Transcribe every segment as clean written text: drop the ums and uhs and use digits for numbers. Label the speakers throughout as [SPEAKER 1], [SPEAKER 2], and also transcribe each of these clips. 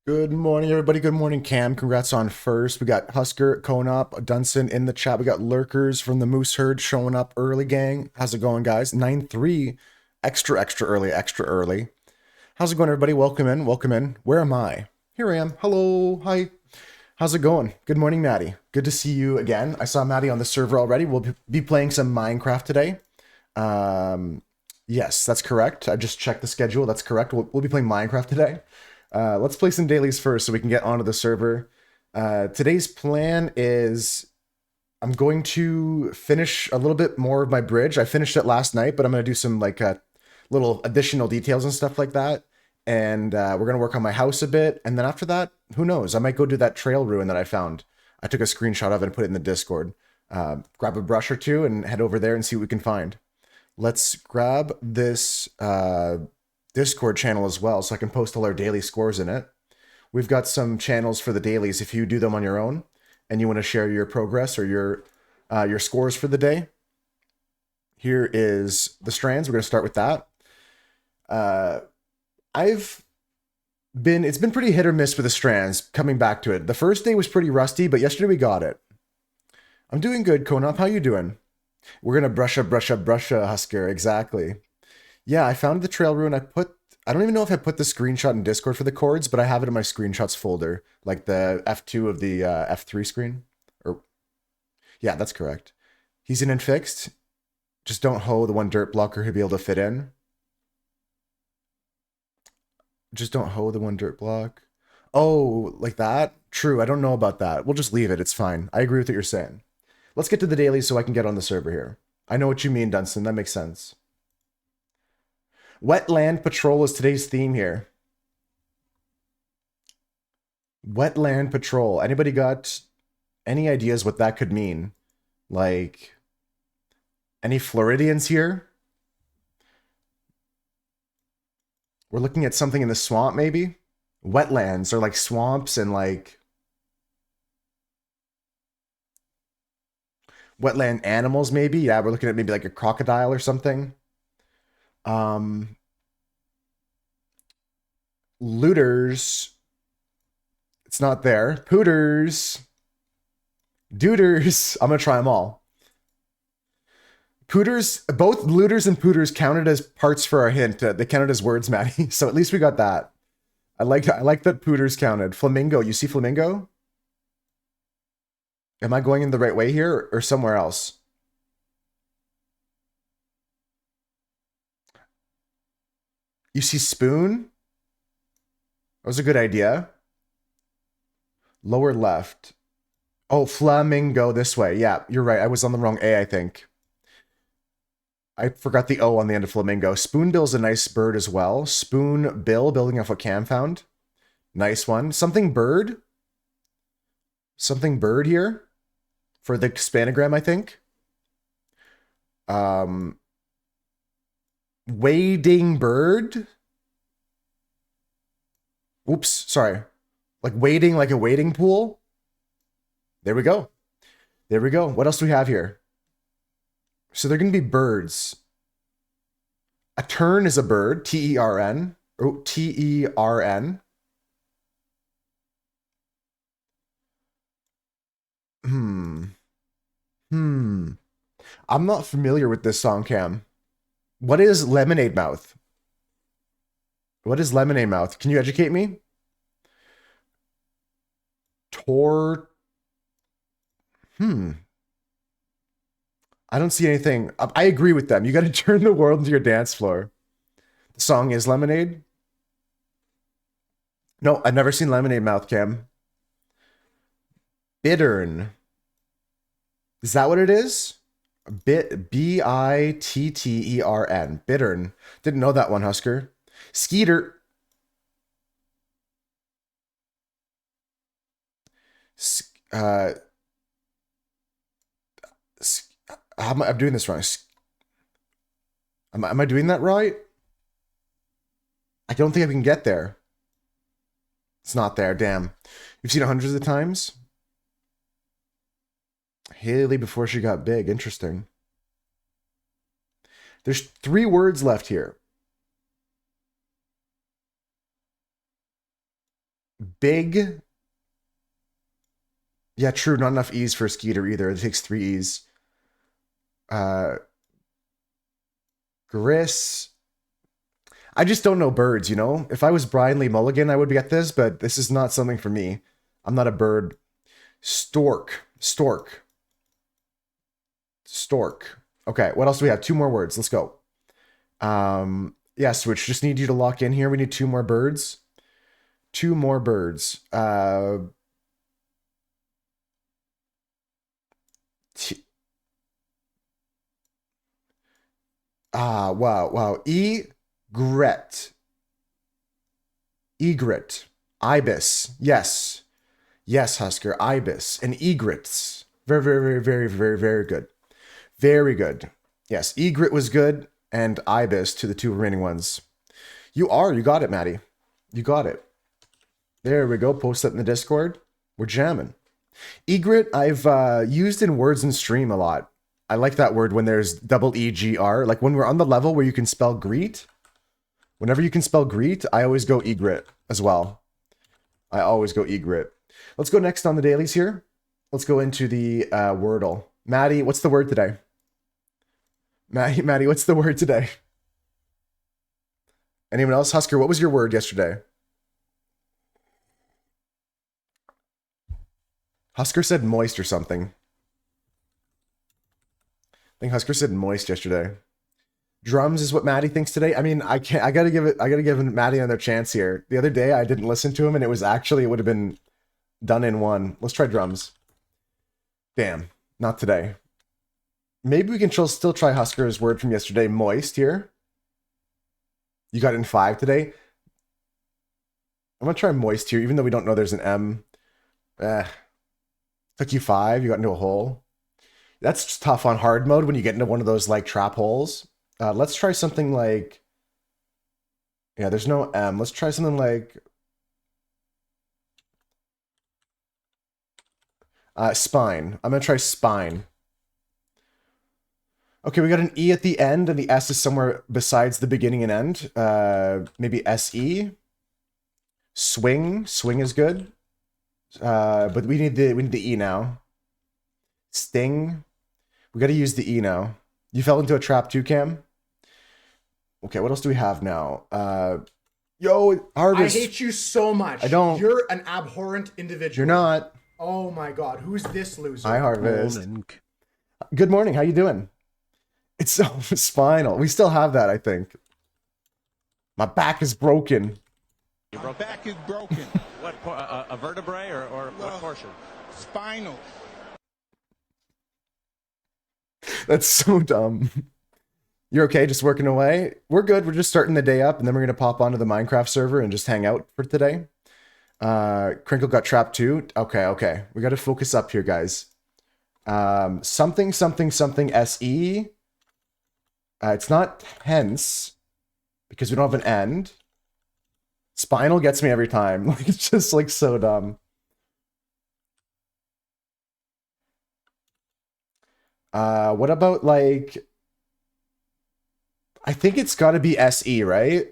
[SPEAKER 1] Good morning, everybody. Good morning, Cam. Congrats on first. We got Husker, Conop, Dunson in the chat. We got Lurkers from the Moose Herd showing up early, gang. How's it going, guys? 9-3. Extra early, extra early. How's it going, everybody? Welcome in, welcome in. Where am I? Here I am. Hello, hi. How's it going? Good morning, Maddie. Good to see you again. I saw Maddie on the server already. We'll be playing some Minecraft today. Um, yes, that's correct. I just checked the schedule. That's correct. We'll be playing Minecraft today. Let's play some dailies first so we can get onto the server. Today's plan is I'm going to finish a little bit more of my bridge. I finished it last night, but I'm going to do some like little additional details and stuff like that. And we're going to work on my house a bit. And then after that, who knows? I might go do that trail ruin that I found. I took a screenshot of it and put it in the Discord. Grab a brush or two and head over there and see what we can find. Let's grab this Discord channel as well so I can post all our daily scores in it. We've got some channels for the dailies if you do them on your own and you want to share your progress or your scores for the day. Here is the strands. We're going to start with that. It's been pretty hit or miss with the strands coming back to it. The first day was pretty rusty, but yesterday we got it. I'm doing good, Konop. How you doing? We're going to brush up, Husker. Exactly. Yeah, I found the trail ruin. I don't even know if I put the screenshot in Discord for the chords, but I have it in my screenshots folder, like the F2 of the F3 screen. Or, yeah, that's correct. He's in and fixed. Just don't hoe the one dirt blocker he'll be able to fit in. Just don't hoe the one dirt block. Oh, like that? True, I don't know about that. We'll just leave it. It's fine. I agree with what you're saying. Let's get to the daily so I can get on the server here. I know what you mean, Dunstan. That makes sense. Wetland Patrol is today's theme here. Wetland Patrol. Anybody got any ideas what that could mean? Like, any Floridians here? We're looking at something in the swamp, maybe? Wetlands are like swamps and like wetland animals, maybe? Yeah, we're looking at maybe like a crocodile or something. Looters. It's not there. Pooters. Duders. I'm gonna try them all. Pooters, both looters and pooters counted as parts for our hint. They counted as words, Maddie. So at least we got that. I like that pooters counted. Flamingo. You see flamingo? Am I going in the right way here or somewhere else? You see spoon? That was a good idea. Lower left. Oh, flamingo this way. Yeah, you're right. I was on the wrong A, I think. I forgot the O on the end of flamingo. Spoonbill's a nice bird as well. Spoonbill, building off what Cam found. Nice one. Something bird. Something bird here for the spanogram, I think. Wading bird. Oops, sorry. Like wading, like a wading pool. There we go. There we go. What else do we have here? So they're going to be birds. A tern is a bird. T-E-R-N. Oh, T-E-R-N. I'm not familiar with this song, Cam. What is Lemonade Mouth? What is Lemonade Mouth? Can you educate me? Tor. I don't see anything. I agree with them. You got to turn the world into your dance floor. The song is Lemonade. No, I've never seen Lemonade Mouth, Cam. Bittern. Is that what it is? B-I-T-T-E-R-N. Bittern. Didn't know that one, Husker. Skeeter. I'm doing this wrong. Am I doing that right? I don't think I can get there. It's not there. Damn. You've seen it hundreds of times? Haley before she got big. Interesting. There's 3 words left here. Big. Yeah, true. Not enough E's for Skeeter either. It takes 3 E's. Gris. I just don't know birds, you know? If I was Brian Lee Mulligan, I would get this, but this is not something for me. I'm not a bird. Stork. Stork. Stork. Okay, what else do we have? 2 more words. Let's go. Yeah, Switch, just need you to lock in here. We need 2 more birds. 2 more birds. Wow. Egret. Egret. Ibis. Yes. Yes, Husker. Ibis. And egrets. Very good. Very good. Yes, egret was good, and ibis to the 2 remaining ones. You got it, Maddie. You got it. There we go. Post that in the Discord. We're jamming. Egret, I've used in Words and Stream a lot. I like that word when there's double E-G-R. Like when we're on the level where you can spell greet. Whenever you can spell greet, I always go egret as well. I always go egret. Let's go next on the dailies here. Let's go into the Wordle. Maddie, what's the word today? Maddie, what's the word today? Anyone else? Husker, what was your word yesterday? Husker said moist or something. I think Husker said moist yesterday. Drums is what Maddie thinks today. I mean, I gotta give Maddie another chance here. The other day I didn't listen to him and it would have been done in one. Let's try drums. Damn, not today. Maybe we can still try Husker's word from yesterday, moist here. You got it in 5 today. I'm gonna try moist here, even though we don't know there's an M. Took you 5, you got into a hole. That's tough on hard mode when you get into one of those like trap holes. Let's try something like, yeah, there's no M. Let's try something like spine. I'm gonna try spine. Okay, we got an E at the end, and the S is somewhere besides the beginning and end. Maybe SE. Swing. Swing is good. But we need the E now. Sting. We gotta use the E now. You fell into a trap too, Cam? Okay, what else do we have now? Yo, Harvest.
[SPEAKER 2] I hate you so much.
[SPEAKER 1] I don't.
[SPEAKER 2] You're an abhorrent individual.
[SPEAKER 1] You're not.
[SPEAKER 2] Oh my god, who's this loser?
[SPEAKER 1] Hi, Harvest. Good morning, how you doing? It's so spinal. We still have that, I think. My back is broken.
[SPEAKER 3] Your back is broken.
[SPEAKER 4] What, a vertebrae or what portion?
[SPEAKER 3] Spinal.
[SPEAKER 1] That's so dumb. You're okay, just working away? We're good. We're just starting the day up, and then we're going to pop onto the Minecraft server and just hang out for today. Crinkle got trapped too. Okay. We got to focus up here, guys. Something SE. It's not tense because we don't have an end. Spinal gets me every time. Like, it's just like so dumb. What about like, I think it's got to be SE, right?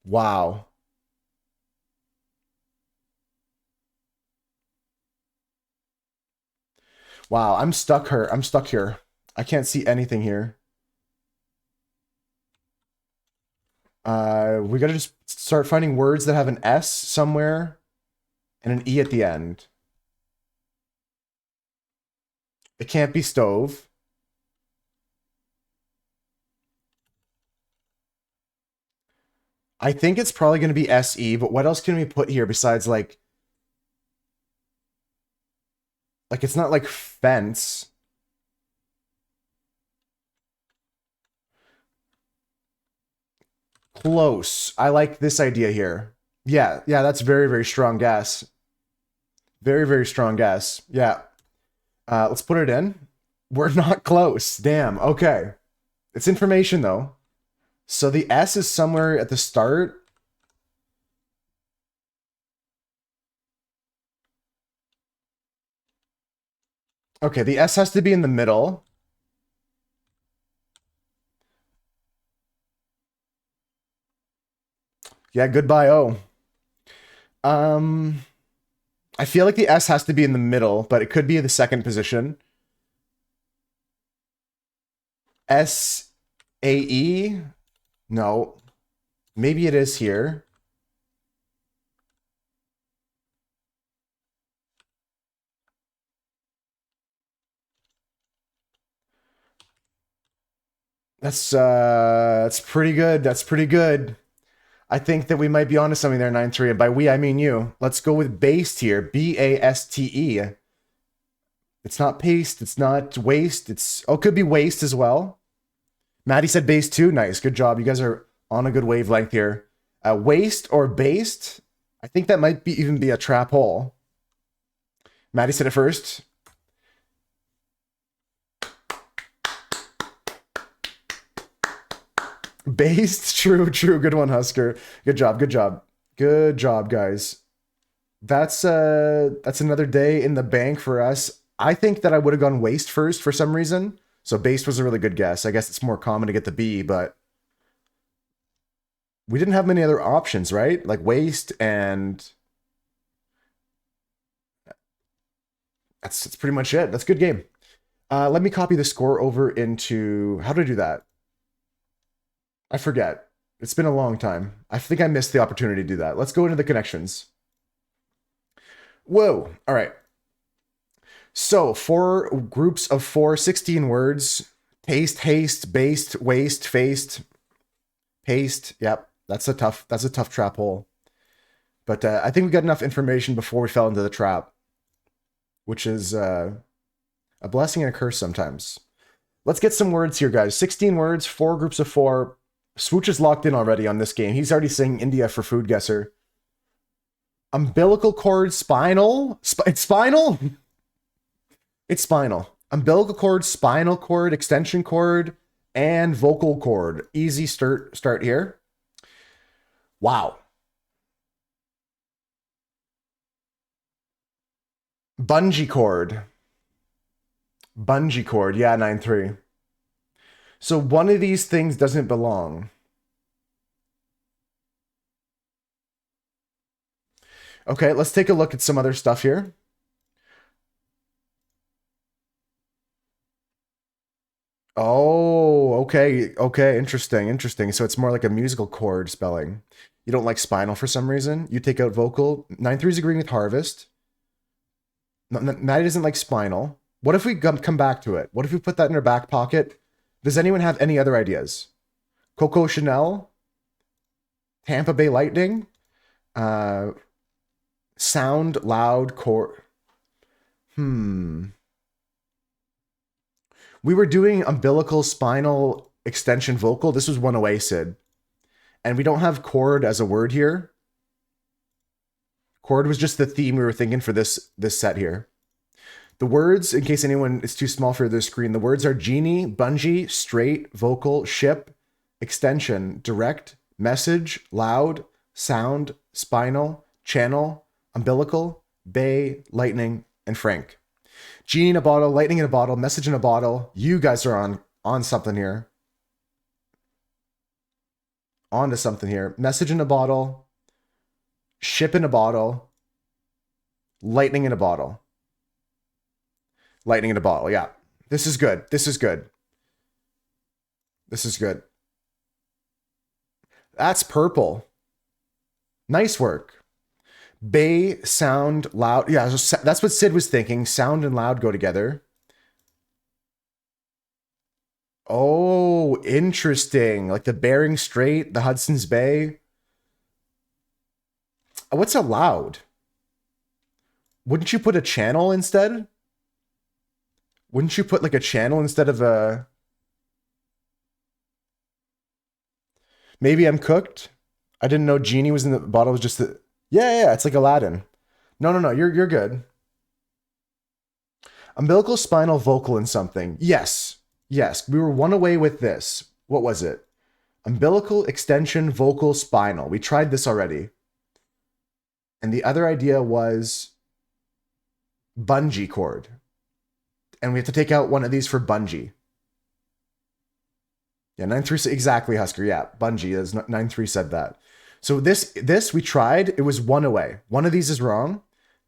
[SPEAKER 1] Wow. Wow, I'm stuck here. I can't see anything here. We gotta just start finding words that have an S somewhere and an E at the end. It can't be stove. I think it's probably going to be SE, but what else can we put here besides like it's not like fence. Close. I like this idea here. Yeah, that's very strong guess. Very strong guess. Yeah. Let's put it in. We're not close. Damn. Okay. It's information though. So the S is somewhere at the start. Okay, the S has to be in the middle. Yeah, goodbye, O. I feel like the S has to be in the middle, but it could be the second position. S-A-E? No. Maybe it is here. That's pretty good. That's pretty good. I think that we might be onto something there, 9-3. And by we, I mean you. Let's go with based here. B-A-S-T-E. It's not paste. It's not waste. It could be waste as well. Maddie said base too. Nice. Good job. You guys are on a good wavelength here. Waste or based? I think that might even be a trap hole. Maddie said it first. Based. True. Good one, Husker. Good job. Good job, guys. That's another day in the bank for us. I think that I would have gone waste first for some reason. So based was a really good guess. I guess it's more common to get the B, but we didn't have many other options, right? Like waste and that's pretty much it. That's a good game. Let me copy the score over into, how do I do that? I forget. It's been a long time. I think I missed the opportunity to do that. Let's go into the connections. Whoa. All right. So 4 groups of 4, 16 words. Taste, haste, based, waste, faced, paste. Yep. That's a tough trap hole. But I think we got enough information before we fell into the trap, which is a blessing and a curse sometimes. Let's get some words here, guys. 16 words, 4 groups of 4. Swooch is locked in already on this game. He's already saying India for food guesser. Umbilical cord, spinal? It's spinal? It's spinal. Umbilical cord, spinal cord, extension cord, and vocal cord. Easy start here. Wow. Bungee cord. Bungee cord. Yeah, 9-3. So one of these things doesn't belong. Okay, let's take a look at some other stuff here. Oh, okay, interesting. So it's more like a musical chord spelling. You don't like spinal for some reason. You take out vocal. 9-3 is agreeing with harvest. Maddie doesn't like spinal. What if we come back to it? What if we put that in our back pocket? Does anyone have any other ideas? Coco Chanel? Tampa Bay Lightning? Sound, loud, chord. We were doing umbilical, spinal, extension, vocal. This was one away, Sid. And we don't have chord as a word here. Chord was just the theme we were thinking for this set here. The words, in case anyone is too small for their screen, the words are genie, bungee, straight, vocal, ship, extension, direct, message, loud, sound, spinal, channel, umbilical, bay, lightning, and Frank. Genie in a bottle, lightning in a bottle, message in a bottle. You guys are on something here. On to something here. Message in a bottle, ship in a bottle, lightning in a bottle. Lightning in a bottle, yeah. This is good. That's purple. Nice work. Bay, sound, loud. Yeah, so that's what Sid was thinking. Sound and loud go together. Oh, interesting. Like the Bering Strait, the Hudson's Bay. What's a loud? Wouldn't you put a channel instead? Wouldn't you put like a channel instead of a... Maybe I'm cooked. I didn't know genie was in the bottle. Was just the... Yeah, it's like Aladdin. No, you're good. Umbilical, spinal, vocal, and something. Yes, we were one away with this. What was it? Umbilical, extension, vocal, spinal. We tried this already. And the other idea was bungee cord. And we have to take out one of these for bungee. Yeah, 9-3, exactly, Husker. Yeah, bungee, 9-3 said that. So this we tried. It was one away. One of these is wrong,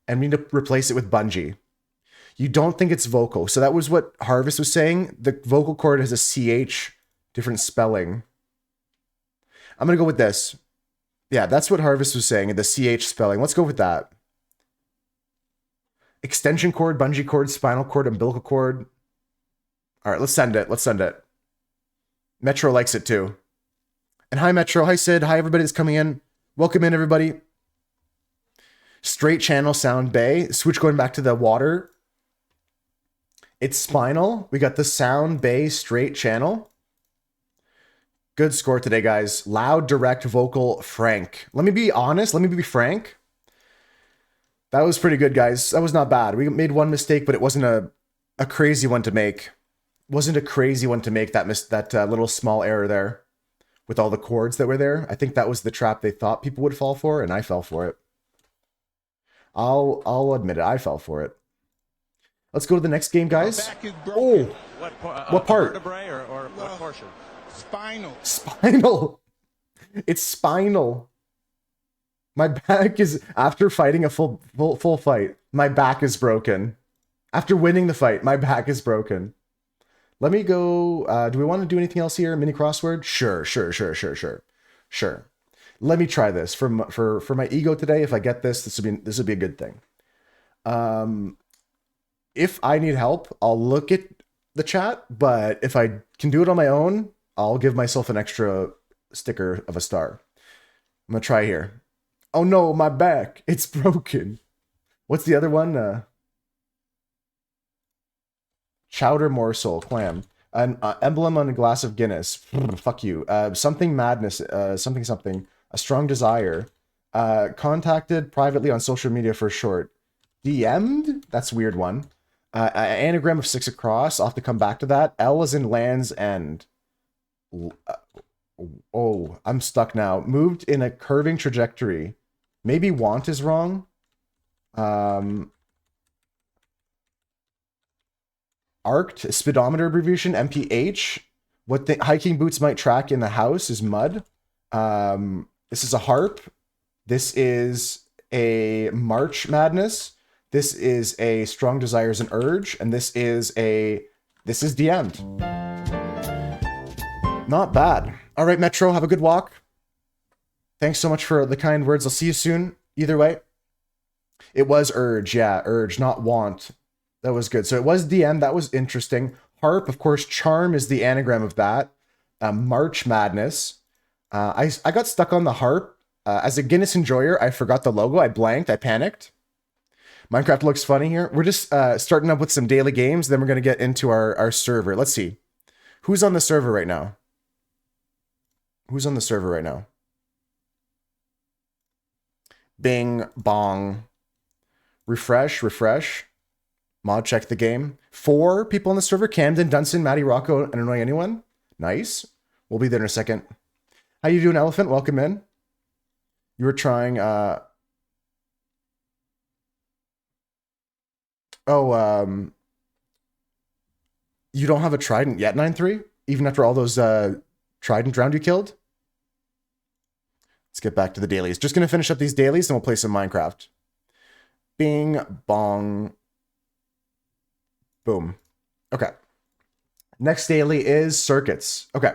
[SPEAKER 1] and we need to replace it with Bungie. You don't think it's vocal. So that was what Harvest was saying. The vocal cord has a CH, different spelling. I'm going to go with this. Yeah, that's what Harvest was saying, the CH spelling. Let's go with that. Extension cord, bungee cord, spinal cord, umbilical cord. All right, let's send it. Let's send it. Metro likes it too. And hi, Metro. Hi, Sid. Hi, everybody that's coming in. Welcome in, everybody. Straight channel sound bay. Switch going back to the water. It's spinal. We got the sound bay straight channel. Good score today, guys. Loud, direct, vocal, frank. Let me be honest. Let me be frank. That was pretty good, guys. That was not bad. We made one mistake, but it wasn't a crazy one to make. Wasn't a crazy one to make, that little small error there with all the chords that were there. I think that was the trap they thought people would fall for, and I fell for it. I'll admit it. I fell for it. Let's go to the next game, guys. Oh, what part?
[SPEAKER 4] Vertebrae or what portion?
[SPEAKER 3] Spinal.
[SPEAKER 1] Spinal. It's spinal. My back is, after fighting a full fight, my back is broken. After winning the fight, my back is broken. Let me go. Do we want to do anything else here? Mini crossword? Sure. Let me try this for my ego today. If I get this, this would be a good thing. If I need help, I'll look at the chat, but if I can do it on my own, I'll give myself an extra sticker of a star. I'm gonna try here. Oh no, my back, it's broken. What's the other one? Chowder morsel, clam. An emblem on a glass of Guinness. Fuck you. Something madness, something. A strong desire. Contacted privately on social media for short. DM'd? That's a weird one. Anagram of 6 across. I'll have to come back to that. L is in Land's End. Oh, I'm stuck now. Moved in a curving trajectory. Maybe want is wrong. Arced, speedometer abbreviation, MPH. What the hiking boots might track in the house is mud. This is a harp. This is a March Madness. This is a Strong Desires and Urge. And this is DM'd. Not bad. All right, Metro, have a good walk. Thanks so much for the kind words. I'll see you soon. Either way. It was Urge. Yeah, Urge, not Want. That was good. So it was DM. That was interesting. Harp, of course, Charm is the anagram of that. March Madness. I got stuck on the harp. As a Guinness enjoyer, I forgot the logo. I blanked. I panicked. Minecraft looks funny here. We're just starting up with some daily games. Then we're going to get into our server. Let's see. Who's on the server right now? Who's on the server right now? Bing, bong. Refresh. Mod check the game. 4 people on the server. Camden, Dunson, Maddie, Rocco, and Annoy Anyone. Nice. We'll be there in a second. How you doing, Elephant? Welcome in. You were trying... you don't have a Trident yet, 9-3? Even after all those Trident round you killed? Let's get back to the dailies. Just going to finish up these dailies, and we'll play some Minecraft. Bing, bong. Boom. Okay. Next daily is circuits. Okay.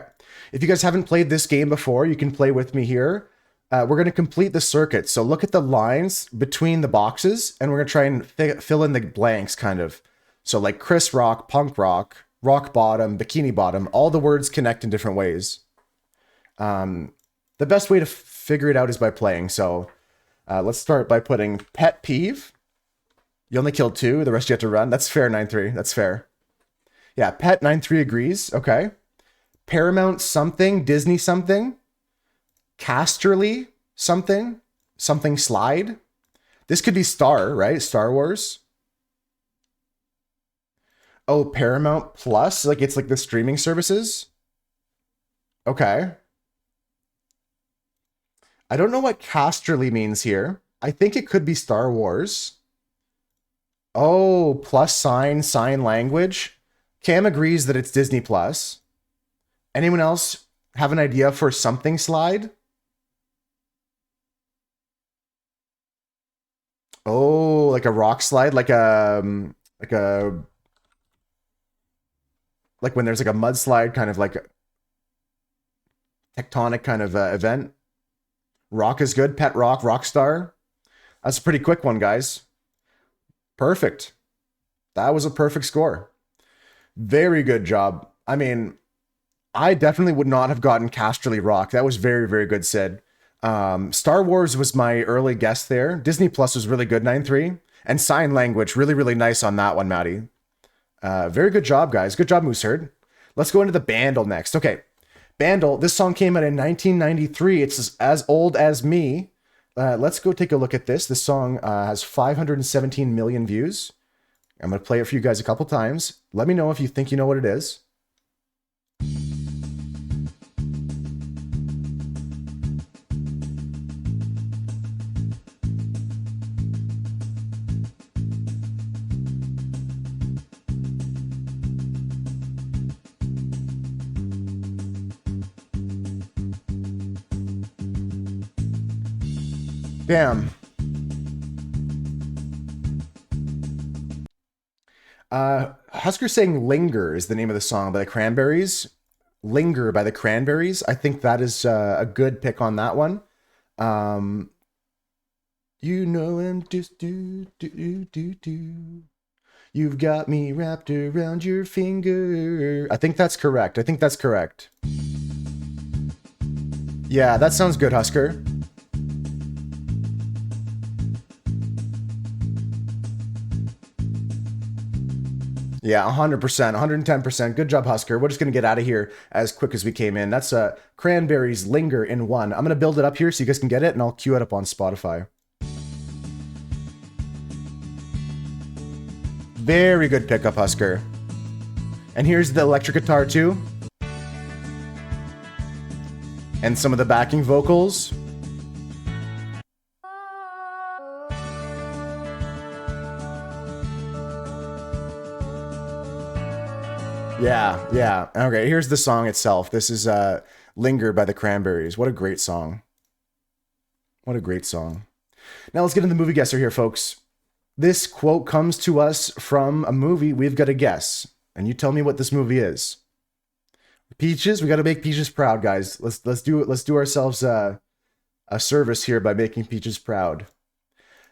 [SPEAKER 1] If you guys haven't played this game before, you can play with me here. We're going to complete the circuit. So look at the lines between the boxes, and we're going to try and fill in the blanks, kind of. So like Chris Rock, Punk Rock, Rock Bottom, Bikini Bottom, all the words connect in different ways. The best way to figure it out is by playing. So let's start by putting Pet Peeve. You only killed 2, the rest you have to run. That's fair, 9-3. That's fair. Yeah, Pet 9-3 agrees. Okay. Paramount something, Disney something. Casterly something. Something slide. This could be Star, right? Star Wars. Oh, Paramount Plus? Like it's like the streaming services? Okay. I don't know what Casterly means here. I think it could be Star Wars. Oh, plus sign language. Cam agrees that it's Disney Plus. Anyone else have an idea for something slide? like a rock slide, like when there's like a mudslide, kind of like a tectonic kind of event. Rock is good. Pet Rock, Rockstar. That's a pretty quick one, guys. Perfect. That was a perfect score. Very good job. I mean, I definitely would not have gotten Casterly Rock. That was very, very good, Sid. Star Wars was my early guess there. Disney Plus was really good, 9-3. And Sign Language, really, really nice on that one, Maddie. Very good job, guys. Good job, Mooseherd. Let's go into the Bandle next. Okay, Bandle, this song came out in 1993. It's as old as me. Let's go take a look at this. This song has 517 million views. I'm going to play it for you guys a couple times. Let me know if you think you know what it is. Damn. Husker saying Linger is the name of the song by the Cranberries. Linger by the Cranberries. I think that is a good pick on that one. You know I'm just do. You've got me wrapped around your finger. I think that's correct. Yeah, that sounds good, Husker. Yeah, 100%, 110%. Good job, Husker. We're just going to get out of here as quick as we came in. That's Cranberries Linger in 1. I'm going to build it up here so you guys can get it, and I'll queue it up on Spotify. Very good pickup, Husker. And here's the electric guitar, too. And some of the backing vocals. Yeah. Okay, here's the song itself. This is Linger by the Cranberries. What a great song. Now let's get into the movie guesser here, folks. This quote comes to us from a movie we've got to guess. And you tell me what this movie is. Peaches, we got to make Peaches proud, guys. Let's do ourselves a service here by making Peaches proud.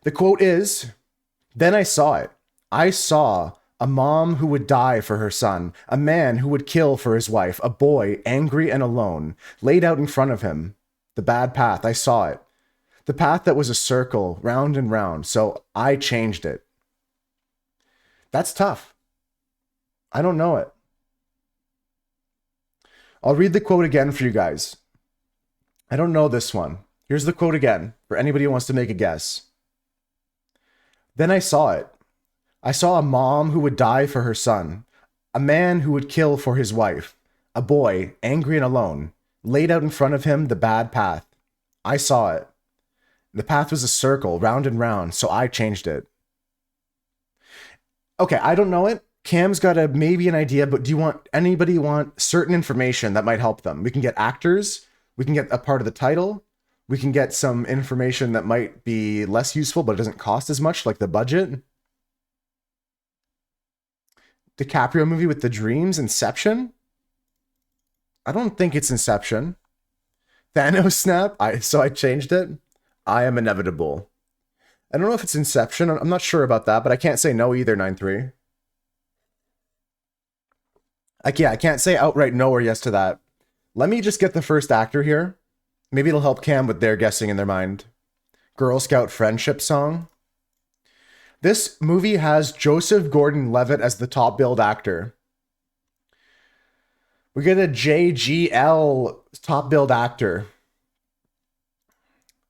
[SPEAKER 1] The quote is, "Then I saw it. I saw a mom who would die for her son, a man who would kill for his wife, a boy angry and alone, laid out in front of him. The bad path, I saw it. The path that was a circle, round and round, so I changed it." That's tough. I don't know it. I'll read the quote again for you guys. I don't know this one. Here's the quote again for anybody who wants to make a guess. "Then I saw it. I saw a mom who would die for her son, a man who would kill for his wife, a boy, angry and alone, laid out in front of him the bad path. I saw it. The path was a circle, round and round, so I changed it." Okay, I don't know it. Cam's got maybe an idea, but anybody want certain information that might help them? We can get actors, we can get a part of the title, we can get some information that might be less useful, but it doesn't cost as much, like the budget. DiCaprio movie with the dreams, Inception? I don't think it's Inception. Thanos snap, so I changed it. I am inevitable. I don't know if it's Inception. I'm not sure about that, but I can't say no either, 9-3. I can't say outright no or yes to that. Let me just get the first actor here. Maybe it'll help Cam with their guessing in their mind. Girl Scout friendship song. This movie has Joseph Gordon-Levitt as the top billed actor. We get a JGL top billed actor.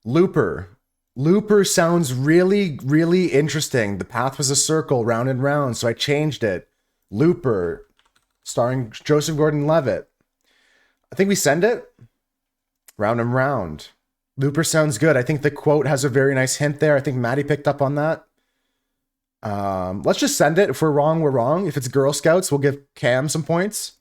[SPEAKER 1] Looper. Looper sounds really, really interesting. The path was a circle, round and round, so I changed it. Looper, starring Joseph Gordon-Levitt. I think we send it. Round and round. Looper sounds good. I think the quote has a very nice hint there. I think Maddie picked up on that. Let's just send it. If we're wrong, we're wrong. If it's Girl Scouts, we'll give Cam some points.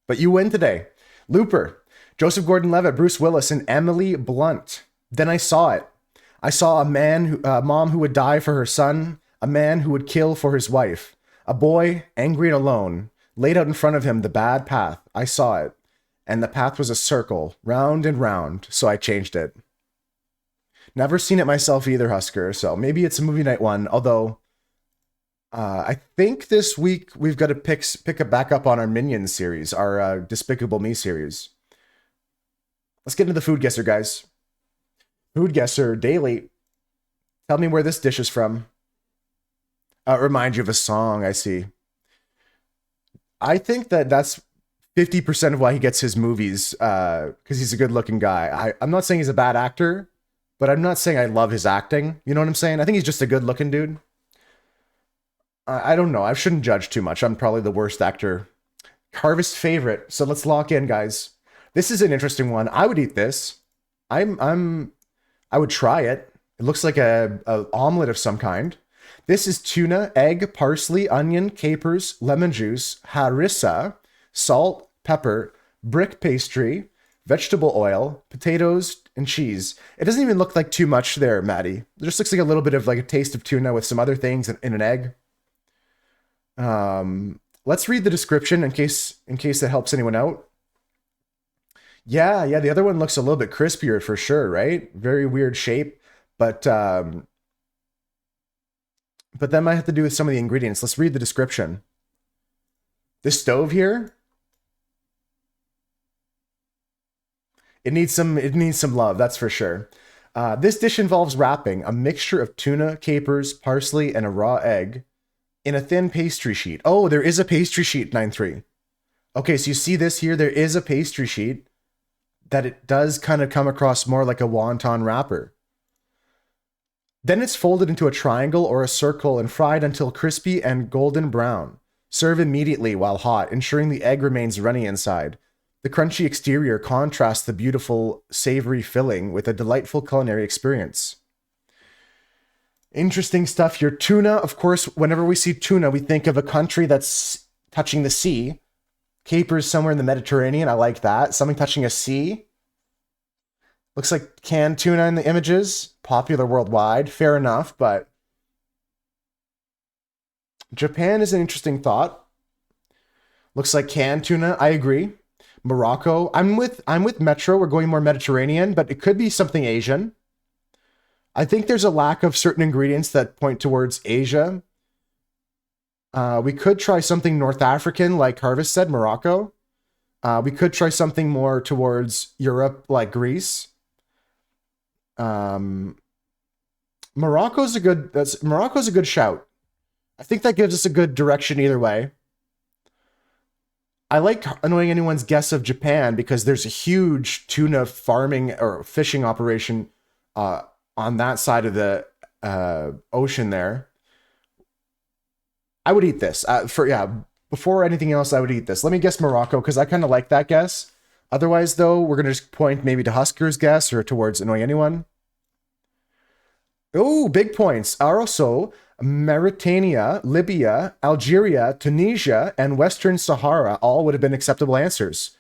[SPEAKER 1] But you win today. Looper, Joseph Gordon-Levitt, Bruce Willis, and Emily Blunt. Then I saw it. I saw a mom who would die for her son, a man who would kill for his wife, a boy, angry and alone, laid out in front of him the bad path. I saw it, and the path was a circle, round and round, so I changed it. Never seen it myself either, Husker, so maybe it's a movie night one, although I think this week we've got to pick a back up on our Minions series, our Despicable Me series. Let's get into the food guesser, guys. Food guesser daily. Tell me where this dish is from. Remind you of a song, I see. I think that's 50% of why he gets his movies, because he's a good-looking guy. I'm not saying he's a bad actor, but I'm not saying I love his acting. You know what I'm saying? I think he's just a good-looking dude. I don't know. I shouldn't judge too much. I'm probably the worst actor. Harvest favorite. So let's lock in, guys. This is an interesting one. I would eat this. I would try it. It looks like a omelet of some kind. This is tuna, egg, parsley, onion, capers, lemon juice, harissa, salt, pepper, brick pastry, vegetable oil, potatoes, and cheese. It doesn't even look like too much there, Maddie. It just looks like a little bit of like a taste of tuna with some other things in an egg. Let's read the description in case that helps anyone out. Yeah, the other one looks a little bit crispier for sure, right? Very weird shape, but that might have to do with some of the ingredients. Let's read the description. This stove here, it needs some love, that's for sure. This dish involves wrapping a mixture of tuna, capers, parsley, and a raw egg in a thin pastry sheet. Oh, there is a pastry sheet, 9-3. Okay, so you see this here, there is a pastry sheet that it does kind of come across more like a wonton wrapper. Then it's folded into a triangle or a circle and fried until crispy and golden brown. Serve immediately while hot, ensuring the egg remains runny inside. The crunchy exterior contrasts the beautiful, savory filling with a delightful culinary experience. Interesting stuff here. Tuna, of course, whenever we see tuna, we think of a country that's touching the sea. Capers somewhere in the Mediterranean. I like that. Something touching a sea. Looks like canned tuna in the images. Popular worldwide. Fair enough, but Japan is an interesting thought. Looks like canned tuna. I agree. Morocco. I'm with Metro. We're going more Mediterranean, but it could be something Asian. I think there's a lack of certain ingredients that point towards Asia. We could try something North African, like Harvest said, Morocco. We could try something more towards Europe, like Greece. Morocco's a good shout. I think that gives us a good direction either way. I like annoying anyone's guess of Japan because there's a huge tuna farming or fishing operation on that side of the ocean there. I would eat this. Before anything else, I would eat this. Let me guess Morocco, because I kind of like that guess. Otherwise, though, we're going to just point maybe to Husker's guess or towards annoying anyone. Oh, big points. Also, Mauritania, Libya, Algeria, Tunisia, and Western Sahara all would have been acceptable answers.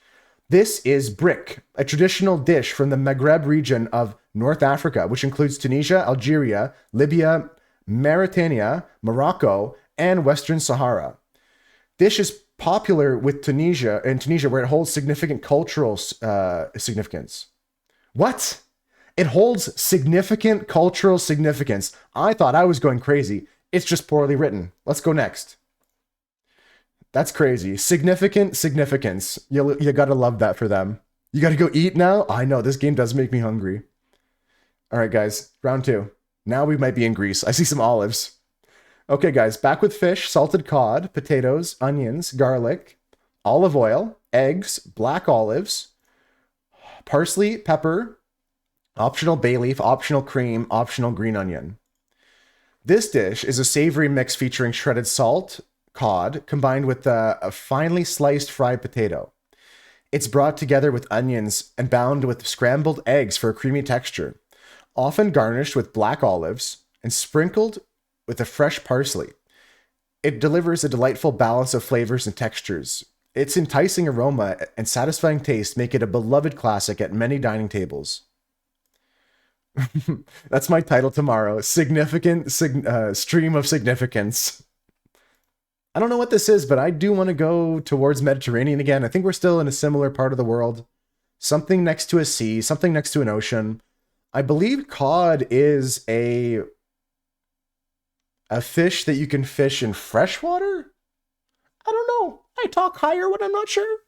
[SPEAKER 1] This is brick, a traditional dish from the Maghreb region of North Africa, which includes Tunisia, Algeria, Libya, Mauritania, Morocco, and Western Sahara. Dish is popular with Tunisia, where it holds significant cultural significance. What? It holds significant cultural significance. I thought I was going crazy. It's just poorly written. Let's go next. That's crazy. Significant significance. You gotta love that for them. You gotta go eat now? I know, this game does make me hungry. All right, guys, round 2. Now we might be in Greece. I see some olives. Okay, guys, back with fish, salted cod, potatoes, onions, garlic, olive oil, eggs, black olives, parsley, pepper, optional bay leaf, optional cream, optional green onion. This dish is a savory mix featuring shredded salt, cod, combined with a finely sliced fried potato. It's brought together with onions and bound with scrambled eggs for a creamy texture, often garnished with black olives and sprinkled with a fresh parsley. It delivers a delightful balance of flavors and textures. Its enticing aroma and satisfying taste make it a beloved classic at many dining tables. That's my title tomorrow. Stream of significance. I don't know what this is, but I do want to go towards Mediterranean again. I think we're still in a similar part of the world. Something next to a sea, something next to an ocean. I believe cod is a fish that you can fish in freshwater? I don't know. I talk higher when I'm not sure.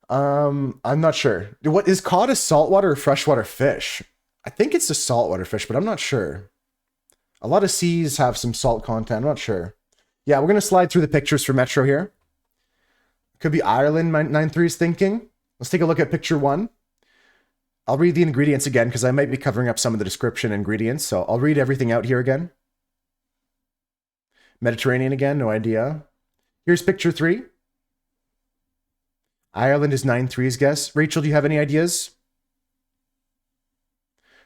[SPEAKER 1] I'm not sure. What is cod, a saltwater or freshwater fish? I think it's a saltwater fish, but I'm not sure. A lot of seas have some salt content. I'm not sure. Yeah, we're going to slide through the pictures for Metro here. Could be Ireland, 9-3 is thinking. Let's take a look at picture 1. I'll read the ingredients again because I might be covering up some of the description ingredients. So I'll read everything out here again. Mediterranean again, no idea. Here's picture 3. Ireland is 9-3's guess. Rachel, do you have any ideas?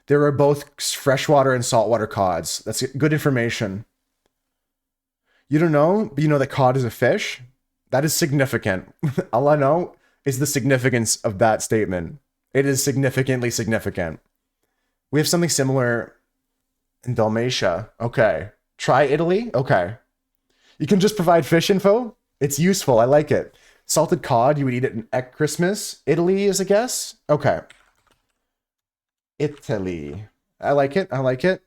[SPEAKER 1] There are both freshwater and saltwater cods. That's good information. You don't know, but you know that cod is a fish? That is significant. All I know is the significance of that statement. It is significantly significant. We have something similar in Dalmatia. Okay. Try Italy? Okay. You can just provide fish info? It's useful. I like it. Salted cod, you would eat it at Christmas. Italy is a guess? Okay. Italy. I like it. I like it.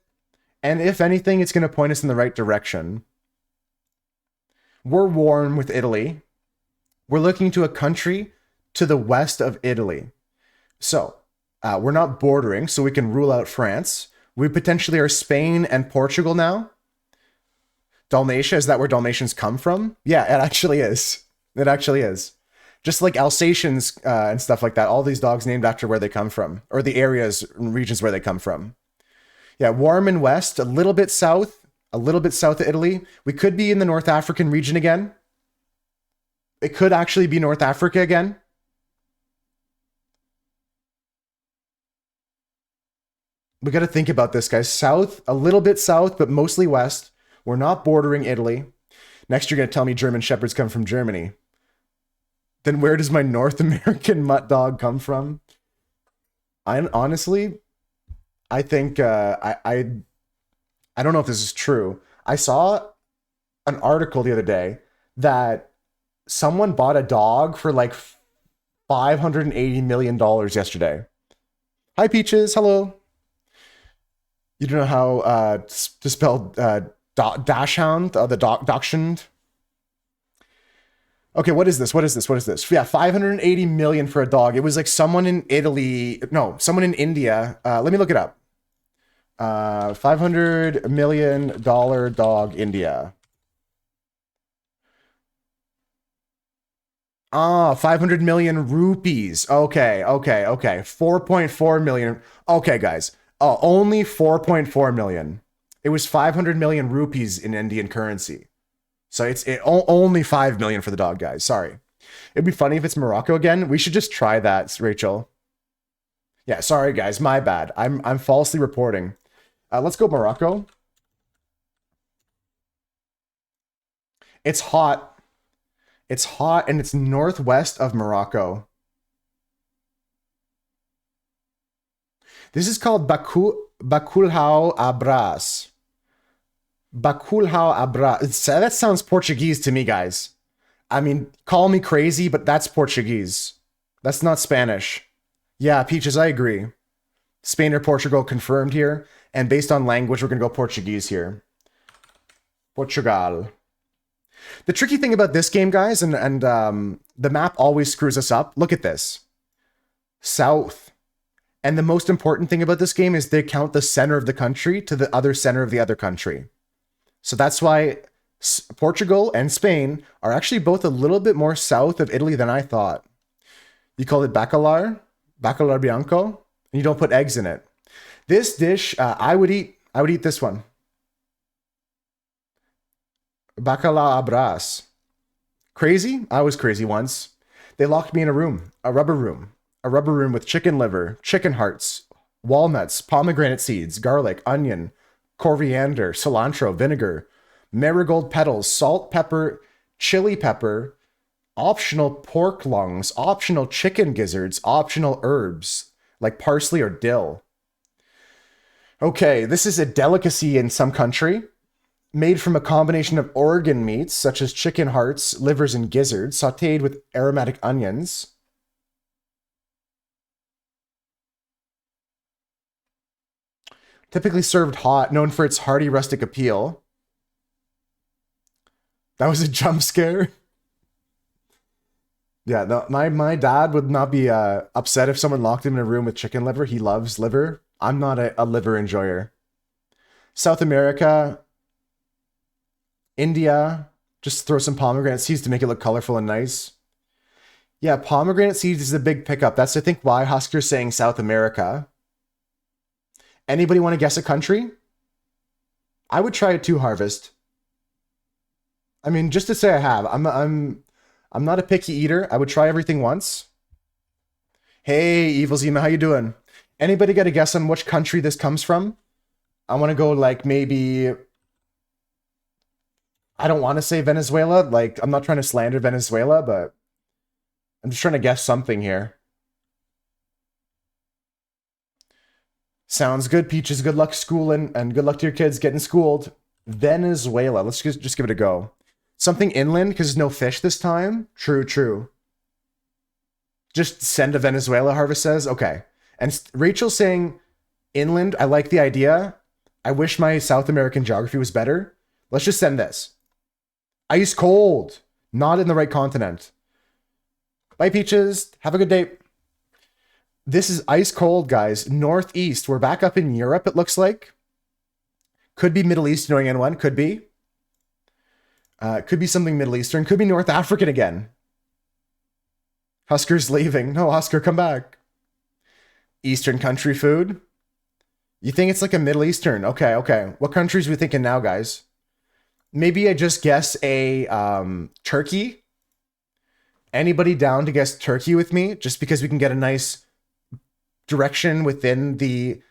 [SPEAKER 1] And if anything, it's going to point us in the right direction. We're warm with Italy. We're looking to a country to the west of Italy. So, we're not bordering, so we can rule out France. We potentially are Spain and Portugal now. Dalmatia, is that where Dalmatians come from? Yeah, it actually is. It actually is. Just like Alsatians and stuff like that. All these dogs named after where they come from. Or the areas and regions where they come from. Yeah, warm and west, a little bit south of Italy. We could be in the North African region again. It could actually be North Africa again. We got to think about this, guys. South, a little bit south, but mostly west. We're not bordering Italy. Next, you're going to tell me German Shepherds come from Germany. Then where does my North American mutt dog come from? I think I don't know if this is true. I saw an article the other day that someone bought a dog for like $580 million yesterday. Hi, Peaches. Hello. You don't know how to spell Dachshund, the Dachshund? Okay, what is this? Yeah, 580 million for a dog. It was like someone in Italy. No, someone in India. Let me look it up. $500 million dog, India. 500 million rupees. Okay. 4.4 million. Okay, guys. Oh, only 4.4 million. It was 500 million rupees in Indian currency. So it's only 5 million for the dog, guys. Sorry. It'd be funny if it's Morocco again. We should just try that, Rachel. Yeah, sorry, guys. My bad. I'm falsely reporting. Let's go Morocco. It's hot. It's hot, and it's northwest of Morocco. This is called Baculhau Abras. Baculhau Abras. That sounds Portuguese to me, guys. I mean, call me crazy, but that's Portuguese. That's not Spanish. Yeah, Peaches, I agree. Spain or Portugal confirmed here. And based on language, we're going to go Portuguese here. Portugal. The tricky thing about this game, guys, and the map always screws us up. Look at this. South. And the most important thing about this game is they count the center of the country to the other center of the other country. So that's why Portugal and Spain are actually both a little bit more south of Italy than I thought. You call it bacalar bianco, and you don't put eggs in it. This dish, I would eat this one. Bacalao abras. Crazy? I was crazy once. They locked me in a rubber room with chicken liver, chicken hearts, walnuts, pomegranate seeds, garlic, onion, coriander, cilantro, vinegar, marigold petals, salt, pepper, chili pepper, optional pork lungs, optional chicken gizzards, optional herbs like parsley or dill. Okay, this is a delicacy in some country, made from a combination of organ meats such as chicken hearts, livers, and gizzards, sauteed with aromatic onions. Typically served hot, known for its hearty rustic appeal. That was a jump scare. Yeah, no, my dad would not be upset if someone locked him in a room with chicken liver. He loves liver. I'm not a liver enjoyer. South America, India, just throw some pomegranate seeds to make it look colorful and nice. Yeah, pomegranate seeds is a big pickup. That's, I think, why Husker's saying South America. Anybody want to guess a country? I would try a 2 harvest. I mean, just to say I have. I'm not a picky eater. I would try everything once. Hey, Evil Zima, how you doing? Anybody got a guess on which country this comes from? I want to go like maybe. I don't want to say Venezuela. Like, I'm not trying to slander Venezuela, but I'm just trying to guess something here. Sounds good, Peaches. Good luck schooling and good luck to your kids getting schooled. Venezuela. Let's just give it a go. Something inland because there's no fish this time. True, true. Just send to Venezuela, Harvest says. Okay. And Rachel's saying inland. I like the idea. I wish my South American geography was better. Let's just send this. Ice cold. Not in the right continent. Bye, Peaches. Have a good day. This is ice cold, guys. Northeast. We're back up in Europe, it looks like. Could be Middle East, knowing anyone. Could be. Could be something Middle Eastern. Could be North African again. Husker's leaving. No, Husker, come back. Eastern country food. You think it's like a Middle Eastern? Okay, okay. What countries are we thinking now, guys? Maybe I just guess a Turkey. Anybody down to guess Turkey with me? Just because we can get a nice direction within the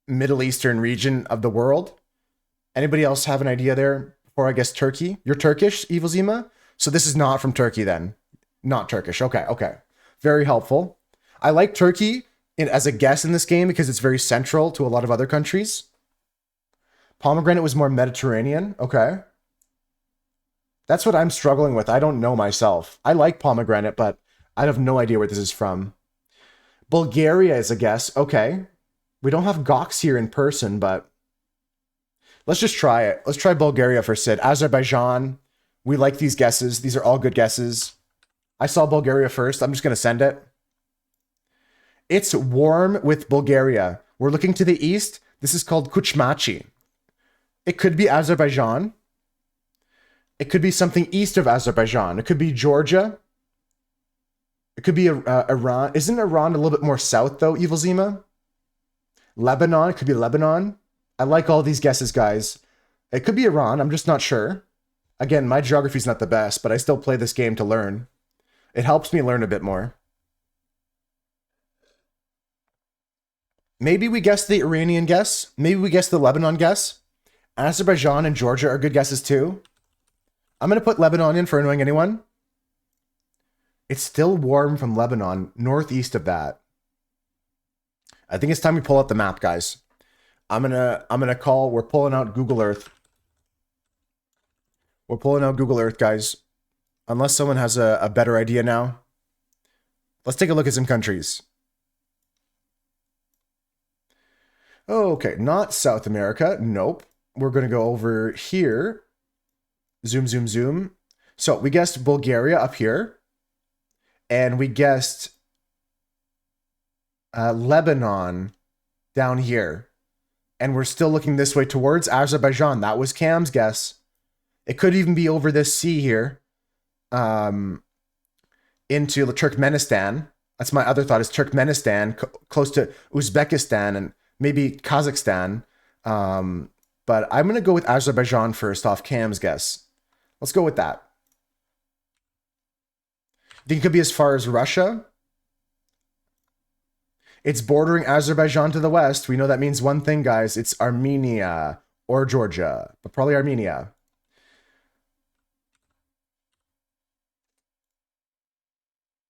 [SPEAKER 1] Middle Eastern region of the world. Anybody else have an idea there before I guess Turkey? You're Turkish, Evil Zima? So this is not from Turkey then. Not Turkish. Okay, okay. Very helpful. I like Turkey as a guess in this game because it's very central to a lot of other countries. Pomegranate was more Mediterranean. Okay. That's what I'm struggling with. I don't know myself. I like pomegranate, but I have no idea where this is from. Bulgaria is a guess. Okay. We don't have Gox here in person, but let's just try it. Let's try Bulgaria for Sid. Azerbaijan. We like these guesses. These are all good guesses. I saw Bulgaria first. I'm just going to send it. It's warm with Bulgaria. We're looking to the east. This is called Kuchmachi. It could be Azerbaijan. It could be something east of Azerbaijan. It could be Georgia. It could be Iran. Isn't Iran a little bit more south, though, Evil Zima? Lebanon. It could be Lebanon. I like all these guesses, guys. It could be Iran. I'm just not sure. Again, my geography's not the best, but I still play this game to learn. It helps me learn a bit more. Maybe we guess the Iranian guess. Maybe we guess the Lebanon guess. Azerbaijan and Georgia are good guesses, too. I'm going to put Lebanon in for annoying anyone. It's still warm from Lebanon, northeast of that. I think it's time we pull out the map, guys. I'm gonna call. We're pulling out Google Earth. We're pulling out Google Earth, guys. Unless someone has a better idea now. Let's take a look at some countries. Okay, not South America. Nope. We're gonna go over here. Zoom, zoom, zoom. So we guessed Bulgaria up here. And we guessed Lebanon down here. And we're still looking this way towards Azerbaijan. That was Cam's guess. It could even be over this sea here. Into Turkmenistan. That's my other thought, is Turkmenistan, close to Uzbekistan and maybe Kazakhstan. But I'm going to go with Azerbaijan first off Cam's guess. Let's go with that. You think it could be as far as Russia? It's bordering Azerbaijan to the west. We know that means one thing, guys. It's Armenia or Georgia, but probably Armenia.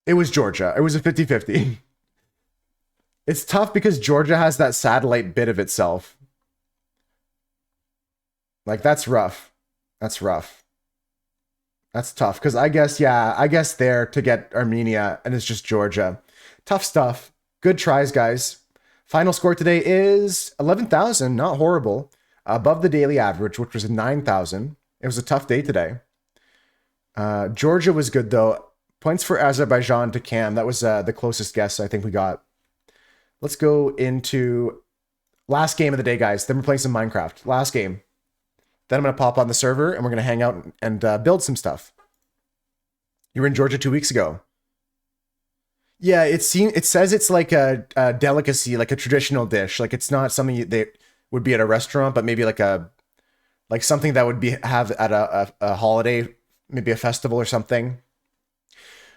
[SPEAKER 1] It was Georgia. It was a 50-50. It's tough because Georgia has that satellite bit of itself. Like, that's rough. That's rough. That's tough. Because I guess, yeah, I guess there to get Armenia, and it's just Georgia. Tough stuff. Good tries, guys. Final score today is 11,000. Not horrible. Above the daily average, which was 9,000. It was a tough day today. Georgia was good, though. Points for Azerbaijan to Cam. That was the closest guess I think we got. Let's go into last game of the day, guys. Then we're playing some Minecraft. Last game. Then I'm going to pop on the server, and we're going to hang out and build some stuff. You were in Georgia 2 weeks ago. Yeah, it says it's like a delicacy, like a traditional dish. Like, it's not something they would be at a restaurant, but maybe like something that would have at a holiday, maybe a festival or something.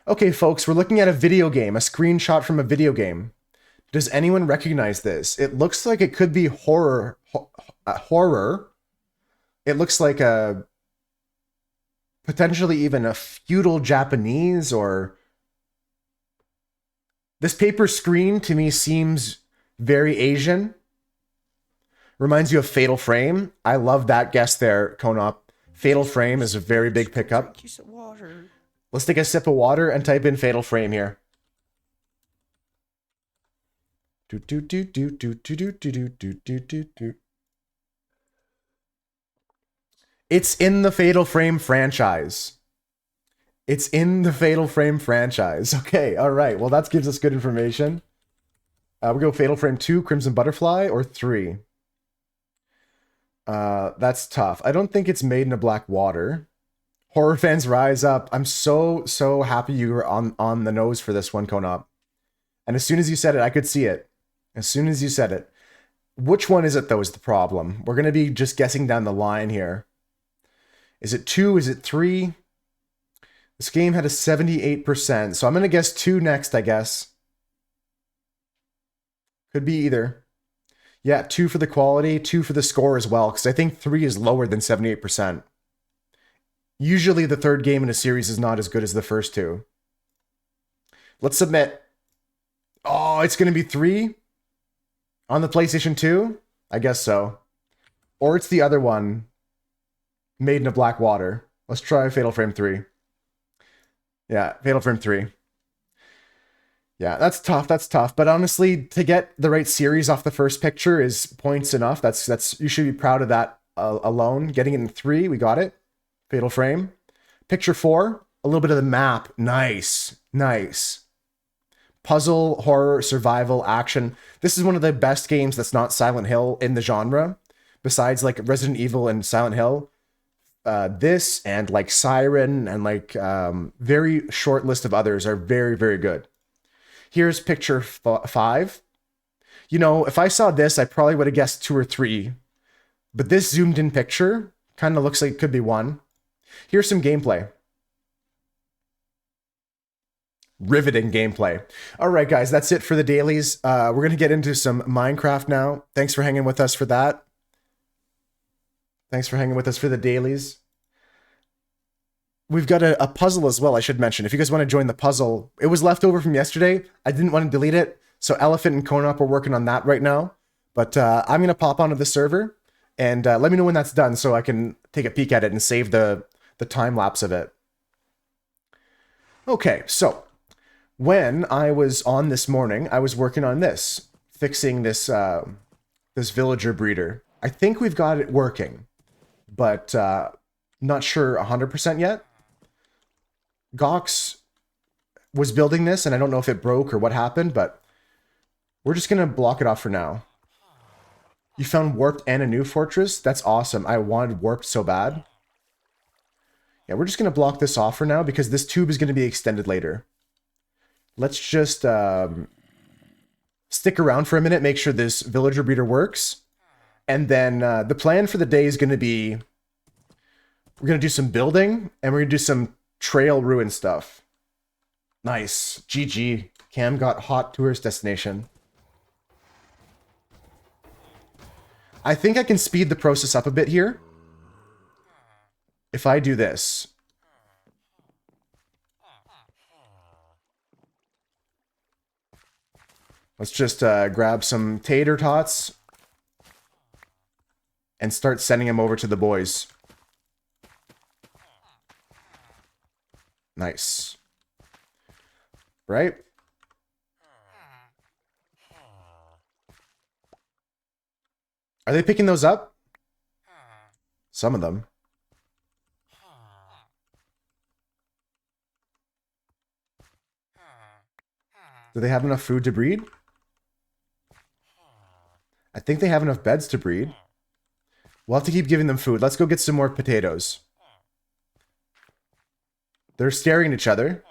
[SPEAKER 1] Okay, folks, we're looking at a video game, a screenshot from a video game. Does anyone recognize this? It looks like it could be horror. Horror. It looks like potentially even a feudal Japanese, or this paper screen to me seems very Asian. Reminds you of Fatal Frame. I love that guess there, Konop. Fatal Frame is a very big pickup. Let's take a sip of water and type in Fatal Frame here. It's in the Fatal Frame franchise. It's in the Fatal Frame franchise. Okay, all right. Well, that gives us good information. We go Fatal Frame 2, Crimson Butterfly, or 3. That's tough. I don't think it's Made in a Black Water. Horror fans rise up. I'm so happy you were on the nose for this one, Konop. And as soon as you said it, I could see it. As soon as you said it. Which one is it, though, is the problem? We're going to be just guessing down the line here. Is it 2? Is it 3? This game had a 78%, so I'm going to guess 2 next, I guess. Could be either. Yeah, 2 for the quality, 2 for the score as well, because I think 3 is lower than 78%. Usually the third game in a series is not as good as the first 2. Let's submit. Oh, it's going to be 3? On the PlayStation 2? I guess so. Or it's the other one. Made in a Black Water. Let's try Fatal Frame 3. Yeah, Fatal Frame 3. Yeah, that's tough. That's tough. But honestly, to get the right series off the first picture is points enough. That's you should be proud of that alone. Getting it in 3, we got it. Fatal Frame. Picture 4, a little bit of the map. Nice. Nice. Puzzle, horror, survival, action. This is one of the best games that's not Silent Hill in the genre. Besides like Resident Evil and Silent Hill. This and like Siren and like very short list of others are very, very good. Here's picture 5. You know, if I saw this, I probably would have guessed 2 or 3. But this zoomed in picture kind of looks like it could be 1. Here's some gameplay. Riveting gameplay. All right, guys, that's it for the dailies. We're going to get into some Minecraft now. Thanks for hanging with us for that. Thanks for hanging with us for the dailies. We've got a puzzle as well, I should mention. If you guys want to join the puzzle, it was left over from yesterday. I didn't want to delete it. So Elephant and Konop are working on that right now. But I'm going to pop onto the server and let me know when that's done so I can take a peek at it and save the time lapse of it. Okay, so when I was on this morning, I was working on this, fixing this this villager breeder. I think we've got it working. But not sure 100% yet. Gox was building this, and I don't know if it broke or what happened, but we're just going to block it off for now. You found Warped and a new fortress? That's awesome. I wanted Warped so bad. Yeah, we're just going to block this off for now because this tube is going to be extended later. Let's just stick around for a minute, make sure this villager breeder works. And then the plan for the day is going to be, we're going to do some building and we're going to do some trail ruin stuff. Nice. GG. Cam got hot tourist destination. I think I can speed the process up a bit here. If I do this. Let's just grab some tater tots and start sending them over to the boys. Nice. Right? Are they picking those up? Some of them. Do they have enough food to breed? I think they have enough beds to breed. We'll have to keep giving them food. Let's go get some more potatoes. They're staring at each other.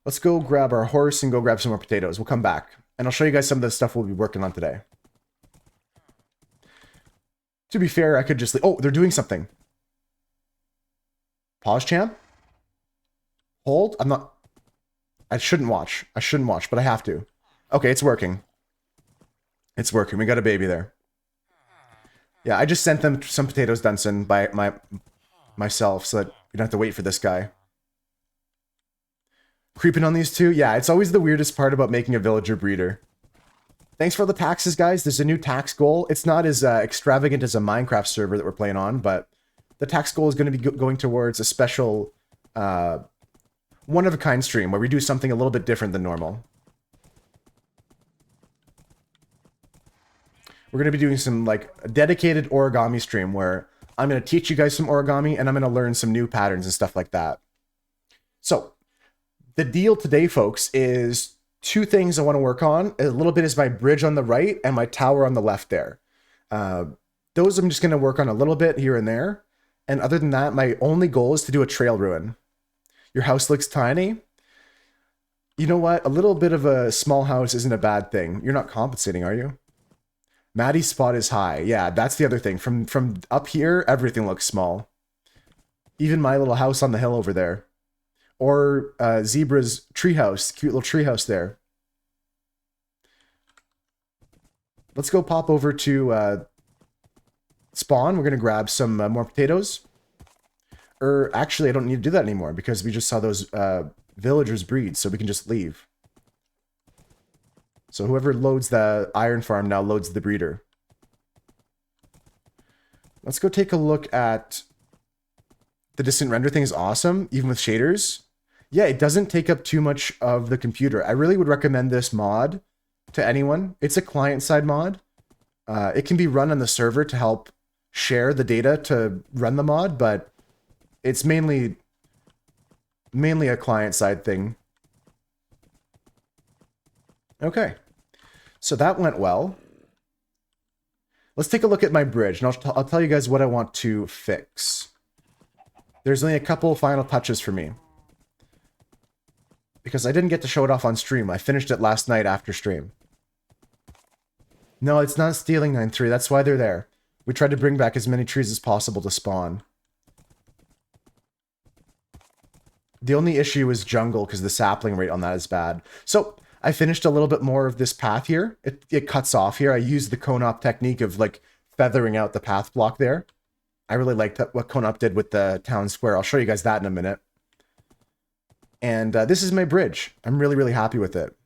[SPEAKER 1] Let's go grab our horse and go grab some more potatoes. We'll come back. And I'll show you guys some of the stuff we'll be working on today. To be fair, I could just... Oh, they're doing something. Pause, champ. Hold. I'm not... I shouldn't watch. I shouldn't watch, but I have to. Okay, it's working. It's working. We got a baby there. Yeah, I just sent them some potatoes, Dunson, by myself, so that you don't have to wait for this guy. Creeping on these two? Yeah, it's always the weirdest part about making a villager breeder. Thanks for all the taxes, guys. There's a new tax goal. It's not as extravagant as a Minecraft server that we're playing on, but the tax goal is going to be going towards a special one-of-a-kind stream where we do something a little bit different than normal. We're going to be doing some, like, a dedicated origami stream where I'm going to teach you guys some origami and I'm going to learn some new patterns and stuff like that. So, the deal today, folks, is two things I want to work on. A little bit is my bridge on the right and my tower on the left there. Those I'm just going to work on a little bit here and there. And other than that, my only goal is to do a trail ruin. Your house looks tiny. You know what? A little bit of a small house isn't a bad thing. You're not compensating, are you? Maddie's spot is high. Yeah, that's the other thing. From up here, everything looks small. Even my little house on the hill over there. Or Zebra's treehouse. Cute little treehouse there. Let's go pop over to spawn. We're going to grab some more potatoes. Actually, I don't need to do that anymore because we just saw those villagers breed, so we can just leave. So whoever loads the iron farm now loads the breeder. Let's go take a look at... The distant render thing is awesome, even with shaders. Yeah, it doesn't take up too much of the computer. I really would recommend this mod to anyone. It's a client-side mod. It can be run on the server to help share the data to run the mod, but it's mainly a client-side thing. Okay. So that went well. Let's take a look at my bridge, and I'll tell you guys what I want to fix. There's only a couple final touches for me. Because I didn't get to show it off on stream. I finished it last night after stream. No, it's not stealing 9-3. That's why they're there. We tried to bring back as many trees as possible to spawn. The only issue is jungle, because the sapling rate on that is bad. So, I finished a little bit more of this path here. It cuts off here. I used the cone-op technique of, like, feathering out the path block there. I really liked what cone-op did with the town square. I'll show you guys that in a minute. And this is my bridge. I'm really, really happy with it.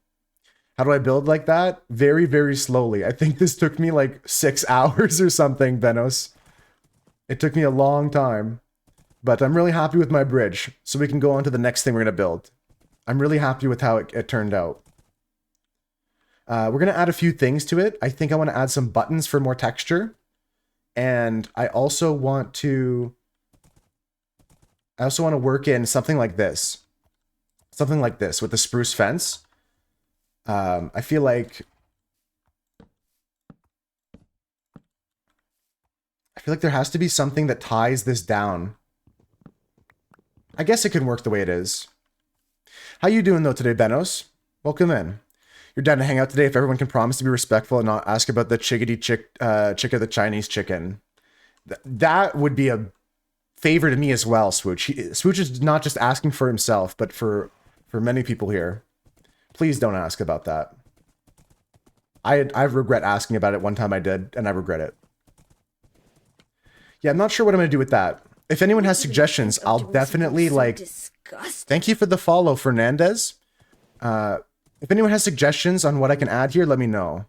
[SPEAKER 1] How do I build like that? Very, very slowly. I think this took me like 6 hours or something, Benos. It took me a long time. But I'm really happy with my bridge. So we can go on to the next thing we're going to build. I'm really happy with how it turned out. We're going to add a few things to it. I think I want to add some buttons for more texture. And I also want to work in something like this. Something like this with the spruce fence. I feel like there has to be something that ties this down. I guess it can work the way it is. How you doing though today, Benos? Welcome in. You're down to hang out today if everyone can promise to be respectful and not ask about the chickadee chick of the Chinese chicken. That would be a favor to me as well, Swooch. Swooch is not just asking for himself, but for many people here. Please don't ask about that. I regret asking about it one time I did, and I regret it. Yeah, I'm not sure what I'm going to do with that. If anyone has suggestions, I'll definitely, like... Thank you for the follow, Fernandez. If anyone has suggestions on what I can add here, let me know.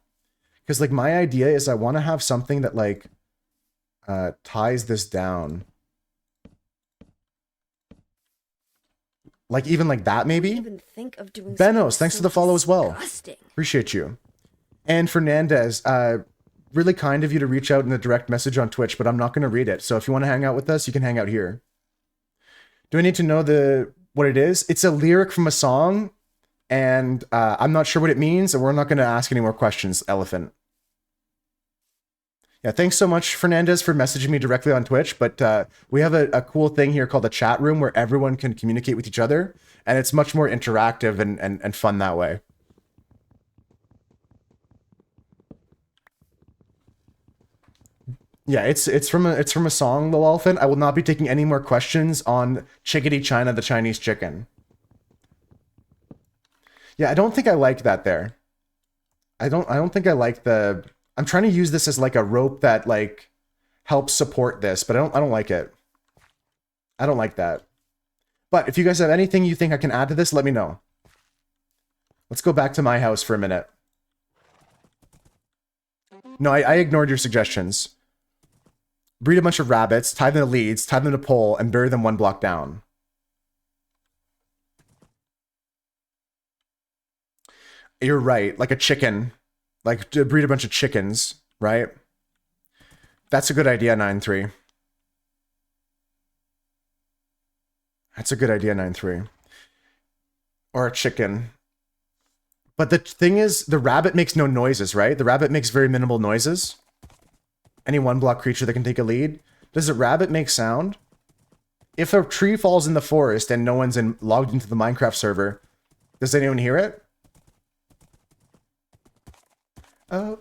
[SPEAKER 1] Because like my idea is I want to have something that like ties this down. Like even like that maybe?
[SPEAKER 5] Even think of doing
[SPEAKER 1] Benos,
[SPEAKER 5] something
[SPEAKER 1] thanks
[SPEAKER 5] so
[SPEAKER 1] for the follow as well.
[SPEAKER 5] disgusting.
[SPEAKER 1] Appreciate you. And Fernandez, really kind of you to reach out in a direct message on Twitch, but I'm not going to read it. So if you want to hang out with us, you can hang out here. Do I need to know what it is? It's a lyric from a song, and I'm not sure what it means, and we're not going to ask any more questions, Elephant. Yeah, thanks so much, Fernandez, for messaging me directly on Twitch. But we have a cool thing here called a chat room where everyone can communicate with each other, and it's much more interactive and fun that way. Yeah, it's from a song, Lil Elephant. I will not be taking any more questions on Chickadee China, the Chinese chicken. Yeah, I don't think I like that there. I don't think I like the. I'm trying to use this as like a rope that like helps support this, but I don't like it. I don't like that. But if you guys have anything you think I can add to this, let me know. Let's go back to my house for a minute. No, I ignored your suggestions. Breed a bunch of rabbits, tie them to leads, tie them to pole, and bury them 1 block down. You're right, like a chicken. Like, to breed a bunch of chickens, right? That's a good idea, 9-3. That's a good idea, 9-3. Or a chicken. But the thing is, the rabbit makes no noises, right? The rabbit makes very minimal noises. Any 1 block creature that can take a lead. Does a rabbit make sound? If a tree falls in the forest and no one's logged into the Minecraft server, does anyone hear it? Oh.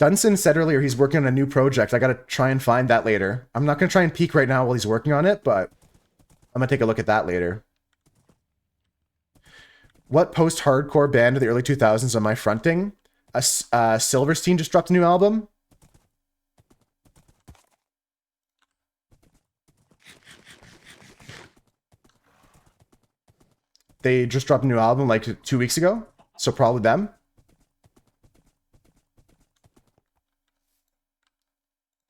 [SPEAKER 1] Dunson said earlier he's working on a new project. I gotta try and find that later. I'm not gonna try and peek right now while he's working on it, but I'm gonna take a look at that later. What post-hardcore band of the early 2000s am I fronting? Silverstein just dropped a new album. They just dropped a new album like 2 weeks ago, so probably them.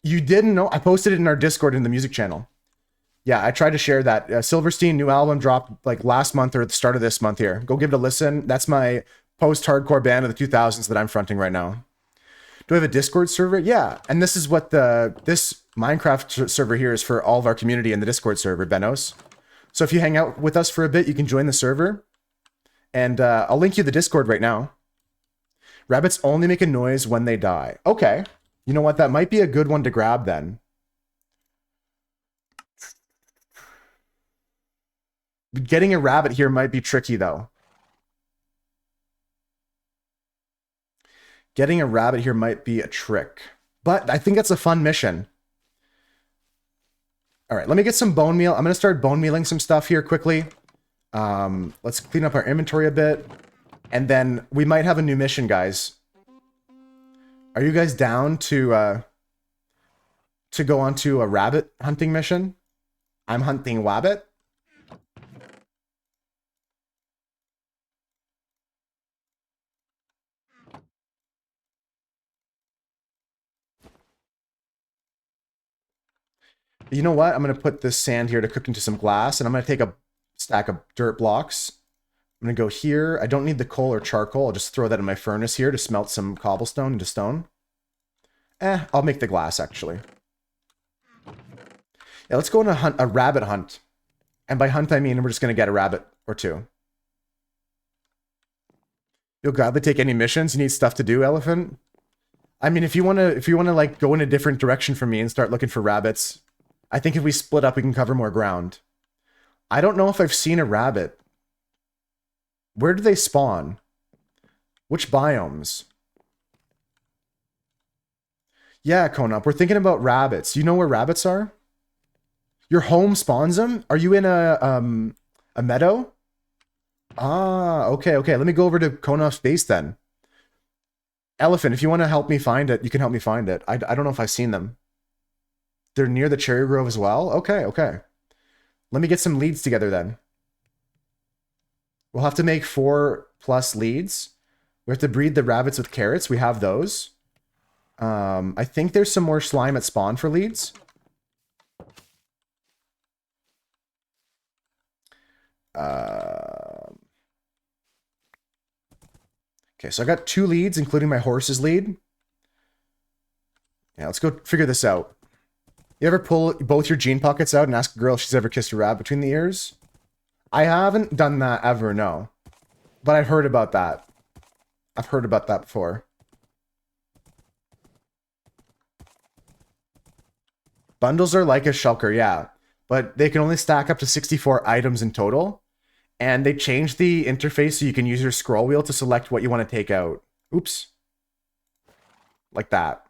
[SPEAKER 1] You didn't know? I posted it in our Discord in the music channel. Yeah, I tried to share that. Silverstein, new album dropped like last month or at the start of this month here. Go give it a listen. That's my post-hardcore band of the 2000s that I'm fronting right now. Do I have a Discord server? Yeah, and this is what this Minecraft server here is for all of our community in the Discord server, Benos. So if you hang out with us for a bit, you can join the server. And I'll link you the Discord right now. Rabbits only make a noise when they die. Okay. You know what? That might be a good one to grab then. Getting a rabbit here might be tricky though. Getting a rabbit here might be a trick. But I think that's a fun mission. All right, let me get some bone meal. I'm going to start bone mealing some stuff here quickly. Let's clean up our inventory a bit. And then we might have a new mission, guys. Are you guys down to go on to a rabbit hunting mission? I'm hunting wabbit. You know what? I'm going to put this sand here to cook into some glass, and I'm going to take a stack of dirt blocks. I'm going to go here. I don't need the coal or charcoal. I'll just throw that in my furnace here to smelt some cobblestone into stone. I'll make the glass, actually. Yeah, let's go on a rabbit hunt. And by hunt, I mean we're just going to get a rabbit or two. You'll gladly take any missions. You need stuff to do, Elephant? I mean, if you want to like go in a different direction from me and start looking for rabbits, I think if we split up, we can cover more ground. I don't know if I've seen a rabbit. Where do they spawn? Which biomes? Yeah, Konop, we're thinking about rabbits. You know where rabbits are? Your home spawns them? Are you in a meadow? Ah, okay. Let me go over to Konop's base then. Elephant, if you want to help me find it, you can help me find it. I don't know if I've seen them. They're near the cherry grove as well? Okay. Let me get some leads together then. We'll have to make 4+ leads. We have to breed the rabbits with carrots. We have those. I think there's some more slime at spawn for leads. Okay, so I got 2 leads, including my horse's lead. Yeah, let's go figure this out. You ever pull both your jean pockets out and ask a girl if she's ever kissed a rat between the ears? I haven't done that ever, no. But I've heard about that. I've heard about that before. Bundles are like a shulker, yeah. But they can only stack up to 64 items in total. And they changed the interface so you can use your scroll wheel to select what you want to take out. Oops. Like that.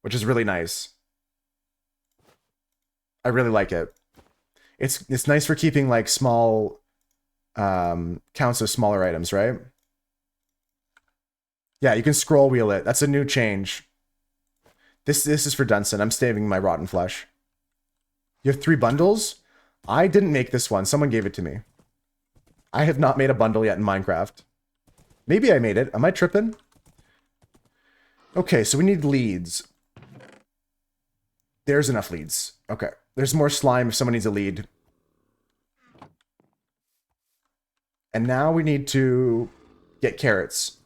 [SPEAKER 1] Which is really nice. I really like it. It's nice for keeping like small counts of smaller items, right? Yeah, you can scroll wheel it. That's a new change. This is for Dunson. I'm saving my rotten flesh. You have 3 bundles? I didn't make this one. Someone gave it to me. I have not made a bundle yet in Minecraft. Maybe I made it. Am I tripping? Okay, so we need leads. There's enough leads. Okay. There's more slime if someone needs a lead. And now we need to get carrots.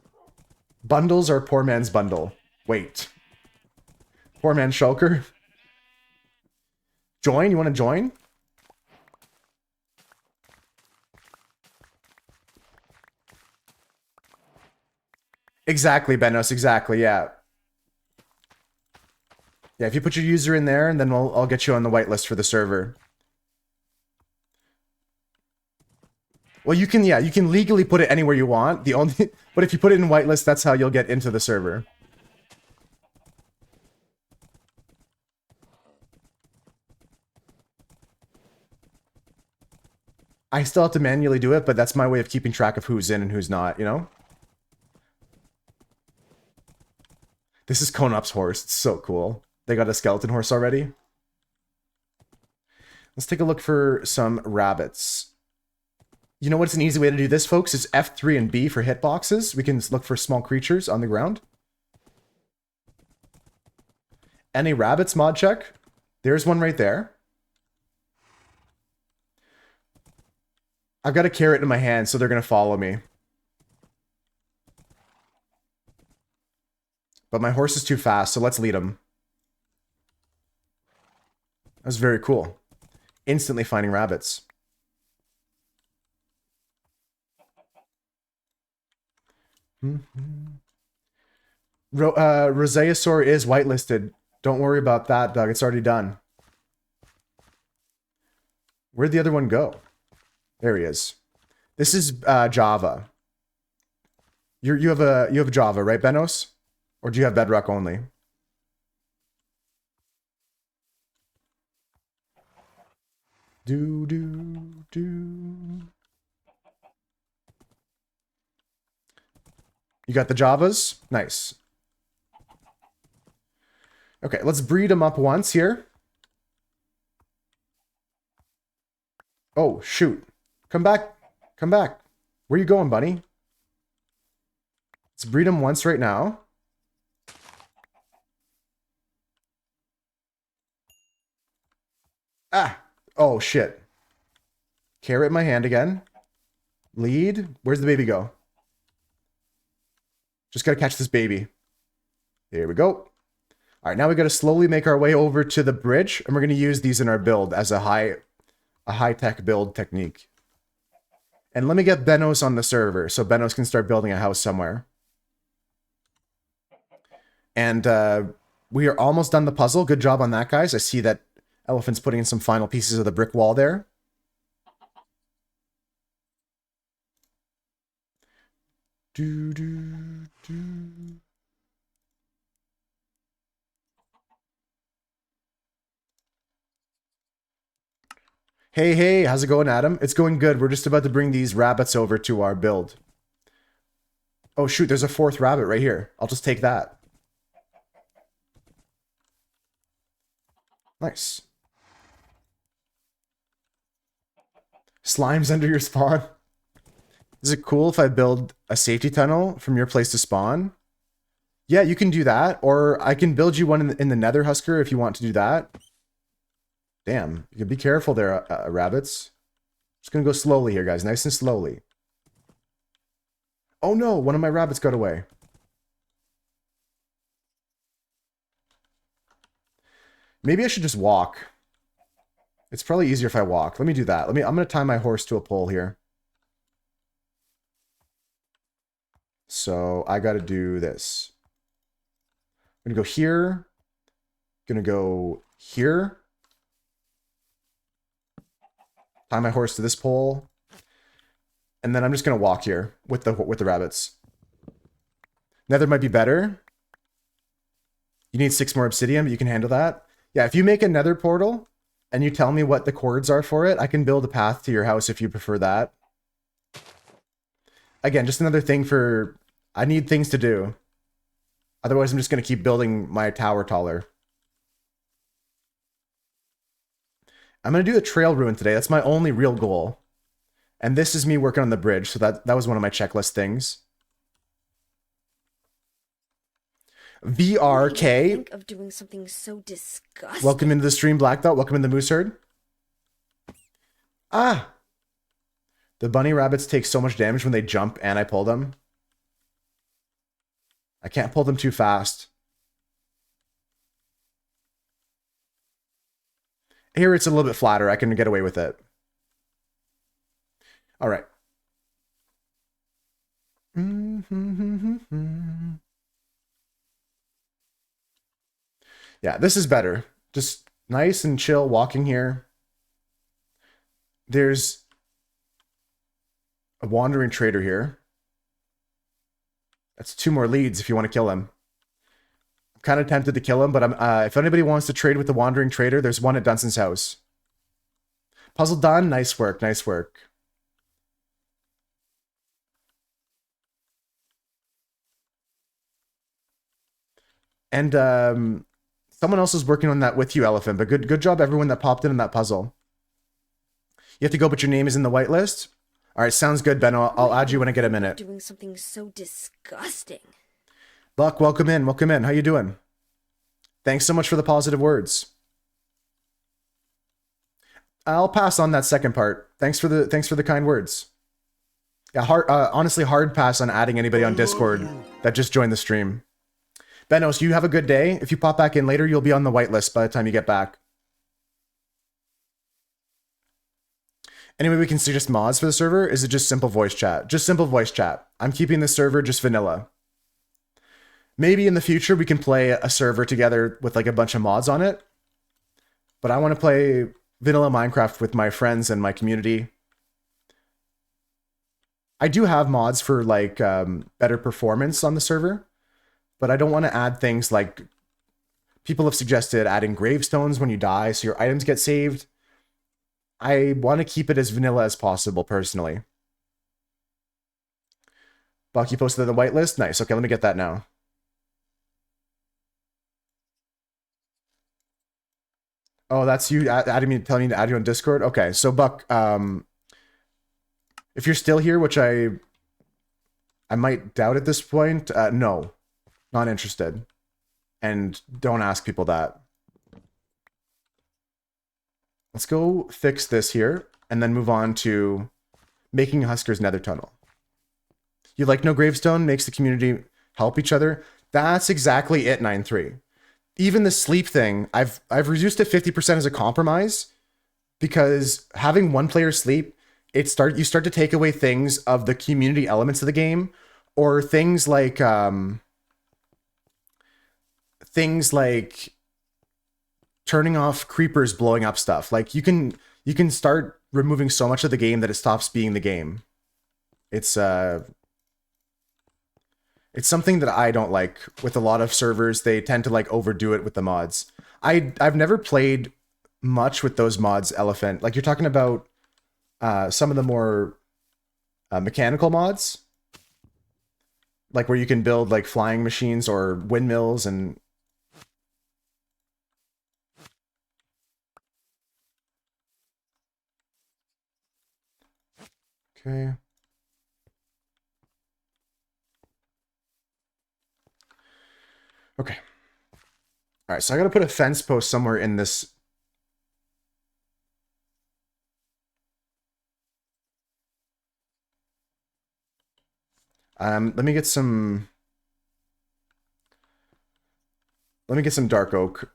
[SPEAKER 1] Bundles are poor man's bundle. Wait. Poor man's shulker? Join? You want to join? Exactly, Benos. Exactly, yeah. Yeah, if you put your user in there, and then I'll get you on the whitelist for the server. Well, you can, yeah, you can legally put it anywhere you want. But if you put it in whitelist, that's how you'll get into the server. I still have to manually do it, but that's my way of keeping track of who's in and who's not, you know? This is Konop's horse. It's so cool. They got a skeleton horse already. Let's take a look for some rabbits. You know what's an easy way to do this, folks? Is F3 and B for hitboxes. We can look for small creatures on the ground. Any rabbits mod check? There's one right there. I've got a carrot in my hand, so they're going to follow me. But my horse is too fast, so let's lead him. That was very cool. Instantly finding rabbits. Roseasaur is whitelisted. Don't worry about that, Doug. It's already done. Where'd the other one go? There he is. This is Java. You have Java, right, Benos? Or do you have Bedrock only? Do. You got the Javas? Nice. Okay, let's breed them up once here. Oh, shoot. Come back. Come back. Where you going, bunny? Let's breed them once right now. Ah! Oh, shit. Carrot in my hand again. Lead. Where's the baby go? Just gotta catch this baby. There we go. Alright, now we gotta slowly make our way over to the bridge, and we're gonna use these in our build as a high-tech build technique. And let me get Benos on the server, so Benos can start building a house somewhere. And we are almost done the puzzle. Good job on that, guys. I see that Elephant's putting in some final pieces of the brick wall there. Hey, how's it going, Adam? It's going good. We're just about to bring these rabbits over to our build. Oh, shoot, there's a 4th rabbit right here. I'll just take that. Nice. Slime's under your spawn. Is it cool if I build a safety tunnel from your place to spawn? Yeah, you can do that. Or I can build you one in the Nether, Husker, if you want to do that. Damn, you can be careful there, rabbits. Just gonna go slowly here, guys. Nice and slowly. Oh no, one of my rabbits got away. Maybe I should just walk. It's probably easier if I walk. Let me do that. I'm gonna tie my horse to a pole here. So I gotta do this. I'm gonna go here. Gonna go here. Tie my horse to this pole. And then I'm just gonna walk here with the rabbits. Nether might be better. You need 6 more obsidian, but you can handle that. Yeah, if you make a nether portal and you tell me what the cords are for it, I can build a path to your house if you prefer that. Again, just another thing for... I need things to do. Otherwise, I'm just going to keep building my tower taller. I'm going to do a trail ruin today. That's my only real goal. And this is me working on the bridge, so that was one of my checklist things. VRK.
[SPEAKER 5] Think of doing something so disgusting.
[SPEAKER 1] Welcome into the stream, Black Belt. Welcome in the Moose Herd. Ah! The bunny rabbits take so much damage when they jump and I pull them. I can't pull them too fast. Here it's a little bit flatter. I can get away with it. All right. Yeah, this is better. Just nice and chill walking here. There's a wandering trader here. That's 2 more leads if you want to kill him. I'm kind of tempted to kill him, but if anybody wants to trade with the wandering trader, there's one at Dunson's house. Puzzle done. Nice work. Nice work. And someone else is working on that with you, Elephant. But good job, everyone that popped in that puzzle. You have to go, but your name is in the whitelist. All right, sounds good, Ben. I'll add you when I get a minute.
[SPEAKER 5] Doing something so disgusting.
[SPEAKER 1] Buck, welcome in. Welcome in. How you doing? Thanks so much for the positive words. I'll pass on that second part. Thanks for the kind words. Yeah, honestly, hard pass on adding anybody on Discord that just joined the stream. Benos, you have a good day. If you pop back in later, you'll be on the whitelist by the time you get back. Anyway, we can suggest mods for the server. Is it just simple voice chat? Just simple voice chat. I'm keeping the server just vanilla. Maybe in the future we can play a server together with like a bunch of mods on it. But I want to play vanilla Minecraft with my friends and my community. I do have mods for like better performance on the server. But I don't want to add things like... People have suggested adding gravestones when you die so your items get saved. I want to keep it as vanilla as possible, personally. Buck, you posted the whitelist? Nice. Okay, let me get that now. Oh, that's you adding me, telling me to add you on Discord? Okay, so Buck, if you're still here, which I might doubt at this point, no. Not interested. And don't ask people that. Let's go fix this here, and then move on to making Husker's nether tunnel. You like no gravestone? Makes the community help each other? That's exactly it, 9-3. Even the sleep thing, I've reduced to 50% as a compromise, because having one player sleep, you start to take away things of the community elements of the game, or things like turning off creepers blowing up stuff. Like you can start removing so much of the game that it stops being the game. It's something that I don't like with a lot of servers. They tend to like overdo it with the mods. I've never played much with those mods, Elephant. Like you're talking about some of the more mechanical mods, like where you can build like flying machines or windmills and... Okay. Okay. All right, so I got to put a fence post somewhere in this. Let me get some. Let me get some dark oak.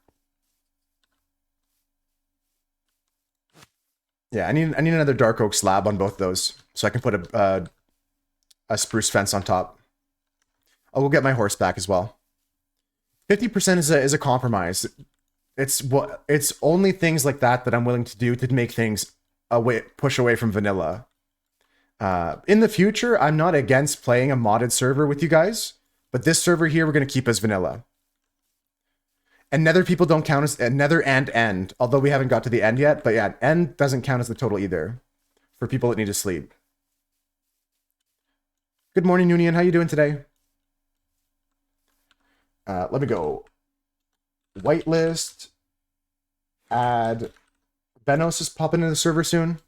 [SPEAKER 1] Yeah, I need another dark oak slab on both those, so I can put a spruce fence on top. I will get my horse back as well. 50% is a compromise. It's only things like that that I'm willing to do to make things push away from vanilla. In the future, I'm not against playing a modded server with you guys, but this server here we're gonna keep as vanilla. And nether people don't count as nether and end, although we haven't got to the end yet. But yeah, end doesn't count as the total either for people that need to sleep. Good morning, Union. How you doing today? Let me go. Whitelist. Add. Benos is popping into the server soon.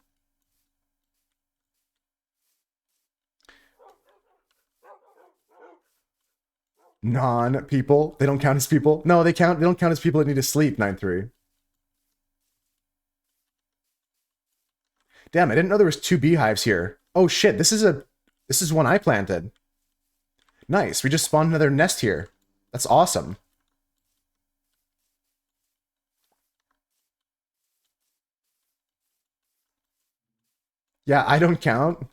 [SPEAKER 1] Non-people. They don't count as people. No, they don't count as people that need to sleep, 9-3. Damn, I didn't know there was 2 beehives here. Oh shit, this is one I planted. Nice. We just spawned another nest here. That's awesome. Yeah, I don't count.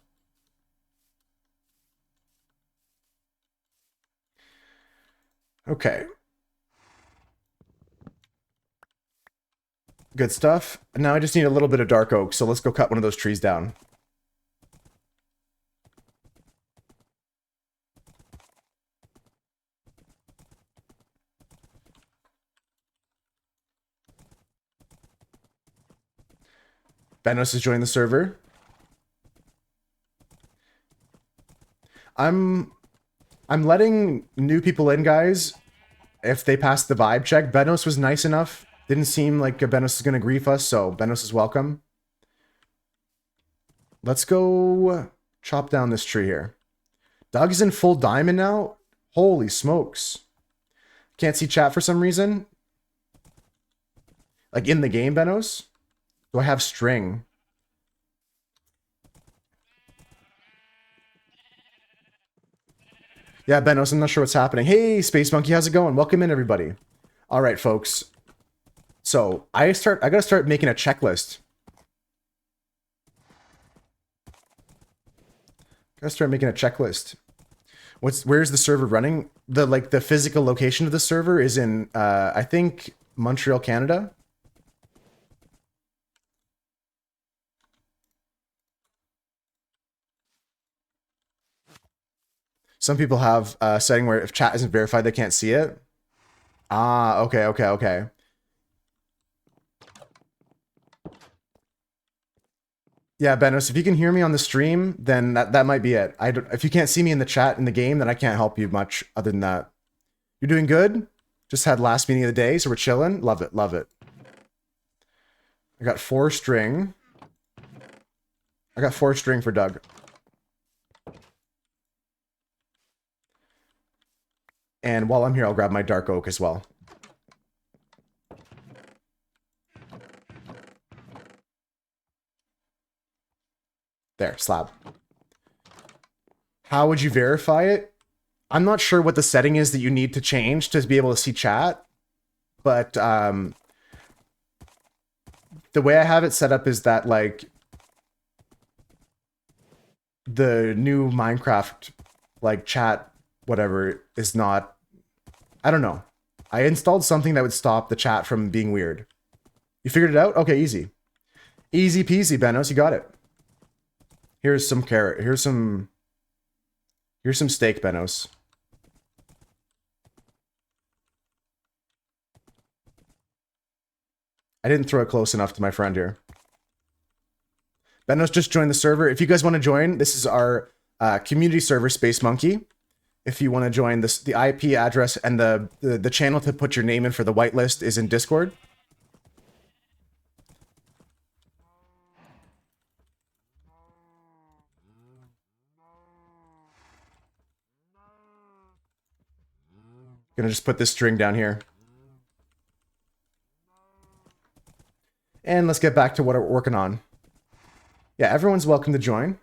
[SPEAKER 1] Okay. Good stuff. Now I just need a little bit of dark oak, so let's go cut one of those trees down. Benos is joining the server. I'm letting new people in, guys, if they pass the vibe check. Benos was nice enough. Didn't seem like Benos is going to grief us, so Benos is welcome. Let's go chop down this tree here. Doug is in full diamond now? Holy smokes. Can't see chat for some reason. Like in the game, Benos? Do I have string? Yeah, Benos, I'm not sure what's happening. Hey, Space Monkey, how's it going? Welcome in, everybody. All right, folks. So I gotta start making a checklist. Gotta start making a checklist. Where's the server running? The physical location of the server is in I think Montreal, Canada. Some people have a setting where if chat isn't verified, they can't see it. Ah, okay. Yeah, Benos, if you can hear me on the stream, then that might be it. If you can't see me in the chat in the game, then I can't help you much other than that. You're doing good? Just had last meeting of the day, so we're chilling. Love it, love it. I got 4 string. I got 4 string for Doug. And while I'm here, I'll grab my dark oak as well. There, slab. How would you verify it? I'm not sure what the setting is that you need to change to be able to see chat, but the way I have it set up is that like the new Minecraft like chat whatever is not, I don't know. I installed something that would stop the chat from being weird. You figured it out? Okay, easy. Easy peasy, Benos, you got it. Here's some carrot. Here's some steak, Benos. I didn't throw it close enough to my friend here. Benos just joined the server. If you guys want to join, this is our community server, Space Monkey. If you want to join this, the IP address and the channel to put your name in for the whitelist is in Discord. Gonna just put this string down here. And let's get back to what we're working on. Yeah, everyone's welcome to join.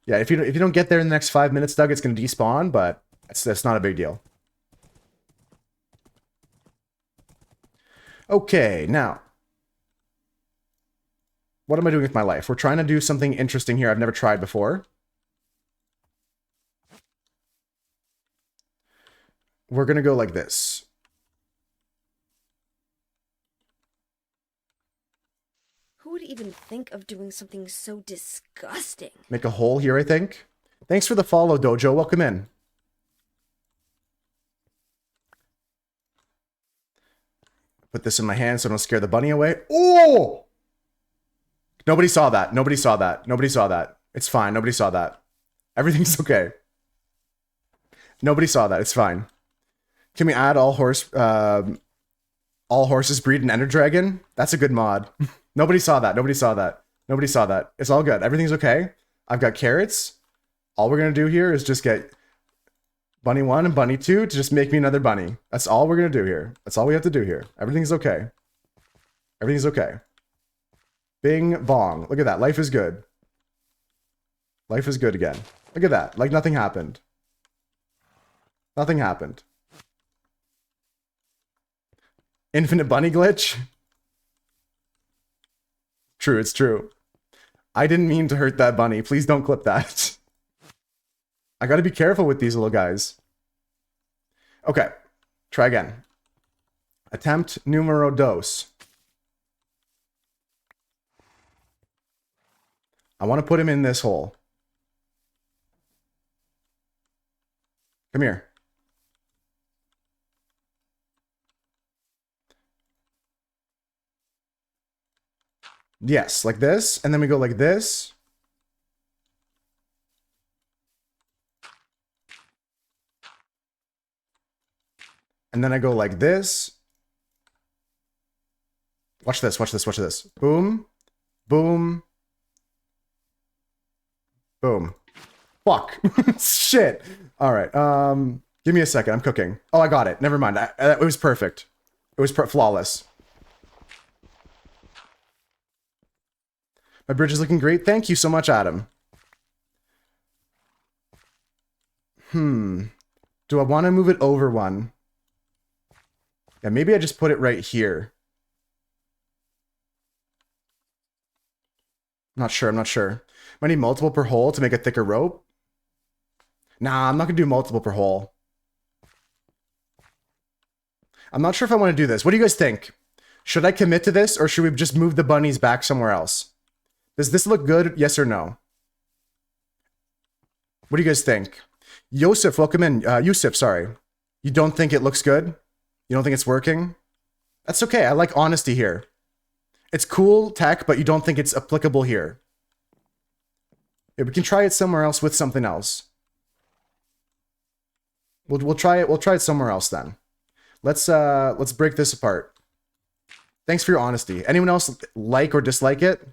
[SPEAKER 1] Yeah, if you don't get there in the next 5 minutes, Doug, it's gonna despawn, but that's not a big deal. Okay, now. What am I doing with my life? We're trying to do something interesting here I've never tried before. We're going to go like this.
[SPEAKER 5] Who would even think of doing something so disgusting?
[SPEAKER 1] Make a hole here, I think. Thanks for the follow, Dojo. Welcome in. Put this in my hand so I don't scare the bunny away. Oh! Nobody saw that. Nobody saw that. Nobody saw that. It's fine. Nobody saw that. Everything's okay. Nobody saw that. It's fine. Can we add all horses breed an Ender Dragon? That's a good mod. Nobody saw that. Nobody saw that. Nobody saw that. It's all good. Everything's okay. I've got carrots. All we're going to do here is just get bunny 1 and bunny 2 to just make me another bunny. That's all we're going to do here. That's all we have to do here. Everything's okay. Everything's okay. Bing bong. Look at that. Life is good. Life is good again. Look at that. Like nothing happened. Nothing happened. Infinite bunny glitch? True, it's true. I didn't mean to hurt that bunny. Please don't clip that. I gotta be careful with these little guys. Okay, try again. Attempt numero dos. I want to put him in this hole. Come here. Yes, like this, and then we go like this. And then I go like this. Watch this, watch this, watch this. Boom, boom, boom. Fuck. Shit. All right. Give me a second. I'm cooking. Oh, I got it. Never mind. It was perfect. It was flawless. My bridge is looking great. Thank you so much, Adam. Do I want to move it over one? Yeah, maybe I just put it right here. I'm not sure. I'm not sure. I need multiple per hole to make a thicker rope. Nah, I'm not going to do multiple per hole. I'm not sure if I want to do this. What do you guys think? Should I commit to this, or should we just move the bunnies back somewhere else? Does this look good? Yes or no? What do you guys think? Yusuf, welcome in. Yusuf, sorry. You don't think it looks good? You don't think it's working? That's okay. I like honesty here. It's cool tech, but you don't think it's applicable here. Yeah, we can try it somewhere else with something else. We'll try it. We'll try it somewhere else then. Let's break this apart. Thanks for your honesty. Anyone else like or dislike it?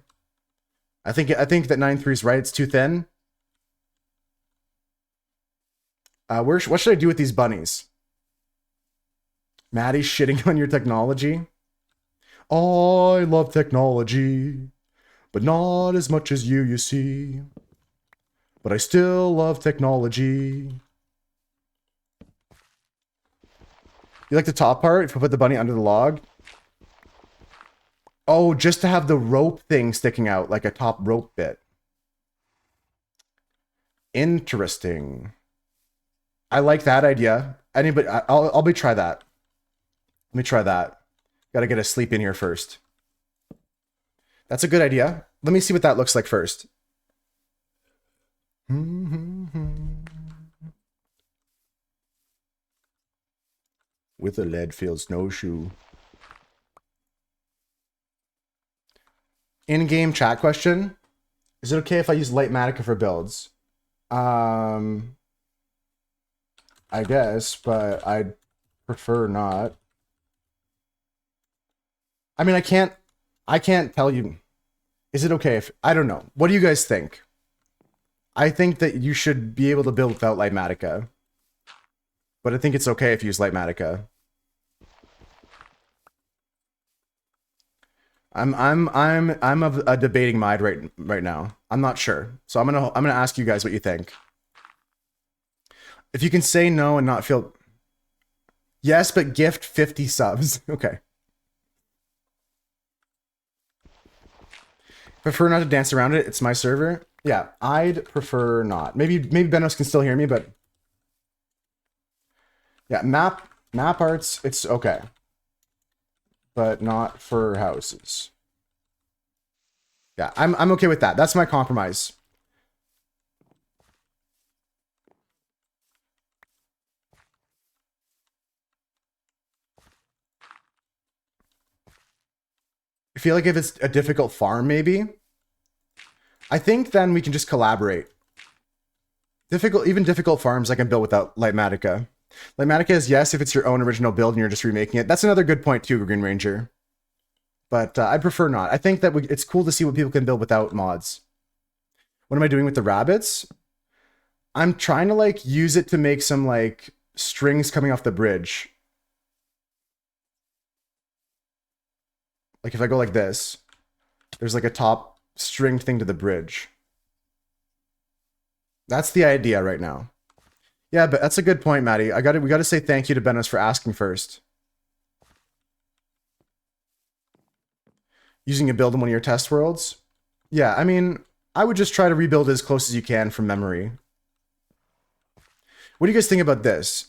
[SPEAKER 1] I think that 9.3 is right. It's too thin. What should I do with these bunnies? Maddie's shitting on your technology. I love technology, but not as much as you see. But I still love technology. You like the top part? If we put the bunny under the log? Oh, just to have the rope thing sticking out, like a top rope bit. Interesting. I like that idea. Anybody? I'll be try that. Let me try that. Gotta get a sleep in here first. That's a good idea. Let me see what that looks like first. With a lead-filled snowshoe. In-game chat question. Is it okay if I use Lightmatica for builds? I guess, but I'd prefer not. I mean, I can't tell you. Is it okay if, I don't know. What do you guys think? I think that you should be able to build without Lightmatica. But I think it's okay if you use Lightmatica. I'm of a debating mind right now. I'm not sure. So I'm gonna ask you guys what you think. If you can say no and not feel yes, but gift 50 subs. Okay. Prefer not to dance around it. It's my server. Yeah, I'd prefer not. Maybe Benos can still hear me, but yeah, map arts, it's okay. But not for houses. Yeah, I'm okay with that. That's my compromise. I feel like if it's a difficult farm, maybe. I think then we can just collaborate. Even difficult farms I can build without Lightmatica. Lightmatica is yes if it's your own original build and you're just remaking it. That's another good point too, Green Ranger. But I prefer not. I think that it's cool to see what people can build without mods. What am I doing with the rabbits? I'm trying to like use it to make some like strings coming off the bridge. Like if I go like this, there's like a top string thing to the bridge. That's the idea right now. Yeah, but that's a good point, Maddie. We gotta say thank you to Benos for asking first. Using a build in one of your test worlds? Yeah, I mean, I would just try to rebuild as close as you can from memory. What do you guys think about this?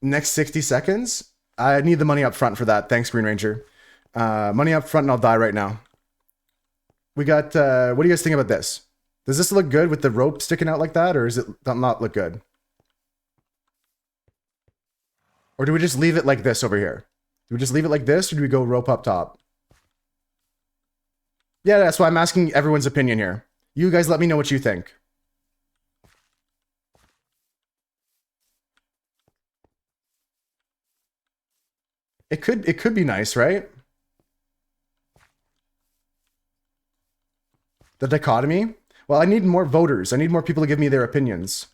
[SPEAKER 1] Next 60 seconds? I need the money up front for that. Thanks, Green Ranger. Money up front and I'll die right now. We got, what do you guys think about this? Does this look good with the rope sticking out like that, or does it not look good? Or do we just leave it like this over here? Do we just leave it like this, or do we go rope up top? Yeah, that's why I'm asking everyone's opinion here. You guys let me know what you think. It could be nice, right? The dichotomy? Well, I need more voters. I need more people to give me their opinions.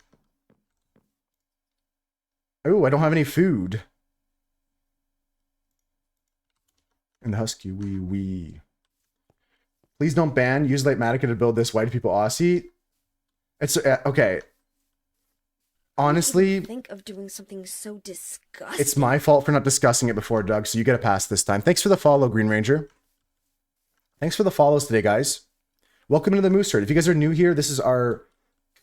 [SPEAKER 1] Oh, I don't have any food. And the husky wee. Please don't ban. Use Lightmatica to build this white people Aussie. It's okay. Honestly,
[SPEAKER 5] Think of doing something so disgusting.
[SPEAKER 1] it's my fault for not discussing it before, Doug, so you get a pass this time. Thanks for the follow, Green Ranger. Thanks for the follows today, guys. Welcome to the Moose Herd. If you guys are new here, this is our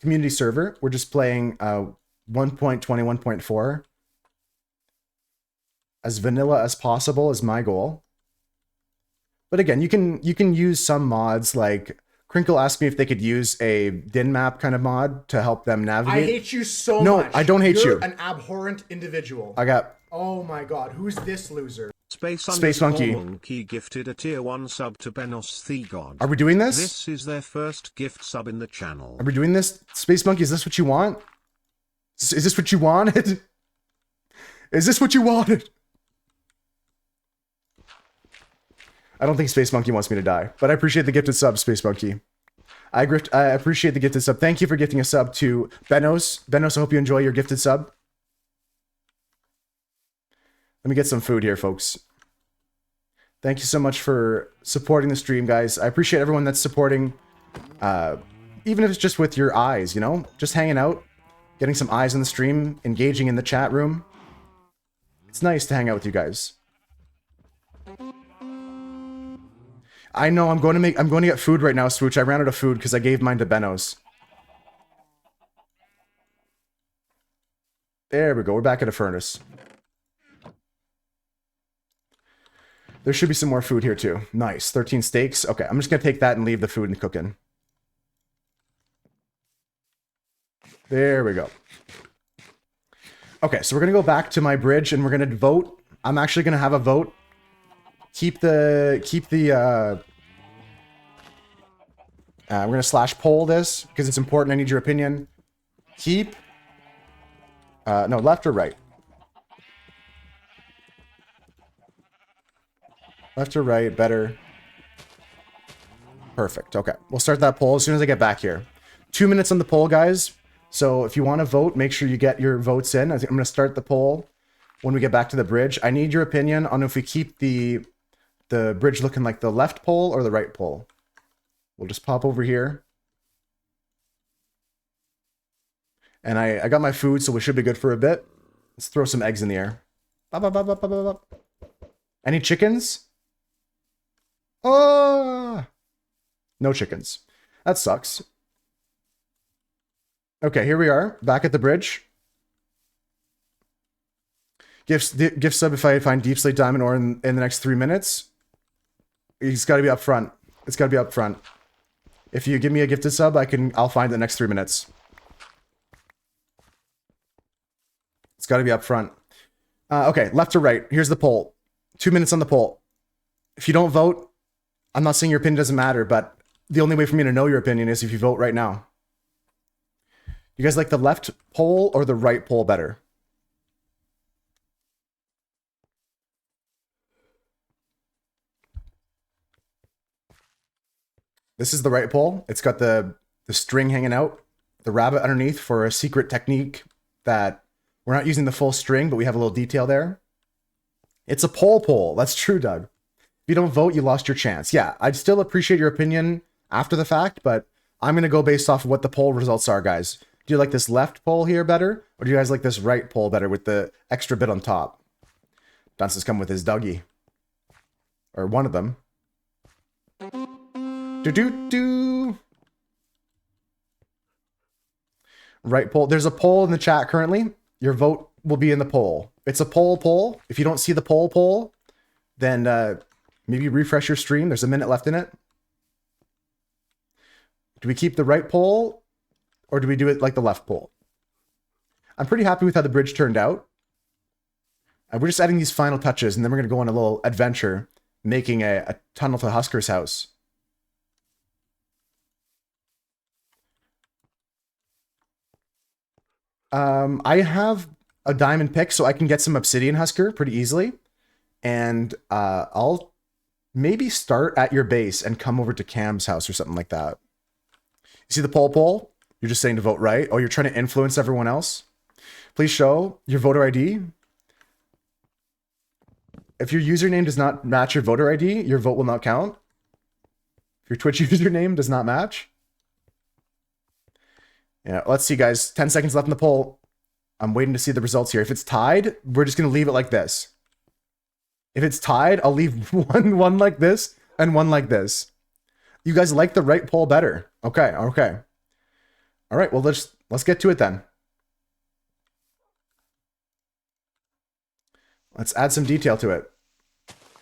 [SPEAKER 1] community server. We're just playing 1.21.4. As vanilla as possible is my goal. But again, you can use some mods, like Crinkle asked me if they could use a din map kind of mod to help them navigate.
[SPEAKER 2] I hate you so much.
[SPEAKER 1] No, I don't hate
[SPEAKER 2] You're
[SPEAKER 1] you.
[SPEAKER 2] an abhorrent individual.
[SPEAKER 1] I got
[SPEAKER 2] Oh my god, who's this loser?
[SPEAKER 1] Space Monkey.
[SPEAKER 6] Monkey gifted a tier 1 sub to Benos the God.
[SPEAKER 1] Are we doing this?
[SPEAKER 6] This is their first gift sub in the channel.
[SPEAKER 1] Are we doing this? Space Monkey, is this what you want? Is this what you wanted? Is this what you wanted? I don't think Space Monkey wants me to die, but I appreciate the gifted sub, Space Monkey. I appreciate the gifted sub. Thank you for gifting a sub to Benos. Benos, I hope you enjoy your gifted sub. Let me get some food here, folks. Thank you so much for supporting the stream, guys. I appreciate everyone that's supporting, even if it's just with your eyes, you know? Just hanging out, getting some eyes on the stream, engaging in the chat room. It's nice to hang out with you guys. I know I'm going to get food right now, Swooch. I ran out of food because I gave mine to Benos. There we go. We're back at a furnace. There should be some more food here too. Nice. 13 steaks. Okay, I'm just going to take that and leave the food in the cooking. There we go. Okay, so we're going to go back to my bridge and we're going to vote. I'm actually going to have a vote. We're going to slash poll this because it's important. I need your opinion. Keep, no, left or right? Left or right, better. Perfect. Okay. We'll start that poll as soon as I get back here. 2 minutes on the poll, guys. So if you want to vote, make sure you get your votes in. I'm going to start the poll when we get back to the bridge. I need your opinion on if we keep the bridge looking like the left pole or the right pole. We'll just pop over here. And I got my food, so we should be good for a bit. Let's throw some eggs in the air. Bop, bop, bop, bop, bop, bop. Any chickens? Oh! No chickens. That sucks. Okay, here we are, back at the bridge. Gift sub if I find Deep Slate Diamond ore in the next 3 minutes. It's got to be up front. It's got to be up front. If you give me a gifted sub, I'll find it in the next 3 minutes. It's got to be up front. Okay, left or right. Here's the poll. 2 minutes on the poll. If you don't vote, I'm not saying your opinion doesn't matter, but the only way for me to know your opinion is if you vote right now. You guys like the left pole or the right pole better? This is the right pole. It's got the string hanging out, the rabbit underneath for a secret technique that we're not using the full string, but we have a little detail there. It's a pole. That's true, Doug. If you don't vote, you lost your chance. Yeah, I'd still appreciate your opinion after the fact, but I'm going to go based off of what the poll results are, guys. Do you like this left pole here better? Or do you guys like this right pole better with the extra bit on top? Dunce's come with his Dougie. Or one of them. Do-do-do. Right pole. There's a poll in the chat currently. Your vote will be in the poll. It's a poll. If you don't see the poll, then maybe refresh your stream. There's a minute left in it. Do we keep the right poll? Or do we do it like the left pole? I'm pretty happy with how the bridge turned out. We're just adding these final touches, and then we're going to go on a little adventure, making a tunnel to Husker's house. I have a diamond pick, so I can get some obsidian husker pretty easily. And I'll maybe start at your base and come over to Cam's house or something like that. You see the poll? You're just saying to vote right? Oh, you're trying to influence everyone else? Please show your voter ID. If your username does not match your voter ID, your vote will not count. If your Twitch username does not match. Yeah, let's see, guys. 10 seconds left in the poll. I'm waiting to see the results here. If it's tied, we're just going to leave it like this. If it's tied, I'll leave one like this and one like this. You guys like the right poll better. Okay. All right, well, let's get to it then. Let's add some detail to it.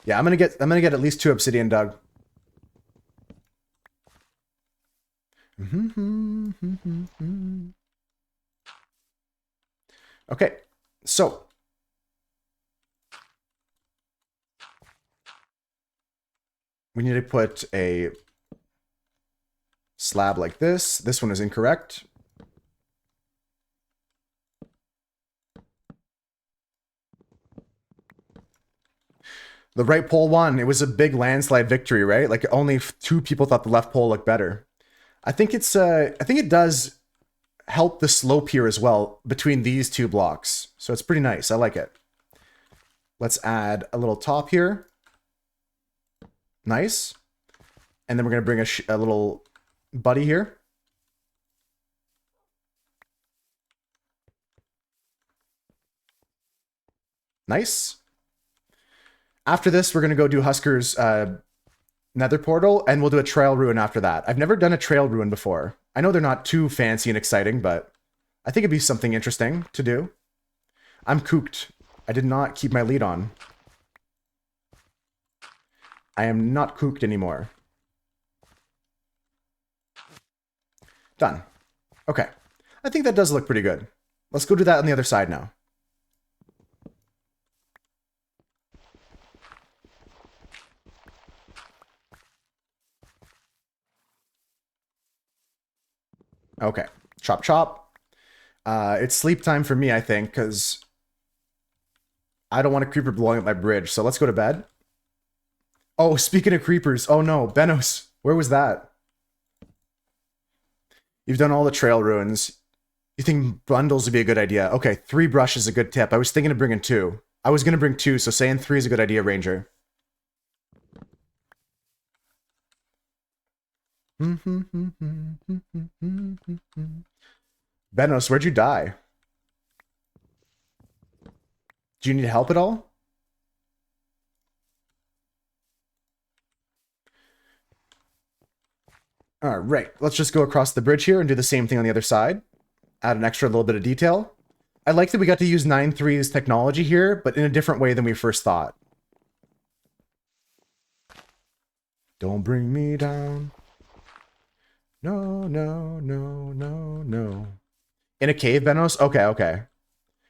[SPEAKER 1] Yeah, I'm gonna get at least 2 obsidian, Doug. Okay, so we need to put a slab like this. This one is incorrect. The right pole won. It was a big landslide victory, right? Like only 2 people thought the left pole looked better. I think it does help the slope here as well between these 2 blocks. So it's pretty nice. I like it. Let's add a little top here. Nice. And then we're going to bring a little buddy here. Nice. After this, we're going to go do Husker's nether portal, and we'll do a trail ruin after that. I've never done a trail ruin before. I know they're not too fancy and exciting, but I think it'd be something interesting to do. I'm cooked. I did not keep my lead on. I am not cooked anymore. Done. Okay. I think that does look pretty good. Let's go do that on the other side now. Okay. Chop chop. It's sleep time for me, I think, because I don't want a creeper blowing up my bridge. So let's go to bed. Oh, speaking of creepers. Oh no, Benos. Where was that? You've done all the trail ruins. You think bundles would be a good idea? Okay, 3 brush is a good tip. I was thinking of bringing 2. I was going to bring 2, so saying 3 is a good idea, Ranger. Benos, where'd you die? Do you need help at all? All right, let's just go across the bridge here and do the same thing on the other side. Add an extra little bit of detail. I like that we got to use 9.3's technology here, but in a different way than we first thought. Don't bring me down. No, no, no, no, no. In a cave, Benos? Okay, okay.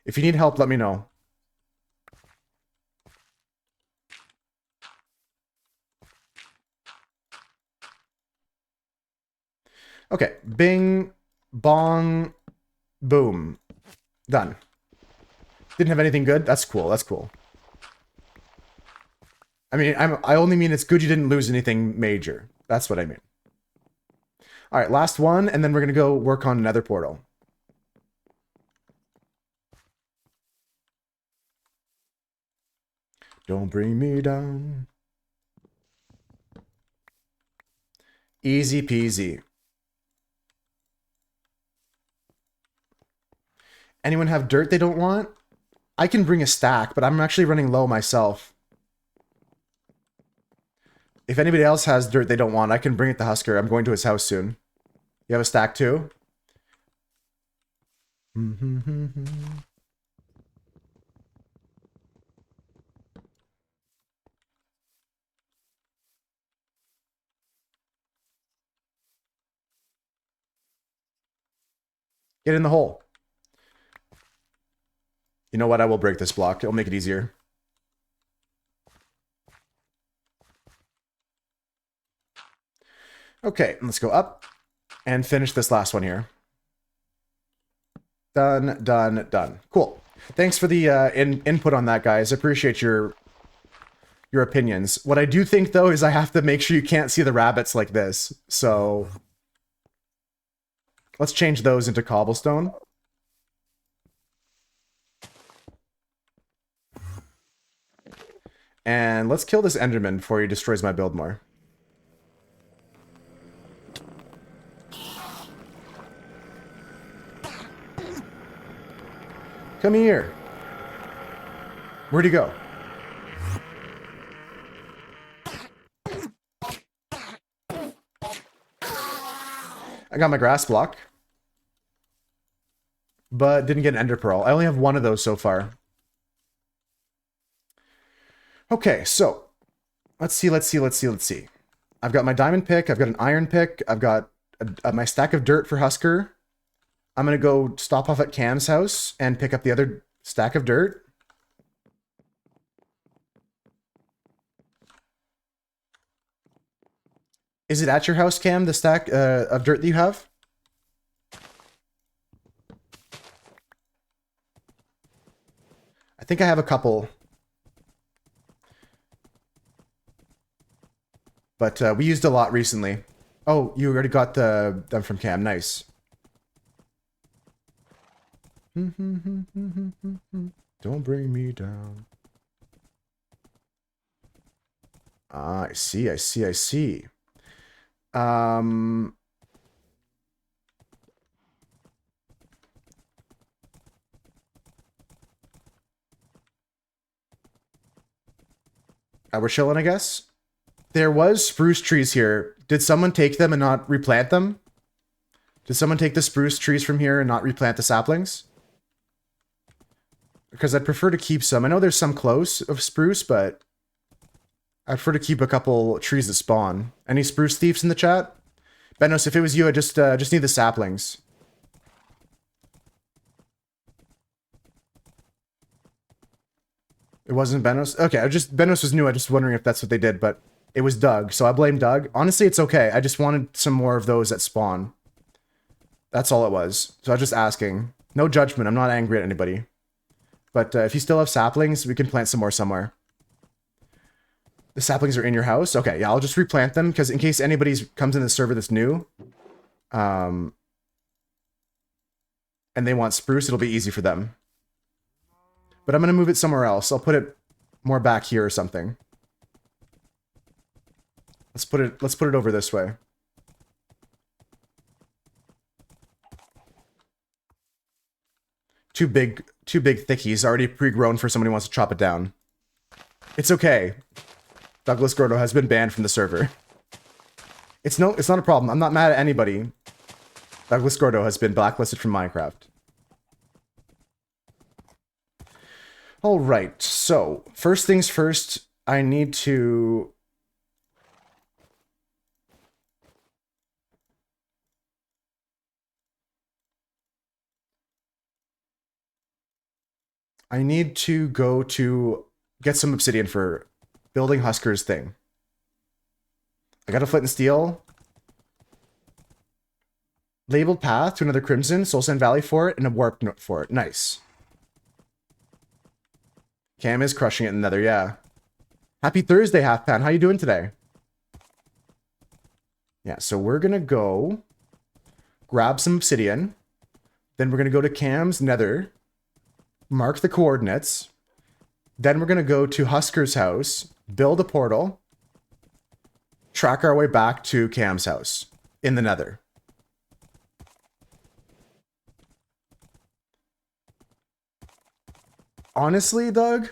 [SPEAKER 1] If you need help, let me know. Okay, bing, bong, boom. Done. Didn't have anything good? That's cool, that's cool. I mean, I only mean it's good you didn't lose anything major. That's what I mean. Alright, last one, and then we're gonna go work on another portal. Don't bring me down. Easy peasy. Anyone have dirt they don't want? I can bring a stack, but I'm actually running low myself. If anybody else has dirt they don't want, I can bring it to Husker. I'm going to his house soon. You have a stack too? Get in the hole. You know what? I will break this block. It'll make it easier. Okay, let's go up and finish this last one here. Done, done, done. Cool. Thanks for the input on that, guys. I appreciate your opinions. What I do think, though, is I have to make sure you can't see the rabbits like this. So let's change those into cobblestone. And let's kill this Enderman before he destroys my build more. Come here. Where'd he go? I got my grass block. But didn't get an ender pearl. I only have 1 of those so far. Okay, so let's see. I've got my diamond pick. I've got an iron pick. I've got my stack of dirt for Husker. I'm going to go stop off at Cam's house and pick up the other stack of dirt. Is it at your house, Cam, the stack of dirt that you have? I think I have a couple. But we used a lot recently. Oh, you already got them from Cam. Nice. Don't bring me down. Ah, I see. We're chilling, I guess. There was spruce trees here. Did someone take them and not replant them? Did someone take the spruce trees from here and not replant the saplings? Because I'd prefer to keep some. I know there's some close of spruce, but I'd prefer to keep a couple trees that spawn. Any spruce thieves in the chat? Benos, if it was you, I just need the saplings. It wasn't Benos? Okay, Benos was new. I just wondering if that's what they did, but it was Doug, so I blame Doug. Honestly, it's okay. I just wanted some more of those that spawn. That's all it was. So I was just asking. No judgment. I'm not angry at anybody. But if you still have saplings, we can plant some more somewhere. The saplings are in your house? Okay, yeah, I'll just replant them, because in case anybody comes in the server that's new, and they want spruce, it'll be easy for them. But I'm going to move it somewhere else. I'll put it more back here or something. Let's put it over this way. Too big thickies, already pre-grown for somebody who wants to chop it down. It's okay. Douglas Gordo has been banned from the server. It's not a problem. I'm not mad at anybody. Douglas Gordo has been blacklisted from Minecraft. All right, so first things first, I need to go to get some obsidian for building Husker's thing. I got a flint and steel. Labeled path to another Crimson, Soul Sand Valley fort, and a warp note fort. Nice. Cam is crushing it in Nether, yeah. Happy Thursday, Half Pound. How you doing today? Yeah, so we're gonna go grab some obsidian. Then we're gonna go to Cam's Nether. Mark the coordinates. Then we're gonna go to Husker's house, build a portal, track our way back to Cam's house in the Nether. Honestly, Doug,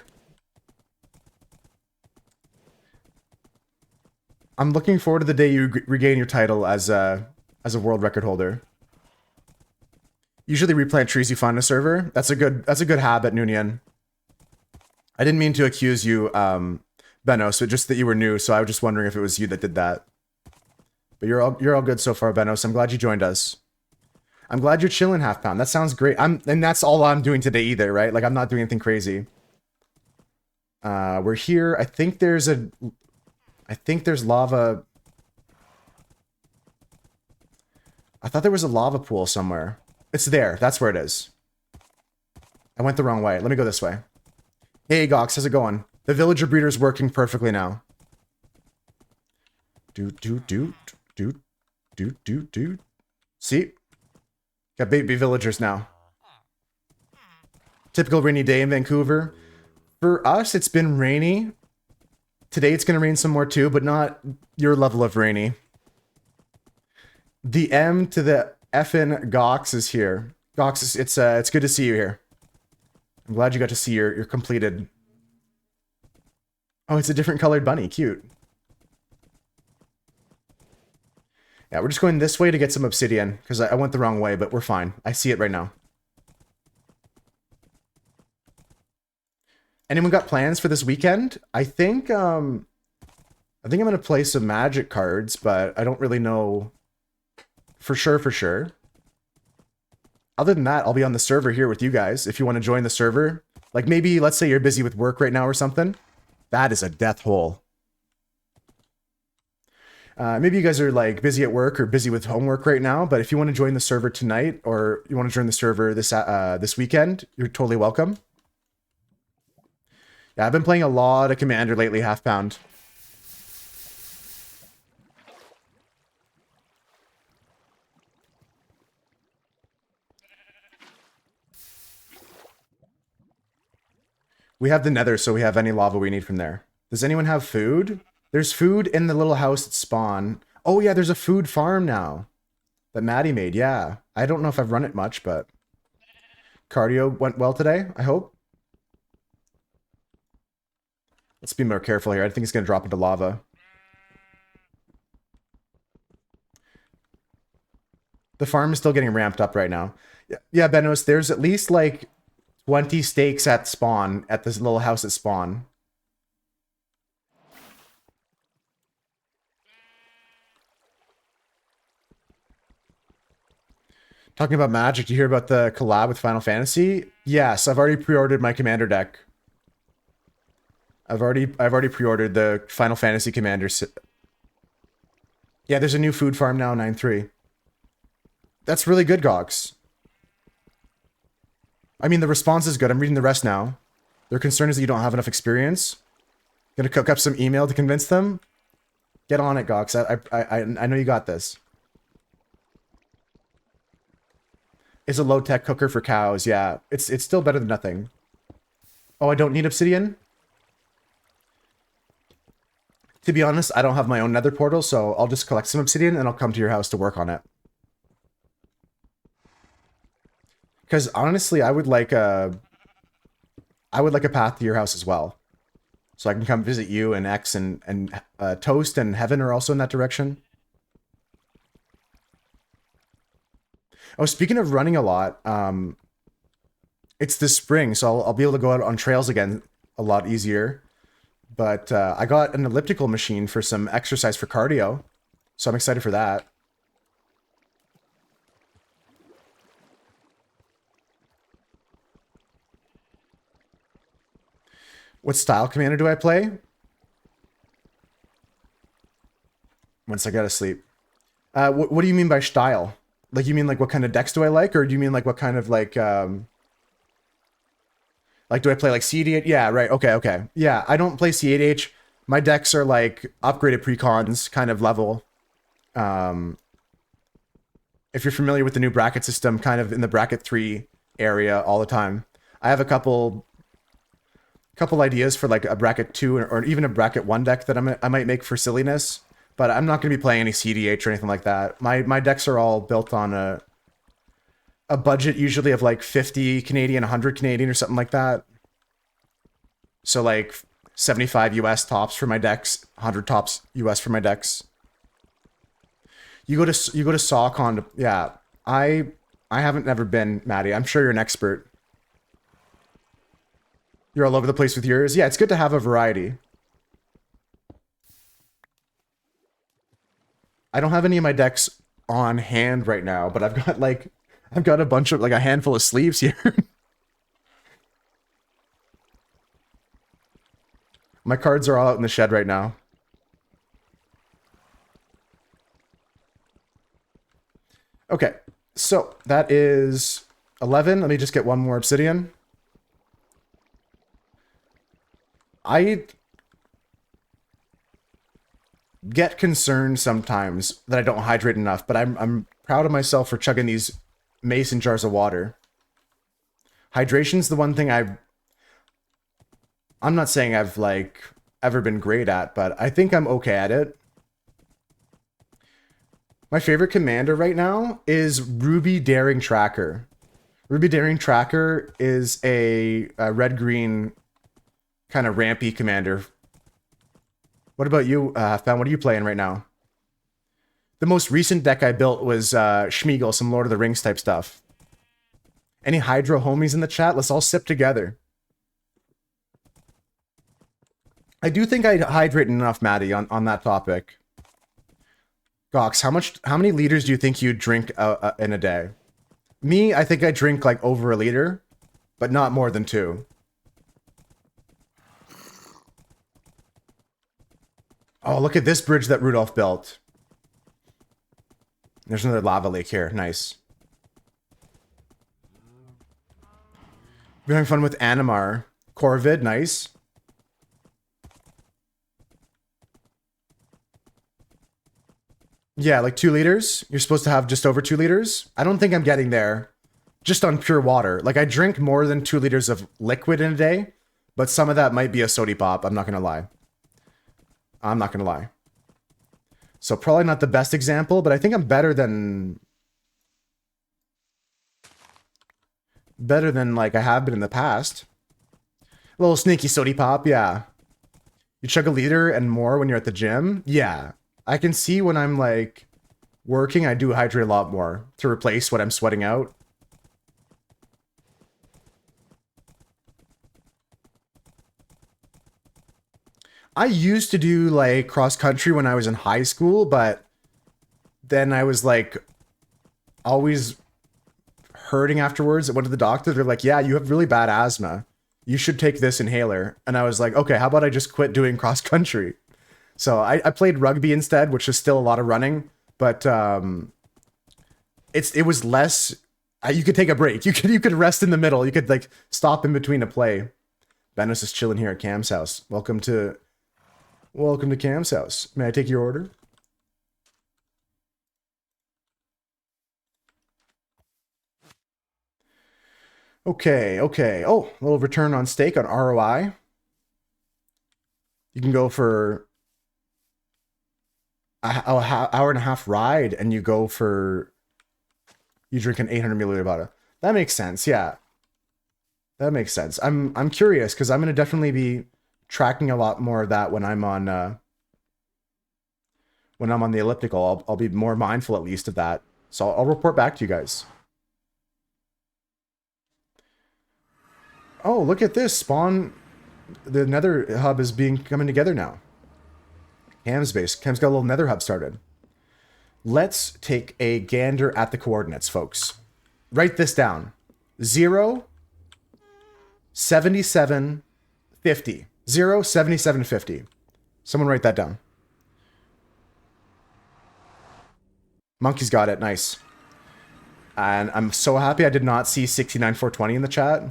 [SPEAKER 1] I'm looking forward to the day you regain your title as a world record holder. Usually replant trees you find in a server. That's a good habit, Noonian. I didn't mean to accuse you, Benos, but just that you were new, so I was just wondering if it was you that did that. But you're all good so far, Benos. I'm glad you joined us. I'm glad you're chilling, Half Pound. That sounds great. And that's all I'm doing today either, right? Like, I'm not doing anything crazy. We're here. I think there's lava. I thought there was a lava pool somewhere. It's there. That's where it is. I went the wrong way. Let me go this way. Hey, Gox, how's it going? The villager breeder's working perfectly now. Do. See? Got baby villagers now. Typical rainy day in Vancouver. For us, it's been rainy. Today it's going to rain some more too, but not your level of rainy. The M to the effin' Gox is here. Gox, it's good to see you here. I'm glad you got to see your completed. Oh, it's a different colored bunny. Cute. Yeah, we're just going this way to get some obsidian, because I went the wrong way, but we're fine. I see it right now. Anyone got plans for this weekend? I think I'm going to play some Magic cards, but I don't really know for sure. Other than that, I'll be on the server here with you guys if you want to join the server. Like maybe, let's say you're busy with work right now or something. That is a death hole. Maybe you guys are like busy at work or busy with homework right now, but if you want to join the server tonight or you want to join the server this weekend, you're totally welcome. Yeah, I've been playing a lot of Commander lately, Half Pound. We have the Nether, so we have any lava we need from there. Does anyone have food? There's food in the little house at spawn. Oh yeah, there's a food farm now that Maddie made. Yeah, I don't know if I've run it much, but cardio went well today, I hope. Let's be more careful here. I think it's going to drop into lava. The farm is still getting ramped up right now. Yeah, Benos, there's at least like 20 stakes at spawn, at this little house at spawn. Talking about Magic, do you hear about the collab with Final Fantasy? Yes, I've already pre-ordered my Commander deck. I've already pre-ordered the Final Fantasy Commander. Yeah, there's a new food farm now, 9.3. That's really good, Gox. I mean, the response is good. I'm reading the rest now. Their concern is that you don't have enough experience. Gonna cook up some email to convince them? Get on it, Gox. I know you got this. It's a low-tech cooker for cows, yeah. It's still better than nothing. Oh, I don't need obsidian? To be honest, I don't have my own nether portal, so I'll just collect some obsidian and I'll come to your house to work on it. Because honestly, I would like a path to your house as well. So I can come visit you, and X and Toast and Heaven are also in that direction. Oh, speaking of running a lot, it's this spring, so I'll be able to go out on trails again a lot easier. But I got an elliptical machine for some exercise for cardio, so I'm excited for that. What style commander do I play? Once I gotta sleep. What do you mean by style? Like, you mean like what kind of decks do I like, or do you mean like what kind of like do I play like C8H? Yeah, right. Okay. Yeah, I don't play C8H. My decks are like upgraded precons kind of level. If you're familiar with the new bracket system, kind of in the bracket 3 area all the time. I have a couple ideas for like a bracket 2 or even a bracket 1 deck that I might make for silliness, but I'm not going to be playing any CDH or anything like that. My decks are all built on a budget usually of like 50 Canadian, 100 Canadian or something like that. So like 75 US tops for my decks, 100 tops US for my decks. You go to SawCon. Yeah, I haven't never been, Maddie. I'm sure you're an expert. You're all over the place with yours. Yeah, it's good to have a variety. I don't have any of my decks on hand right now, but I've got a bunch of, like, a handful of sleeves here. My cards are all out in the shed right now. Okay, so that is 11. Let me just get one more obsidian. I get concerned sometimes that I don't hydrate enough, but I'm proud of myself for chugging these mason jars of water. Hydration's the one thing I'm not saying I've like ever been great at, but I think I'm okay at it. My favorite commander right now is Ruby Daring Tracker. Ruby Daring Tracker is a red-green kind of rampy commander. What about you, Fan? What are you playing right now? The most recent deck I built was Schmeagol, some Lord of the Rings type stuff. Any Hydro homies in the chat? Let's all sip together. I do think I hydrate enough, Maddie, on that topic. Gox, how many liters do you think you drink in a day? Me, I think I drink like over a liter, but not more than 2. Oh, look at this bridge that Rudolph built. There's another lava lake here. Nice. We're having fun with Animar. Corvid, nice. Yeah, like 2 liters. You're supposed to have just over 2 liters. I don't think I'm getting there just on pure water. Like, I drink more than 2 liters of liquid in a day, but some of that might be a sody pop. I'm not going to lie. So probably not the best example, but I think I'm better than like I have been in the past. A little sneaky sody pop, yeah. You chug a liter and more when you're at the gym? Yeah. I can see when I'm like working, I do hydrate a lot more to replace what I'm sweating out. I used to do like cross country when I was in high school, but then I was like always hurting afterwards. I went to the doctor. They're like, yeah, you have really bad asthma. You should take this inhaler. And I was like, okay, how about I just quit doing cross country? So I played rugby instead, which is still a lot of running, but it was less. You could take a break. You could rest in the middle. You could like stop in between a play. Benos is chilling here at Cam's house. Welcome to Welcome to Cam's house. May I take your order? Okay, okay. Oh, a little return on stake on ROI. You can go for a hour and a half ride, and you go for you drink an 800 milliliter bottle. That makes sense. Yeah, that makes sense. I'm curious because I'm gonna definitely be tracking a lot more of that when I'm on the elliptical. I'll be more mindful at least of that. So I'll report back to you guys. Oh, look at this spawn. The Nether hub is coming together now. Cam's base. Cam's got a little Nether hub started. Let's take a gander at the coordinates, folks. Write this down. 0, 77, 50. 0, 77, 50. Someone write that down. Monkey's got it. Nice. And I'm so happy I did not see 69420 in the chat.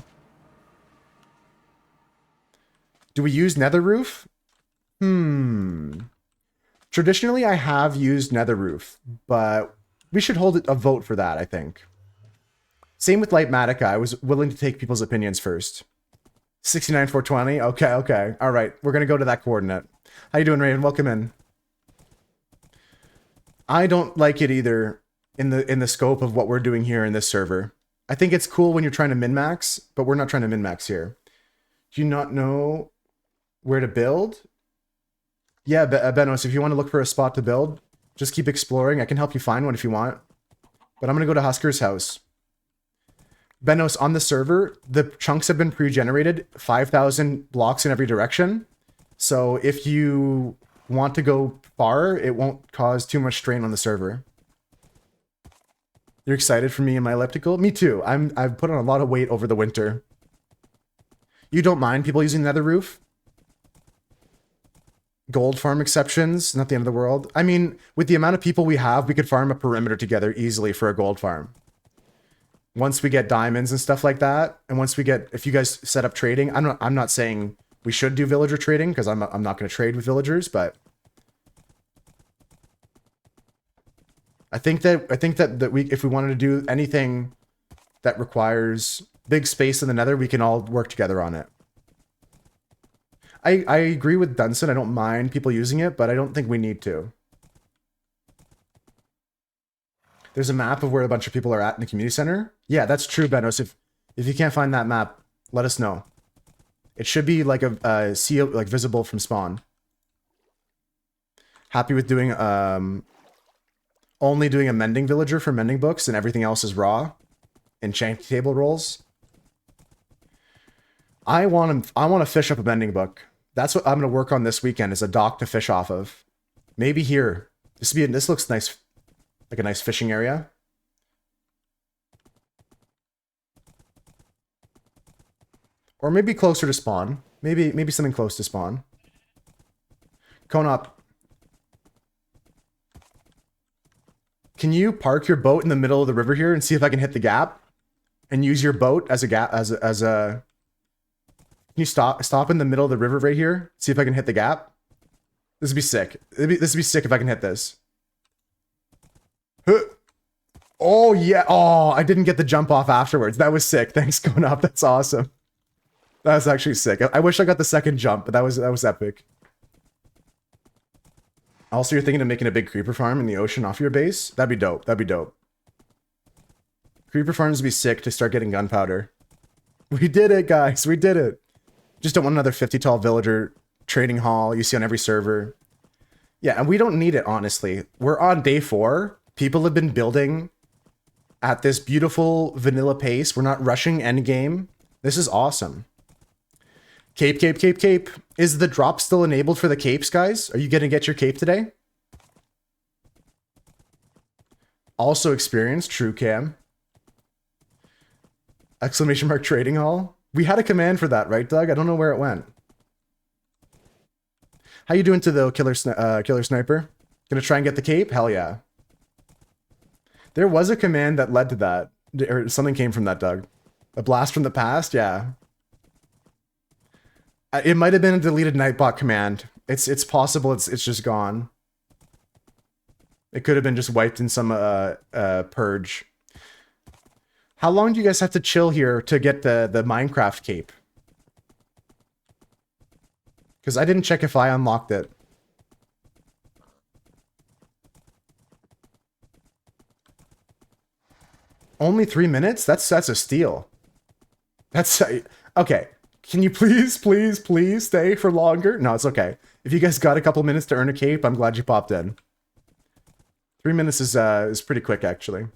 [SPEAKER 1] Do we use Nether roof? Traditionally, I have used Nether roof, but we should hold a vote for that, I think. Same with Lightmatica. I was willing to take people's opinions first. 69420. Okay, okay. All right. We're going to go to that coordinate. How you doing, Raven? Welcome in. I don't like it either in the scope of what we're doing here in this server. I think it's cool when you're trying to min-max, but we're not trying to min-max here. Do you not know where to build? Yeah, Benos, if you want to look for a spot to build, just keep exploring. I can help you find one if you want. But I'm going to go to Husker's house. Benos, on the server, the chunks have been pre-generated, 5,000 blocks in every direction. So if you want to go far, it won't cause too much strain on the server. You're excited for me and my elliptical? Me too. I've put on a lot of weight over the winter. You don't mind people using Nether roof? Gold farm exceptions, not the end of the world. I mean, with the amount of people we have, we could farm a perimeter together easily for a gold farm. Once we get diamonds and stuff like that, and once we get, if you guys set up trading, I'm not saying we should do villager trading because I'm not going to trade with villagers, but I think that we, if we wanted to do anything that requires big space in the Nether, we can all work together on it. I agree with Dunson. I don't mind people using it, but I don't think we need to. There's a map of where a bunch of people are at in the community center. Yeah, that's true, Benos. If you can't find that map, let us know. It should be like a seal, like visible from spawn. Happy with doing only doing a mending villager for mending books, and everything else is raw. Enchanting table rolls. I want to fish up a mending book. That's what I'm going to work on this weekend, is a dock to fish off of. Maybe here. This looks nice, like a nice fishing area. Or maybe closer to spawn. Maybe something close to spawn. Cone up. Can you park your boat in the middle of the river here and see if I can hit the gap? And use your boat as a gap, as a Can you stop in the middle of the river right here? See if I can hit the gap. This would be sick. This would be sick if I can hit this. Oh yeah. Oh, I didn't get the jump off afterwards. That was sick. Thanks, going up. That's awesome. That was actually sick. I wish I got the second jump, but that was epic. Also, you're thinking of making a big creeper farm in the ocean off your base? That'd be dope. That'd be dope. Creeper farms would be sick to start getting gunpowder. We did it, guys. We did it. Just don't want another 50 tall villager trading hall you see on every server. Yeah, and we don't need it, honestly. We're on day 4. People have been building at this beautiful vanilla pace. We're not rushing endgame. This is awesome. Cape, cape, cape, cape. Is the drop still enabled for the capes, guys? Are you going to get your cape today? Also experienced, true cam. Exclamation mark trading hall. We had a command for that, right, Doug? I don't know where it went. How you doing to the killer sniper? Gonna try and get the cape? Hell yeah. There was a command that led to that. Or something came from that, Doug. A blast from the past? Yeah. It might have been a deleted Nightbot command. It's possible it's just gone. It could have been just wiped in some purge. How long do you guys have to chill here to get the Minecraft cape? Because I didn't check if I unlocked it. Only 3 minutes? That's a steal. That's okay. Can you please stay for longer? No, it's okay. If you guys got a couple minutes to earn a cape, I'm glad you popped in. 3 minutes is pretty quick, actually.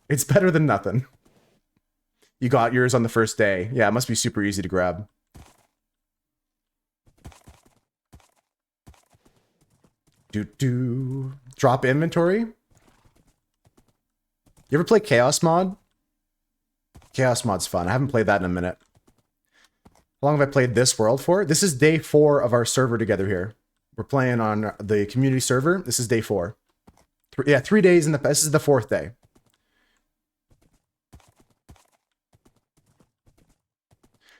[SPEAKER 1] It's better than nothing. You got yours on the first day. Yeah, it must be super easy to grab. Drop inventory? You ever play Chaos Mod? Chaos Mod's fun. I haven't played that in a minute. How long have I played this world for? This is day 4 of our server together here. We're playing on the community server. This is day 4. 3 days in the... This is the 4th day.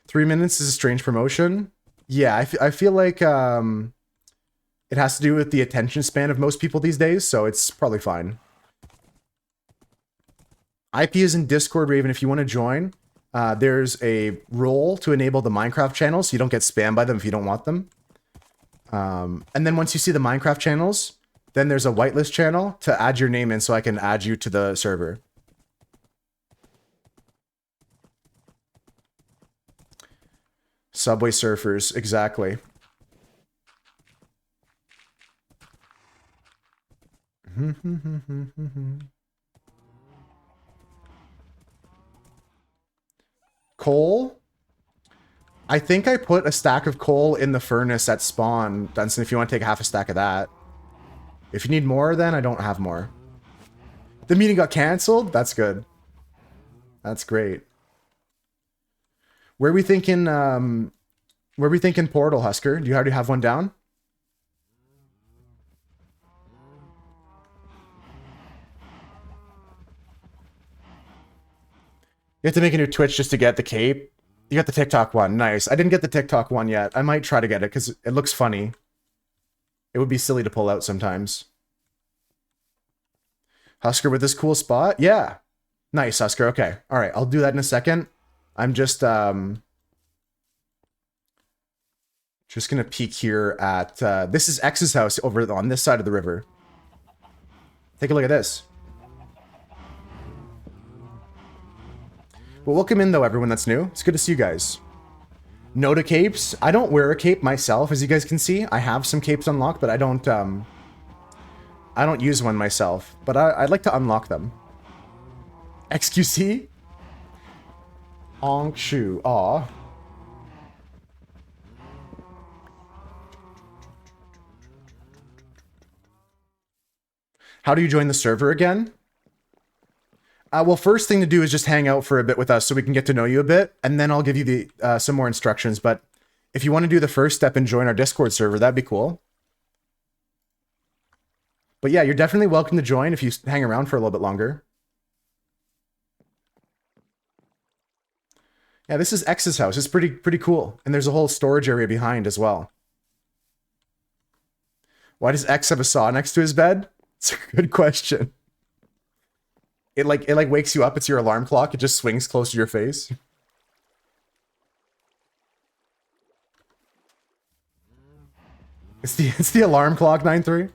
[SPEAKER 1] Three minutes is a strange promotion. Yeah, I feel like it has to do with the attention span of most people these days, so it's probably fine. IP is in Discord, Raven, if you want to join. There's a role to enable the Minecraft channels so you don't get spammed by them if you don't want them. And then once you see the Minecraft channels, then there's a whitelist channel to add your name in so I can add you to the server. Subway Surfers, exactly. Coal? I think I put a stack of coal in the furnace at spawn, Dunson, if you want to take half a stack of that. If you need more, then I don't have more. The meeting got cancelled? That's good. That's great. Where are we thinking Portal, Husker? Do you already have one down? You have to make a new Twitch just to get the cape. You got the TikTok one. Nice. I didn't get the TikTok one yet. I might try to get it because it looks funny. It would be silly to pull out sometimes. Husker with this cool spot? Yeah. Nice, Husker. Okay. All right. I'll do that in a second. I'm just gonna peek here at this is X's house over on this side of the river. Take a look at this. Well, welcome in though, everyone that's new. It's good to see you guys. No to capes. I don't wear a cape myself, as you guys can see. I have some capes unlocked, but I don't use one myself. But I'd like to unlock them. XQC? Ongshu. Aw. How do you join the server again? Well, first thing to do is just hang out for a bit with us so we can get to know you a bit, and then I'll give you the some more instructions. But if you want to do the first step and join our Discord server, that'd be cool. But yeah, you're definitely welcome to join if you hang around for a little bit longer. Yeah, this is X's house. It's pretty cool. And there's a whole storage area behind as well. Why does X have a saw next to his bed? It's a good question. It like wakes you up. It's your alarm clock. It just swings close to your face. It's the alarm clock, 9-3.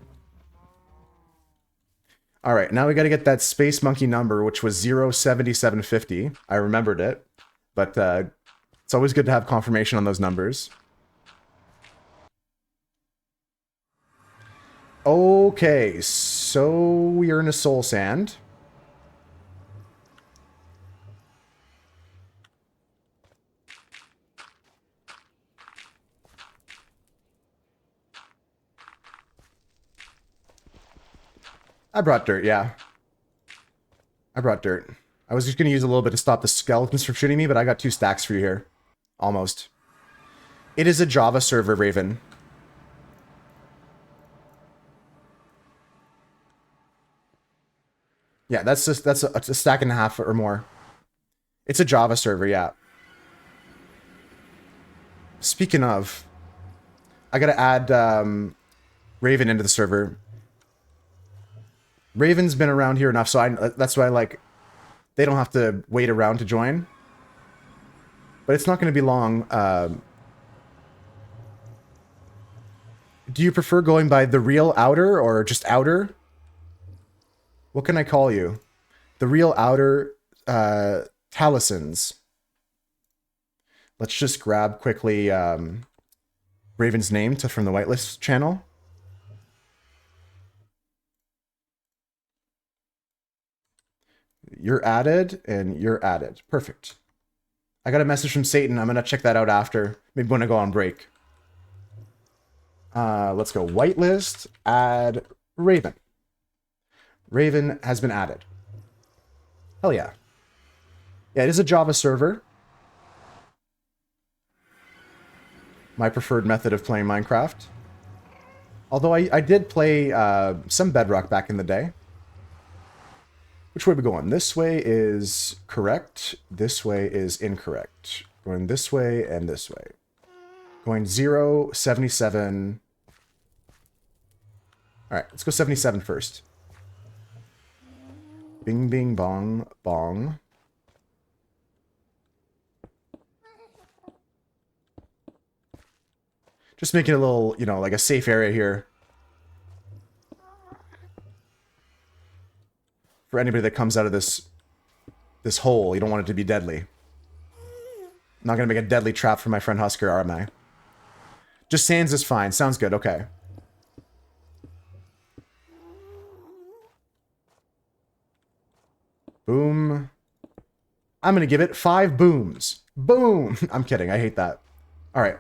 [SPEAKER 1] All right, now we got to get that Space Monkey number, which was 07750. I remembered it, but it's always good to have confirmation on those numbers. Okay, so we are in a soul sand. I brought dirt, yeah. I brought dirt. I was just going to use a little bit to stop the skeletons from shooting me, but I got 2 stacks for you here. Almost. It is a Java server, Raven. Yeah, that's a stack and a half or more. It's a Java server, yeah. Speaking of, gotta add Raven into the server. Raven's been around here enough, so that's why like they don't have to wait around to join. But it's not going to be long. Do you prefer going by the real Outer or just Outer? What can I call you? The real Outer Talisons. Let's just grab quickly Raven's name from the whitelist channel. You're added, and you're added. Perfect. I got a message from Satan. I'm going to check that out after. Maybe when I go on break. Let's go. Whitelist, add Raven. Raven has been added. Hell yeah. Yeah, it is a Java server. My preferred method of playing Minecraft. Although I did play some Bedrock back in the day. Which way are we going? This way is correct. This way is incorrect. Going this way and this way. Going 0, 77. Alright, let's go 77 first. Bing, bing, bong, bong. Just making a little, you know, like a safe area here. For anybody that comes out of this hole, you don't want it to be deadly. I'm not going to make a deadly trap for my friend Husker, am I? Just Sans is fine. Sounds good. Okay. Boom. I'm going to give it 5 booms. Boom. I'm kidding. I hate that. All right.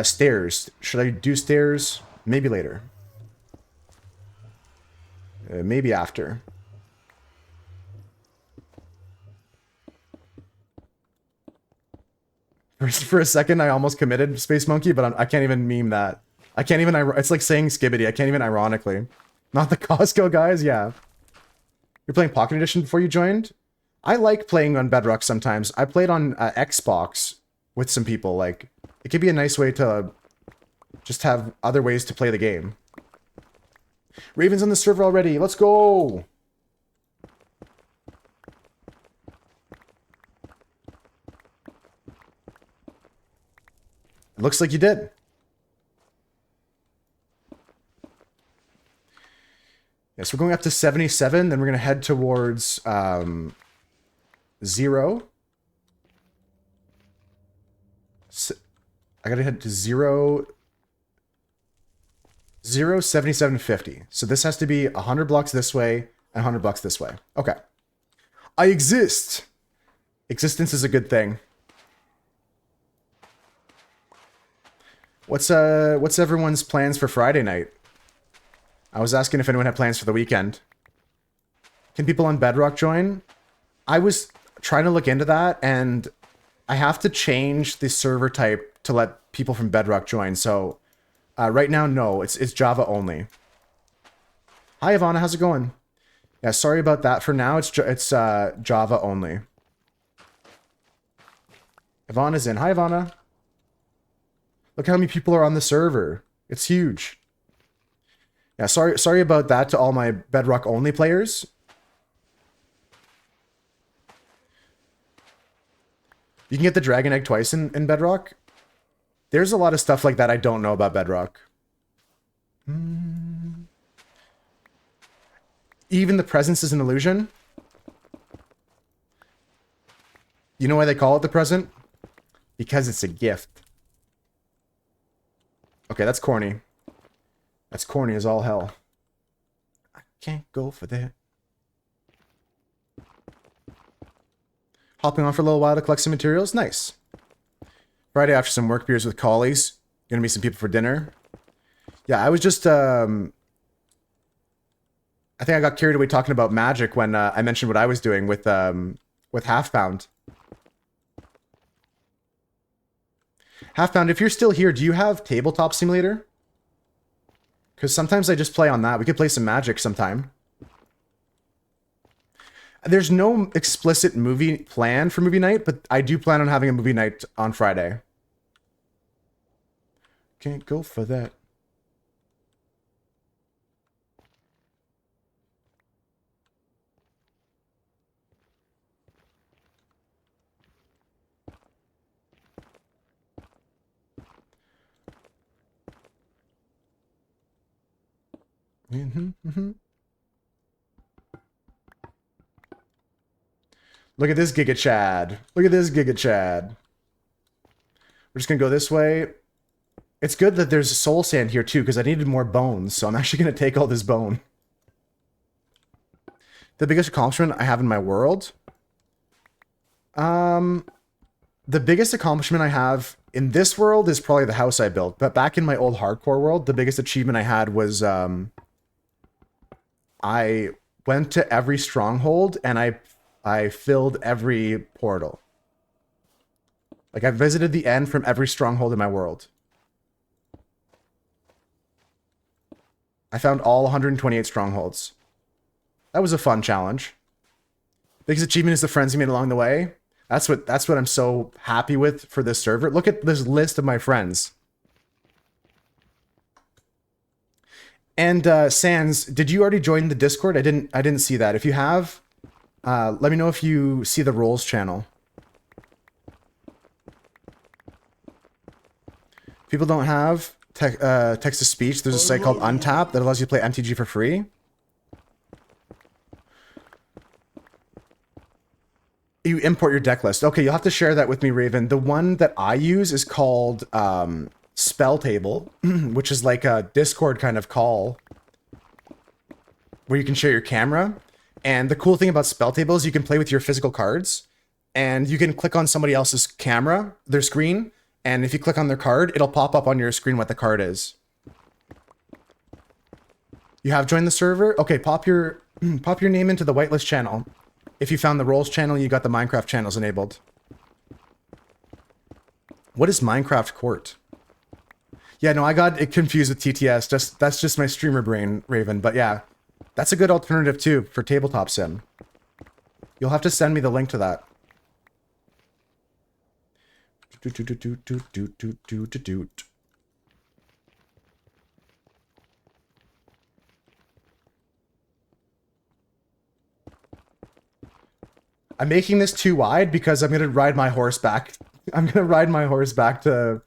[SPEAKER 1] Stairs. Should I do stairs? Maybe later. Maybe after. For a second, I almost committed Space Monkey, but I can't even meme that. I can't even... It's like saying Skibbity. I can't even ironically. Not the Costco guys? Yeah. You're playing Pocket Edition before you joined? I like playing on Bedrock sometimes. I played on Xbox with some people. Like, it could be a nice way to just have other ways to play the game. Raven's on the server already. Let's go! Looks like you did. Yes, we're going up to 77, then we're going to head towards 0. I got to head to 0, 7750. So this has to be 100 blocks this way and 100 blocks this way. Okay. I exist. Existence is a good thing. What's everyone's plans for Friday night? I was asking if anyone had plans for the weekend. Can people on Bedrock join? I was trying to look into that, and I have to change the server type to let people from Bedrock join. So right now, no, it's Java only. Hi, Ivana, how's it going? Yeah, sorry about that. For now, it's Java only. Ivana's in. Hi, Ivana. Look how many people are on the server. It's huge. Yeah, sorry about that to all my Bedrock only players. You can get the Dragon Egg twice in Bedrock. There's a lot of stuff like that I don't know about Bedrock. Even the presence is an illusion. You know why they call it the present? Because it's a gift. Okay, that's corny. That's corny as all hell. I can't go for that. Hopping on for a little while to collect some materials. Nice. Friday after some work beers with colleagues. Gonna meet some people for dinner. Yeah, I was just... I think I got carried away talking about Magic when I mentioned what I was doing with Half Pound. Half Pound, if you're still here, do you have Tabletop Simulator? Because sometimes I just play on that. We could play some Magic sometime. There's no explicit movie plan for movie night, but I do plan on having a movie night on Friday. Can't go for that. Look at this Giga Chad. Look at this Giga Chad. We're just gonna go this way. It's good that there's soul sand here too, because I needed more bones, so I'm actually gonna take all this bone. The biggest accomplishment I have in my world? The biggest accomplishment I have in this world is probably the house I built, but back in my old hardcore world, the biggest achievement I had was, I went to every stronghold and I filled every portal. Like, I visited the end from every stronghold in my world. I found all 128 strongholds. That was a fun challenge. Biggest achievement is the friends you made along the way. That's what I'm so happy with for this server. Look at this list of my friends. And Sans, did you already join the Discord? I didn't see that. If you have, let me know if you see the roles channel. People don't have text to speech. There's a site called Untap that allows you to play MTG for free. You import your deck list. Okay, you'll have to share that with me, Raven. The one that I use is called Spell Table, which is like a Discord kind of call where you can share your camera. And the cool thing about Spell Table is you can play with your physical cards, and you can click on somebody else's camera, their screen, and if you click on their card, it'll pop up on your screen what the card is. You have joined the server? Okay, pop your name into the whitelist channel. If you found the roles channel, you got the Minecraft channels enabled. What is Minecraft Court? Yeah, no, I got it confused with TTS. That's just my streamer brain, Raven. But yeah, that's a good alternative too for tabletop sim. You'll have to send me the link to that. I'm making this too wide because I'm gonna ride my horse back. I'm gonna ride my horse back to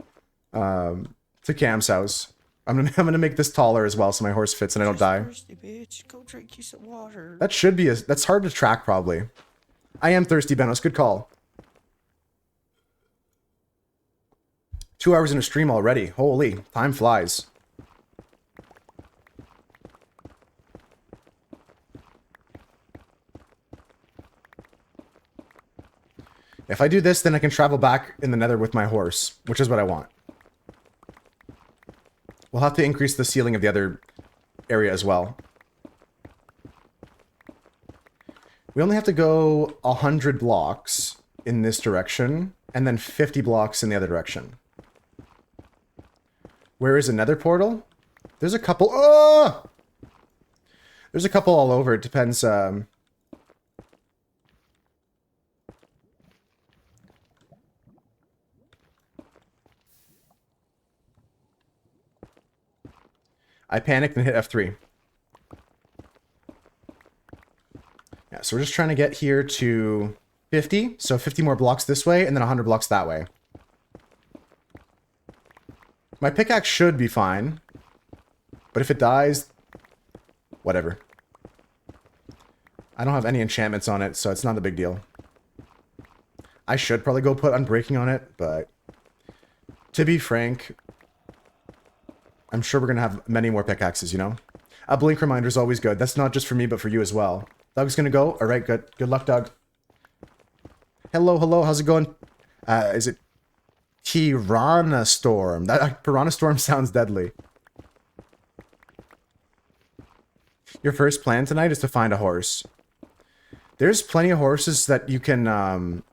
[SPEAKER 1] Cam's house. I'm gonna make this taller as well so my horse fits and I don't die.
[SPEAKER 7] Thirsty, bitch. Go drink you some water.
[SPEAKER 1] That should be that's hard to track probably. I am thirsty, Benos. Good call. 2 hours in a stream already. Holy, time flies. If I do this, then I can travel back in the nether with my horse, which is what I want. We'll have to increase the ceiling of the other area as well. We only have to go 100 blocks in this direction, and then 50 blocks in the other direction. Where is another portal? There's a couple. Oh! There's a couple all over. It depends. I panicked and hit F3. Yeah, so we're just trying to get here to 50. So 50 more blocks this way, and then 100 blocks that way. My pickaxe should be fine. But if it dies, whatever. I don't have any enchantments on it, so it's not a big deal. I should probably go put Unbreaking on it, but to be frank, I'm sure we're going to have many more pickaxes, you know? A blink reminder is always good. That's not just for me, but for you as well. Doug's going to go? All right, good. Good luck, Doug. Hello, hello. How's it going? Is it Piranha Storm? That Piranha Storm sounds deadly. Your first plan tonight is to find a horse. There's plenty of horses that you can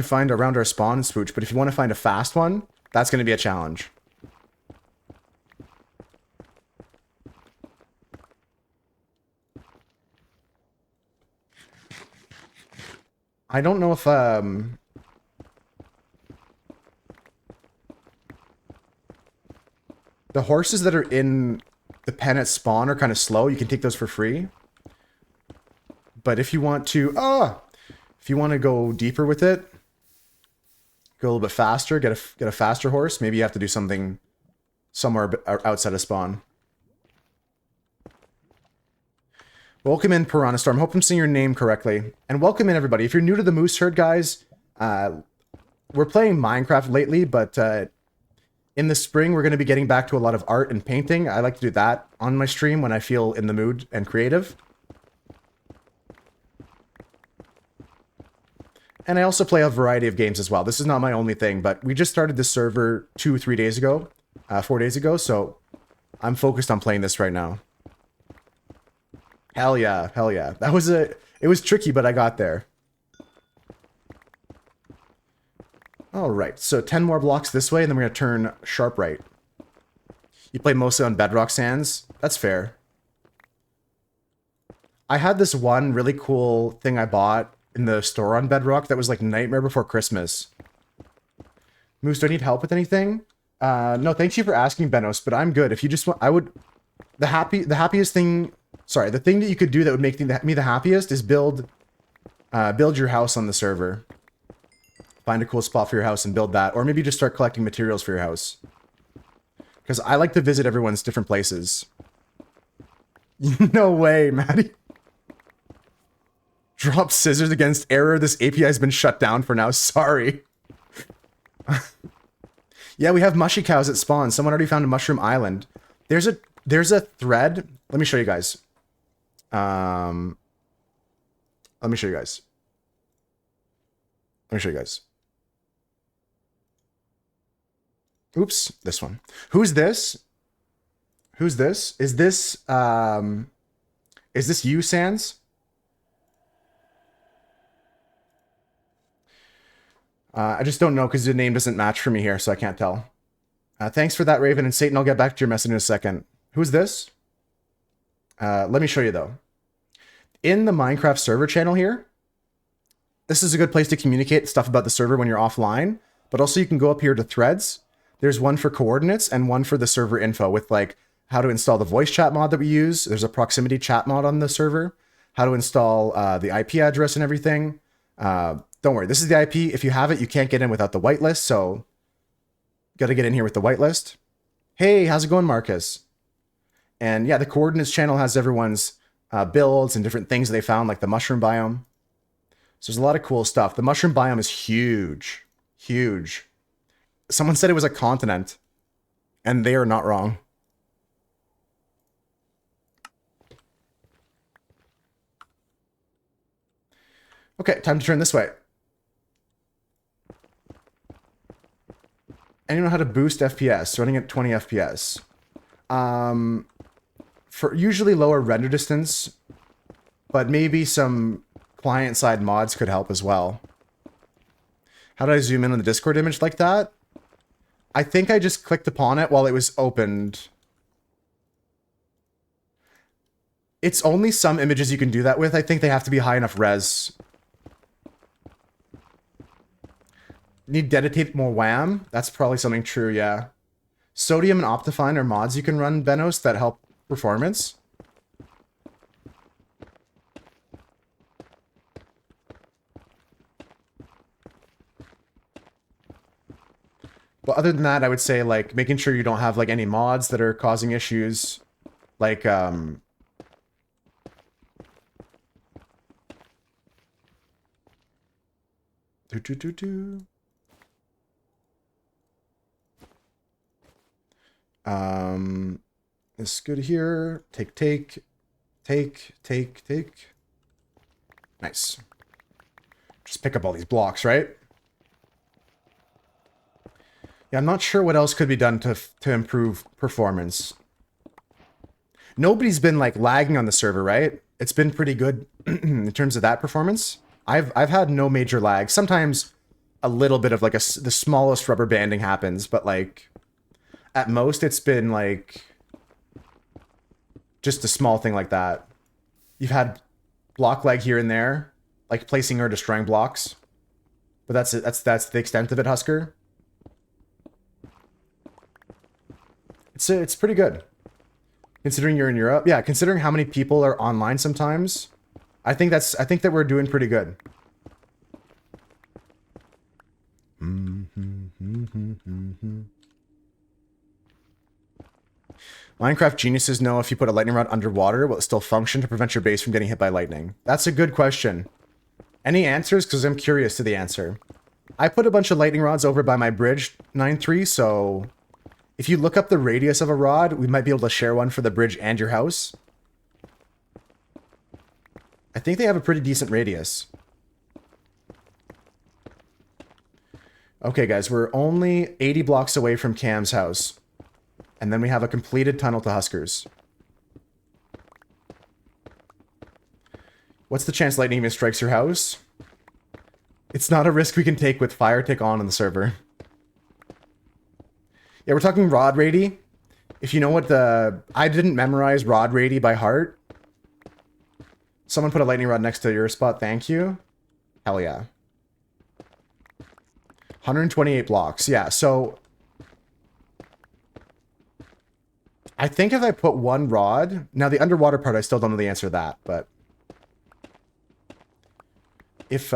[SPEAKER 1] find around our spawn, Spooch, but if you want to find a fast one, that's going to be a challenge. I don't know if The horses that are in the pen at spawn are kind of slow. You can take those for free. But if you want to, if you want to go deeper with it, go a little bit faster, get a faster horse, maybe you have to do something somewhere outside of spawn. Welcome in, Piranha Storm. Hope I'm saying your name correctly. And welcome in, everybody. If you're new to the Moose Herd, guys, we're playing Minecraft lately, but in the spring, we're going to be getting back to a lot of art and painting. I like to do that on my stream when I feel in the mood and creative. And I also play a variety of games as well. This is not my only thing, but we just started this server 4 days ago, so I'm focused on playing this right now. Hell yeah, hell yeah. It was tricky, but I got there. All right, so 10 more blocks this way, and then we're gonna turn sharp right. You play mostly on Bedrock Sands? That's fair. I had this one really cool thing I bought in the store on Bedrock that was like Nightmare Before Christmas. Moose, do I need help with anything? No, thank you for asking, Benos, but I'm good. If you just want, the happiest thing, sorry, the thing that you could do that would make me the happiest is build your house on the server. Find a cool spot for your house and build that, or maybe just start collecting materials for your house. Because I like to visit everyone's different places. No way, Maddie. Drop scissors against error. This API has been shut down for now. Sorry. Yeah, we have mushy cows at spawn. Someone already found a mushroom island. There's a thread. Let me show you guys. Let me show you guys. Let me show you guys. Oops, this one. Who's this? Who's this? Is this you, Sans? I just don't know because the name doesn't match for me here, so I can't tell. Thanks for that, Raven, and Satan, I'll get back to your message in a second. Who's this? Let me show you, though. In the Minecraft server channel here, this is a good place to communicate stuff about the server when you're offline, but also you can go up here to threads. There's one for coordinates and one for the server info with like how to install the voice chat mod that we use. There's a proximity chat mod on the server, how to install the IP address and everything. Don't worry, this is the IP. If you have it, you can't get in without the whitelist, so got to get in here with the whitelist. Hey, how's it going, Marcus? And yeah, the coordinates channel has everyone's builds and different things they found, like the mushroom biome. So there's a lot of cool stuff. The mushroom biome is huge. Huge. Someone said it was a continent, and they are not wrong. Okay, time to turn this way. And you know how to boost FPS, running at 20 FPS. For usually lower render distance, but maybe some client-side mods could help as well. How do I zoom in on the Discord image like that? I think I just clicked upon it while it was opened. It's only some images you can do that with. I think they have to be high enough res. Need dedicate more WAM? That's probably something true, yeah. Sodium and Optifine are mods you can run, Benos, that help performance. But other than that, I would say like making sure you don't have like any mods that are causing issues. Like This is good here. Take. Nice. Just pick up all these blocks, right? Yeah, I'm not sure what else could be done to improve performance. Nobody's been like lagging on the server, right? It's been pretty good in terms of that performance. I've had no major lag. Sometimes a little bit of like the smallest rubber banding happens, but like at most it's been like just a small thing like that. You've had block lag here and there, like placing or destroying blocks, but that's it. That's the extent of it, Husker. It's pretty good. Considering you're in Europe. Yeah, considering how many people are online sometimes, I think that we're doing pretty good. Minecraft geniuses know if you put a lightning rod underwater, will it still function to prevent your base from getting hit by lightning? That's a good question. Any answers? Because I'm curious to the answer. I put a bunch of lightning rods over by my bridge 9-3, so if you look up the radius of a rod, we might be able to share one for the bridge and your house. I think they have a pretty decent radius. Okay, guys, we're only 80 blocks away from Cam's house. And then we have a completed tunnel to Huskers. What's the chance lightning even strikes your house? It's not a risk we can take with Fire Tick on the server. Yeah, we're talking rod radi. If you know what the... I didn't memorize rod radi by heart. Someone put a lightning rod next to your spot, thank you. Hell yeah. 128 blocks, yeah, so... I think if I put one rod... Now, the underwater part, I still don't know the answer to that, but... If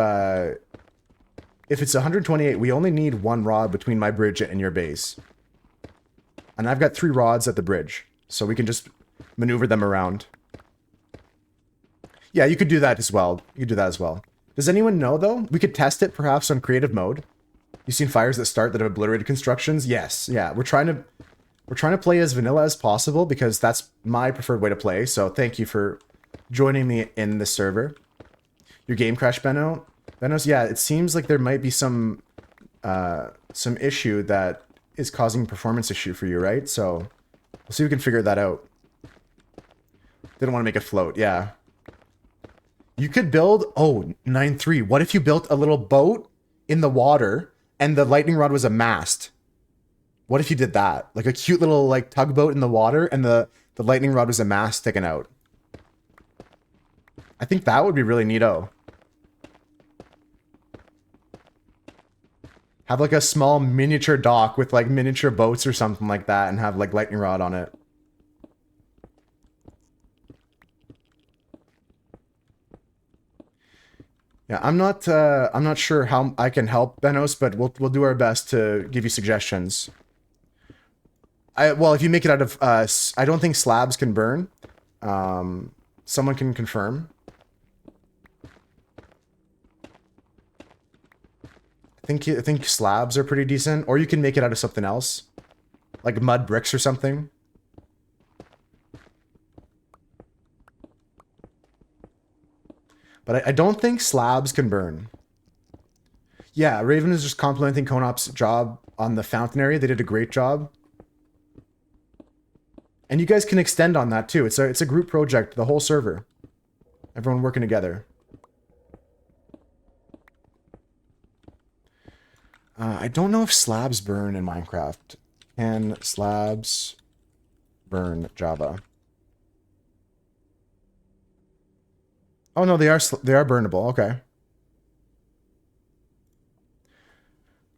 [SPEAKER 1] it's 128, we only need one rod between my bridge and your base. And I've got 3 rods at the bridge, so we can just maneuver them around. Yeah, you could do that as well. You could do that as well. Does anyone know, though? We could test it, perhaps, on creative mode. You've seen fires that start that have obliterated constructions? Yes, yeah. We're trying to play as vanilla as possible because that's my preferred way to play. So thank you for joining me in this server. Your game crashed, Benno? Benno's, yeah, it seems like there might be some issue that is causing performance issue for you, right? So we'll see if we can figure that out. Didn't want to make it float, yeah. You could build, oh, 9-3. What if you built a little boat in the water and the lightning rod was a mast? What if you did that? Like a cute little like tugboat in the water and the lightning rod was a mast sticking out. I think that would be really neato. Have like a small miniature dock with like miniature boats or something like that and have like lightning rod on it. Yeah, I'm not sure how I can help, Benos, but we'll do our best to give you suggestions. Well, if you make it out of I don't think slabs can burn. Someone can confirm. I think slabs are pretty decent, or you can make it out of something else, like mud bricks or something. But I don't think slabs can burn. Yeah, Raven is just complimenting Conop's job on the fountain area. They did a great job. And you guys can extend on that too. It's a group project, the whole server. Everyone working together. I don't know if slabs burn in Minecraft. Can slabs burn Java? Oh no, they are burnable. Okay.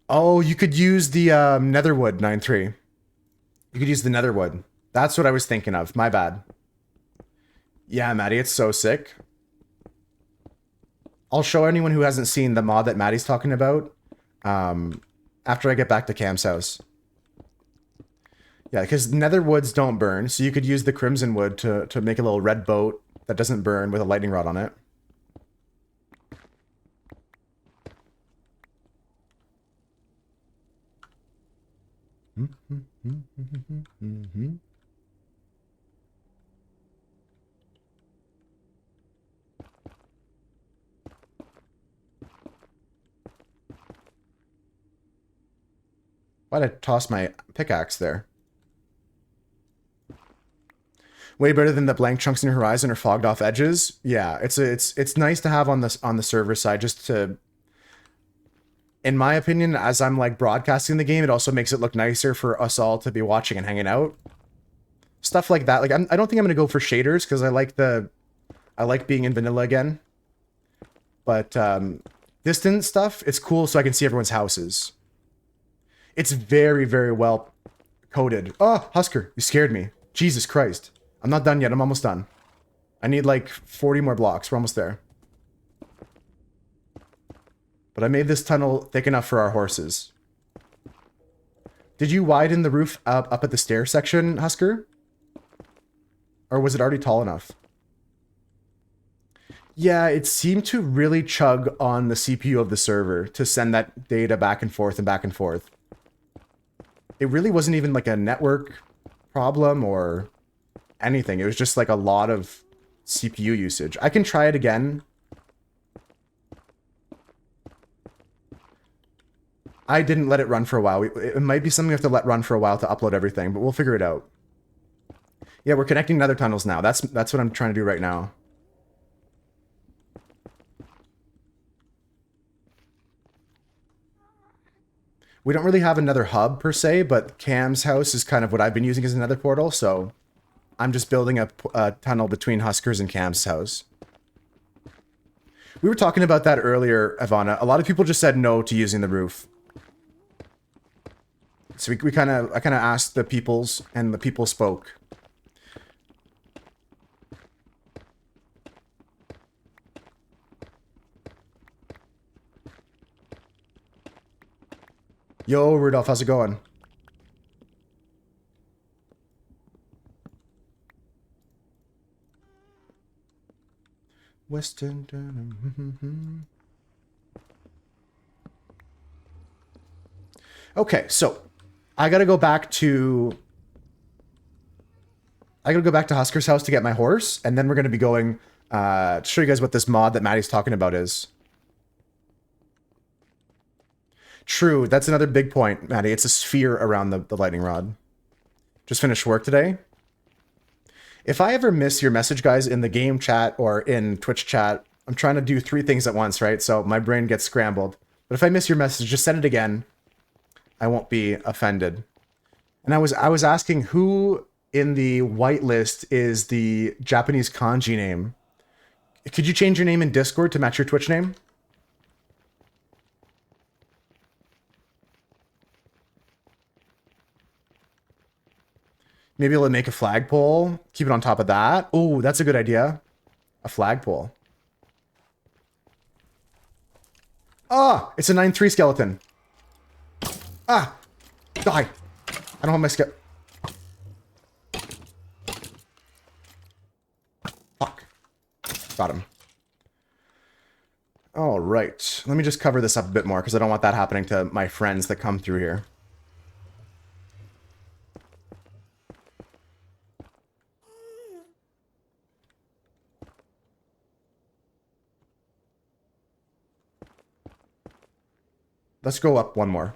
[SPEAKER 1] Oh, you could use the Netherwood 9-3. You could use the Netherwood. That's what I was thinking of. My bad. Yeah, Maddie, it's so sick. I'll show anyone who hasn't seen the mod that Maddie's talking about after I get back to Cam's house. Yeah, because Netherwoods don't burn, so you could use the Crimson Wood to make a little red boat that doesn't burn with a lightning rod on it. Why'd I toss my pickaxe there? Way better than the blank chunks in your horizon or fogged off edges. Yeah, it's nice to have on the server side just to, in my opinion, as I'm like broadcasting the game, it also makes it look nicer for us all to be watching and hanging out. Stuff like that. Like I don't think I'm gonna go for shaders because I like being in vanilla again. But distant stuff, it's cool so I can see everyone's houses. It's very, very well Coded. Oh, Husker, you scared me. Jesus Christ. I'm not done yet. I'm almost done. I need like 40 more blocks. We're almost there. But I made this tunnel thick enough for our horses. Did you widen the roof up at the stair section, Husker? Or was it already tall enough? Yeah, it seemed to really chug on the CPU of the server to send that data back and forth and back and forth. It really wasn't even like a network problem or anything. It was just like a lot of CPU usage. I can try it again. I didn't let it run for a while. It might be something we have to let run for a while to upload everything, but we'll figure it out. Yeah, we're connecting nether tunnels now. That's what I'm trying to do right now. We don't really have another hub per se, but Cam's house is kind of what I've been using as another portal, so I'm just building a tunnel between Husker's and Cam's house. We were talking about that earlier, Ivana. A lot of people just said no to using the roof. So I kind of asked the peoples, and the people spoke. Yo, Rudolph, how's it going? Western. Okay, so I gotta go back to Husker's house to get my horse, and then we're gonna be going to show you guys what this mod that Maddie's talking about is. True, that's another big point, Maddie. It's a sphere around the lightning rod. Just finished work today. If I ever miss your message, guys, in the game chat or in Twitch chat, I'm trying to do 3 things at once, right? So my brain gets scrambled. But if I miss your message, just send it again. I won't be offended. And I was asking who in the whitelist is the Japanese kanji name. Could you change your name in Discord to match your Twitch name? Maybe we'll make a flagpole. Keep it on top of that. Oh, that's a good idea. A flagpole. Ah, it's a 9-3 skeleton. Ah, die. I don't have my skeleton. Fuck. Got him. All right. Let me just cover this up a bit more because I don't want that happening to my friends that come through here. Let's go up one more.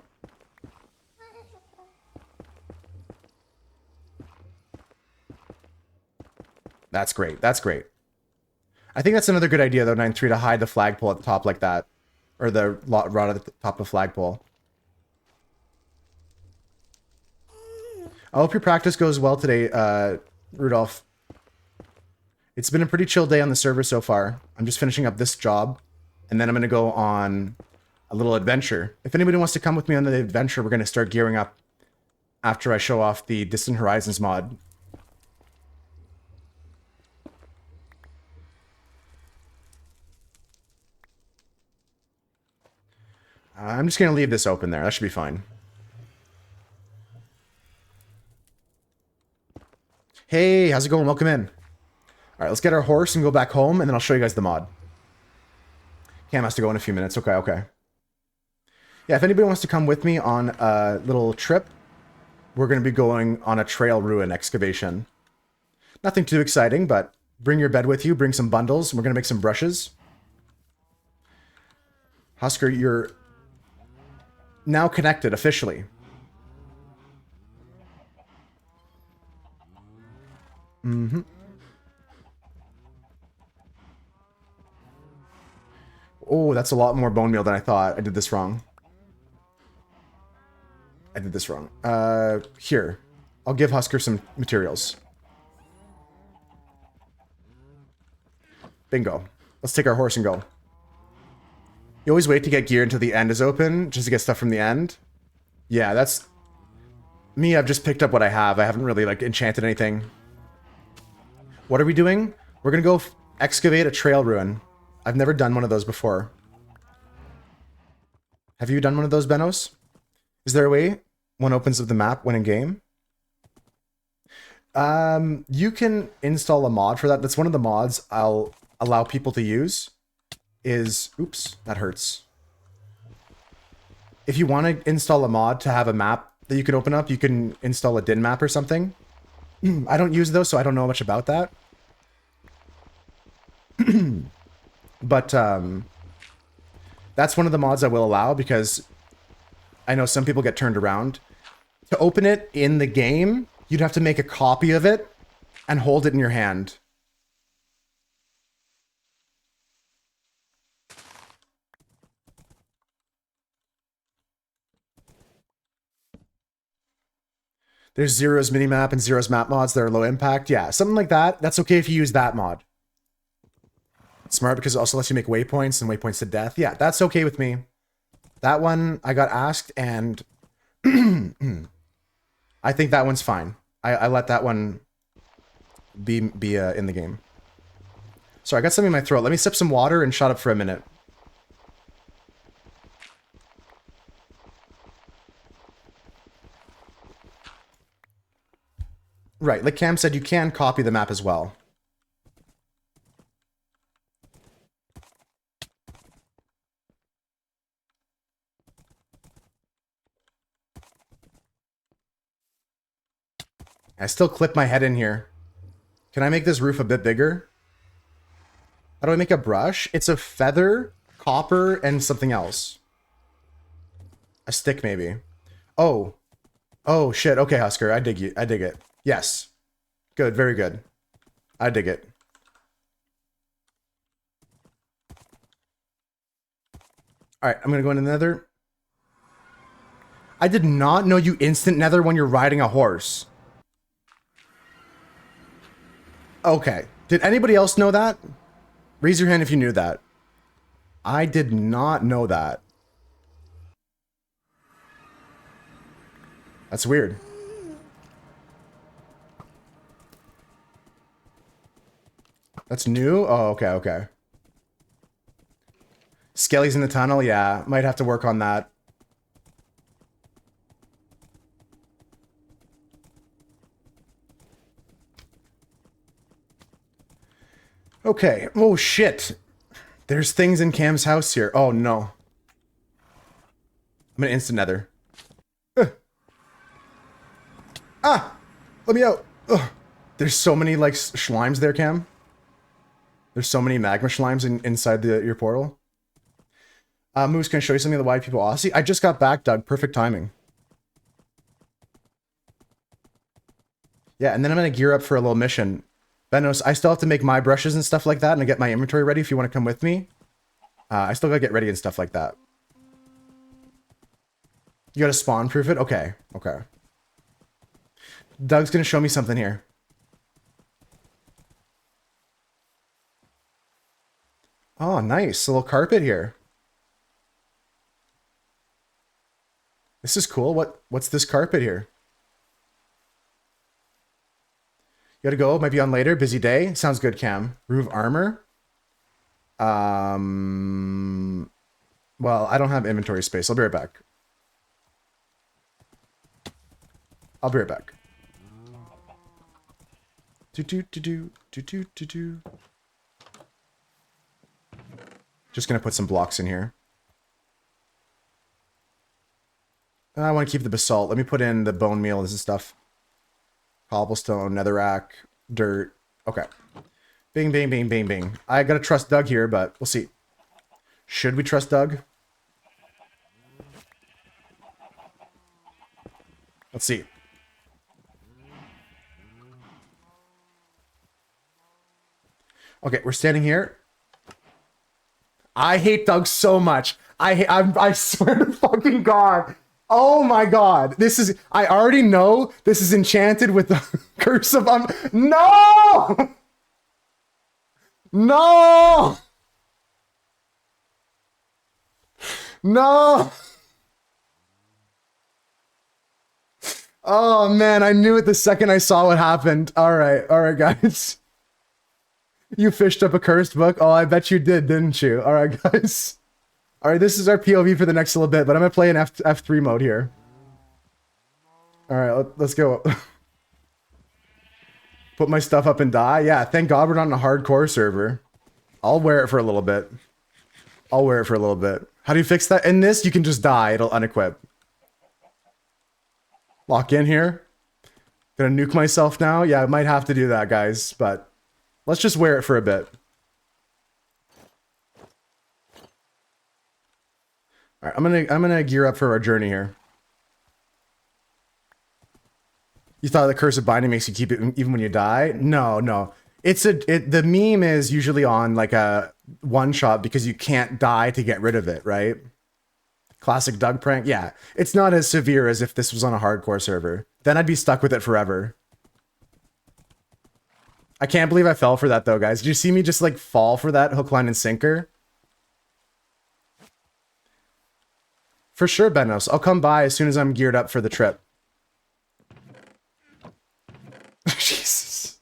[SPEAKER 1] That's great. That's great. I think that's another good idea, though, 9-3, to hide the flagpole at the top like that. Or the rod at the top of the flagpole. I hope your practice goes well today, Rudolph. It's been a pretty chill day on the server so far. I'm just finishing up this job. And then I'm going to go on a little adventure. If anybody wants to come with me on the adventure, we're going to start gearing up after I show off the Distant Horizons mod. I'm just going to leave this open there. That should be fine. Hey, how's it going? Welcome in. All right, let's get our horse and go back home, and then I'll show you guys the mod. Cam has to go in a few minutes. Okay, okay. Yeah, if anybody wants to come with me on a little trip, we're going to be going on a trail ruin excavation. Nothing too exciting, but bring your bed with you, bring some bundles, and we're going to make some brushes. Husker, you're now connected officially. Mm-hmm. Oh, that's a lot more bone meal than I thought. I did this wrong. I did this wrong. Here. I'll give Husker some materials. Bingo. Let's take our horse and go. You always wait to get gear until the end is open, just to get stuff from the end. Yeah, that's Me, I've just picked up what I have. I haven't really like enchanted anything. What are we doing? We're gonna go excavate a trail ruin. I've never done one of those before. Have you done one of those, Benos? Is there a way one opens up the map when in game? You can install a mod for that. That's one of the mods I'll allow people to use. Oops, that hurts. If you want to install a mod to have a map that you can open up, you can install a din map or something. I don't use those, so I don't know much about that. But that's one of the mods I will allow because I know some people get turned around. To open it in the game, you'd have to make a copy of it and hold it in your hand. There's Zero's minimap and Zero's map mods that are low impact. Yeah, something like that. That's okay if you use that mod. Smart because it also lets you make waypoints and waypoints to death. Yeah, that's okay with me. That one I got asked and I think that one's fine. I let that one be in the game. Sorry, I got something in my throat. Let me sip some water and shut up for a minute. Right, like Cam said, you can copy the map as well. I still clip my head in here. Can I make this roof a bit bigger? How do I make a brush? It's a feather, copper, and something else. A stick, maybe. Oh. Oh, shit. Okay, Husker. I dig you. I dig it. Yes. Good. Very good. I dig it. Alright, I'm gonna go into nether. I did not know you instant nether when you're riding a horse. Okay. Did anybody else know that? Raise your hand if you knew that. I did not know that. That's weird. That's new? Oh, okay, okay. Skelly's in the tunnel? Yeah, might have to work on that. Okay. Oh, shit. There's things in Cam's house here. Oh, no. I'm gonna instant nether. Ah! Let me out! Ugh. There's so many, like, schlimes there, Cam. There's so many magma schlimes inside your portal. Moose, can I show you something of the Wide People Aussie? I just got back, Doug. Perfect timing. Yeah, and then I'm gonna gear up for a little mission. Benos, I still have to make my brushes and stuff like that and get my inventory ready if you want to come with me. I still gotta get ready and stuff like that. You gotta spawn proof it? Okay, okay. Doug's gonna show me something here. Oh, nice. A little carpet here. This is cool. What's this carpet here? You gotta go. Might be on later. Busy day. Sounds good, Cam. Roof armor. Well, I don't have inventory space. I'll be right back. I'll be right back. Just gonna put some blocks in here. I want to keep the basalt. Let me put in the bone meal and stuff. Cobblestone, netherrack, dirt. Okay. Bing, bing, bing, bing, bing. I gotta trust Doug here, but we'll see. Should we trust Doug? Let's see. Okay, we're standing here. I hate Doug so much. I swear to fucking God. Oh my God. This is, I already know this is enchanted with the curse of, no! No! No! Oh man, I knew it the second I saw what happened. All right, guys. You fished up a cursed book? Oh, I bet you did, didn't you? All right, guys. All right, this is our POV for the next little bit, but I'm gonna play in F3 mode here. All right, let's go. Put my stuff up and die. Yeah, thank God we're not on a hardcore server. I'll wear it for a little bit. I'll wear it for a little bit. How do you fix that? In this, you can just die. It'll unequip. Lock in here. Gonna nuke myself now? Yeah, I might have to do that, guys, but let's just wear it for a bit. All right, I'm gonna gear up for our journey here. You thought the curse of binding makes you keep it even when you die? No. The meme is usually on like a one shot because you can't die to get rid of it, right? Classic Doug prank. Yeah, it's not as severe as if this was on a hardcore server. Then I'd be stuck with it forever. I can't believe I fell for that though, guys. Did you see me just like fall for that hook, line, and sinker? For sure, Benos. I'll come by as soon as I'm geared up for the trip. Jesus.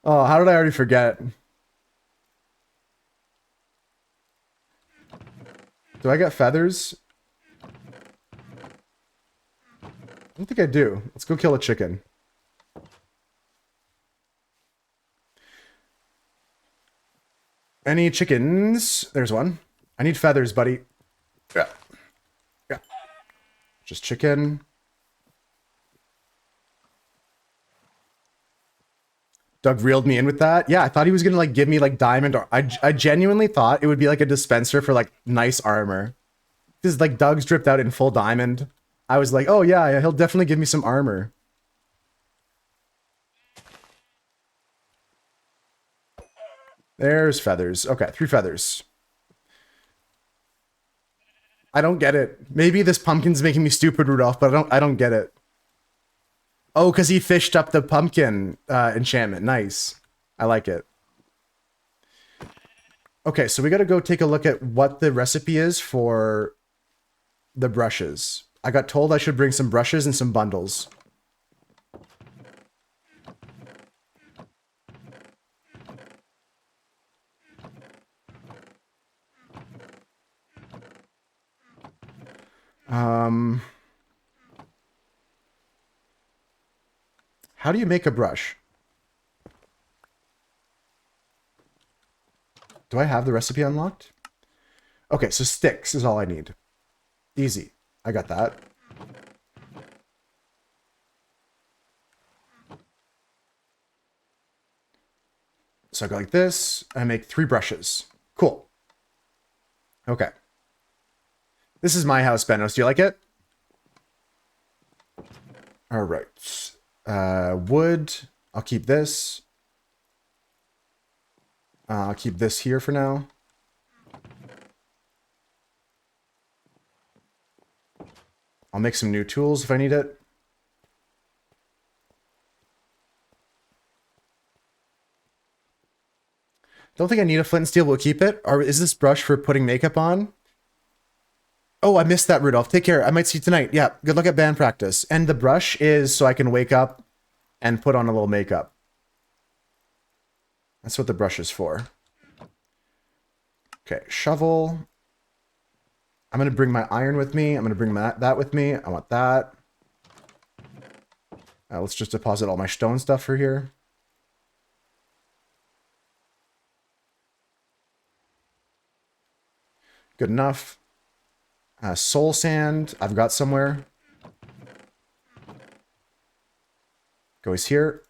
[SPEAKER 1] Oh, how did I already forget? Do I get feathers? I don't think I do. Let's go kill a chicken. Any chickens? There's one. I need feathers, buddy. Yeah. Just chicken. Doug reeled me in with that. Yeah, I thought he was gonna like give me like diamond, or I genuinely thought it would be like a dispenser for like nice armor. Because like Doug's dripped out in full diamond. I was like, oh yeah, he'll definitely give me some armor. There's feathers. Okay, 3 feathers. I don't get it. Maybe this pumpkin's making me stupid, Rudolph, but I don't get it. Oh, because he fished up the pumpkin enchantment. Nice. I like it. Okay, so we got to go take a look at what the recipe is for the brushes. I got told I should bring some brushes and some bundles. How do you make a brush? Do I have the recipe unlocked? Okay, so sticks is all I need. Easy. I got that. So I go like this. I make 3 brushes. Cool. Okay. This is my house, Benos. Do you like it? All right. Wood. I'll keep this. I'll keep this here for now. I'll make some new tools if I need it. Don't think I need a flint and steel. We'll keep it. Or is this brush for putting makeup on? Oh, I missed that, Rudolph. Take care. I might see you tonight. Yeah, good luck at band practice. And the brush is so I can wake up and put on a little makeup. That's what the brush is for. Okay, shovel. I'm going to bring my iron with me. I'm going to bring that with me. I want that. Let's just deposit all my stone stuff for here. Good enough. Soul sand, I've got somewhere. Goes here.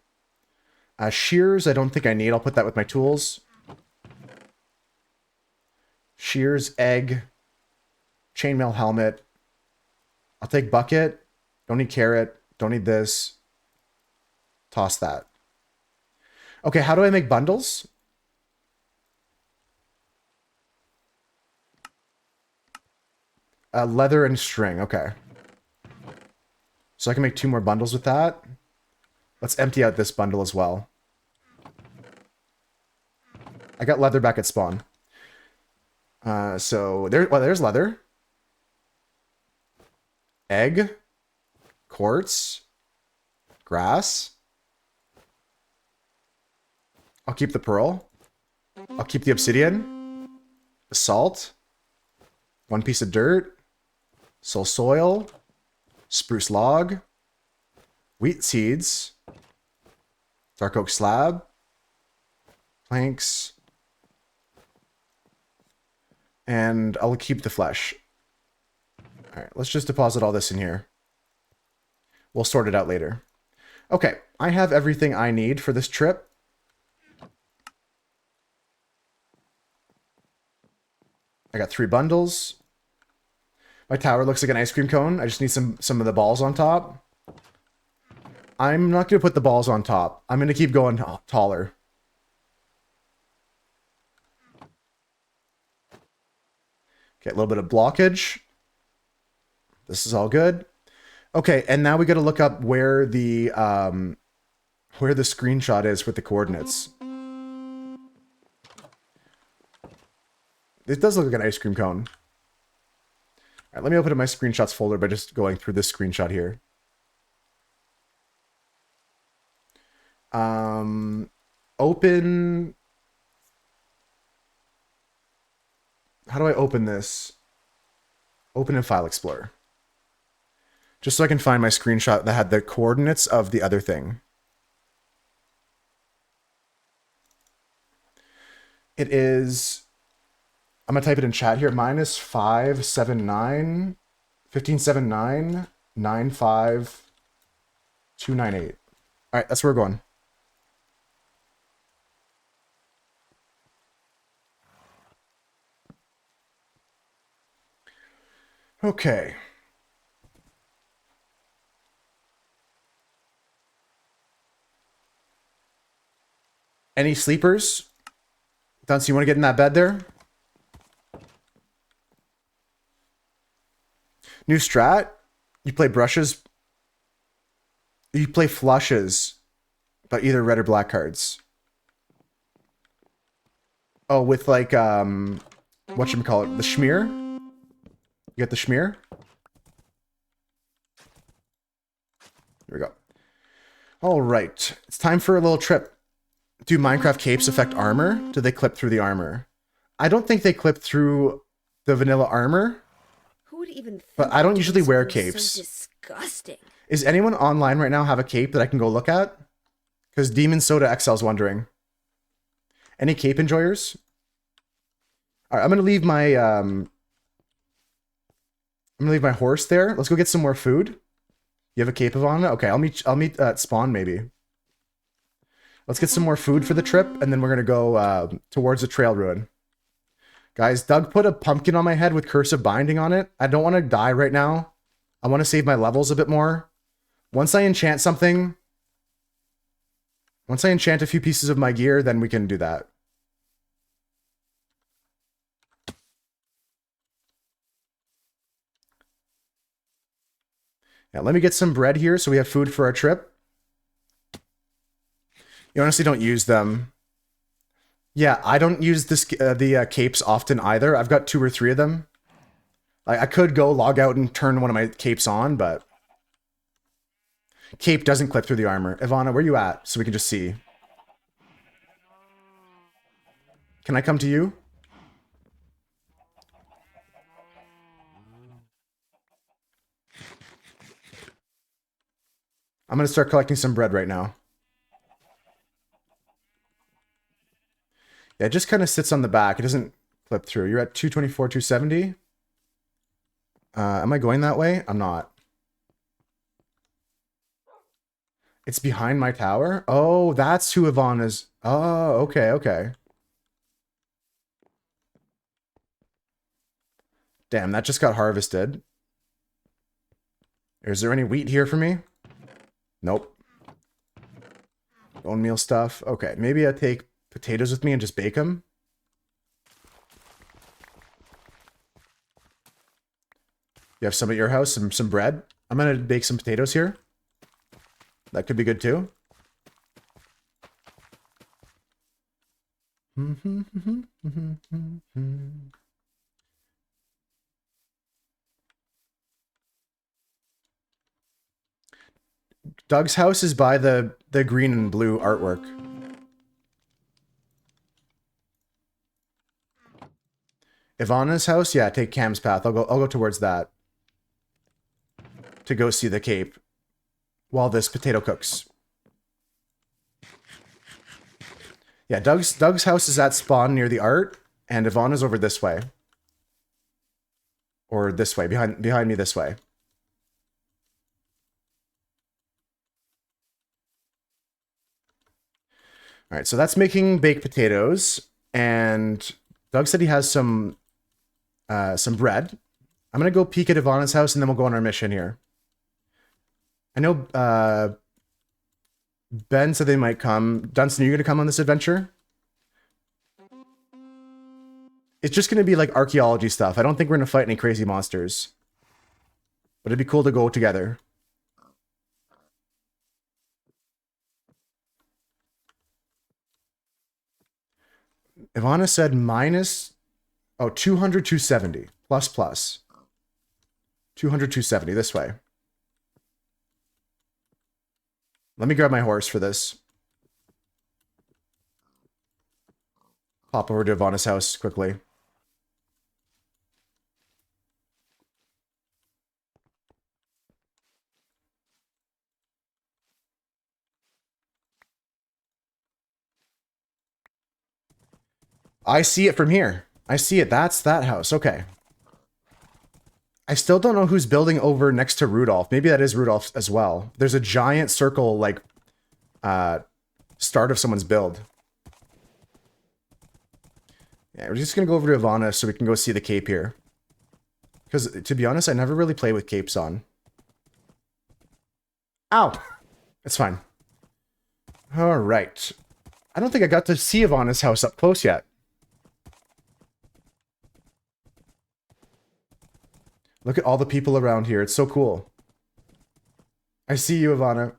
[SPEAKER 1] Shears, I don't think I need. I'll put that with my tools. Shears, egg, chainmail helmet. I'll take bucket. Don't need carrot. Don't need this. Toss that. Okay, how do I make bundles? Leather and string. Okay. So I can make 2 more bundles with that. Let's empty out this bundle as well. I got leather back at spawn. So there's leather. Egg. Quartz. Grass. I'll keep the pearl. I'll keep the obsidian. The salt. 1 piece of dirt. Soul soil. Spruce log. Wheat seeds. Dark oak slab. Planks. And I'll keep the flesh. Alright, let's just deposit all this in here. We'll sort it out later. Okay, I have everything I need for this trip. I got 3 bundles. My tower looks like an ice cream cone. I just need some of the balls on top. I'm not going to put the balls on top. I'm going to keep going taller. Okay, a little bit of blockage. This is all good. Okay, and now we got to look up where the screenshot is with the coordinates. It does look like an ice cream cone. All right, let me open up my screenshots folder by just going through this screenshot here. Open. How do I open this? Open in File Explorer. Just so I can find my screenshot that had the coordinates of the other thing. It is... I'm going to type it in chat here. Mine is 579 1579 95298. All right, that's where we're going. Okay. Any sleepers? Dunce, you want to get in that bed there? New strat? You play brushes? You play flushes, but either red or black cards. Oh, with like, whatchamacallit, the Schmear? You got the Schmear? Here we go. All right, it's time for a little trip. Do Minecraft capes affect armor? Do they clip through the armor? I don't think they clip through the vanilla armor.
[SPEAKER 5] Who would even think
[SPEAKER 1] But I don't
[SPEAKER 5] of
[SPEAKER 1] usually
[SPEAKER 5] doing
[SPEAKER 1] wear
[SPEAKER 5] something
[SPEAKER 1] capes.
[SPEAKER 5] So disgusting.
[SPEAKER 1] Is anyone online right now have a cape that I can go look at? Because Demon Soda XL's wondering. Any cape enjoyers? All right, I'm gonna leave my horse there. Let's go get some more food. You have a cape of on? Okay, I'll meet at spawn maybe. Let's get some more food for the trip, and then we're gonna go towards the trail ruin. Guys, Doug put a pumpkin on my head with cursive binding on it. I don't want to die right now. I want to save my levels a bit more. Once I enchant something, once I enchant a few pieces of my gear, then we can do that. Yeah, let me get some bread here so we have food for our trip. You honestly don't use them. Yeah, I don't use this the capes often either. I've got 2 or 3 of them. I could go log out and turn one of my capes on, but cape doesn't clip through the armor. Ivana, where you at? So we can just see. Can I come to you? I'm gonna start collecting some bread right now. Yeah, it just kind of sits on the back. It doesn't clip through. You're at 224, 270. Am I going that way? I'm not. It's behind my tower? Oh, that's who Yvonne is. Oh, okay, okay. Damn, that just got harvested. Is there any wheat here for me? Nope. Bone meal stuff. Okay, maybe I take potatoes with me and just bake them. You have some at your house, some bread. I'm gonna bake some potatoes here. That could be good too. Doug's house is by the green and blue artwork. Ivana's house, yeah, take Cam's path. I'll go towards that. To go see the cape. While this potato cooks. Yeah, Doug's house is at spawn near the art, and Ivana's over this way. Or this way, behind me this way. Alright, so that's making baked potatoes, and Doug said he has some bread. I'm gonna go peek at Ivana's house, and then we'll go on our mission here. I know Ben said they might come. Dunstan, are you gonna come on this adventure? It's just gonna be like archaeology stuff. I don't think we're gonna fight any crazy monsters. But it'd be cool to go together. Ivana said minus... Oh, 200, 270. Plus, plus. 200, 270. This way. Let me grab my horse for this. Pop over to Ivana's house quickly. I see it from here. I see it. That's that house. Okay. I still don't know who's building over next to Rudolph. Maybe that is Rudolph as well. There's a giant circle, like, start of someone's build. Yeah, we're just gonna go over to Ivana so we can go see the cape here. Because, to be honest, I never really play with capes on. Ow! It's fine. Alright. I don't think I got to see Ivana's house up close yet. Look at all the people around here. It's so cool. I see you, Ivana.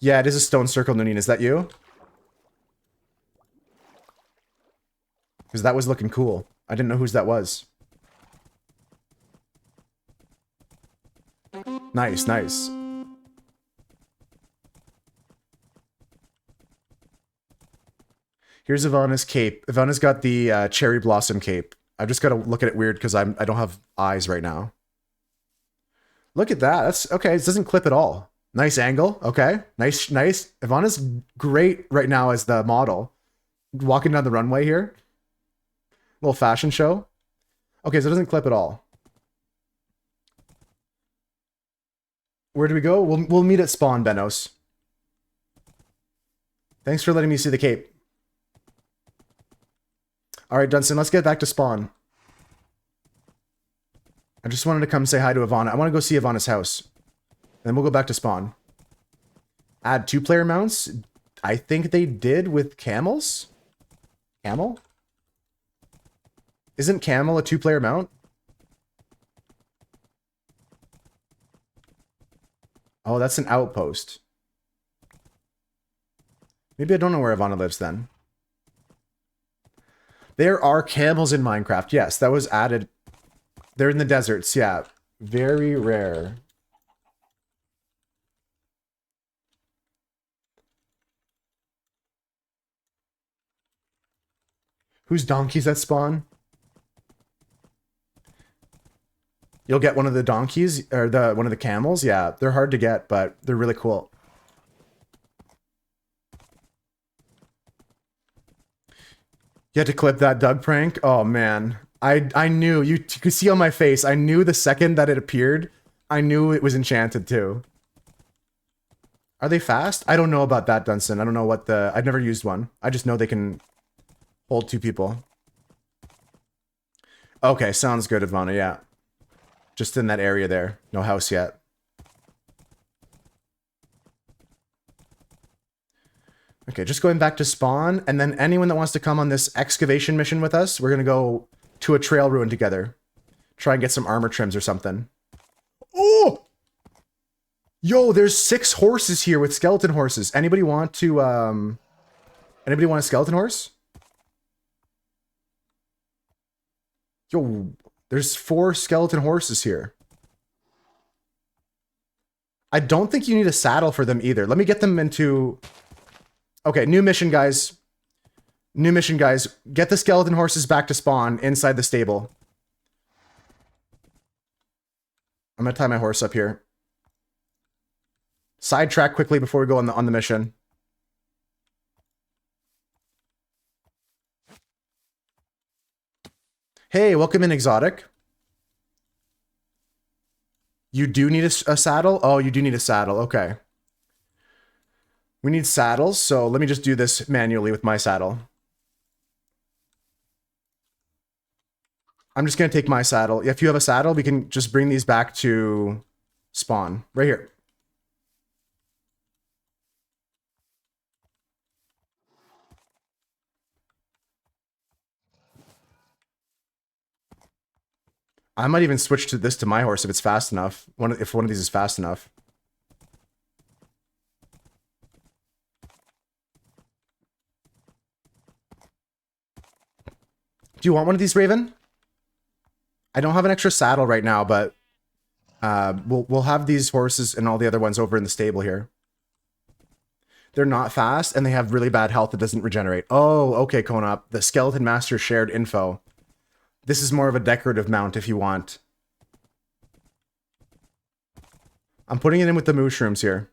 [SPEAKER 1] Yeah, it is a stone circle, Nunine. Is that you? Because that was looking cool. I didn't know whose that was. Nice, nice. Here's Ivana's cape. Ivana's got the cherry blossom cape. I've just got to look at it weird because I don't have eyes right now. Look at that. That's okay. It doesn't clip at all. Nice angle. Okay. Nice, nice. Ivana's great right now as the model. Walking down the runway here. Little fashion show. Okay, so it doesn't clip at all. Where do we go? We'll meet at spawn, Benos. Thanks for letting me see the cape. Alright, Dunstan, let's get back to spawn. I just wanted to come say hi to Ivana. I want to go see Ivana's house. Then we'll go back to spawn. Add 2-player mounts? I think they did with camels? Camel? Isn't camel a 2-player mount? Oh, that's an outpost. Maybe I don't know where Ivana lives then. There are camels in Minecraft. Yes, that was added. They're in the deserts. Yeah. Very rare. Whose donkeys that spawn? You'll get one of the donkeys or one of the camels. Yeah, they're hard to get, but they're really cool. You had to clip that Doug prank? Oh, man. I knew. You could see on my face. I knew the second that it appeared. I knew it was enchanted, too. Are they fast? I don't know about that, Dunstan. I don't know what the... I've never used one. I just know they can hold 2 people. Okay, sounds good, Ivana. Yeah. Just in that area there. No house yet. Okay, just going back to spawn, and then anyone that wants to come on this excavation mission with us, we're gonna go to a trail ruin together. Try and get some armor trims or something. Oh! Yo, there's 6 horses here with skeleton horses. Anybody want to, anybody want a skeleton horse? Yo, there's 4 skeleton horses here. I don't think you need a saddle for them either. Let me get them into... Okay, new mission, guys. New mission, guys. Get the skeleton horses back to spawn inside the stable. I'm gonna tie my horse up here. Sidetrack quickly before we go on the mission. Hey, welcome in, Exotic. You do need a saddle? Oh, you do need a saddle. Okay. We need saddles, so let me just do this manually with my saddle. I'm just going to take my saddle. If you have a saddle, we can just bring these back to spawn. Right here. I might even switch to this to my horse if it's fast enough. If one of these is fast enough. Do you want one of these, Raven? I don't have an extra saddle right now, but we'll have these horses and all the other ones over in the stable here. They're not fast and they have really bad health that doesn't regenerate. Oh, okay, Konop. The Skeleton Master shared info. This is more of a decorative mount if you want. I'm putting it in with the mushrooms here.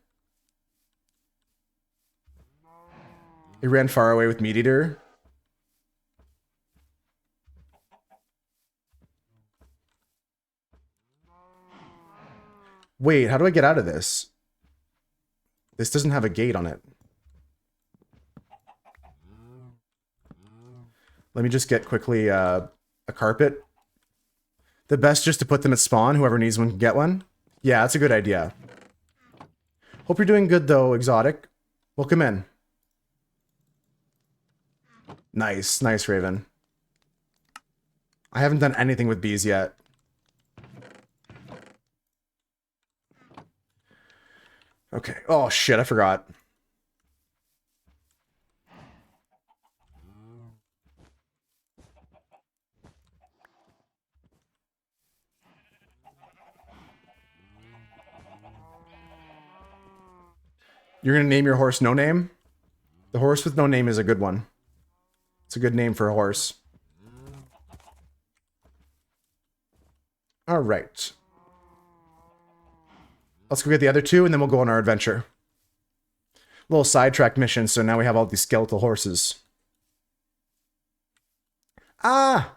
[SPEAKER 1] He ran far away with Meat Eater. Wait, how do I get out of this? This doesn't have a gate on it. Let me just get quickly a carpet. The best just to put them at spawn. Whoever needs one can get one. Yeah, that's a good idea. Hope you're doing good though, Exotic. Welcome in. Nice, nice, Raven. I haven't done anything with bees yet. Okay. Oh shit, I forgot. You're gonna name your horse No Name? The horse with no name is a good one. It's a good name for a horse. All right. Let's go get the other two, and then we'll go on our adventure. Little sidetrack mission, so now we have all these skeletal horses. Ah!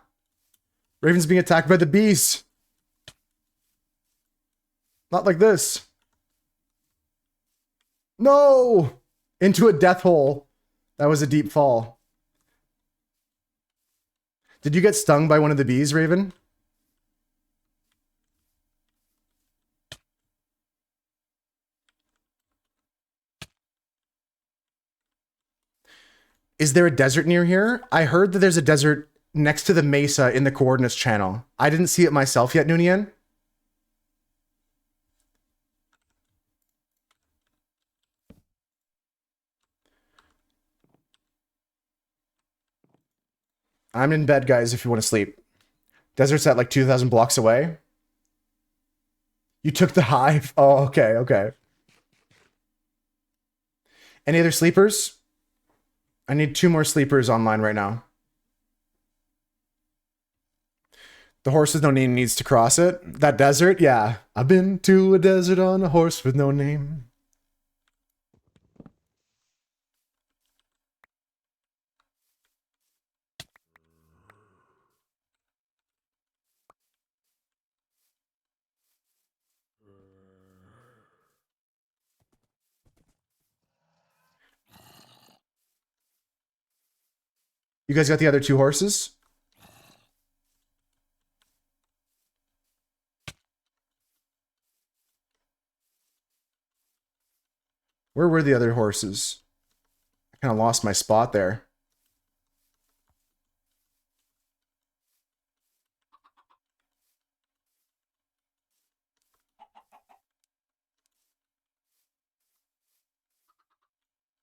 [SPEAKER 1] Raven's being attacked by the bees. Not like this. No! Into a death hole. That was a deep fall. Did you get stung by one of the bees, Raven? Is there a desert near here? I heard that there's a desert next to the mesa in the coordinates channel. I didn't see it myself yet, Noonian. I'm in bed, guys, if you want to sleep. Desert's at like 2,000 blocks away. You took the hive? Oh, okay, okay. Any other sleepers? I need 2 more sleepers online right now. The horse with no name needs to cross it. That desert? Yeah. I've been to a desert on a horse with no name. You guys got the other 2 horses? Where were the other horses? I kind of lost my spot there.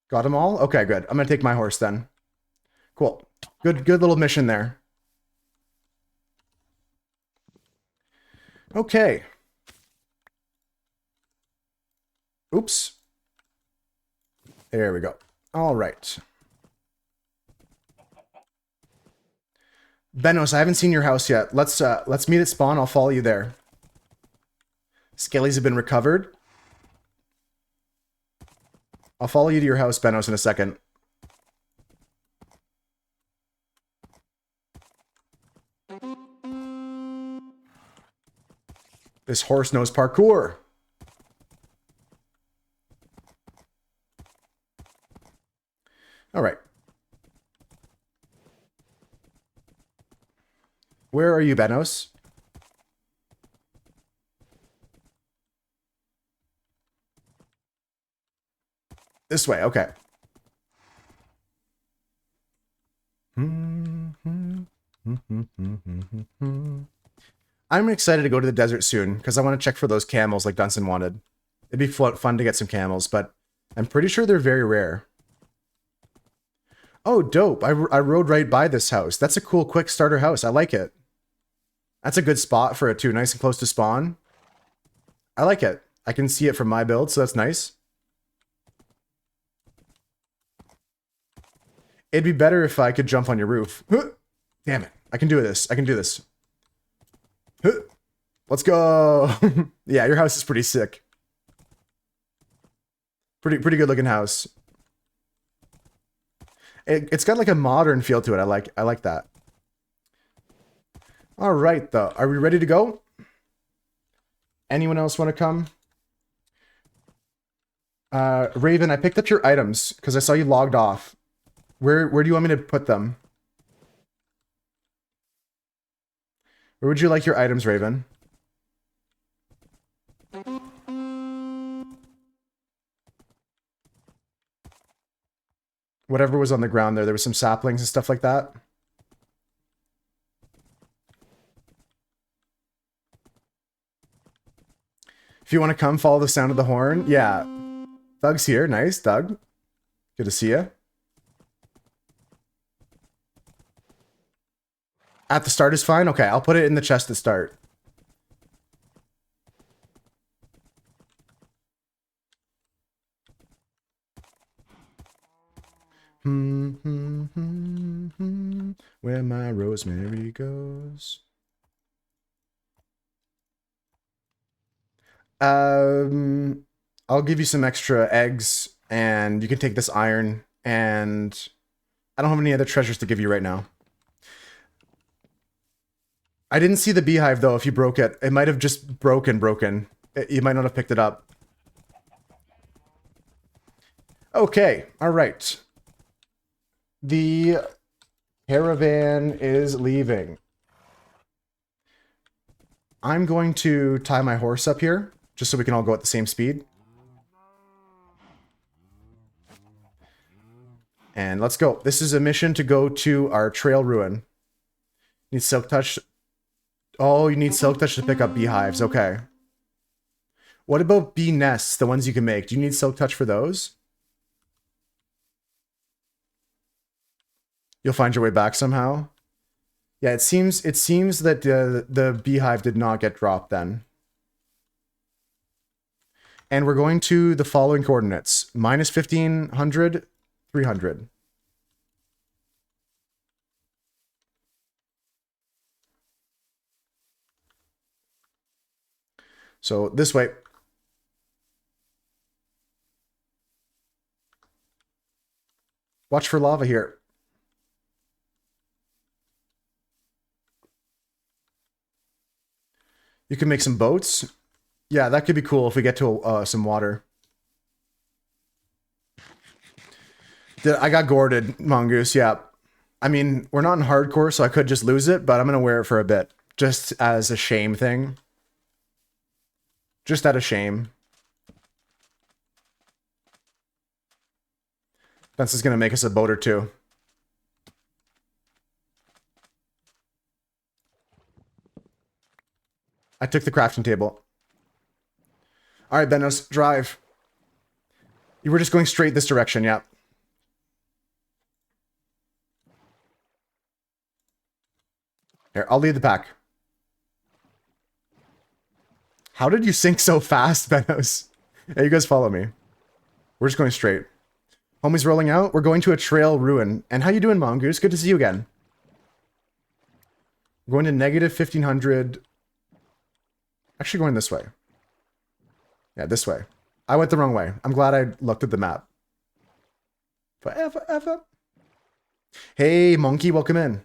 [SPEAKER 1] Got them all? Okay, good. I'm going to take my horse then. Cool. Good little mission there. Okay. Oops. There we go. All right. Benos, I haven't seen your house yet. Let's meet at spawn. I'll follow you there. Skellies have been recovered. I'll follow you to your house, Benos, in a second. This horse knows parkour. All right. Where are you, Benos? This way, okay. I'm excited to go to the desert soon because I want to check for those camels like Dunson wanted. It'd be fun to get some camels, but I'm pretty sure they're very rare. Oh, dope. I rode right by this house. That's a cool quick starter house. I like it. That's a good spot for it too. Nice and close to spawn. I like it. I can see it from my build, so that's nice. It'd be better if I could jump on your roof. Damn it. I can do this. I can do this. Let's go. Yeah, your house is pretty sick. Pretty good looking house. It's got like a modern feel to it. I like that. All right, though. Are we ready to go? Anyone else want to come? Raven, I picked up your items because I saw you logged off. Where do you want me to put them? Where would you like your items, Raven? Whatever was on the ground there. There was some saplings and stuff like that. If you want to come, follow the sound of the horn. Yeah. Doug's here. Nice, Doug. Good to see you. At the start is fine? Okay, I'll put it in the chest at start. Where my rosemary goes. I'll give you some extra eggs, and you can take this iron, and I don't have any other treasures to give you right now. I didn't see the beehive, though, if you broke it. It might have just broken. You might not have picked it up. Okay, alright. The caravan is leaving. I'm going to tie my horse up here, just so we can all go at the same speed. And let's go. This is a mission to go to our trail ruin. Need silk touch. Oh, you need silk touch to pick up beehives. Okay. What about bee nests, the ones you can make? Do you need silk touch for those? You'll find your way back somehow. Yeah, it seems that the beehive did not get dropped then. And we're going to the following coordinates: minus 1500, 300. So this way. Watch for lava here. You can make some boats. Yeah, that could be cool if we get to some water. I got gourded, Mongoose, yeah. I mean, we're not in hardcore, so I could just lose it, but I'm going to wear it for a bit. Just as a shame thing. Just out of shame. This is going to make us a boat or two. I took the crafting table. Alright, Benos, drive. You were just going straight this direction, yeah. Here, I'll lead the pack. How did you sink so fast, Benos? Hey, you guys follow me. We're just going straight. Homies rolling out. We're going to a trail ruin. And how you doing, Mongoose? Good to see you again. We're going to negative 1500. Actually going this way. Yeah, this way. I went the wrong way. I'm glad I looked at the map. Forever. Hey, Monkey, welcome in.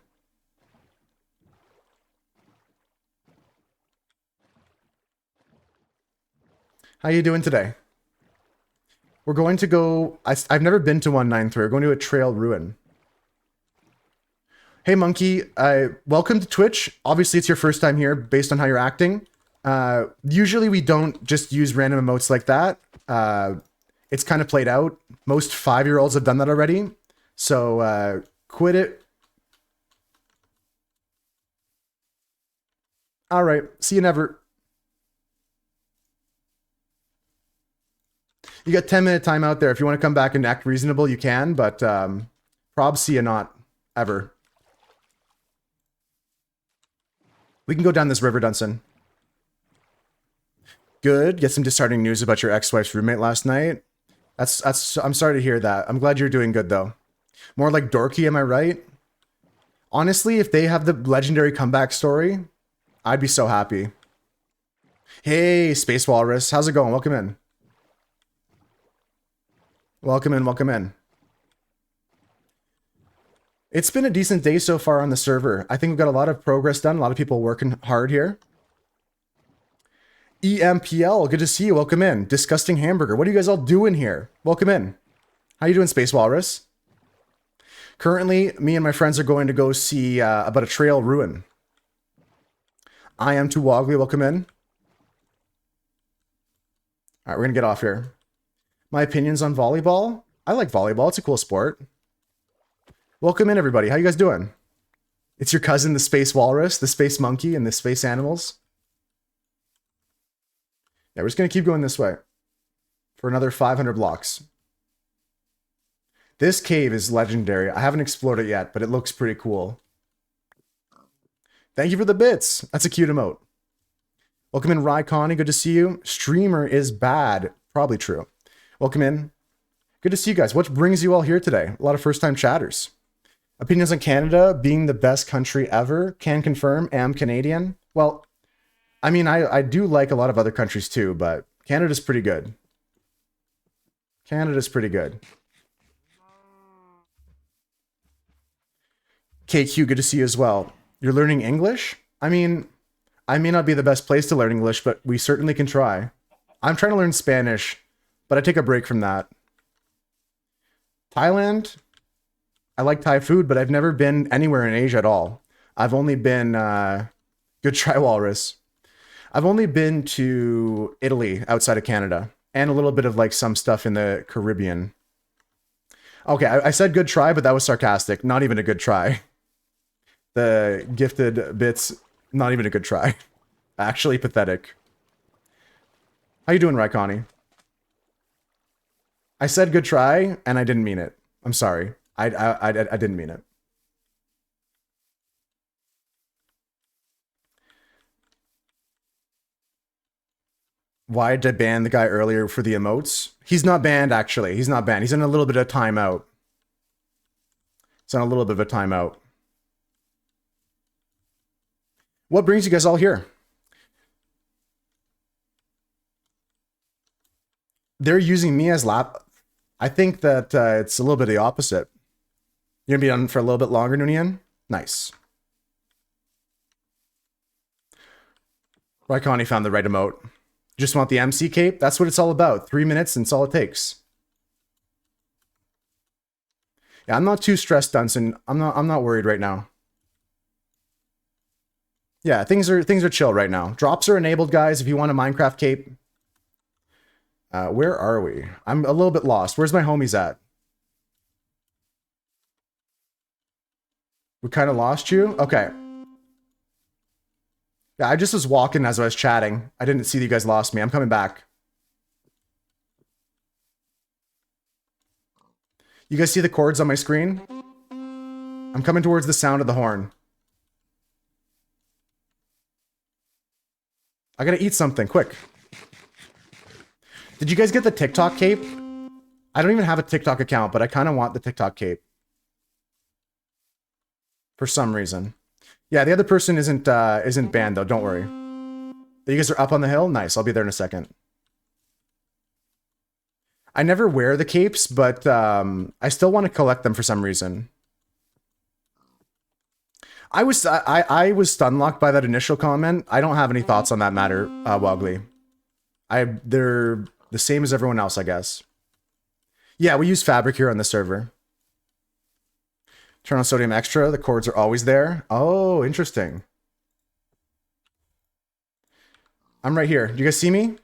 [SPEAKER 1] How you doing today? We're going to go... I've never been to 193. We're going to a trail ruin. Hey, Monkey. Welcome to Twitch. Obviously, it's your first time here based on how you're acting. Usually, we don't just use random emotes like that. It's kind of played out. Most 5-year-olds have done that already. So, quit it. All right. See you never. You got 10-minute time out there. If you want to come back and act reasonable, you can, but prob see you not ever. We can go down this river, Dunson. Good. Get some disheartening news about your ex-wife's roommate last night. I'm sorry to hear that. I'm glad you're doing good though. More like dorky, am I right? Honestly, if they have the legendary comeback story, I'd be so happy. Hey, Space Walrus. How's it going? Welcome in. Welcome in, welcome in. It's been a decent day so far on the server. I think we've got a lot of progress done. A lot of people working hard here. EMPL, good to see you. Welcome in. Disgusting Hamburger. What are you guys all doing here? Welcome in. How you doing, Space Walrus? Currently, me and my friends are going to go see about a trail ruin. I am too woggly. Welcome in. All right, we're going to get off here. My opinions on volleyball? I like volleyball. It's a cool sport. Welcome in, everybody. How you guys doing? It's your cousin, the Space Walrus, the Space Monkey, and the Space Animals. Yeah, we're just going to keep going this way for another 500 blocks. This cave is legendary. I haven't explored it yet, but it looks pretty cool. Thank you for the bits. That's a cute emote. Welcome in, Rye Connie. Good to see you. Streamer is bad. Probably true. Welcome in. Good to see you guys. What brings you all here today? A lot of first-time chatters. Opinions on Canada being the best country ever. Can confirm. Am Canadian. Well, I mean, I do like a lot of other countries too, but Canada's pretty good. Canada's pretty good. KQ, good to see you as well. You're learning English? I mean, I may not be the best place to learn English, but we certainly can try. I'm trying to learn Spanish, but I take a break from that. Thailand? I like Thai food, but I've never been anywhere in Asia at all. I've only been... good try, Walrus. I've only been to Italy outside of Canada, and a little bit of like some stuff in the Caribbean. Okay, I said good try, but that was sarcastic. Not even a good try. The gifted bits, not even a good try. Actually pathetic. How you doing, Raikani? I said good try, and I didn't mean it. I'm sorry. I didn't mean it. Why did I ban the guy earlier for the emotes? He's not banned, actually. He's not banned. He's in a little bit of timeout. He's on a little bit of a timeout. What brings you guys all here? They're using me as lap. I think that it's a little bit of the opposite. You're going to be on for a little bit longer, Nunian? Nice. Raikani found the right emote. Just want the MC cape? That's what it's all about. 3 minutes and it's all it takes. Yeah, I'm not too stressed, Dunson. I'm not worried right now. Yeah, things are chill right now. Drops are enabled, guys, if you want a Minecraft cape. Where are we? I'm a little bit lost. Where's my homies at? We kind of lost you? Okay. Yeah, I just was walking as I was chatting. I didn't see that you guys lost me. I'm coming back. You guys see the chords on my screen? I'm coming towards the sound of the horn. I gotta eat something, quick. Did you guys get the TikTok cape? I don't even have a TikTok account, but I kind of want the TikTok cape. For some reason. Yeah, the other person isn't banned though, don't worry. You guys are up on the hill? Nice, I'll be there in a second. I never wear the capes, but I still want to collect them for some reason. I was stun-locked by that initial comment. I don't have any thoughts on that matter, Wogley. They're the same as everyone else, I guess. Yeah, we use Fabric here on the server. Turn on Sodium Extra. The cords are always there. Oh, interesting. I'm right here. Do you guys see me?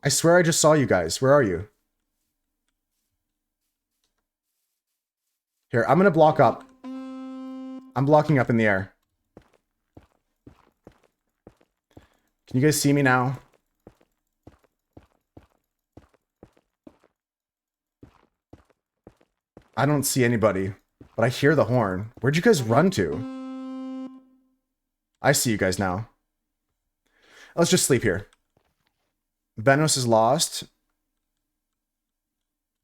[SPEAKER 1] I swear I just saw you guys. Where are you? Here, I'm going to block up. I'm blocking up in the air. Can you guys see me now? I don't see anybody, but I hear the horn. Where'd you guys run to? I see you guys now. Let's just sleep here. Benos is lost.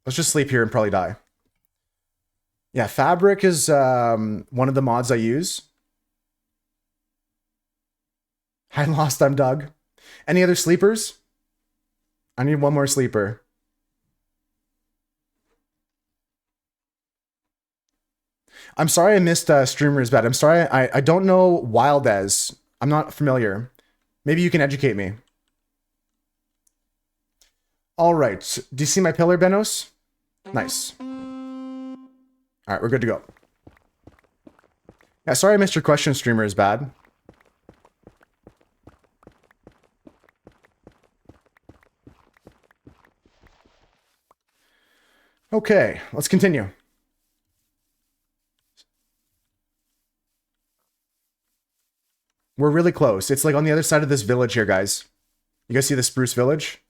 [SPEAKER 1] Let's just sleep here and probably die. Yeah, Fabric is one of the mods I use. I lost, I'm Doug. Any other sleepers? I need one more sleeper. I'm sorry I missed Streamer's Bed. I'm sorry, I don't know Wildez. I'm not familiar. Maybe you can educate me. All right. Do you see my pillar, Benos? Nice. All right, we're good to go. Yeah, sorry I missed your question, Streamer is bad. Okay, let's continue. We're really close. It's like on the other side of this village here, guys. You guys see the spruce village?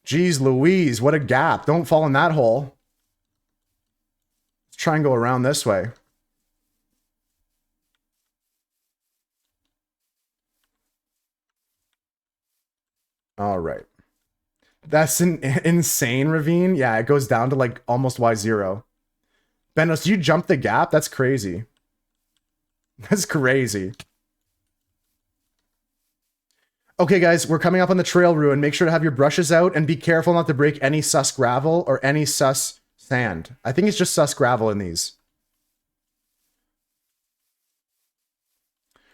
[SPEAKER 1] Jeez Louise, what a gap. Don't fall in that hole. Let's try and go around this way. All right. That's an insane ravine. Yeah, it goes down to like almost Y0. Benos, you jumped the gap? That's crazy. That's crazy. Okay, guys, we're coming up on the trail ruin. Make sure to have your brushes out and be careful not to break any sus gravel or any sus sand. I think it's just sus gravel in these.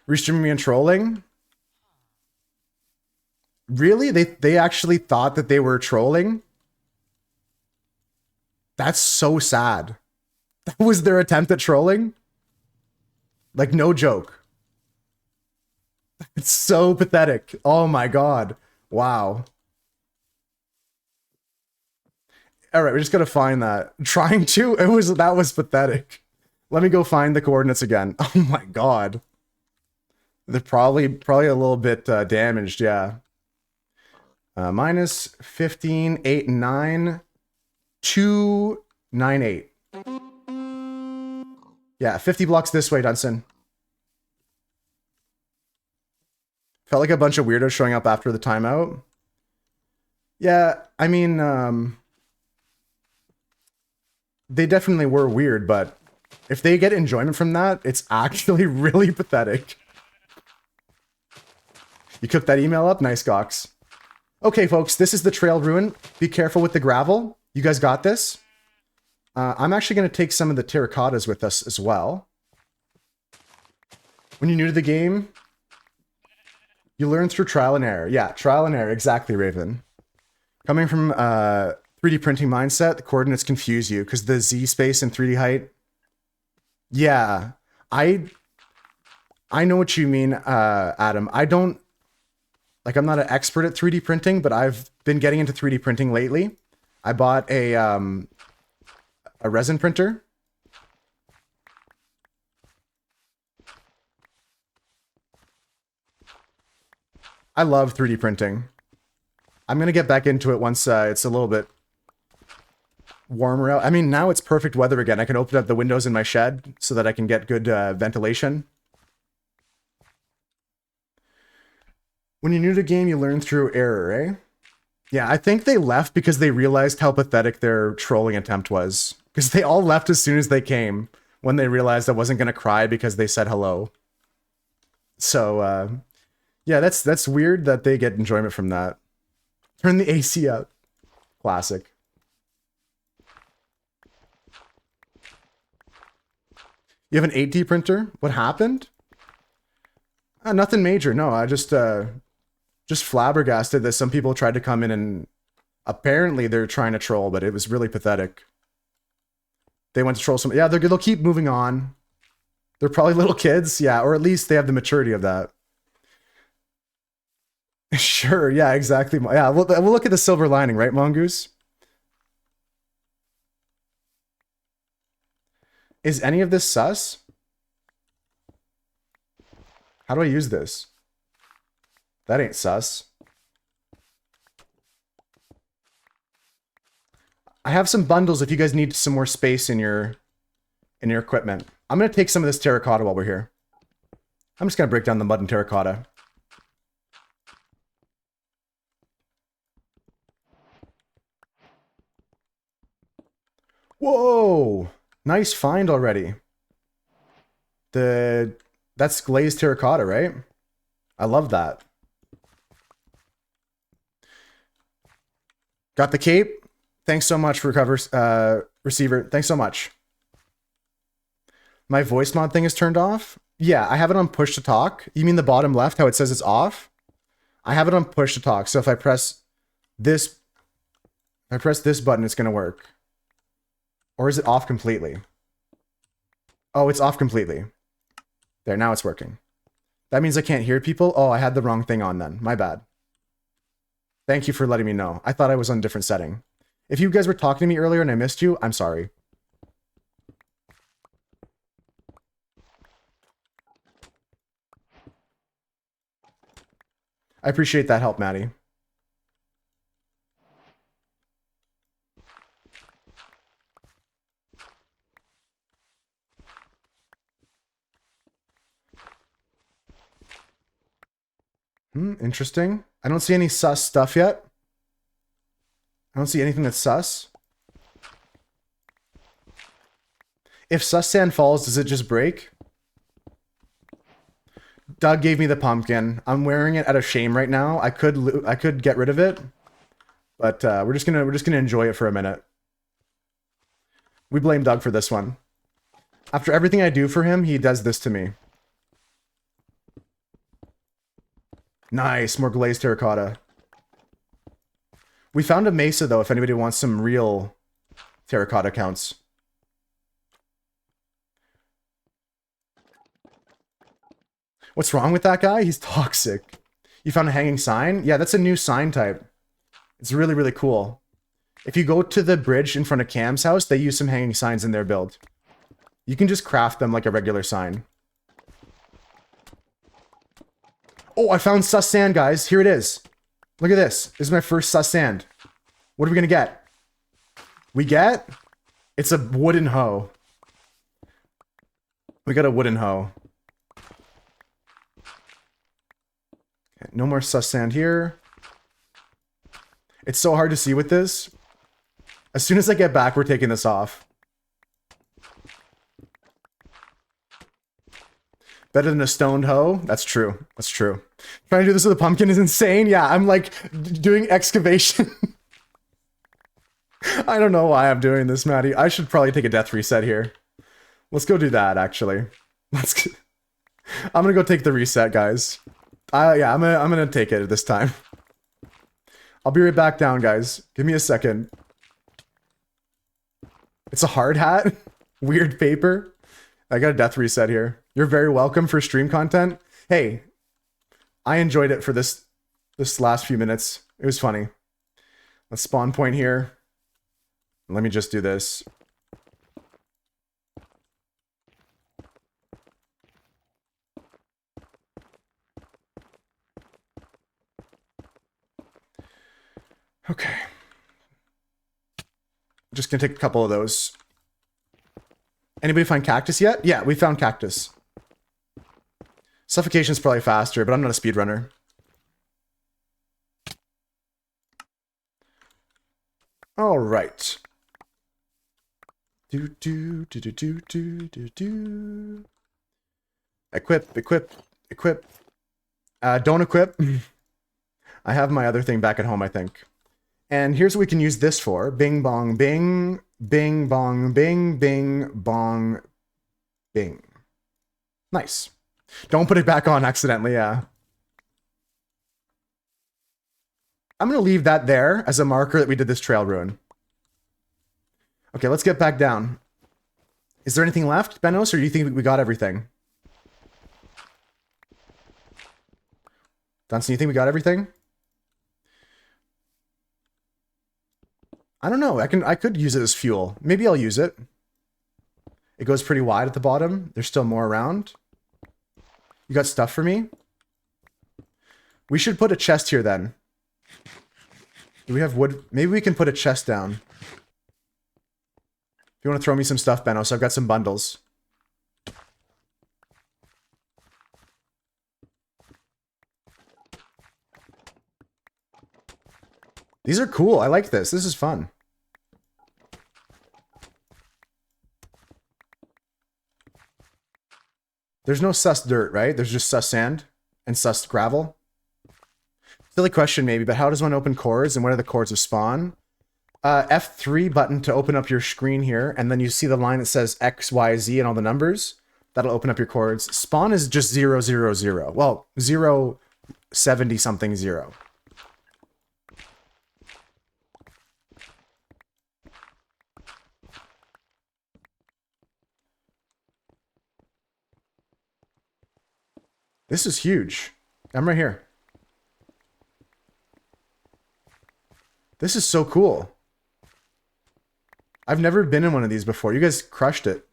[SPEAKER 1] Restreaming me and trolling? Really? They actually thought that they were trolling? That's so sad. That was their attempt at trolling? Like, no joke. It's so pathetic. Oh my god. Wow. Alright, we just gotta find that. Trying to? That was pathetic. Let me go find the coordinates again. Oh my god. They're probably a little bit damaged, yeah. Minus 15, 8, 9, 2, 9, 8. Yeah, 50 blocks this way, Dunson. Felt like a bunch of weirdos showing up after the timeout. Yeah, I mean, they definitely were weird, but if they get enjoyment from that, it's actually really pathetic. You cooked that email up? Nice, Gox. Okay, folks, this is the trail ruin. Be careful with the gravel. You guys got this? I'm actually going to take some of the terracottas with us as well. When you're new to the game, you learn through trial and error. Yeah, trial and error. Exactly, Raven. Coming from 3D printing mindset, the coordinates confuse you because the Z space and 3D height. Yeah, I know what you mean, Adam. I'm not an expert at 3D printing, but I've been getting into 3D printing lately. I bought a resin printer. I love 3D printing. I'm gonna get back into it once it's a little bit warmer out. I mean, now it's perfect weather again. I can open up the windows in my shed so that I can get good ventilation. When you're new to the game, you learn through error, eh? Yeah, I think they left because they realized how pathetic their trolling attempt was. Because they all left as soon as they came, when they realized I wasn't going to cry because they said hello. So, yeah, that's weird that they get enjoyment from that. Turn the AC up. Classic. You have an 8D printer? What happened? Nothing major. No, I just flabbergasted that some people tried to come in and apparently they're trying to troll, but it was really pathetic. They went to troll some. Yeah, they'll keep moving on. They're probably little kids. Yeah, or at least they have the maturity of that. Sure. Yeah, exactly. Yeah, we'll look at the silver lining, right, Mongoose? Is any of this sus? How do I use this? That ain't sus. I have some bundles if you guys need some more space in your equipment. I'm going to take some of this terracotta while we're here. I'm just going to break down the mud and terracotta. Whoa! Nice find already. That's glazed terracotta, right? I love that. Got the cape. Thanks so much for receiver. Thanks so much. My voice mod thing is turned off. Yeah, I have it on push to talk. You mean the bottom left, how it says it's off? I have it on push to talk. So if I press this button, it's going to work. Or is it off completely? Oh, it's off completely. There, now it's working. That means I can't hear people? Oh, I had the wrong thing on then. My bad. Thank you for letting me know. I thought I was on a different setting. If you guys were talking to me earlier and I missed you, I'm sorry. I appreciate that help, Maddie. Interesting. I don't see any sus stuff yet. I don't see anything that's sus. If sus sand falls, does it just break? Doug gave me the pumpkin. I'm wearing it out of shame right now. I could get rid of it, but we're just gonna enjoy it for a minute. We blame Doug for this one. After everything I do for him, he does this to me. Nice, more glazed terracotta. We found a mesa though, if anybody wants some real terracotta counts. What's wrong with that guy? He's toxic. You found a hanging sign? Yeah, that's a new sign type. It's really, really cool. If you go to the bridge in front of Cam's house, they use some hanging signs in their build. You can just craft them like a regular sign. Oh, I found sus sand, guys. Here it is. Look at this. This is my first sus sand. What are we gonna get? We get? It's a wooden hoe. We got a wooden hoe. Okay, no more sus sand here. It's so hard to see with this. As soon as I get back, we're taking this off. Better than a stoned hoe? That's true. That's true. Trying to do this with a pumpkin is insane. Yeah, I'm like doing excavation. I don't know why I'm doing this, Maddie. I should probably take a death reset here. Let's go do that, actually. I'm gonna go take the reset, guys. Yeah, I'm gonna take it this time. I'll be right back down, guys. Give me a second. It's a hard hat. Weird paper. I got a death reset here. You're very welcome for stream content. Hey, I enjoyed it for this last few minutes. It was funny. Let's spawn point here. Let me just do this. Okay. Just gonna take a couple of those. Anybody find cactus yet? Yeah, we found cactus. Suffocation's probably faster, but I'm not a speedrunner. All right. Do do do do do do do do. Equip, equip, equip. Don't equip. I have my other thing back at home, I think. And here's what we can use this for. Bing bong bing, bing bong bing, bing bong bing. Nice. Don't put it back on accidentally, yeah. I'm gonna leave that there as a marker that we did this trail ruin. Okay, let's get back down. Is there anything left, Benos, or do you think we got everything? Dunson, you think we got everything? I don't know. I could use it as fuel. Maybe I'll use it. It goes pretty wide at the bottom. There's still more around. You got stuff for me? We should put a chest here then. Do we have wood? Maybe we can put a chest down. If you want to throw me some stuff, Benos, I've got some bundles. These are cool. I like this. This is fun. There's no sus dirt, right? There's just sus sand and sus gravel. Silly question maybe, but how does one open chords and what are the chords of spawn? F3 button to open up your screen here, and then you see the line that says X, Y, Z and all the numbers. That'll open up your chords. Spawn is just 0, 0, 0. Well, 0, 70 something 0. This is huge. I'm right here. This is so cool. I've never been in one of these before. You guys crushed it.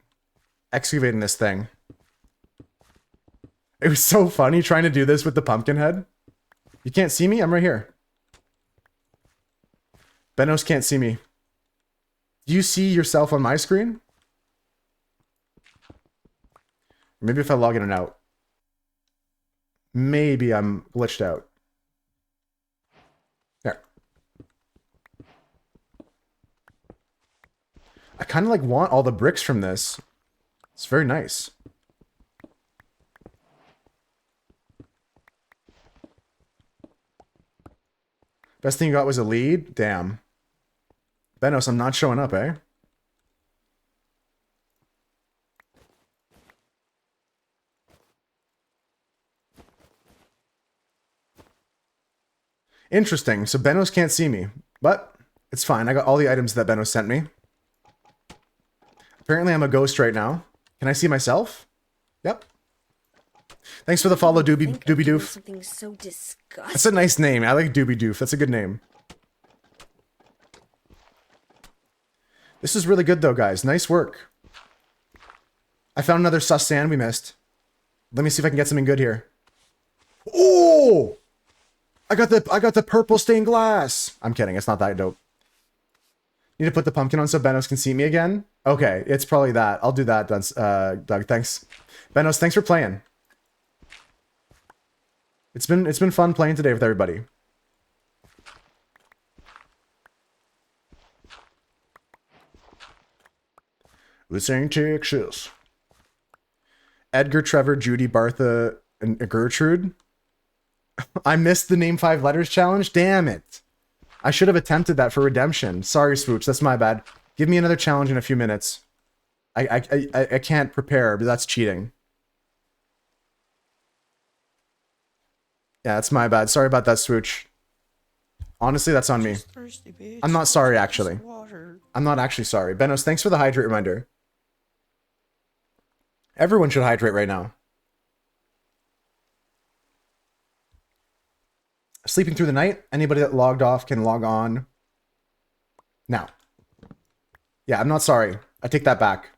[SPEAKER 1] Excavating this thing. It was so funny trying to do this with the pumpkin head. You can't see me? I'm right here. Benos can't see me. Do you see yourself on my screen? Maybe if I log in and out. Maybe I'm glitched out. There. I kind of like want all the bricks from this. It's very nice. Best thing you got was a lead? Damn. Benos, I'm not showing up, eh? Interesting. So Benos can't see me, but it's fine. I got all the items that Benos sent me. Apparently I'm a ghost right now. Can I see myself? Yep. Thanks for the follow, Doobie Doof.
[SPEAKER 5] Something so disgusting.
[SPEAKER 1] That's a nice name. I like Doobie Doof. That's a good name. This is really good though, guys. Nice work. I found another sus sand we missed. Let me see if I can get something good here. Oh! I got the purple stained glass. I'm kidding. It's not that dope. Need to put the pumpkin on so Benos can see me again. Okay, it's probably that. I'll do that, Doug. Thanks, Benos. Thanks for playing. It's been fun playing today with everybody. This ain't Texas. Edgar, Trevor, Judy, Bartha, and Gertrude. I missed the name 5 letters challenge. Damn it. I should have attempted that for redemption. Sorry, Swooch. That's my bad. Give me another challenge in a few minutes. I can't prepare, but that's cheating. Yeah, that's my bad. Sorry about that, Swooch. Honestly, that's on me.
[SPEAKER 7] Thirsty, bitch.
[SPEAKER 1] I'm not sorry, actually.
[SPEAKER 7] Water.
[SPEAKER 1] I'm not actually sorry. Benos, thanks for the hydrate reminder. Everyone should hydrate right now. Sleeping through the night? Anybody that logged off can log on now. Yeah, I'm not sorry. I take that back.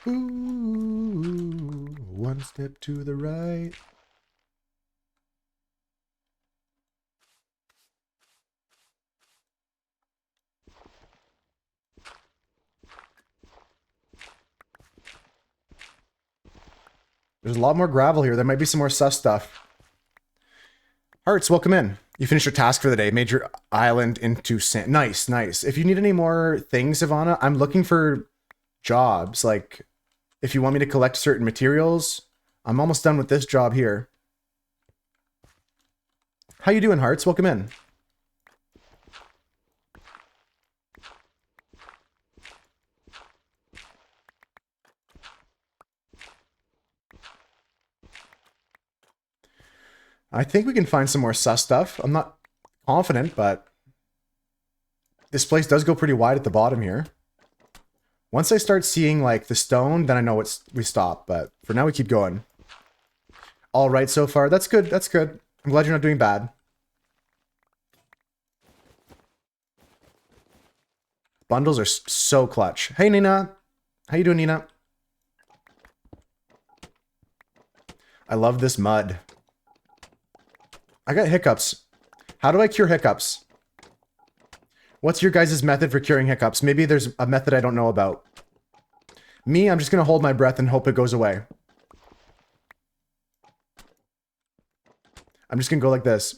[SPEAKER 1] Ooh, one step to the right. There's a lot more gravel here. There might be some more sus stuff. Hearts, welcome in. You finished your task for the day. Made your island into sand. Nice, nice. If you need any more things, Ivana, I'm looking for jobs. Like, if you want me to collect certain materials, I'm almost done with this job here. How you doing, Hearts? Welcome in. I think we can find some more sus stuff. I'm not confident, but this place does go pretty wide at the bottom here. Once I start seeing like the stone, then I know we stop. But for now, we keep going. All right so far. That's good. That's good. I'm glad you're not doing bad. Bundles are so clutch. Hey, Nina. How you doing, Nina? I love this mud. I got hiccups. How do I cure hiccups? What's your guys' method for curing hiccups? Maybe there's a method I don't know about. Me, I'm just going to hold my breath and hope it goes away. I'm just going to go like this.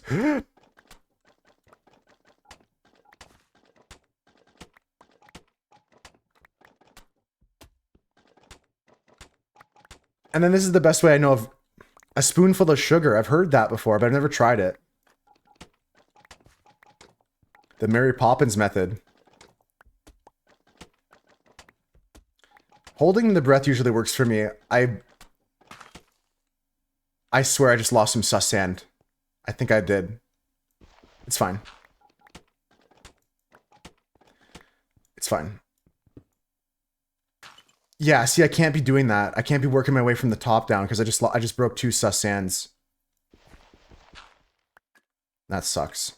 [SPEAKER 1] And then this is the best way I know of a spoonful of sugar. I've heard that before, but I've never tried it. The Mary Poppins method. Holding the breath usually works for me. I swear I just lost some sus sand. I think I did. It's fine. It's fine. Yeah, see, I can't be doing that. I can't be working my way from the top down because I just broke 2 sus sands. That sucks.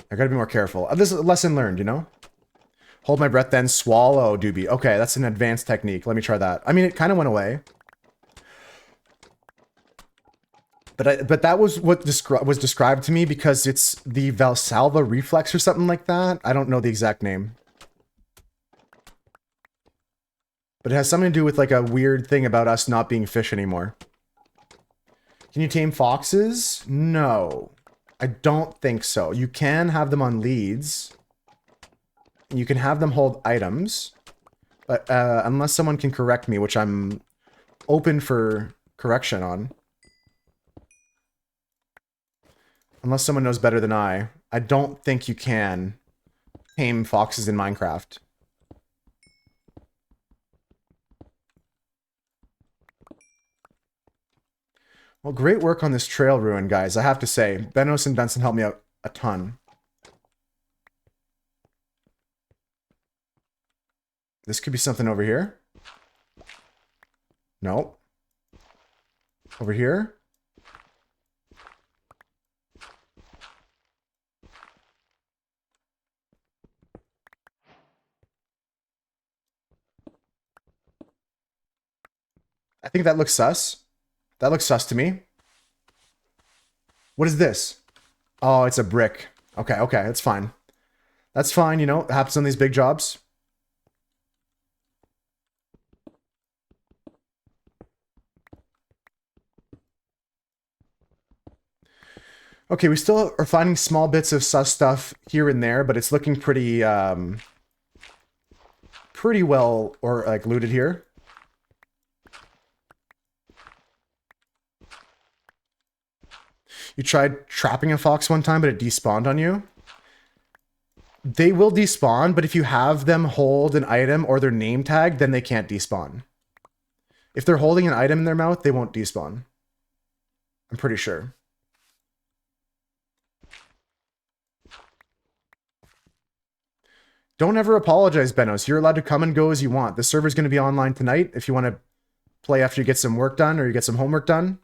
[SPEAKER 1] I gotta be more careful. This is a lesson learned, you know? Hold my breath, then swallow, doobie. Okay, that's an advanced technique. Let me try that. I mean, it kind of went away. But that was what was described to me because it's the Valsalva reflex or something like that. I don't know the exact name. But it has something to do with like a weird thing about us not being fish anymore. Can you tame foxes? No. I don't think so. You can have them on leads. You can have them hold items. But unless someone can correct me, which I'm open for correction on. Unless someone knows better than I don't think you can tame foxes in Minecraft. Well, great work on this trail ruin, guys. I have to say, Benos and Benson helped me out a ton. This could be something over here. Nope. Over here. I think that looks sus. That looks sus to me. What is this? Oh, it's a brick. Okay, okay, that's fine. That's fine, you know, it happens on these big jobs. Okay, we still are finding small bits of sus stuff here and there, but it's looking pretty, pretty well, or like, looted here. You tried trapping a fox one time, but it despawned on you. They will despawn, but if you have them hold an item or their name tag, then they can't despawn. If they're holding an item in their mouth, they won't despawn. I'm pretty sure. Don't ever apologize, Benos. You're allowed to come and go as you want. The server's going to be online tonight if you want to play after you get some work done or you get some homework done.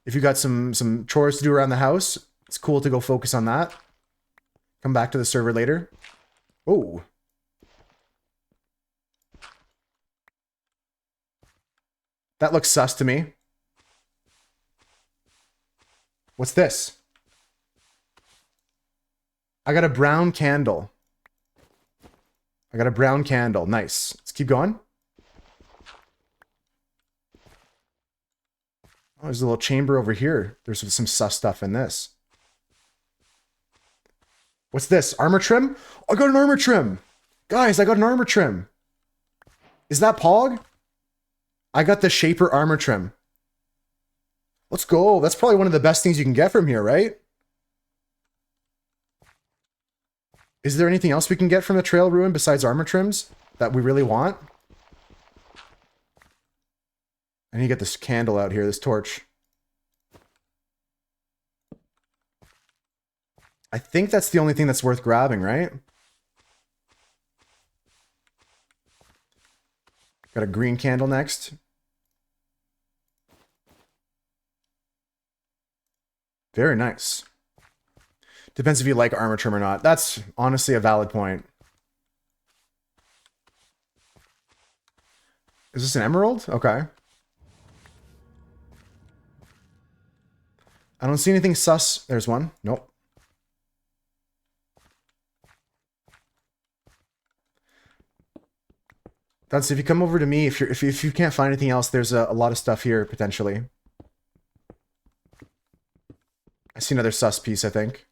[SPEAKER 1] If you got some chores to do around the house, it's cool to go focus on that. Come back to the server later. Oh. That looks sus to me. What's this? I got a brown candle. I got a brown candle. Nice. Let's keep going. Oh, there's a little chamber over here. There's some sus stuff in this. What's this? Armor trim? I got an armor trim! Guys, I got an armor trim! Is that Pog? I got the Shaper armor trim. Let's go. That's probably one of the best things you can get from here, right? Is there anything else we can get from the Trail Ruin besides armor trims that we really want? I need to get this candle out here, this torch. I think that's the only thing that's worth grabbing, right? Got a green candle next. Very nice. Depends if you like armor trim or not. That's honestly a valid point. Is this an emerald? Okay. I don't see anything sus. There's one. Nope. That's if you come over to me, if you can't find anything else, there's a lot of stuff here potentially. I see another sus piece, I think.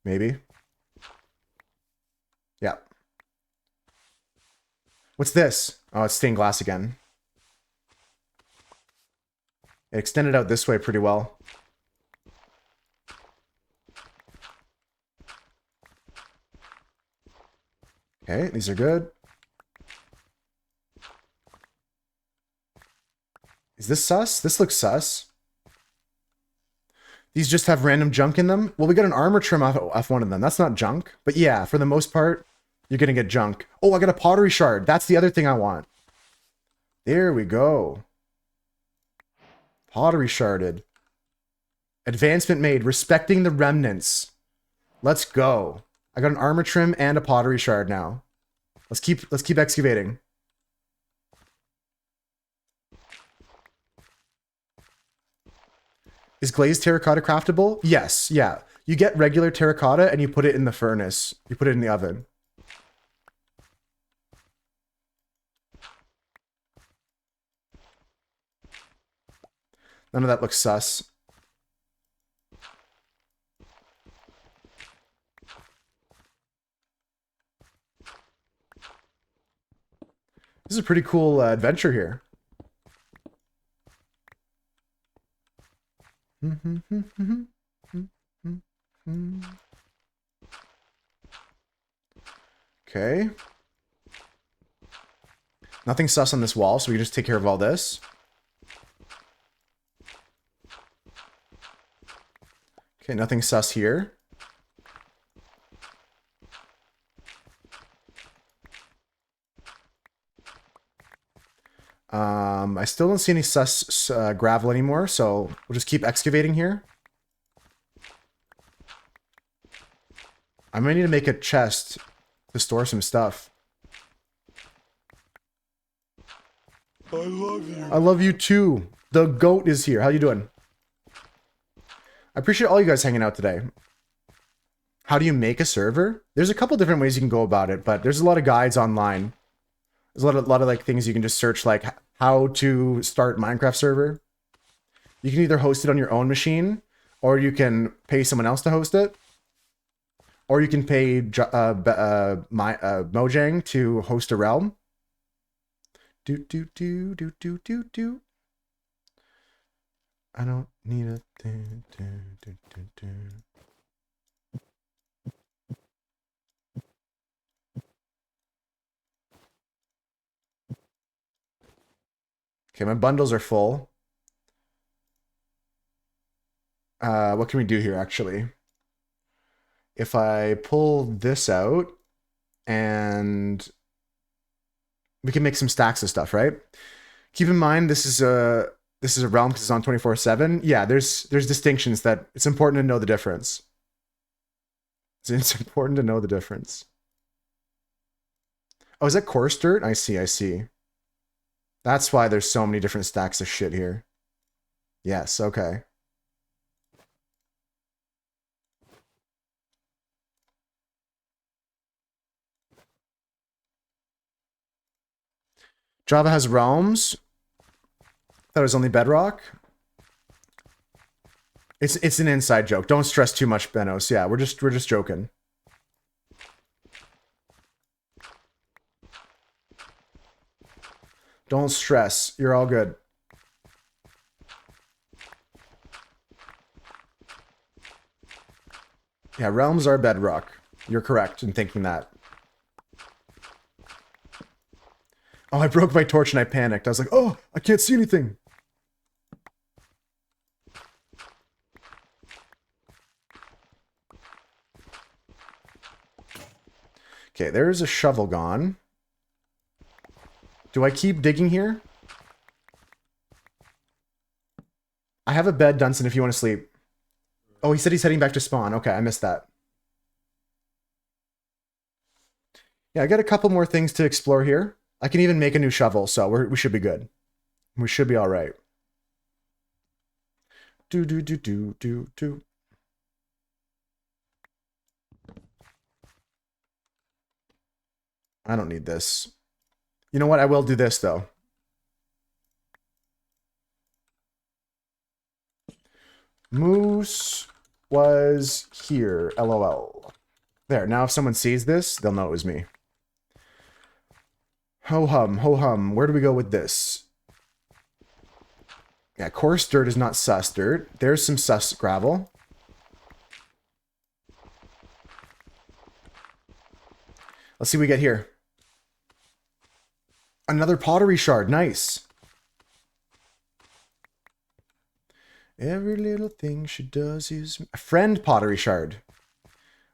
[SPEAKER 1] Maybe. Yeah. What's this? Oh, it's stained glass again. It extended out this way pretty well. Okay, these are good. Is this sus? This looks sus. These just have random junk in them. Well, we got an armor trim off one of them. That's not junk. But yeah, for the most part, you're going to get junk. Oh, I got a pottery shard. That's the other thing I want. There we go. Pottery sharded. Advancement made. Respecting the remnants. Let's go. I got an armor trim and a pottery shard now. Let's keep excavating. Is glazed terracotta craftable? Yes, yeah. You get regular terracotta and you put it in the furnace. You put it in the oven. None of that looks sus. This is a pretty cool adventure here. Okay. Nothing sus on this wall, so we can just take care of all this. Okay, nothing sus here. I still don't see any sus gravel anymore, so we'll just keep excavating here. I might need to make a chest to store some stuff. I love you. I love you too. The goat is here. How you doing? I appreciate all you guys hanging out today. How do you make a server? There's a couple different ways you can go about it, but there's a lot of guides online. There's a lot of like things you can just search, like how to start Minecraft server. You can either host it on your own machine, or you can pay someone else to host it, or you can pay Mojang to host a realm. Do. I don't need a do. Okay, my bundles are full. What can we do here, actually? If I pull this out, and we can make some stacks of stuff, right? Keep in mind, this is a realm because it's on 24/7. Yeah, there's distinctions that it's important to know the difference. It's important to know the difference. Oh, is that coarse dirt? I see. That's why there's so many different stacks of shit here. Yes, okay. Java has realms. Thought it was only Bedrock. It's an inside joke. Don't stress too much, Benos. Yeah, we're just joking. Don't stress. You're all good. Yeah, realms are bedrock. You're correct in thinking that. Oh, I broke my torch and I panicked. I was like, oh, I can't see anything. Okay, there's a shovel gone. Do I keep digging here? I have a bed, Dunson, if you want to sleep. Oh, he said he's heading back to spawn. Okay, I missed that. Yeah, I got a couple more things to explore here. I can even make a new shovel, so we should be good. We should be all right. Do. I don't need this. You know what? I will do this, though. Moose was here. LOL. There. Now if someone sees this, they'll know it was me. Ho-hum, ho-hum. Where do we go with this? Yeah, coarse dirt is not sus dirt. There's some sus gravel. Let's see what we get here. Another pottery shard. Nice. Every little thing she does is... A friend pottery shard.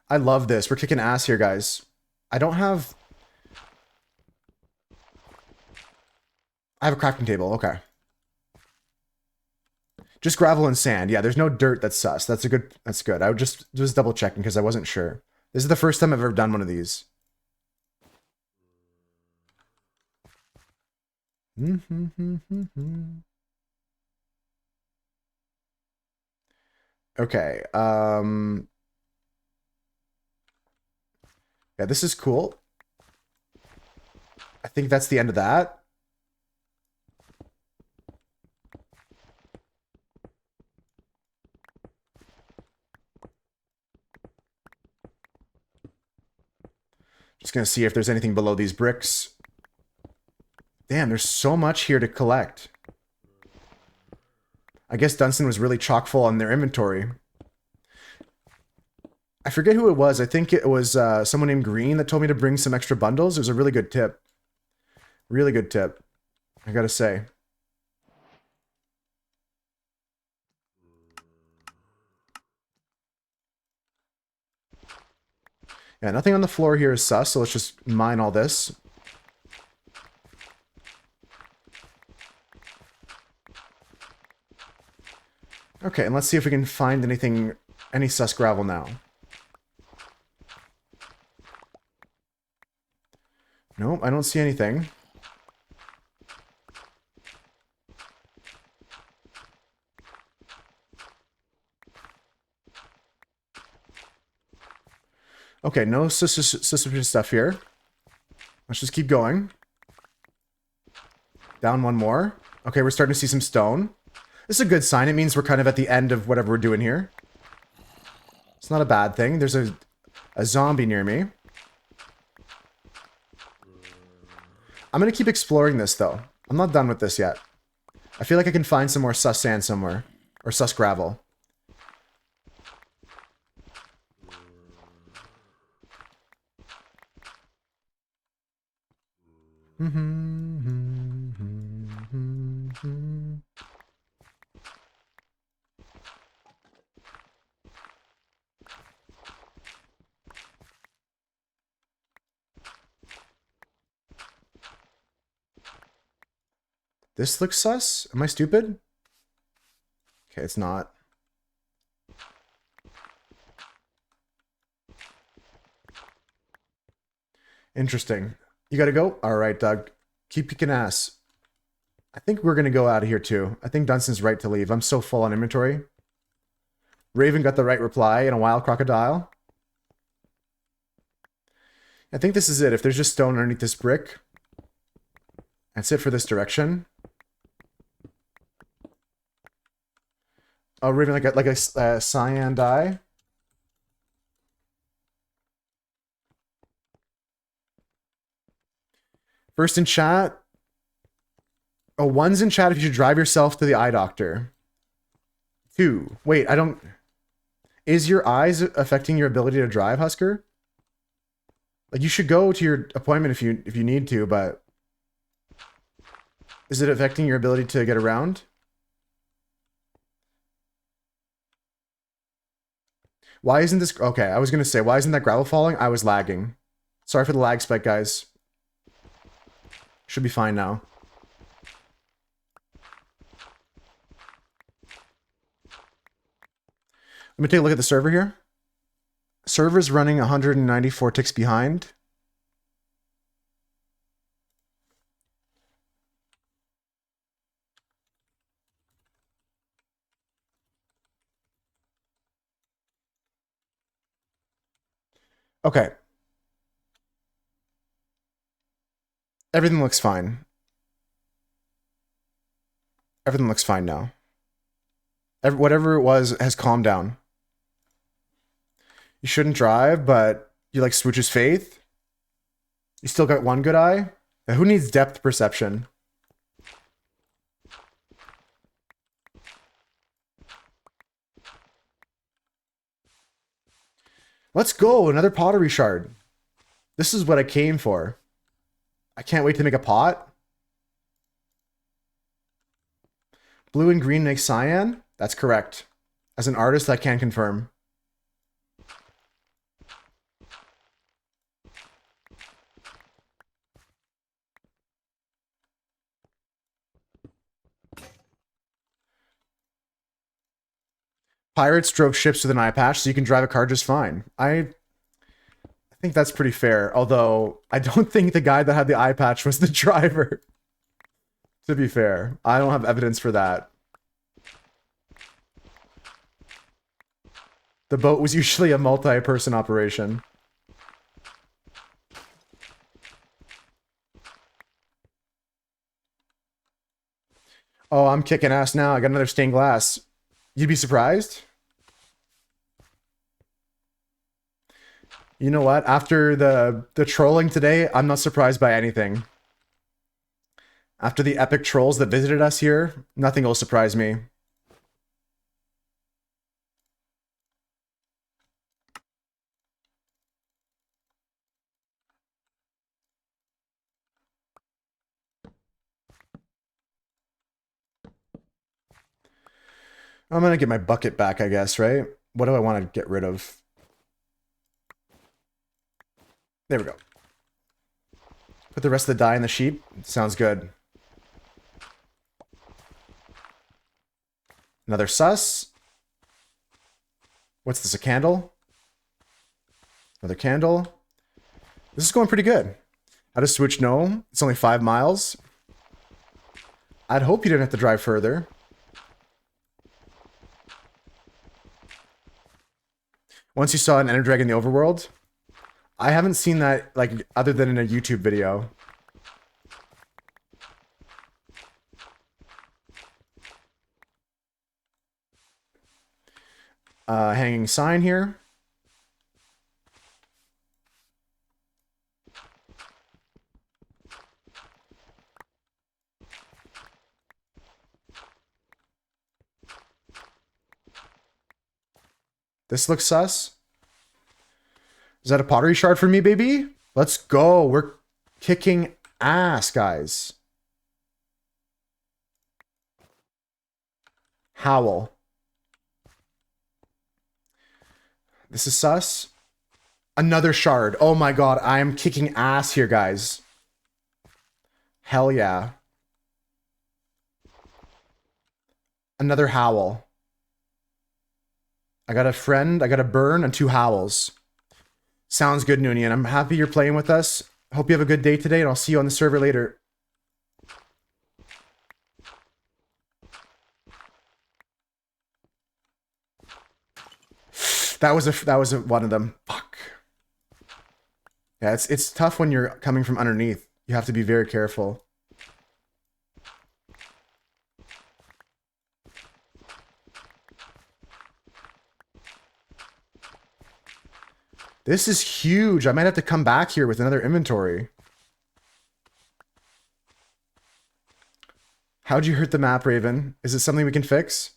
[SPEAKER 1] I love this. We're kicking ass here, guys. I don't have... I have a crafting table. Okay. Just gravel and sand. Yeah, there's no dirt that's sus. That's good. I would just double checking because I wasn't sure. This is the first time I've ever done one of these. Okay. Yeah, this is cool. I think that's the end of that. Just gonna see if there's anything below these bricks. Damn, there's so much here to collect. I guess Dunson was really chock full on their inventory. I forget who it was. I think it was someone named Green that told me to bring some extra bundles. It was a really good tip. Really good tip, I gotta say. Yeah, nothing on the floor here is sus, so let's just mine all this. Okay, and let's see if we can find any sus gravel now. Nope, I don't see anything. Okay, no suspicious stuff here. Let's just keep going. Down one more. Okay, we're starting to see some stone. This is a good sign. It means we're kind of at the end of whatever we're doing here. It's not a bad thing. There's a zombie near me. I'm going to keep exploring this, though. I'm not done with this yet. I feel like I can find some more sus sand somewhere. Or sus gravel. This looks sus? Am I stupid? Okay, it's not. Interesting. You gotta go? Alright, Doug. Keep kicking ass. I think we're gonna go out of here too. I think Dunson's right to leave. I'm so full on inventory. Raven got the right reply and a wild crocodile. I think this is it. If there's just stone underneath this brick, that's it for this direction. Oh, Raven, like a cyan dye. First in chat. Oh, one's in chat if you should drive yourself to the eye doctor. 2. Wait, I don't... Is your eyes affecting your ability to drive, Husker? Like, you should go to your appointment if you need to, but... Is it affecting your ability to get around? Why isn't this... Okay, I was going to say, why isn't that gravel falling? I was lagging. Sorry for the lag spike, guys. Should be fine now. Let me take a look at the server here. Server's running 194 ticks behind. Okay. Everything looks fine. Everything looks fine now. Whatever it was has calmed down. You shouldn't drive, but you like Swooch's faith. You still got one good eye. Now, who needs depth perception? Let's go, another pottery shard. This is what I came for. I can't wait to make a pot. Blue and green make cyan? That's correct. As an artist, I can confirm. Pirates drove ships with an eye patch, so you can drive a car just fine. I think that's pretty fair, although I don't think the guy that had the eye patch was the driver. To be fair, I don't have evidence for that. The boat was usually a multi-person operation. Oh, I'm kicking ass now. I got another stained glass. You'd be surprised? You know what? After the trolling today, I'm not surprised by anything. After the epic trolls that visited us here, nothing will surprise me. I'm gonna get my bucket back, I guess, right? What do I want to get rid of? There we go. Put the rest of the dye in the sheep. Sounds good. Another sus. What's this, a candle? Another candle. This is going pretty good. How does Switch know? It's only 5 miles. I'd hope you didn't have to drive further. Once you saw an Ender Dragon in the overworld, I haven't seen that, like, other than in a YouTube video. Hanging sign here. This looks sus. Is that a pottery shard for me, baby? Let's go. We're kicking ass, guys. Howl. This is sus. Another shard. Oh my god, I am kicking ass here, guys. Hell yeah. Another howl. I got a friend, I got a burn, and 2 howls. Sounds good, Noonian. I'm happy you're playing with us. Hope you have a good day today, and I'll see you on the server later. That was one of them. Fuck. Yeah, it's tough when you're coming from underneath. You have to be very careful. This is huge. I might have to come back here with another inventory. How'd you hurt the map, Raven? Is it something we can fix?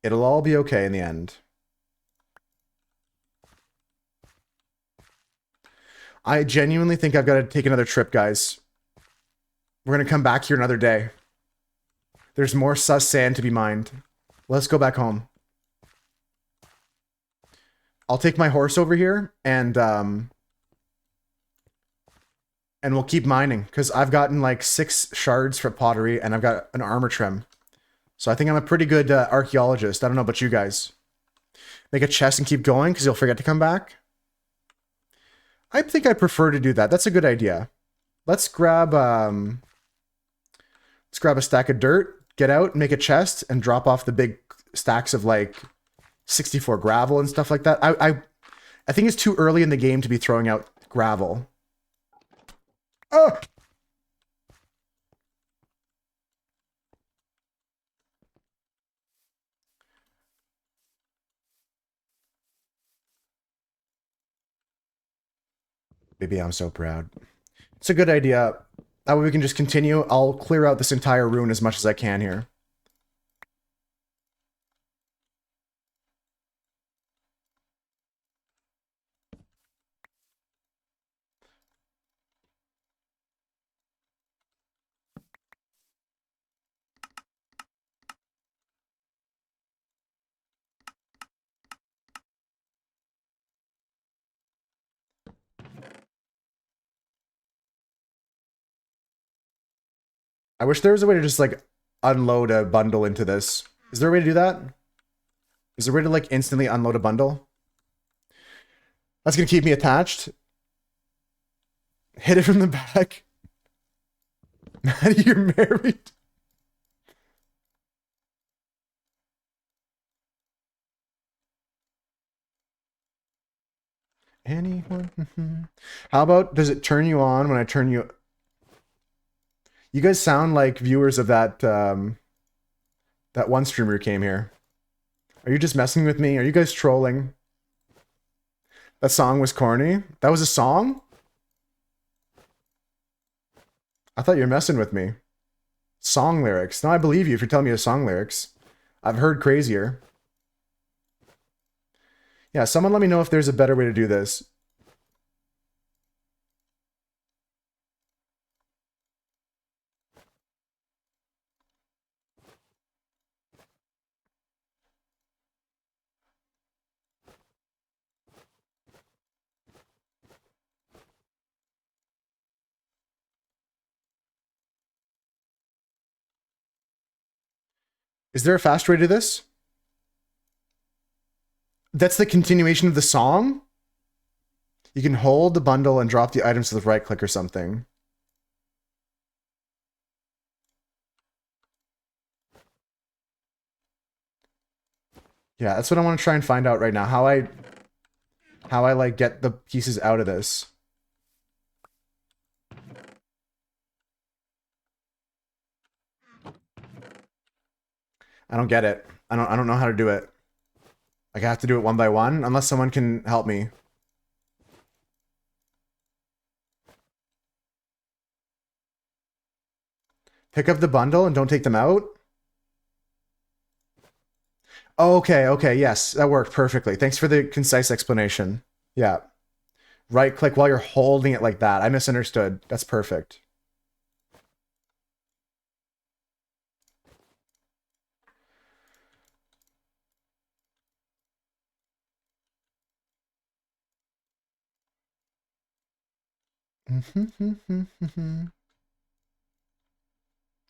[SPEAKER 1] It'll all be okay in the end. I genuinely think I've got to take another trip, guys. We're going to come back here another day. There's more sus sand to be mined. Let's go back home. I'll take my horse over here and we'll keep mining because I've gotten like 6 shards for pottery and I've got an armor trim. So I think I'm a pretty good archaeologist. I don't know about you guys. Make a chest and keep going because you'll forget to come back. I think I prefer to do that. That's a good idea. Let's grab a stack of dirt, get out, make a chest, and drop off the big stacks of like 64 gravel and stuff like that. I think it's too early in the game to be throwing out gravel. Oh! Baby, I'm so proud. It's a good idea. That way we can just continue. I'll clear out this entire rune as much as I can here. I wish there was a way to just like unload a bundle into this. Is there a way to do that? Is there a way to like instantly unload a bundle? That's gonna keep me attached. Hit it from the back. Maddie, you're married. Anyone? How about, does it turn you on when I turn you... You guys sound like viewers of that that one streamer who came here. Are you just messing with me? Are you guys trolling? That song was corny? That was a song? I thought you were messing with me. Song lyrics. No, I believe you if you're telling me the song lyrics. I've heard crazier. Yeah, someone let me know if there's a better way to do this. Is there a fast way to this? That's the continuation of the song? You can hold the bundle and drop the items to the right click or something. Yeah, that's what I want to try and find out right now. How I like get the pieces out of this. I don't get it. I don't know how to do it. Like I have to do it one by one unless someone can help me. Pick up the bundle and don't take them out? Oh, okay, yes, that worked perfectly. Thanks for the concise explanation. Yeah. Right click while you're holding it like that. I misunderstood. That's perfect.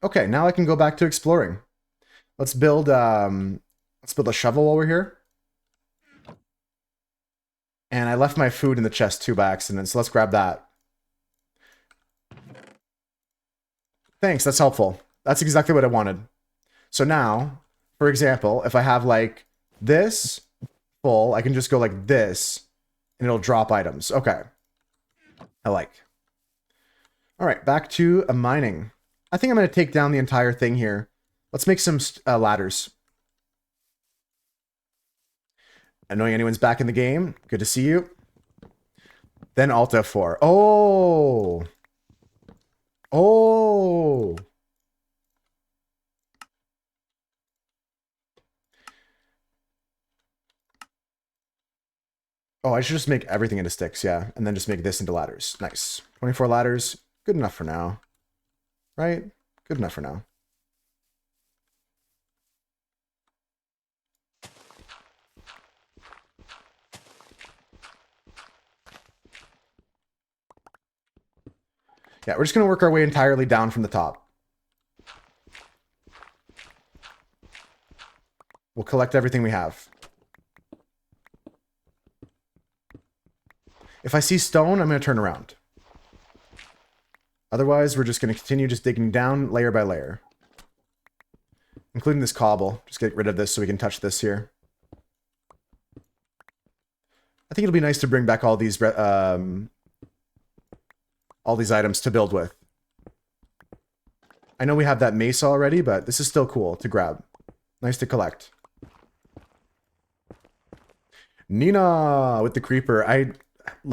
[SPEAKER 1] Okay, now I can go back to exploring. Let's build a shovel while we're here. And I left my food in the chest too by accident, so let's grab that. Thanks, that's helpful. That's exactly what I wanted. So now, for example, if I have like this full, I can just go like this and it'll drop items. Okay. I like. All right, back to mining. I think I'm going to take down the entire thing here. Let's make some ladders. Annoying anyone's back in the game. Good to see you. Then Alt F4. Oh! Oh! Oh, I should just make everything into sticks, yeah. And then just make this into ladders. Nice. 24 ladders. Good enough for now. Right? Good enough for now. Yeah, we're just going to work our way entirely down from the top. We'll collect everything we have. If I see stone, I'm going to turn around. Otherwise, we're just going to continue just digging down layer by layer. Including this cobble. Just get rid of this so we can touch this here. I think it'll be nice to bring back all these items to build with. I know we have that mesa already, but this is still cool to grab. Nice to collect. Nina with the creeper. I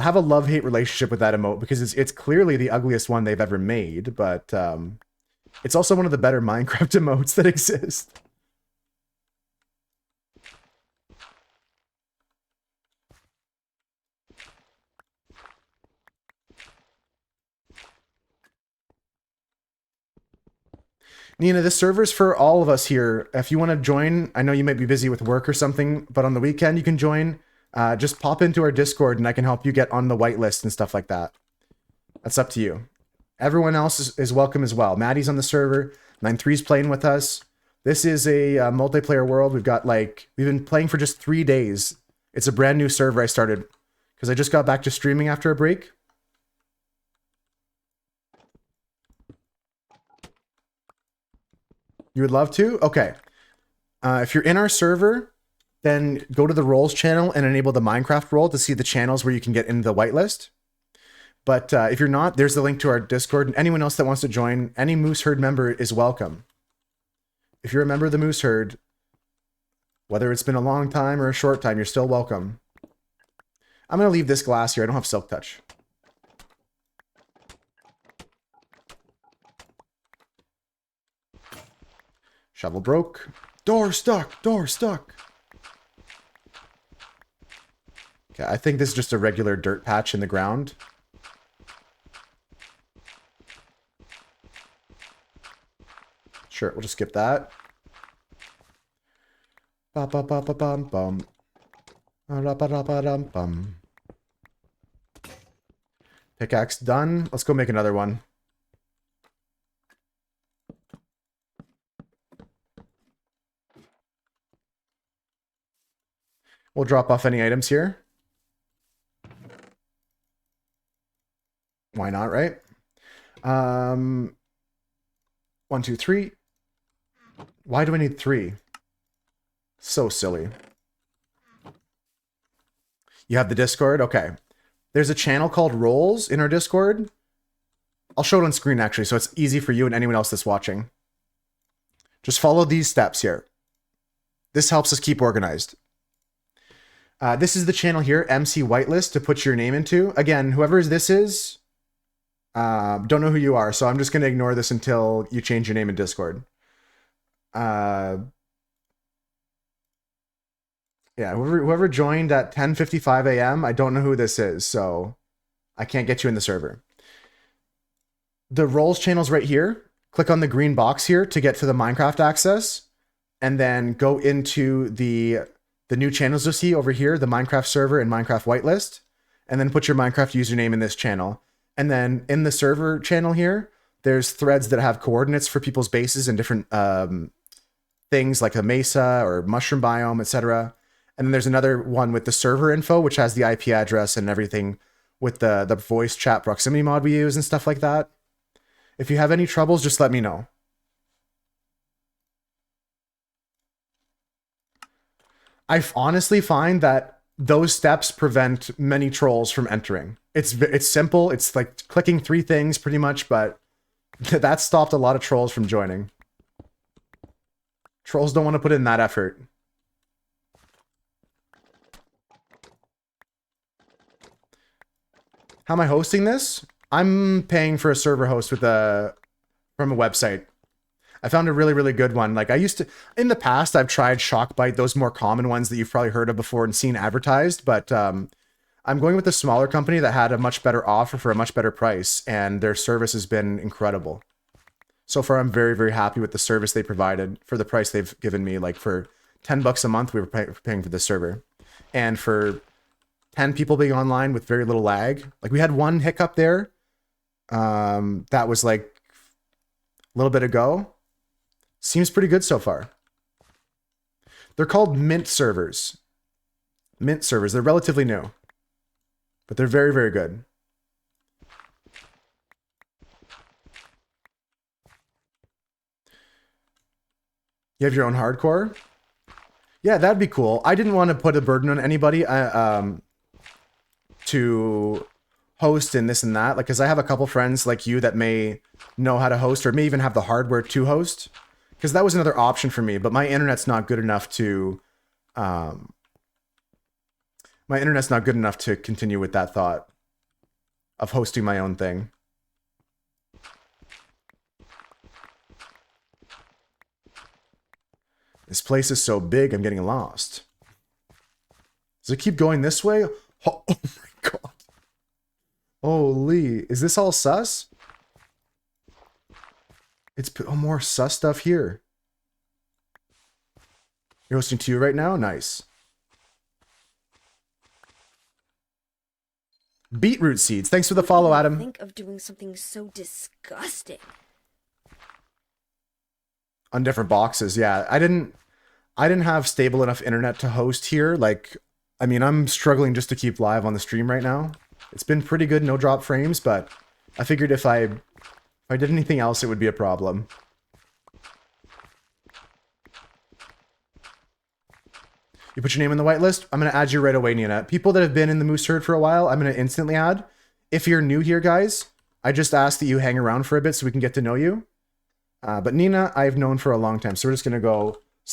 [SPEAKER 1] have a love-hate relationship with that emote because it's clearly the ugliest one they've ever made, but it's also one of the better Minecraft emotes that exist. Nina, this server's for all of us here. If you want to join, I know you might be busy with work or something, but on the weekend you can join. Just pop into our Discord and I can help you get on the whitelist and stuff like that. That's up to you. Everyone else is welcome as well. Maddie's on the server. 9-3's playing with us. This is a multiplayer world. We've been playing for just 3 days. It's a brand new server I started because I just got back to streaming after a break. You would love to? Okay. If you're in our server, then go to the roles channel and enable the Minecraft role to see the channels where you can get into the whitelist. But if you're not, there's the link to our Discord, and anyone else that wants to join, any Moose Herd member is welcome. If you're a member of the Moose Herd, whether it's been a long time or a short time, you're still welcome. I'm going to leave this glass here. I don't have Silk Touch. Shovel broke. Door stuck. Door stuck. Okay, I think this is just a regular dirt patch in the ground. Sure, we'll just skip that. Ba ba ba ba bum bum. Ba ba ba ba dum bum. Pickaxe done. Let's go make another one. We'll drop off any items here. Why not, right? 1, 2, 3. Why do I need 3? So silly. You have the Discord? Okay. There's a channel called Roles in our Discord. I'll show it on screen, actually, so it's easy for you and anyone else that's watching. Just follow these steps here. This helps us keep organized. This is the channel here, MC Whitelist, to put your name into. Again, whoever this is, don't know who you are, so I'm just going to ignore this until you change your name in Discord. Yeah, whoever joined at 10:55 a.m., I don't know who this is, so I can't get you in the server. The roles channel's right here. Click on the green box here to get to the Minecraft access, and then go into the new channels you'll see over here, the Minecraft server and Minecraft whitelist, and then put your Minecraft username in this channel. And then in the server channel here, there's threads that have coordinates for people's bases and different things like a mesa or mushroom biome, etc. And then there's another one with the server info, which has the IP address and everything with the voice chat proximity mod we use and stuff like that. If you have any troubles, just let me know. I honestly find that those steps prevent many trolls from entering. It's simple. It's like clicking 3 things pretty much, but that stopped a lot of trolls from joining. Trolls don't want to put in that effort. How am I hosting this? I'm paying for a server host with from a website. I found a really, really good one. Like I used to, in the past, I've tried Shockbyte, those more common ones that you've probably heard of before and seen advertised, but I'm going with a smaller company that had a much better offer for a much better price, and their service has been incredible. So far, I'm very, very happy with the service they provided for the price they've given me. Like for $10 a month, we were paying for this server. And for 10 people being online with very little lag, like we had one hiccup there. That was like a little bit ago. Seems pretty good so far. They're called Mint servers. Mint servers. They're relatively new, but they're very, very good. You have your own hardcore? Yeah, that'd be cool. I didn't want to put a burden on anybody to host and this and that. Like, because I have a couple friends like you that may know how to host or may even have the hardware to host. Because that was another option for me, but my internet's not good enough to continue with that thought of hosting my own thing. This place is so big, I'm getting lost. Does it keep going this way? Oh, oh my god. Holy, is this all sus? It's more sus stuff here. You're hosting 2 right now? Nice. Beetroot seeds. Thanks for the follow, Adam.
[SPEAKER 5] Think of doing something so disgusting.
[SPEAKER 1] On different boxes, yeah. I didn't have stable enough internet to host here. Like, I mean, I'm struggling just to keep live on the stream right now. It's been pretty good, no drop frames, but I figured if I did anything else, it would be a problem. You put your name on the whitelist? I'm going to add you right away, Nina. People that have been in the Moose Herd for a while, I'm going to instantly add. If you're new here, guys, I just ask that you hang around for a bit so we can get to know you. But Nina, I've known for a long time. So we're just going to go /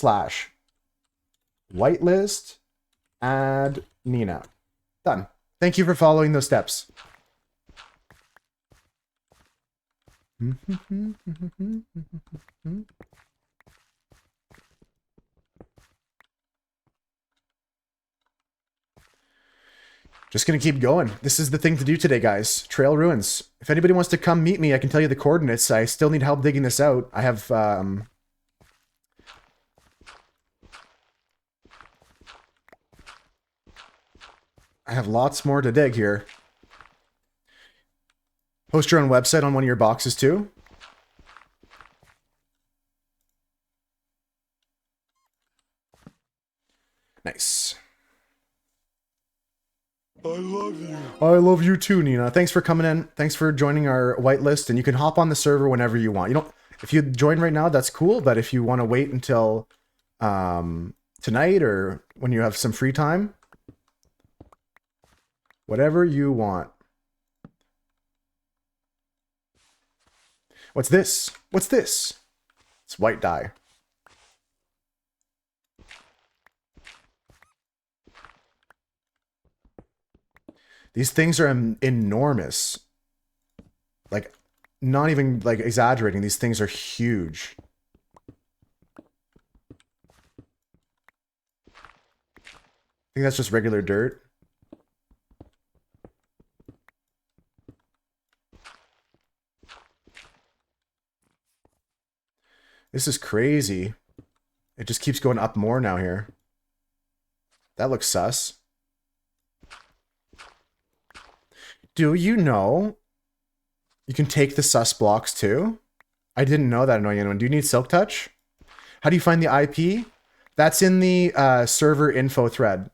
[SPEAKER 1] whitelist, add Nina. Done. Thank you for following those steps. Just gonna keep going. This is the thing to do today, guys. Trail Ruins. If anybody wants to come meet me, I can tell you the coordinates. I still need help digging this out. I have lots more to dig here. Host your own website on one of your boxes too. Nice. I love you. I love you too, Nina. Thanks for coming in. Thanks for joining our whitelist. And you can hop on the server whenever you want. You don't. If you join right now, that's cool. But if you want to wait until tonight or when you have some free time, whatever you want. What's this? What's this? It's white dye. These things are enormous. Like, not even like exaggerating. These things are huge. I think that's just regular dirt. This is crazy. It just keeps going up more now here. That looks sus. Do you know you can take the sus blocks too? I didn't know that, annoying one. Do you need Silk Touch? How do you find the IP? That's in the server info thread.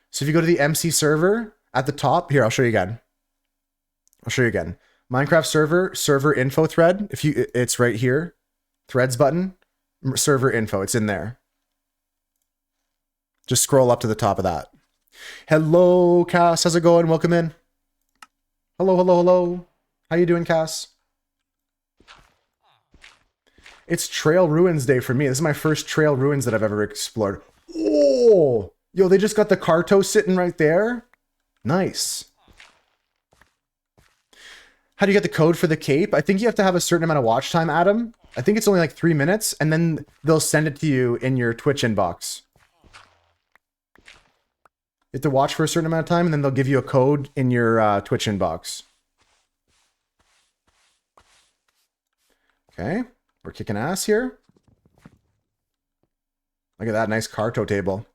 [SPEAKER 1] So if you go to the MC server at the top, here, I'll show you again. Minecraft server info thread. It's right here. Threads button, server info. It's in there. Just scroll up to the top of that. Hello, Cass. How's it going? Welcome in. Hello, hello, hello. How you doing, Cass? It's Trail Ruins Day for me. This is my first Trail Ruins that I've ever explored. Oh, yo, they just got the Carto sitting right there. Nice. How do you get the code for the cape? I think you have to have a certain amount of watch time, Adam. I think it's only like 3 minutes, and then they'll send it to you in your Twitch inbox. You have to watch for a certain amount of time, and then they'll give you a code in your Twitch inbox. Okay, we're kicking ass here. Look at that nice Carto table.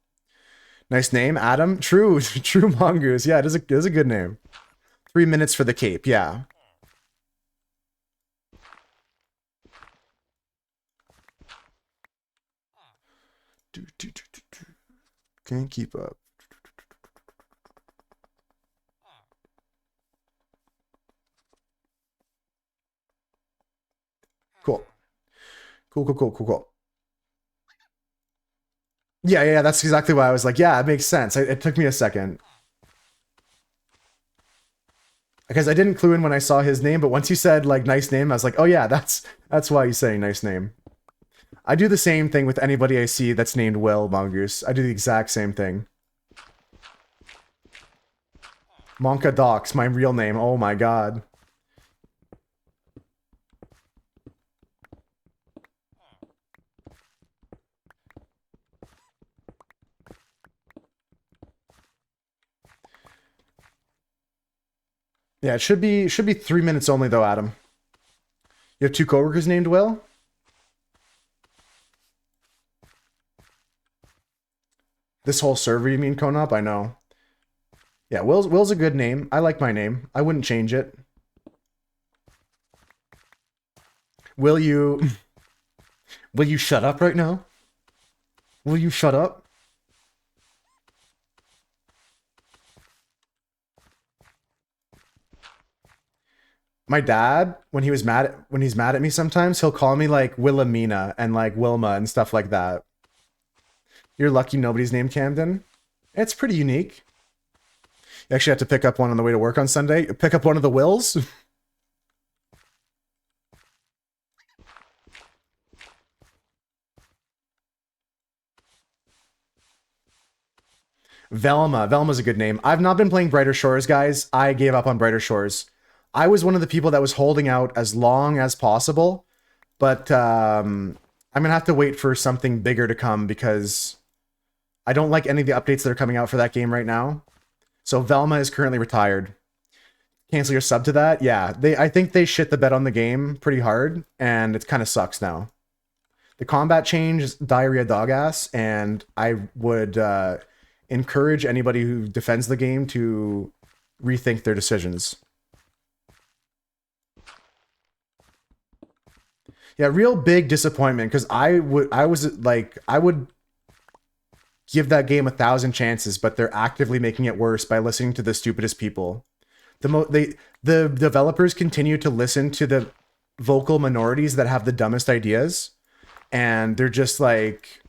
[SPEAKER 1] Nice name, Adam. True, true mongoose. Yeah, it is a good name. 3 minutes for the cape, yeah. Can't keep up. Cool. Cool. Yeah, that's exactly why I was like, yeah, it makes sense. It took me a second. Because I didn't clue in when I saw his name, but once you said, like, nice name, I was like, oh yeah, that's why he's saying nice name. I do the same thing with anybody I see that's named Will Mongoose. I do the exact same thing. Monka Docs, my real name. Oh my god. Yeah, it should be 3 minutes only though, Adam. You have 2 coworkers named Will? This whole server, you mean, Konop? I know. Yeah, Will's a good name. I like my name. I wouldn't change it. Will you shut up right now? Will you shut up? My dad, when he's mad at me sometimes, he'll call me like Wilhelmina and like Wilma and stuff like that. You're lucky nobody's named Camden. It's pretty unique. You actually have to pick up one on the way to work on Sunday. Pick up one of the Wills. Velma. Velma's a good name. I've not been playing Brighter Shores, guys. I gave up on Brighter Shores. I was one of the people that was holding out as long as possible, but I'm gonna have to wait for something bigger to come because I don't like any of the updates that are coming out for that game right now. So Velma is currently retired. Cancel your sub to that? Yeah, I think they shit the bed on the game pretty hard, and it kind of sucks now. The combat change is diarrhea dog ass, and I would encourage anybody who defends the game to rethink their decisions. Yeah, real big disappointment because I would give that game 1,000 chances, but they're actively making it worse by listening to the stupidest people. The developers continue to listen to the vocal minorities that have the dumbest ideas, and they're just like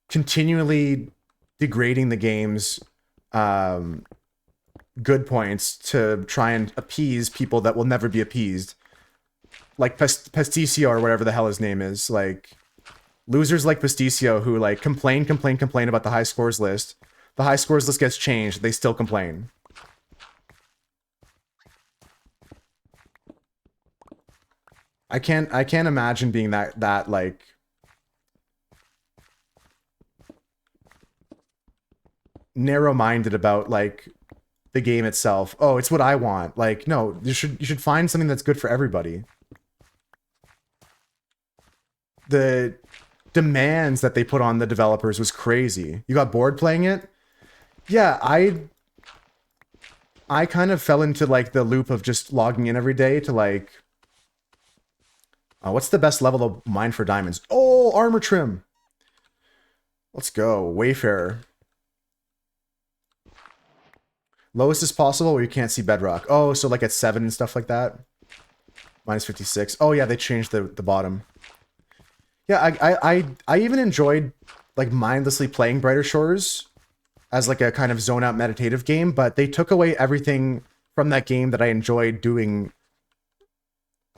[SPEAKER 1] continually degrading the game's good points to try and appease people that will never be appeased. Like Pasticio or whatever the hell his name is. Like, losers like Pasticio who like complain about the high scores list. The high scores list gets changed. They still complain. I can't imagine being that like narrow-minded about like the game itself. Oh, it's what I want. Like, no, you should find something that's good for everybody. The demands that they put on the developers was crazy. You got bored playing it? Yeah, I kind of fell into like the loop of just logging in every day to like what's the best level of mine for diamonds? Oh, armor trim. Let's go. Wayfarer. Lowest as possible where you can't see bedrock. Oh, so like at 7 and stuff like that. Minus 56. Oh yeah, they changed the bottom. Yeah, I even enjoyed like mindlessly playing Brighter Shores as like a kind of zone out meditative game, but they took away everything from that game that I enjoyed doing.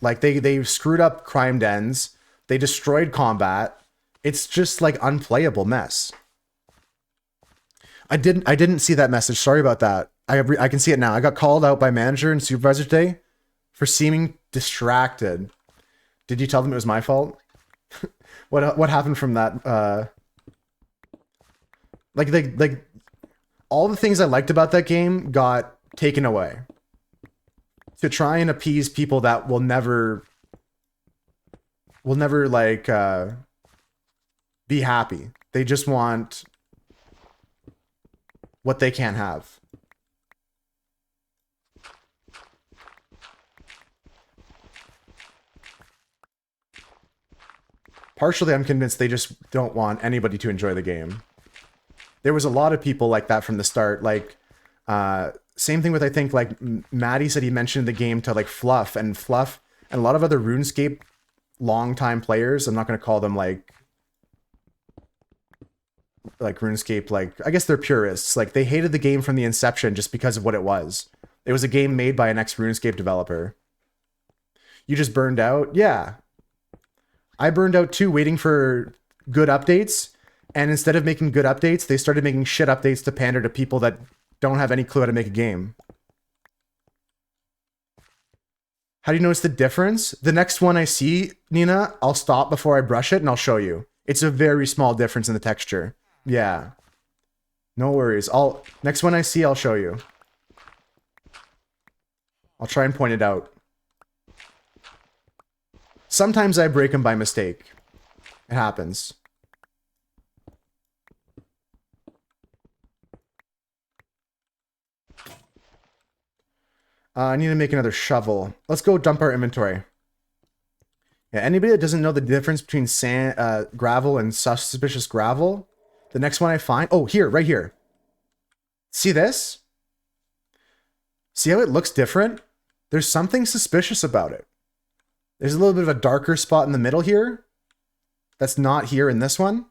[SPEAKER 1] Like they screwed up crime dens, they destroyed combat. It's just like unplayable mess. I didn't see that message. Sorry about that. I can see it now. I got called out by manager and supervisor today for seeming distracted. Did you tell them it was my fault? What happened from that? Like all the things I liked about that game got taken away to try and appease people that will never like be happy. They just want what they can't have. Partially, I'm convinced they just don't want anybody to enjoy the game. There was a lot of people like that from the start. Like, same thing with, I think, like, Maddie said he mentioned the game to, like, Fluff and a lot of other RuneScape longtime players. I'm not going to call them, like RuneScape, like, I guess they're purists. Like, they hated the game from the inception just because of what it was. It was a game made by an ex-RuneScape developer. You just burned out? Yeah. I burned out too, waiting for good updates. And instead of making good updates, they started making shit updates to pander to people that don't have any clue how to make a game. How do you notice the difference? The next one I see, Nina, I'll stop before I brush it and I'll show you. It's a very small difference in the texture. Yeah. No worries. Next one I see, I'll show you. I'll try and point it out. Sometimes I break them by mistake. It happens. I need to make another shovel. Let's go dump our inventory. Yeah, anybody that doesn't know the difference between sand, gravel and suspicious gravel, the next one I find... Oh, here, right here. See this? See how it looks different? There's something suspicious about it. There's a little bit of a darker spot in the middle here. That's not here in this one.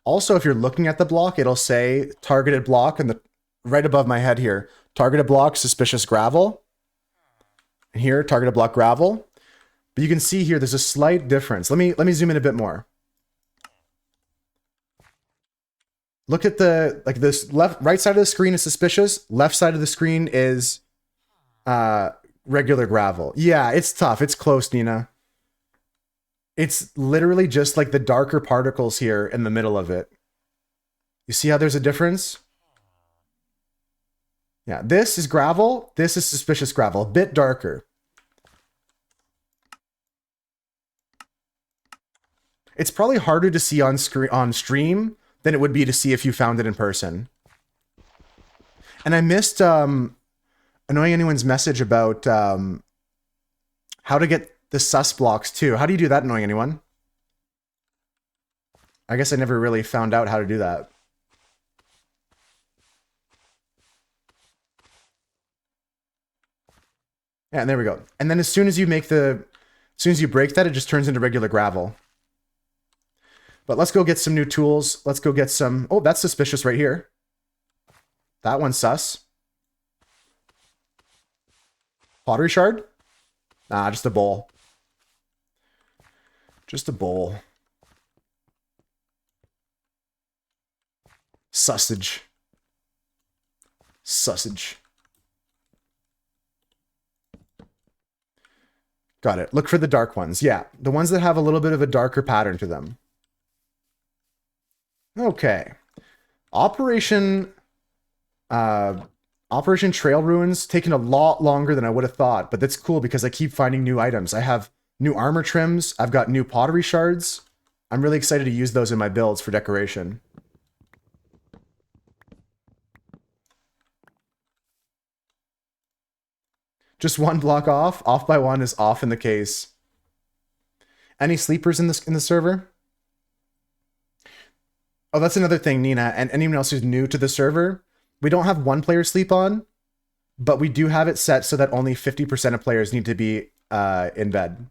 [SPEAKER 1] Also, if you're looking at the block, it'll say targeted block and right above my head here. Targeted block, suspicious gravel. And here, targeted block gravel. But you can see here, there's a slight difference. Let me zoom in a bit more. Look at this right side of the screen is suspicious. Left side of the screen is regular gravel. Yeah, it's tough. It's close, Nina. It's literally just like the darker particles here in the middle of it. You see how there's a difference? Yeah, this is gravel. This is suspicious gravel. A bit darker. It's probably harder to see on stream than it would be to see if you found it in person. And I missed Annoying Anyone's message about how to get the sus blocks too. How do you do that, Annoying Anyone? I guess I never really found out how to do that. Yeah, and there we go. And then as soon as you break that, it just turns into regular gravel. But let's go get some new tools. Let's go get some... Oh, that's suspicious right here. That one's sus. Pottery shard? Nah, just a bowl. Just a bowl. Sausage. Sausage. Got it. Look for the dark ones. Yeah, the ones that have a little bit of a darker pattern to them. Okay. Operation Trail Ruins taken a lot longer than I would have thought, but that's cool because I keep finding new items. I have new armor trims. I've got new pottery shards. I'm really excited to use those in my builds for decoration. Just one block off. Off by one is off in the case. Any sleepers in the server? Oh, that's another thing, Nina, and anyone else who's new to the server. We don't have one player sleep on, but we do have it set so that only 50% of players need to be in bed.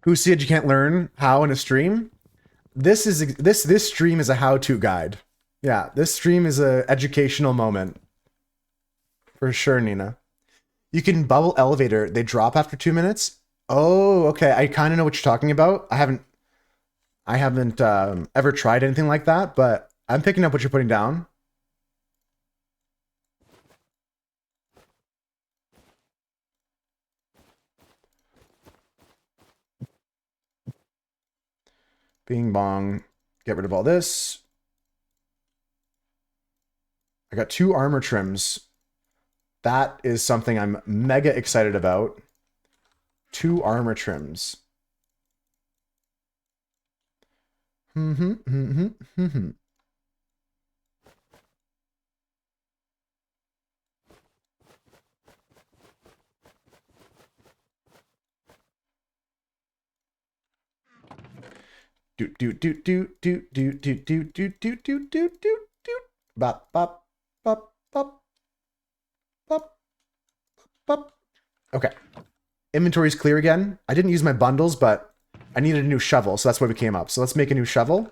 [SPEAKER 1] Who said you can't learn how in a stream? This stream is a how-to guide. Yeah, this stream is a educational moment. For sure, Nina. You can bubble elevator. They drop after 2 minutes. Oh, okay. I kind of know what you're talking about. I haven't ever tried anything like that, but I'm picking up what you're putting down. Bing bong. Get rid of all this. I got 2 armor trims. That is something I'm mega excited about. 2 armor trims. Bop bop bop bop bop bop. Okay. Inventory's clear again. I didn't use my bundles, but I needed a new shovel, so that's why we came up. So let's make a new shovel.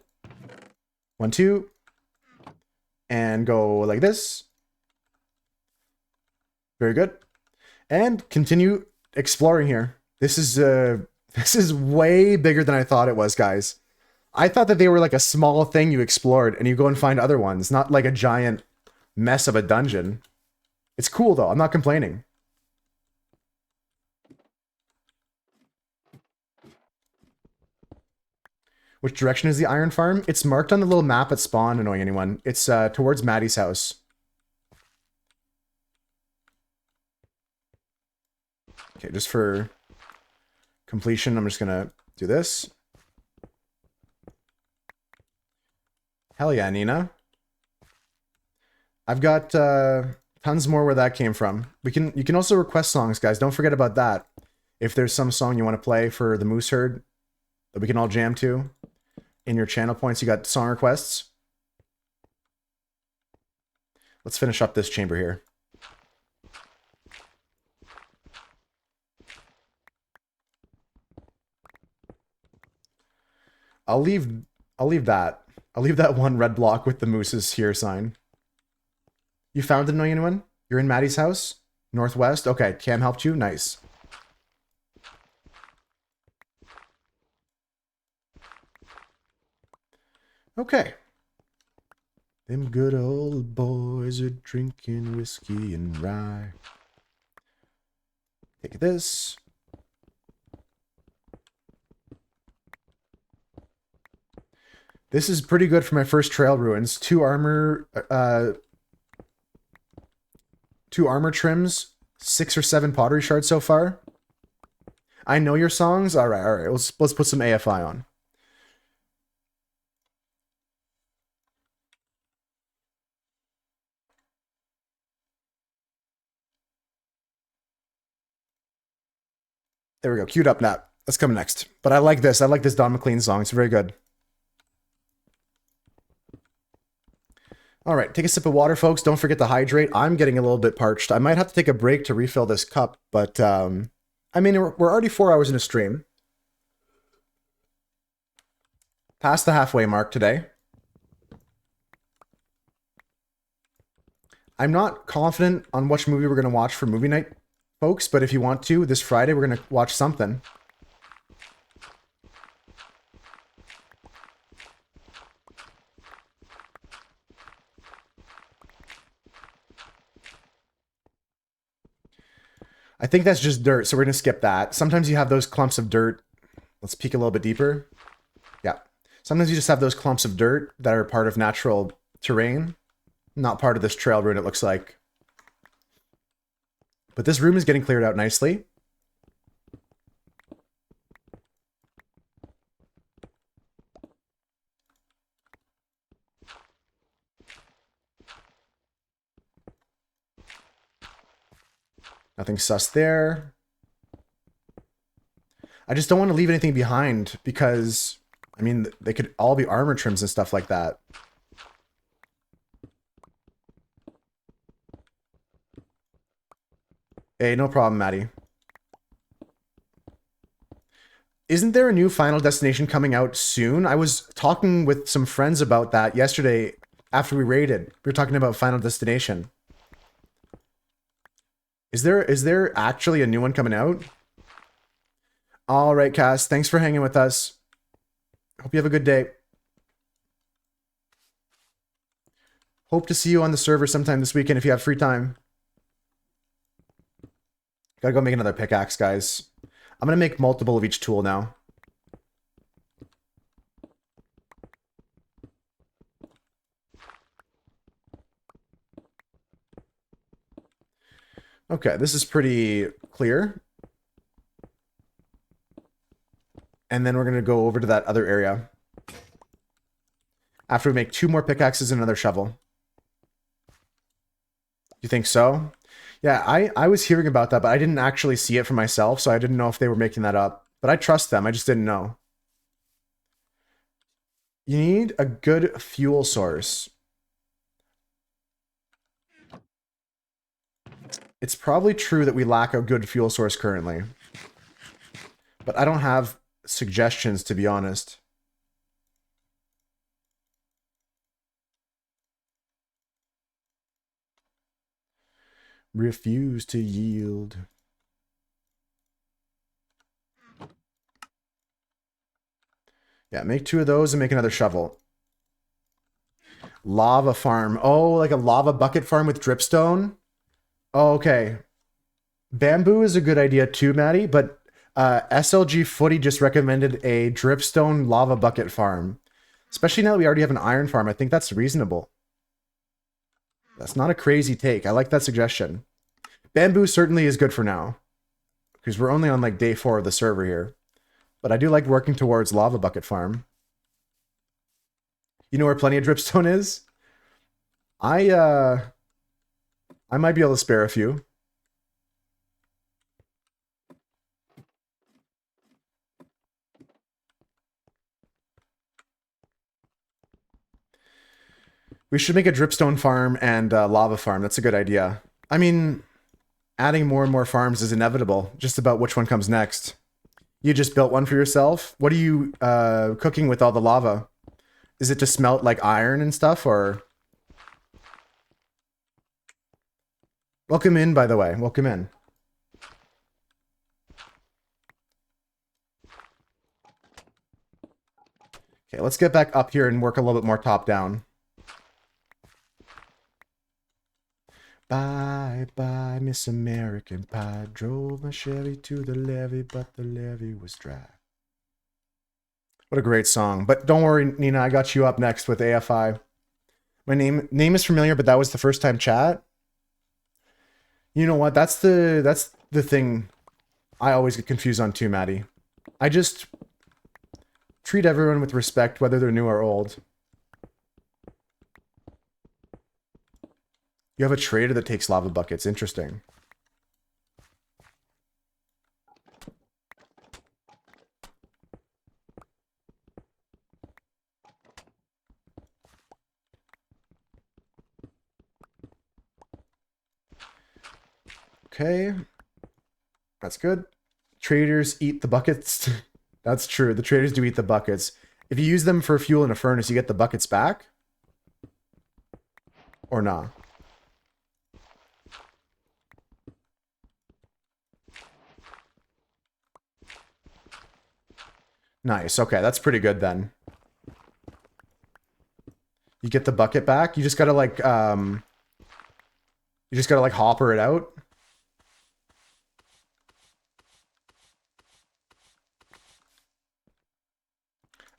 [SPEAKER 1] 1, 2. And go like this. Very good. And continue exploring here. This is way bigger than I thought it was, guys. I thought that they were like a small thing you explored and you go and find other ones, not like a giant mess of a dungeon. It's cool though. I'm not complaining. Which direction is the iron farm? It's marked on the little map at spawn, annoying anyone. It's towards Maddie's house. Okay, just for completion, I'm just gonna do this. Hell yeah, Nina. I've got tons more where that came from. You can also request songs, guys. Don't forget about that. If there's some song you want to play for the Moose Herd that we can all jam to, in your channel points, you got song requests. Let's finish up this chamber here. I'll leave that. I'll leave that one red block with the Moose's here sign. You found annoying anyone? You're in Maddie's house? Northwest? Okay, Cam helped you? Nice. Okay. Them good old boys are drinking whiskey and rye. Take this. This is pretty good for my first trail ruins. 2 armor trims, 6 or 7 pottery shards so far. I know your songs. All right. Let's put some AFI on. There we go. Queued up now. Let's come next. But I like this. I like this Don McLean song. It's very good. All right, take a sip of water, folks. Don't forget to hydrate. I'm getting a little bit parched. I might have to take a break to refill this cup, but I mean, we're already 4 hours in a stream. Past the halfway mark today. I'm not confident on which movie we're going to watch for movie night, folks, but if you want to, this Friday, we're going to watch something. I think that's just dirt, so we're going to skip that. Sometimes you have those clumps of dirt. Let's peek a little bit deeper. Yeah. Sometimes you just have those clumps of dirt that are part of natural terrain. Not part of this trail rune, it looks like. But this room is getting cleared out nicely. Nothing sus there. I just don't want to leave anything behind because, I mean, they could all be armor trims and stuff like that. Hey, no problem, Maddie. Isn't there a new Final Destination coming out soon? I was talking with some friends about that yesterday after we raided. We were talking about Final Destination. Is there actually a new one coming out? All right, Cass. Thanks for hanging with us. Hope you have a good day. Hope to see you on the server sometime this weekend if you have free time. Gotta go make another pickaxe, guys. I'm gonna make multiple of each tool now. Okay, this is pretty clear. And then we're gonna go over to that other area. After we make 2 more pickaxes and another shovel. You think so? Yeah, I was hearing about that, but I didn't actually see it for myself, so I didn't know if they were making that up. But I trust them, I just didn't know. You need a good fuel source. It's probably true that we lack a good fuel source currently. But I don't have suggestions, to be honest. Refuse to yield. Yeah, make 2 of those and make another shovel. Lava farm. Oh, like a lava bucket farm with dripstone? Oh, okay. Bamboo is a good idea too, Maddie, but SLG Footy just recommended a dripstone lava bucket farm. Especially now that we already have an iron farm, I think that's reasonable. That's not a crazy take. I like that suggestion. Bamboo certainly is good for now. Because we're only on like day 4 of the server here. But I do like working towards lava bucket farm. You know where plenty of dripstone is? I might be able to spare a few. We should make a dripstone farm and a lava farm. That's a good idea. I mean, adding more and more farms is inevitable. Just about which one comes next. You just built one for yourself? What are you cooking with all the lava? Is it to smelt like iron and stuff, or? Welcome in, by the way. Welcome in. Okay, let's get back up here and work a little bit more top down. Bye, bye, Miss American Pie. Drove my Chevy to the levee, but the levee was dry. What a great song. But don't worry, Nina, I got you up next with AFI. My name is familiar, but that was the first time chat. You know what? That's the thing I always get confused on too, Maddie. I just treat everyone with respect, whether they're new or old. You have a trader that takes lava buckets. Interesting. Okay. That's good. Traders eat the buckets. That's true. The traders do eat the buckets. If you use them for fuel in a furnace, you get the buckets back? Or not? Nice. Okay, that's pretty good then. You get the bucket back. You just gotta like hopper it out.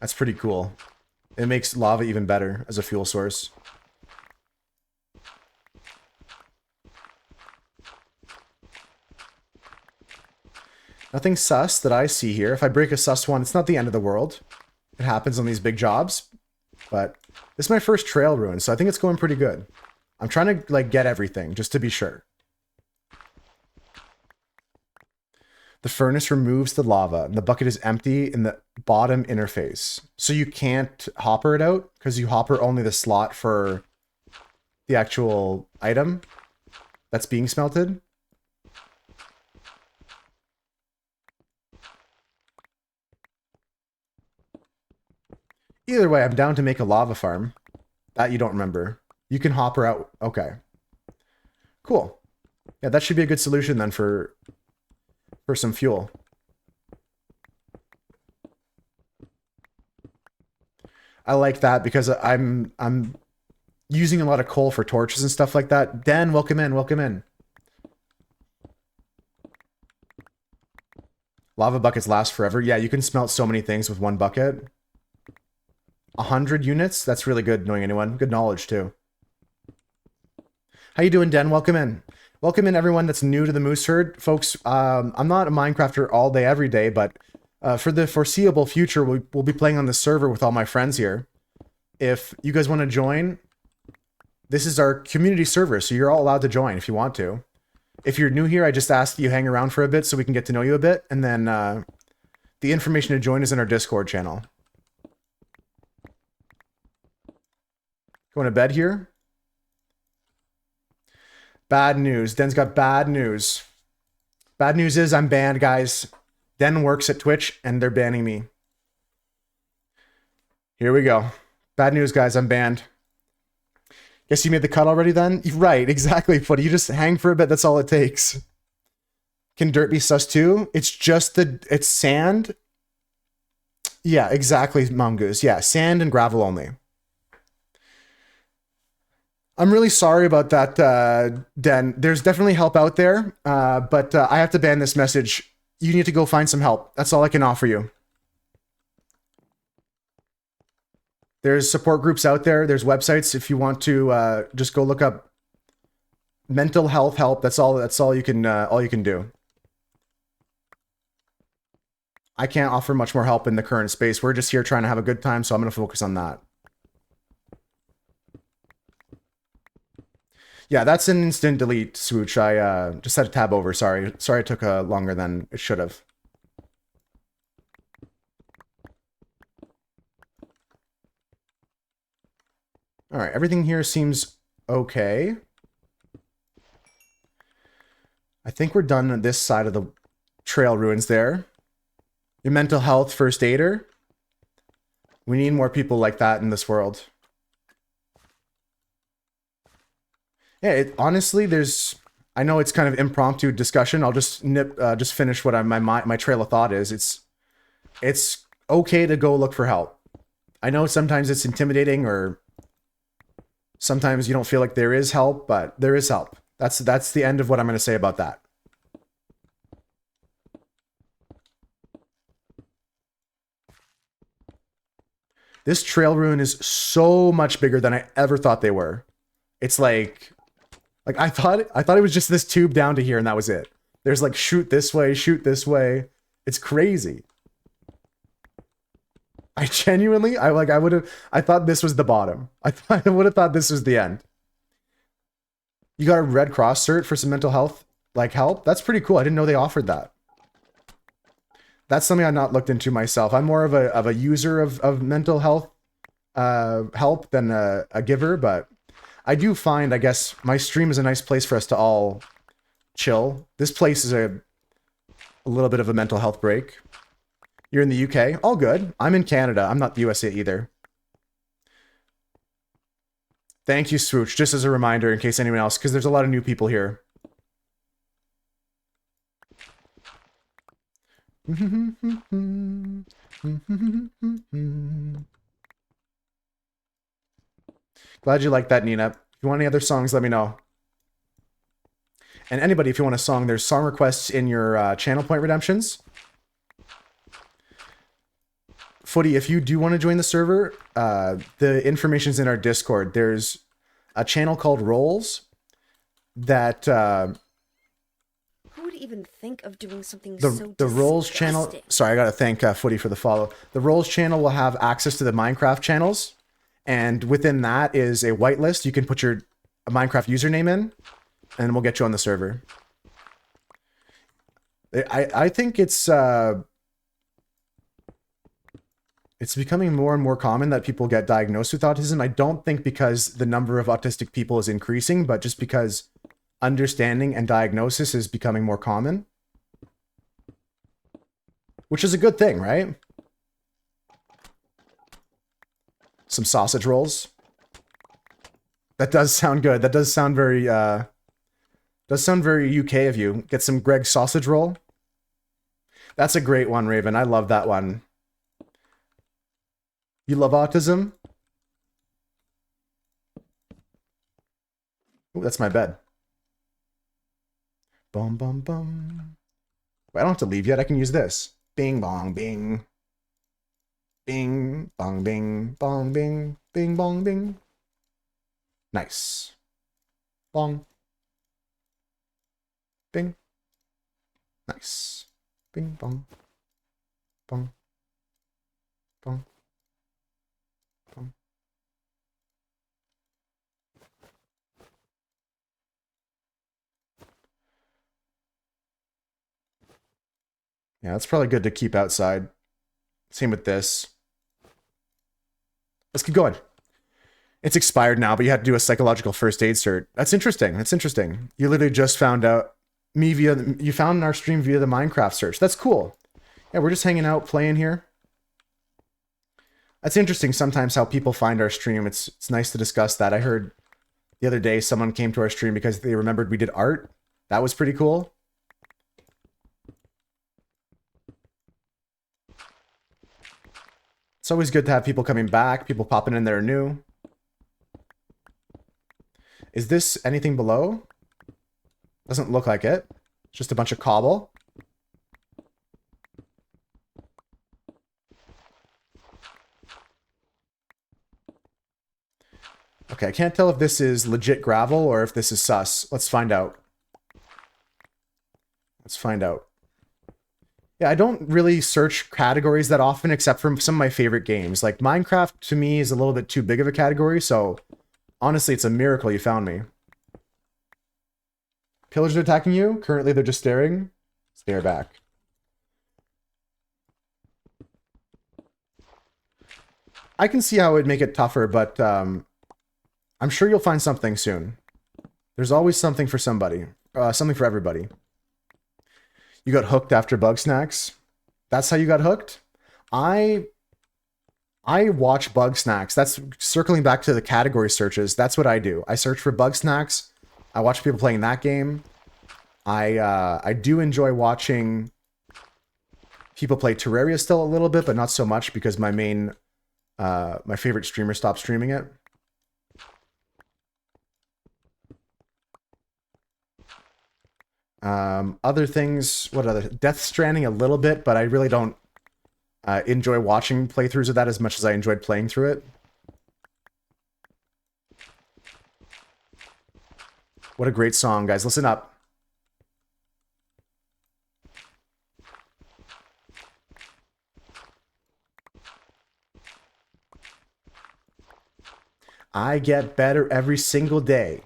[SPEAKER 1] That's pretty cool. It makes lava even better as a fuel source. Nothing sus that I see here. If I break a sus one, it's not the end of the world. It happens on these big jobs. But this is my first trail ruin, so I think it's going pretty good. I'm trying to like get everything, just to be sure. The furnace removes the lava, and the bucket is empty in the bottom interface. So you can't hopper it out, because you hopper only the slot for the actual item that's being smelted. Either way, I'm down to make a lava farm. That you don't remember. You can hopper out. Okay. Cool. Yeah, that should be a good solution then for some fuel. I like that because I'm using a lot of coal for torches and stuff like that. Dan, welcome in, welcome in. Lava buckets last forever. Yeah, you can smelt so many things with one bucket. 100 units? That's really good knowing anyone. Good knowledge too. How you doing, Den? Welcome in. Welcome in everyone that's new to the Moose Herd. Folks, I'm not a Minecrafter all day, every day, but for the foreseeable future, we'll be playing on this server with all my friends here. If you guys want to join, this is our community server, so you're all allowed to join if you want to. If you're new here, I just ask that you hang around for a bit so we can get to know you a bit, and then the information to join is in our Discord channel. Going to bed here? Bad news. Den's got bad news. Bad news is I'm banned, guys. Den works at Twitch, and they're banning me. Here we go. Bad news, guys. I'm banned. Guess you made the cut already then? Right, exactly, Footy. You just hang for a bit. That's all it takes. Can dirt be sus too? It's just it's sand. Yeah, exactly, Mongoose. Yeah, sand and gravel only. I'm really sorry about that, Den. There's definitely help out there, but I have to ban this message. You need to go find some help. That's all I can offer you. There's support groups out there. There's websites if you want to just go look up mental health help. That's all you can do. I can't offer much more help in the current space. We're just here trying to have a good time, so I'm going to focus on that. Yeah, that's an instant delete, Swooch. I just had to tab over. Sorry it took longer than it should have. All right, everything here seems okay. I think we're done on this side of the trail ruins there. Your mental health first aider. We need more people like that in this world. Yeah, honestly, I know it's kind of impromptu discussion. I'll just just finish what my trail of thought is. It's okay to go look for help. I know sometimes it's intimidating or sometimes you don't feel like there is help, but there is help. That's the end of what I'm going to say about that. This trail ruin is so much bigger than I ever thought they were. It's like I thought it was just this tube down to here and that was it. There's like shoot this way, shoot this way. It's crazy. I genuinely, I thought this was the bottom. I would have thought this was the end. You got a Red Cross cert for some mental health, like help? That's pretty cool. I didn't know they offered that. That's something I've not looked into myself. I'm more of a user of mental health help than a giver, but I do find, I guess, my stream is a nice place for us to all chill. This place is a little bit of a mental health break. You're in the UK? All good. I'm in Canada. I'm not the USA either. Thank you, Swooch. Just as a reminder in case anyone else, because there's a lot of new people here. Glad you like that, Nina. If you want any other songs, let me know. And anybody, if you want a song, there's song requests in your channel point redemptions. Footy, if you do want to join the server, the information's in our Discord. There's a channel called Rolls that...
[SPEAKER 5] Who would even think of doing something
[SPEAKER 1] the Rolls channel... Sorry, I gotta thank Footy for the follow. The Rolls channel will have access to the Minecraft channels. And within that is a whitelist. You can put your Minecraft username in, and we'll get you on the server. I think it's becoming more and more common that people get diagnosed with autism. I don't think because the number of autistic people is increasing, but just because understanding and diagnosis is becoming more common. Which is a good thing, right? Some sausage rolls. That does sound good. That does sound very UK of you. Get some Greg sausage roll. That's a great one, Raven. I love that one. You love autism? Ooh, that's my bed. Bum bum bum. Wait, I don't have to leave yet. I can use this. Bing bong bing. Bing bong bing bong bing bing bong bing. Nice. Bong. Bing. Nice. Bing bong. Bong. Bong. Bong. Yeah, that's probably good to keep outside. Same with this. Let's keep going. It's expired now, but you had to do a psychological first aid cert. That's interesting. That's interesting. You literally just found out me you found our stream via the Minecraft search. That's cool. Yeah, we're just hanging out, playing here. That's interesting sometimes how people find our stream. It's nice to discuss that. I heard the other day someone came to our stream because they remembered we did art. That was pretty cool. It's always good to have people coming back, people popping in that are new. Is this anything below? Doesn't look like it. It's just a bunch of cobble. Okay, I can't tell if this is legit gravel or if this is sus. Let's find out. Let's find out. Yeah, I don't really search categories that often except for some of my favorite games. Like Minecraft to me is a little bit too big of a category, so honestly, it's a miracle you found me. Pillagers are attacking you? Currently, they're just staring. Stare back. I can see how it would make it tougher, but I'm sure you'll find something soon. There's always something for somebody. Something for everybody. You got hooked after Bug Snacks? That's how you got hooked? I watch Bug Snacks. That's circling back to the category searches. That's what I do. I search for Bug Snacks. I watch people playing that game. I do enjoy watching people play Terraria still a little bit, but not so much because my main my favorite streamer stopped streaming it. Other things, what other? Death Stranding a little bit, but I really don't enjoy watching playthroughs of that as much as I enjoyed playing through it. What a great song, guys. Listen up. I get better every single day.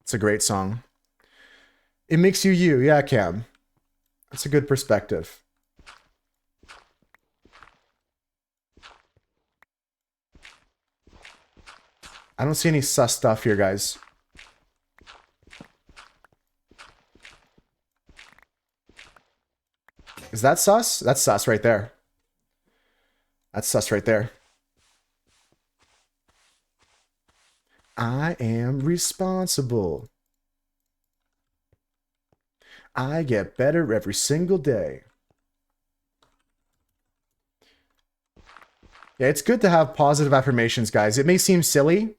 [SPEAKER 1] It's a great song. It makes you you. Yeah, Cam. That's a good perspective. I don't see any sus stuff here, guys. Is that sus? That's sus right there. That's sus right there. I am responsible. I get better every single day. Yeah, it's good to have positive affirmations, guys. It may seem silly,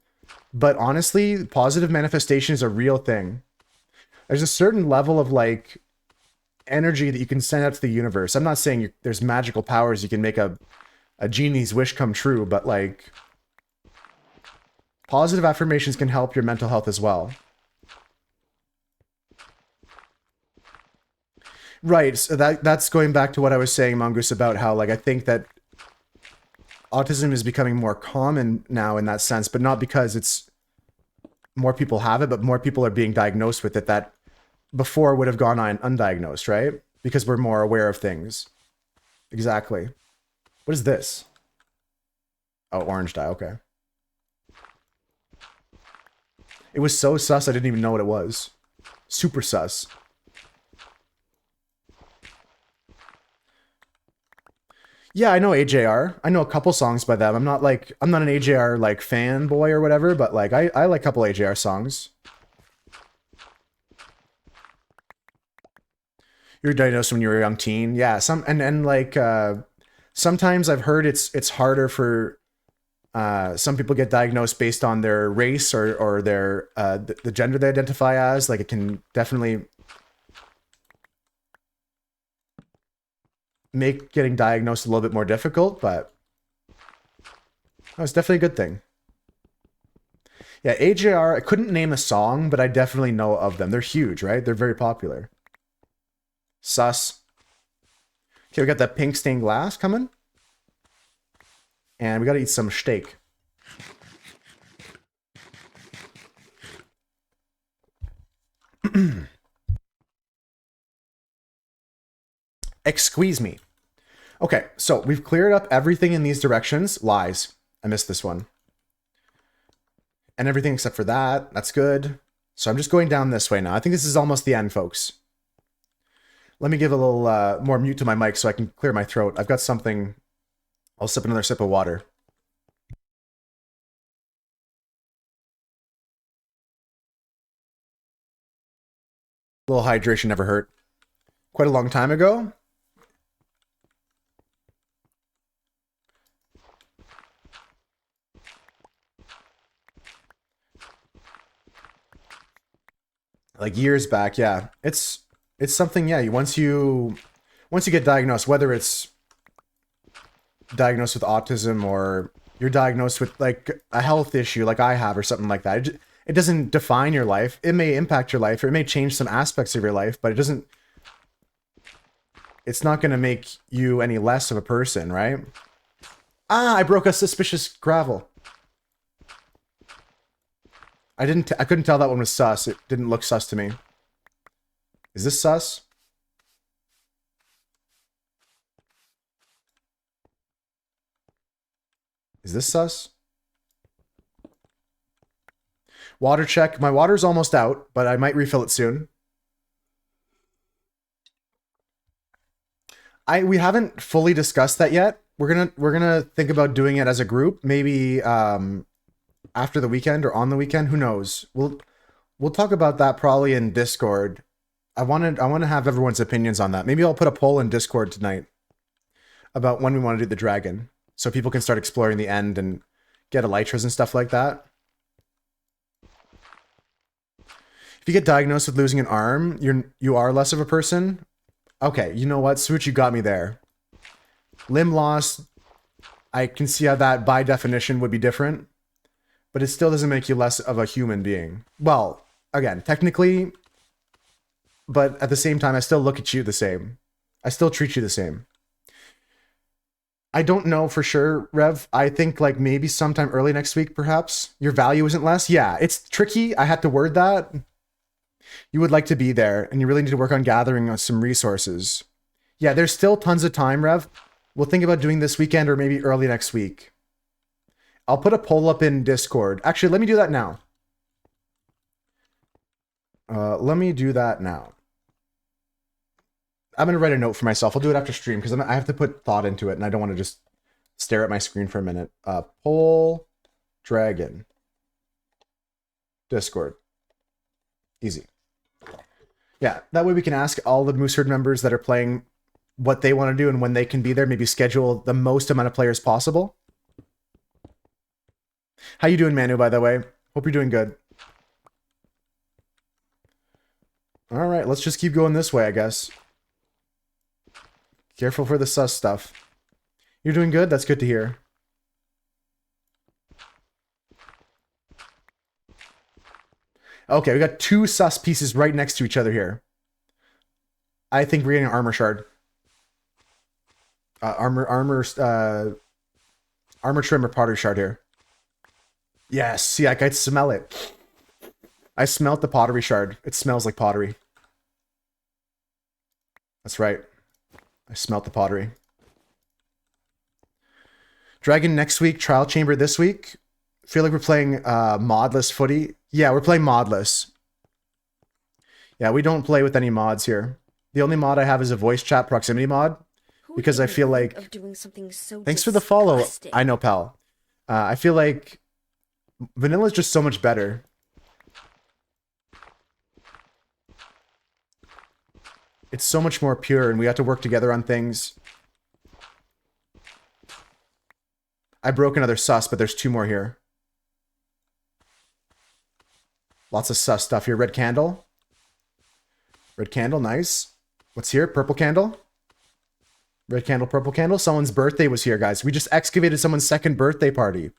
[SPEAKER 1] but honestly, positive manifestation is a real thing. There's a certain level of like energy that you can send out to the universe. I'm not saying there's magical powers you can make a genie's wish come true, but like positive affirmations can help your mental health as well. Right, so that's going back to what I was saying, Mongoose, about how like I think that autism is becoming more common now in that sense, but not because it's more people have it, but more people are being diagnosed with it that before would have gone on undiagnosed, right? Because we're more aware of things. Exactly. What is this? Oh, orange dye, okay. It was so sus, I didn't even know what it was. Super sus. Yeah, I know AJR. I know a couple songs by them. I'm not an AJR like fanboy or whatever, but like I like a couple AJR songs. You were diagnosed when you were a young teen. Yeah, sometimes I've heard it's harder for some people get diagnosed based on their race or their the gender they identify as. Like it can definitely make getting diagnosed a little bit more difficult, but it's definitely a good thing. Yeah, AJR, I couldn't name a song, but I definitely know of them. They're huge, right? They're very popular. Sus. Okay, we got that pink stained glass coming. And we gotta eat some steak. Excuse me. Okay, so we've cleared up everything in these directions. Lies. I missed this one. And everything except for that. That's good. So I'm just going down this way now. I think this is almost the end, folks. Let me give a little more mute to my mic so I can clear my throat. I've got something. I'll sip another sip of water. A little hydration never hurt. Quite a long time ago. Like years back, yeah. It's something, yeah, once you get diagnosed, whether it's diagnosed with autism or you're diagnosed with like a health issue like I have or something like that, it doesn't define your life. It may impact your life or it may change some aspects of your life, but it's not going to make you any less of a person, right? Ah, I broke a suspicious gravel. I couldn't tell that one was sus. It didn't look sus to me. Is this sus? Is this sus? Water check. My water's almost out, but I might refill it soon. We haven't fully discussed that yet. We're gonna think about doing it as a group, maybe after the weekend or on the weekend. Who knows? We'll talk about that probably in Discord. I want to have everyone's opinions on that. Maybe I'll put a poll in Discord tonight about when we want to do the dragon, so people can start exploring the end and get elytras and stuff like that. If you get diagnosed with losing an arm, you are less of a person. Okay, you know what, Swooch, you got me there. Limb loss, I can see how that by definition would be different, but it still doesn't make you less of a human being. Well, again, technically, but at the same time, I still look at you the same. I still treat you the same. I don't know for sure, Rev. I think like maybe sometime early next week, perhaps. Your value isn't less. Yeah, it's tricky. I had to word that. You would like to be there, and you really need to work on gathering some resources. Yeah, there's still tons of time, Rev. We'll think about doing this weekend or maybe early next week. I'll put a poll up in Discord. Actually, let me do that now. Let me do that now. I'm going to write a note for myself. I'll do it after stream because I have to put thought into it, and I don't want to just stare at my screen for a minute. Poll dragon. Discord. Easy. Yeah, that way we can ask all the Moose Herd members that are playing what they want to do and when they can be there. Maybe schedule the most amount of players possible. How you doing, Manu, by the way? Hope you're doing good. All right, let's just keep going this way, I guess. Careful for the sus stuff. You're doing good? That's good to hear. Okay, we got two sus pieces right next to each other here. I think we're getting an armor shard. Armor trim or pottery shard here. Yes, see, I can smell it. I smelled the pottery shard. It smells like pottery. That's right. I smelt the pottery. Dragon next week, Trial Chamber this week. Feel like we're playing modless footy. Yeah, we're playing modless. Yeah, we don't play with any mods here. The only mod I have is a voice chat proximity mod. because I
[SPEAKER 5] even
[SPEAKER 1] feel
[SPEAKER 5] think
[SPEAKER 1] like...
[SPEAKER 5] of doing something so
[SPEAKER 1] Thanks for the follow.
[SPEAKER 5] disgusting?
[SPEAKER 1] I know, pal. I feel like vanilla is just so much better. It's so much more pure, and we have to work together on things. I broke another sus, but there's 2 more here. Lots of sus stuff here. Red candle. Red candle, nice. What's here? Purple candle. Red candle, purple candle. Someone's birthday was here, guys. We just excavated someone's 2nd birthday party.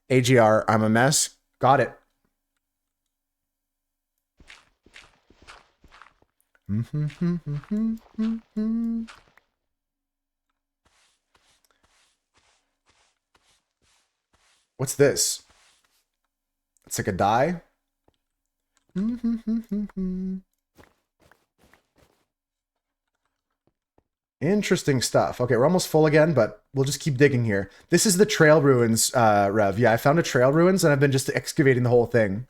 [SPEAKER 1] AGR, I'm a mess. Got it. What's this? It's like a die. Interesting stuff. Okay, we're almost full again, but we'll just keep digging here. This is the trail ruins, Rev. Yeah, I found a trail ruins, and I've been just excavating the whole thing.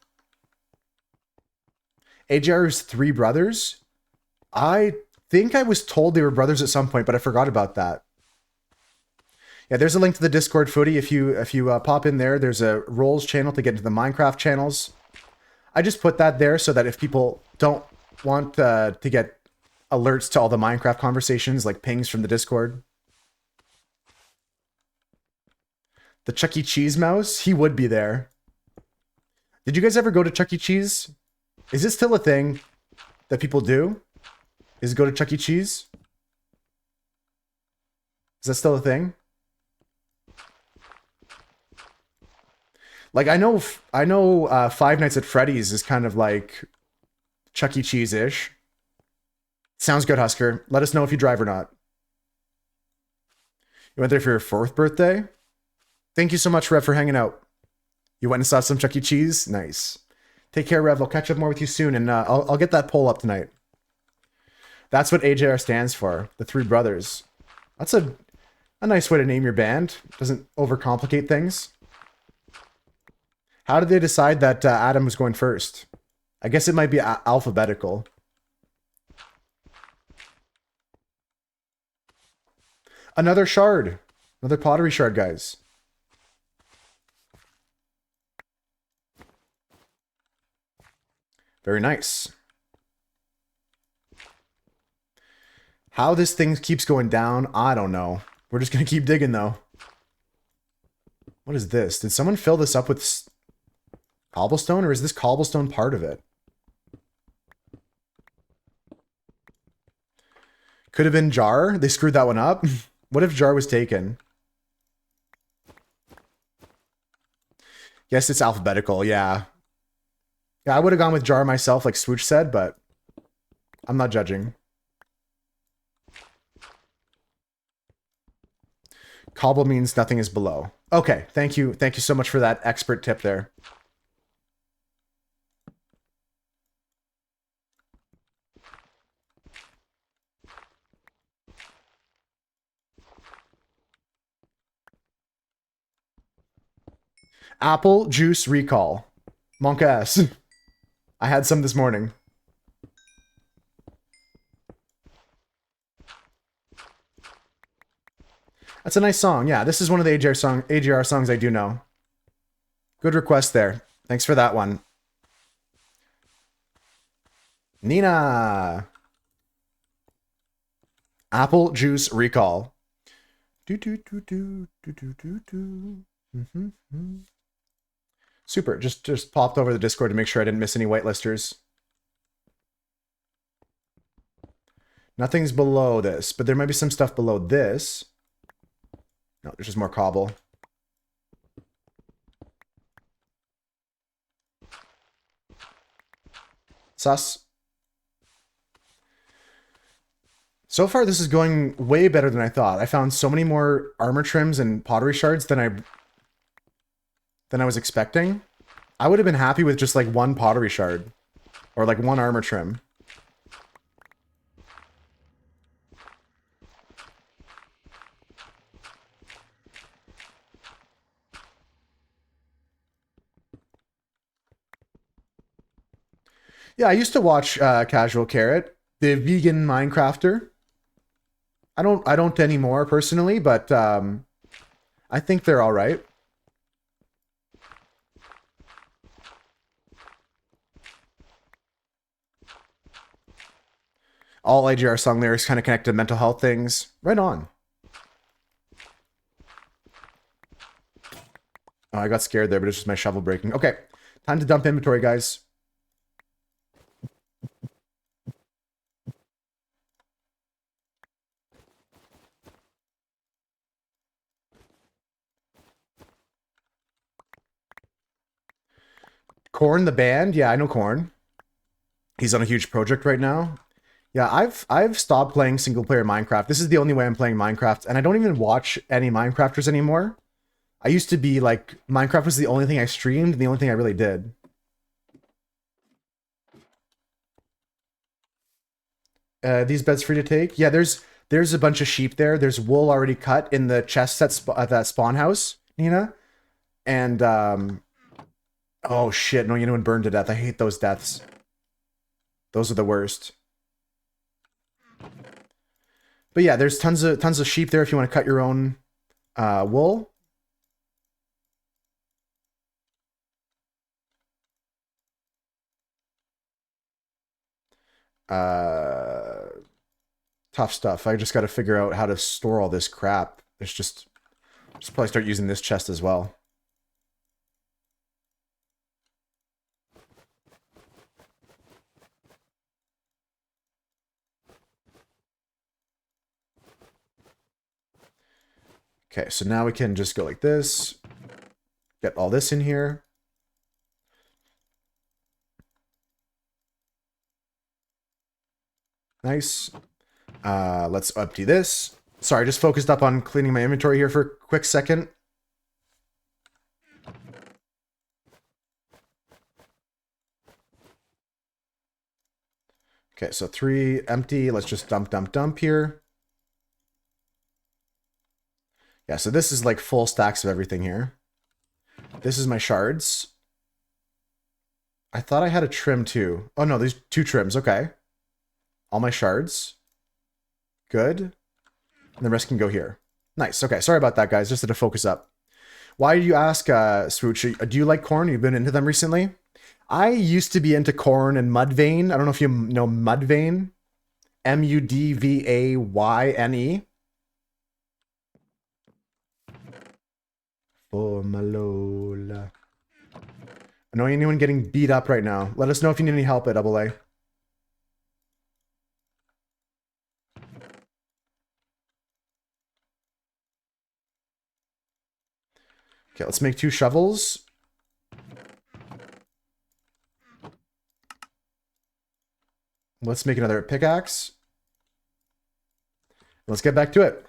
[SPEAKER 1] AJR's 3 brothers? I think I was told they were brothers at some point, but I forgot about that. Yeah, there's a link to the Discord footy. If you pop in there, there's a roles channel to get into the Minecraft channels. I just put that there so that if people don't want to get alerts to all the Minecraft conversations, like pings from the Discord. The Chuck E. Cheese mouse? He would be there. Did you guys ever go to Chuck E. Cheese? Is it still a thing that people do? Is go to Chuck E. Cheese? Is that still a thing? Like, I know Five Nights at Freddy's is kind of like Chuck E. Cheese-ish. Sounds good, Husker. Let us know if you drive or not. You went there for your 4th birthday? Thank you so much, Rev, for hanging out. You went and saw some Chuck E. Cheese? Nice. Take care, Rev. I'll catch up more with you soon, and I'll get that poll up tonight. That's what AJR stands for. The 3 brothers. That's a nice way to name your band. Doesn't overcomplicate things. How did they decide that Adam was going first? I guess it might be alphabetical. Another shard. Another pottery shard, guys. Very nice. How this thing keeps going down, I don't know. We're just going to keep digging, though. What is this? Did someone fill this up with cobblestone, or is this cobblestone part of it? Could have been Jar. They screwed that one up. What if Jar was taken? Yes, it's alphabetical, yeah. Yeah, I would have gone with Jar myself, like Swoosh said, but I'm not judging. Cobble means nothing is below. Okay, thank you. Thank you so much for that expert tip there. Apple juice recall. Monka S. I had some this morning. That's a nice song. Yeah, this is one of the AGR songs I do know. Good request there. Thanks for that one. Nina. Apple juice recall. Super. Just popped over the Discord to make sure I didn't miss any whitelisters. Nothing's below this, but there might be some stuff below this. No, there's just more cobble. Sus. So far, this is going way better than I thought. I found so many more armor trims and pottery shards than I was expecting. I would have been happy with just like 1 pottery shard or like 1 armor trim. Yeah, I used to watch Casual Carrot, the vegan Minecrafter. I don't anymore personally, but I think they're all right. All IGR song lyrics kind of connected to mental health things. Right on. Oh, I got scared there, but it's just my shovel breaking. Okay, time to dump inventory, guys. Korn the band? Yeah, I know Korn. He's on a huge project right now. Yeah, I've stopped playing single player Minecraft. This is the only way I'm playing Minecraft, and I don't even watch any Minecrafters anymore. I used to be like, Minecraft was the only thing I streamed and the only thing I really did. These beds free to take? Yeah, there's a bunch of sheep there. There's wool already cut in the chest at that spawn house, Nina. And oh shit, no, anyone burned to death. I hate those deaths. Those are the worst. But yeah, there's tons of sheep there if you want to cut your own wool. Tough stuff. I just got to figure out how to store all this crap. There's just probably start using this chest as well. Okay, so now we can just go like this. Get all this in here. Nice. Let's empty this. Sorry, just focused up on cleaning my inventory here for a quick second. Okay, so 3 empty. Let's just dump here. Yeah, so this is like full stacks of everything here. This is my shards. I thought I had a trim too. Oh no, there's 2 trims. Okay. All my shards. Good. And the rest can go here. Nice. Okay, sorry about that, guys. Just had to focus up. Why do you ask, Swooch? Do you like Korn? You've been into them recently? I used to be into Korn and Mudvayne. I don't know if you know Mudvayne. Mudvayne. For my Lola. Annoying anyone getting beat up right now. Let us know if you need any help at AA. Okay, let's make 2 shovels. Let's make another pickaxe. Let's get back to it.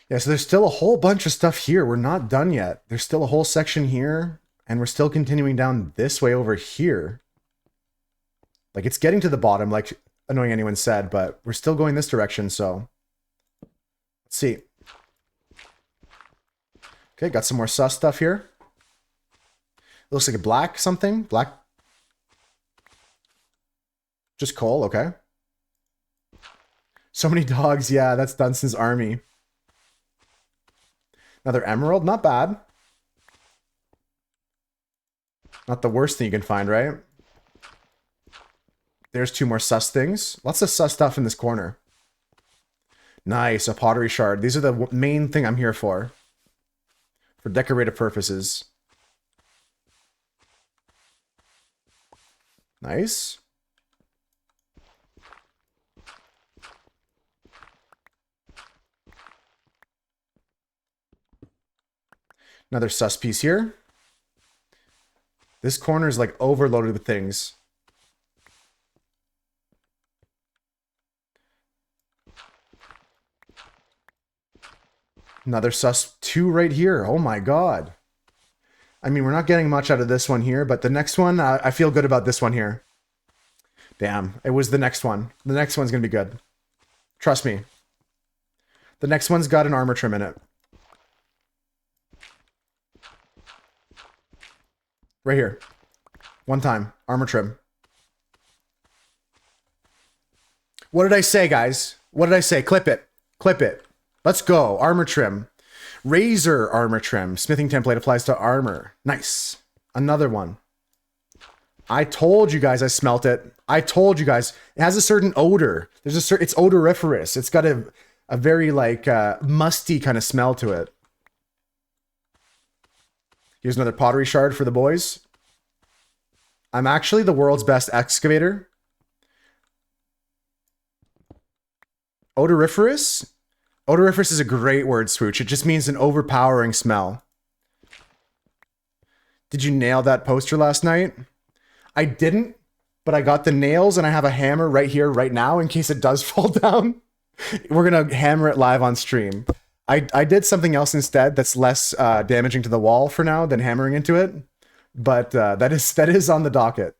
[SPEAKER 1] Yeah, so there's still a whole bunch of stuff here. We're not done yet. There's still a whole section here, and we're still continuing down this way over here. Like, it's getting to the bottom, like Annoying Anyone said, but we're still going this direction, so... Let's see. Okay, got some more sus stuff here. It looks like a black something. Black... Just coal, okay. So many dogs, yeah, that's Dunson's army. Another emerald, not bad. Not the worst thing you can find, right? There's 2 more sus things. Lots of sus stuff in this corner. Nice, a pottery shard. These are the main thing I'm here for. For decorative purposes. Nice. Another sus piece here. This corner is like overloaded with things. Another sus 2 right here. Oh my god. I mean, we're not getting much out of this one here, but the next one, I feel good about this one here. Damn, it was the next one. The next one's gonna be good. Trust me. The next one's got an armor trim in it. Right here. One time. Armor trim. What did I say, guys? What did I say? Clip it. Clip it. Let's go. Armor trim. Razor armor trim. Smithing template applies to armor. Nice. Another one. I told you guys I smelt it. I told you guys. It has a certain odor. There's a certain... It's odoriferous. It's got a very, like, musty kind of smell to it. Here's another pottery shard for the boys. I'm actually the world's best excavator. Odoriferous? Odoriferous is a great word, Swooch. It just means an overpowering smell. Did you nail that poster last night? I didn't, but I got the nails and I have a hammer right here, right now, in case it does fall down. We're going to hammer it live on stream. I did something else instead that's less damaging to the wall for now than hammering into it. But that is on the docket.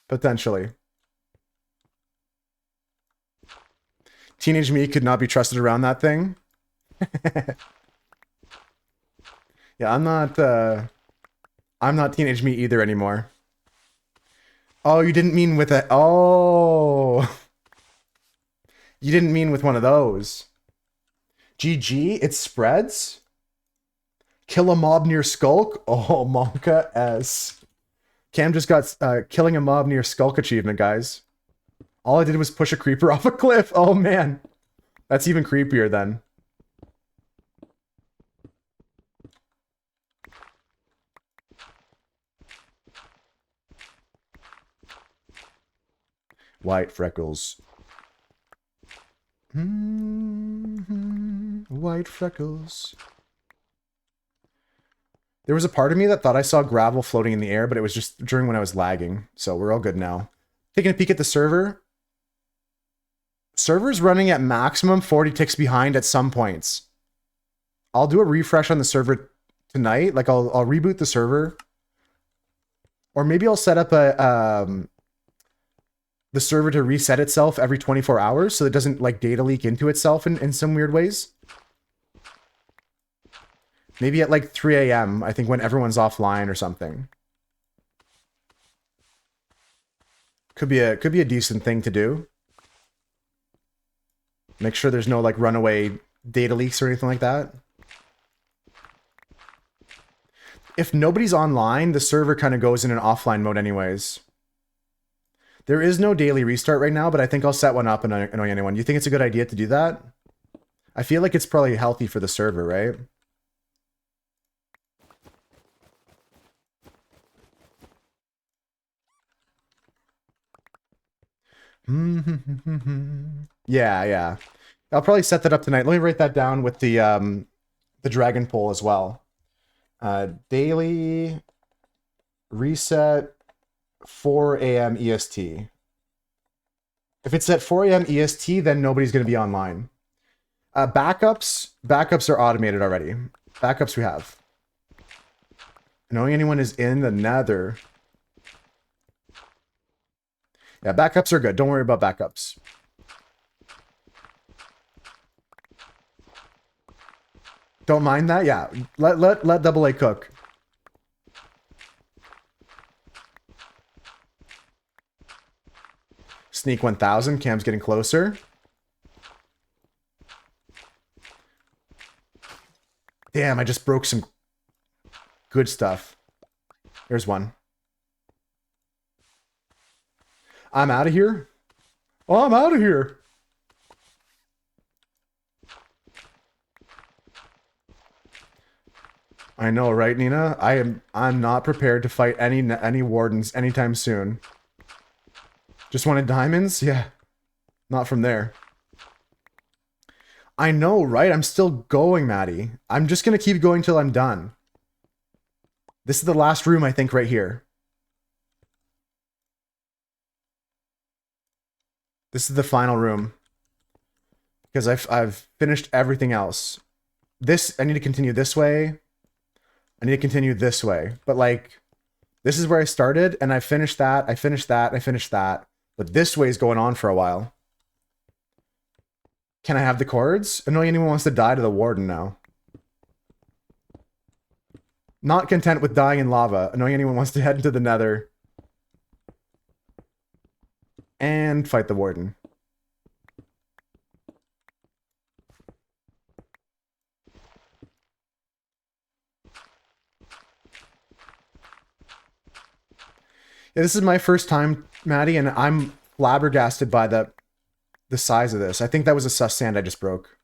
[SPEAKER 1] Potentially. Teenage me could not be trusted around that thing. Yeah, I'm not teenage me either anymore. Oh, you didn't mean with a... Oh. You didn't mean with one of those. GG, it spreads? Kill a mob near Skulk? Oh, Monka S. Cam just got killing a mob near Skulk achievement, guys. All I did was push a creeper off a cliff. Oh, man. That's even creepier then. White freckles. White freckles. There was a part of me that thought I saw gravel floating in the air, but it was just during when I was lagging. So we're all good now. Taking a peek at the server. Server's running at maximum 40 ticks behind at some points. I'll do a refresh on the server tonight. Like I'll reboot the server. Or maybe I'll set up the server to reset itself every 24 hours so it doesn't like data leak into itself in some weird ways. Maybe at like 3 a.m. I think when everyone's offline or something. Could be a decent thing to do. Make sure there's no like runaway data leaks or anything like that. If nobody's online, the server kind of goes in an offline mode anyways. There is no daily restart right now, but I think I'll set one up and annoy anyone. You think it's a good idea to do that? I feel like it's probably healthy for the server, right? Yeah. I'll probably set that up tonight. Let me write that down with the dragon pole as well. Daily reset 4 a.m. EST. If it's at 4 a.m. EST, then nobody's going to be online. Backups are automated already. Backups we have. Knowing anyone is in the nether. Yeah, backups are good. Don't worry about backups. Don't mind that? Yeah. Let Double A cook. Sneak 1000. Cam's getting closer. Damn, I just broke some good stuff. Here's one. I'm out of here. Oh, I'm out of here. I know, right, Nina? I'm not prepared to fight any wardens anytime soon. Just wanted diamonds? Yeah. Not from there. I know, right? I'm still going, Maddie. I'm just gonna keep going till I'm done. This is the last room, I think, right here. This is the final room. Because I've finished everything else. This, I need to continue this way. I need to continue this way. But like, this is where I started, and I finished that, I finished that, I finished that. But this way is going on for a while. Can I have the cords? I don't know anyone wants to die to the warden now. Not content with dying in lava. Annoying anyone wants to head into the nether. And fight the warden. Yeah, this is my first time, Maddie, and I'm flabbergasted by the size of this. I think that was a sus sand I just broke.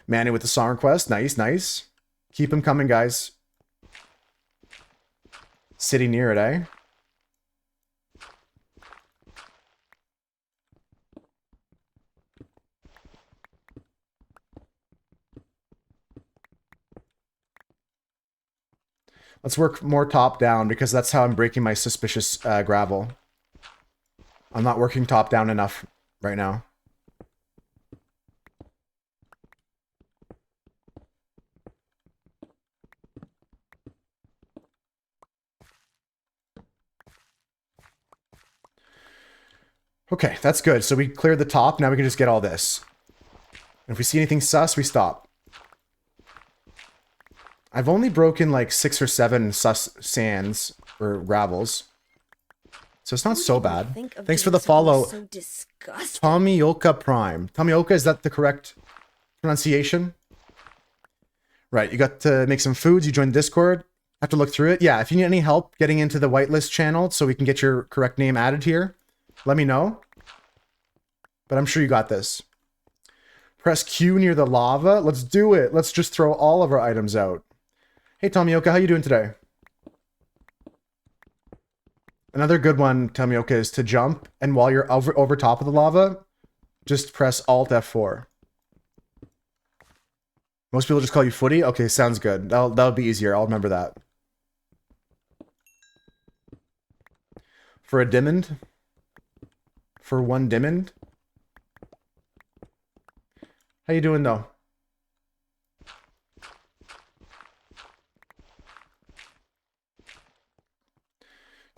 [SPEAKER 1] Manny with the song request. Nice, nice. Keep them coming, guys. City near it, eh? Let's work more top down because that's how I'm breaking my suspicious gravel. I'm not working top down enough right now. Okay, that's good. So we cleared the top. Now we can just get all this. And if we see anything sus, we stop. I've only broken like 6 or 7 sus sands or gravels. So it's not so bad. Thanks for the follow.
[SPEAKER 5] So disgusting.
[SPEAKER 1] Tomioka Prime. Tomioka, is that the correct pronunciation? Right, you got to make some foods. You joined Discord. Have to look through it. Yeah, if you need any help getting into the whitelist channel so we can get your correct name added here, let me know. But I'm sure you got this. Press Q near the lava. Let's do it. Let's just throw all of our items out. Hey, Tomioka, how you doing today? Another good one, Tomioka, is to jump, and while you're over top of the lava, just press Alt F4. Most people just call you Footy? Okay, sounds good. That'll be easier. I'll remember that. For a diamond? For 1 diamond? How you doing, though?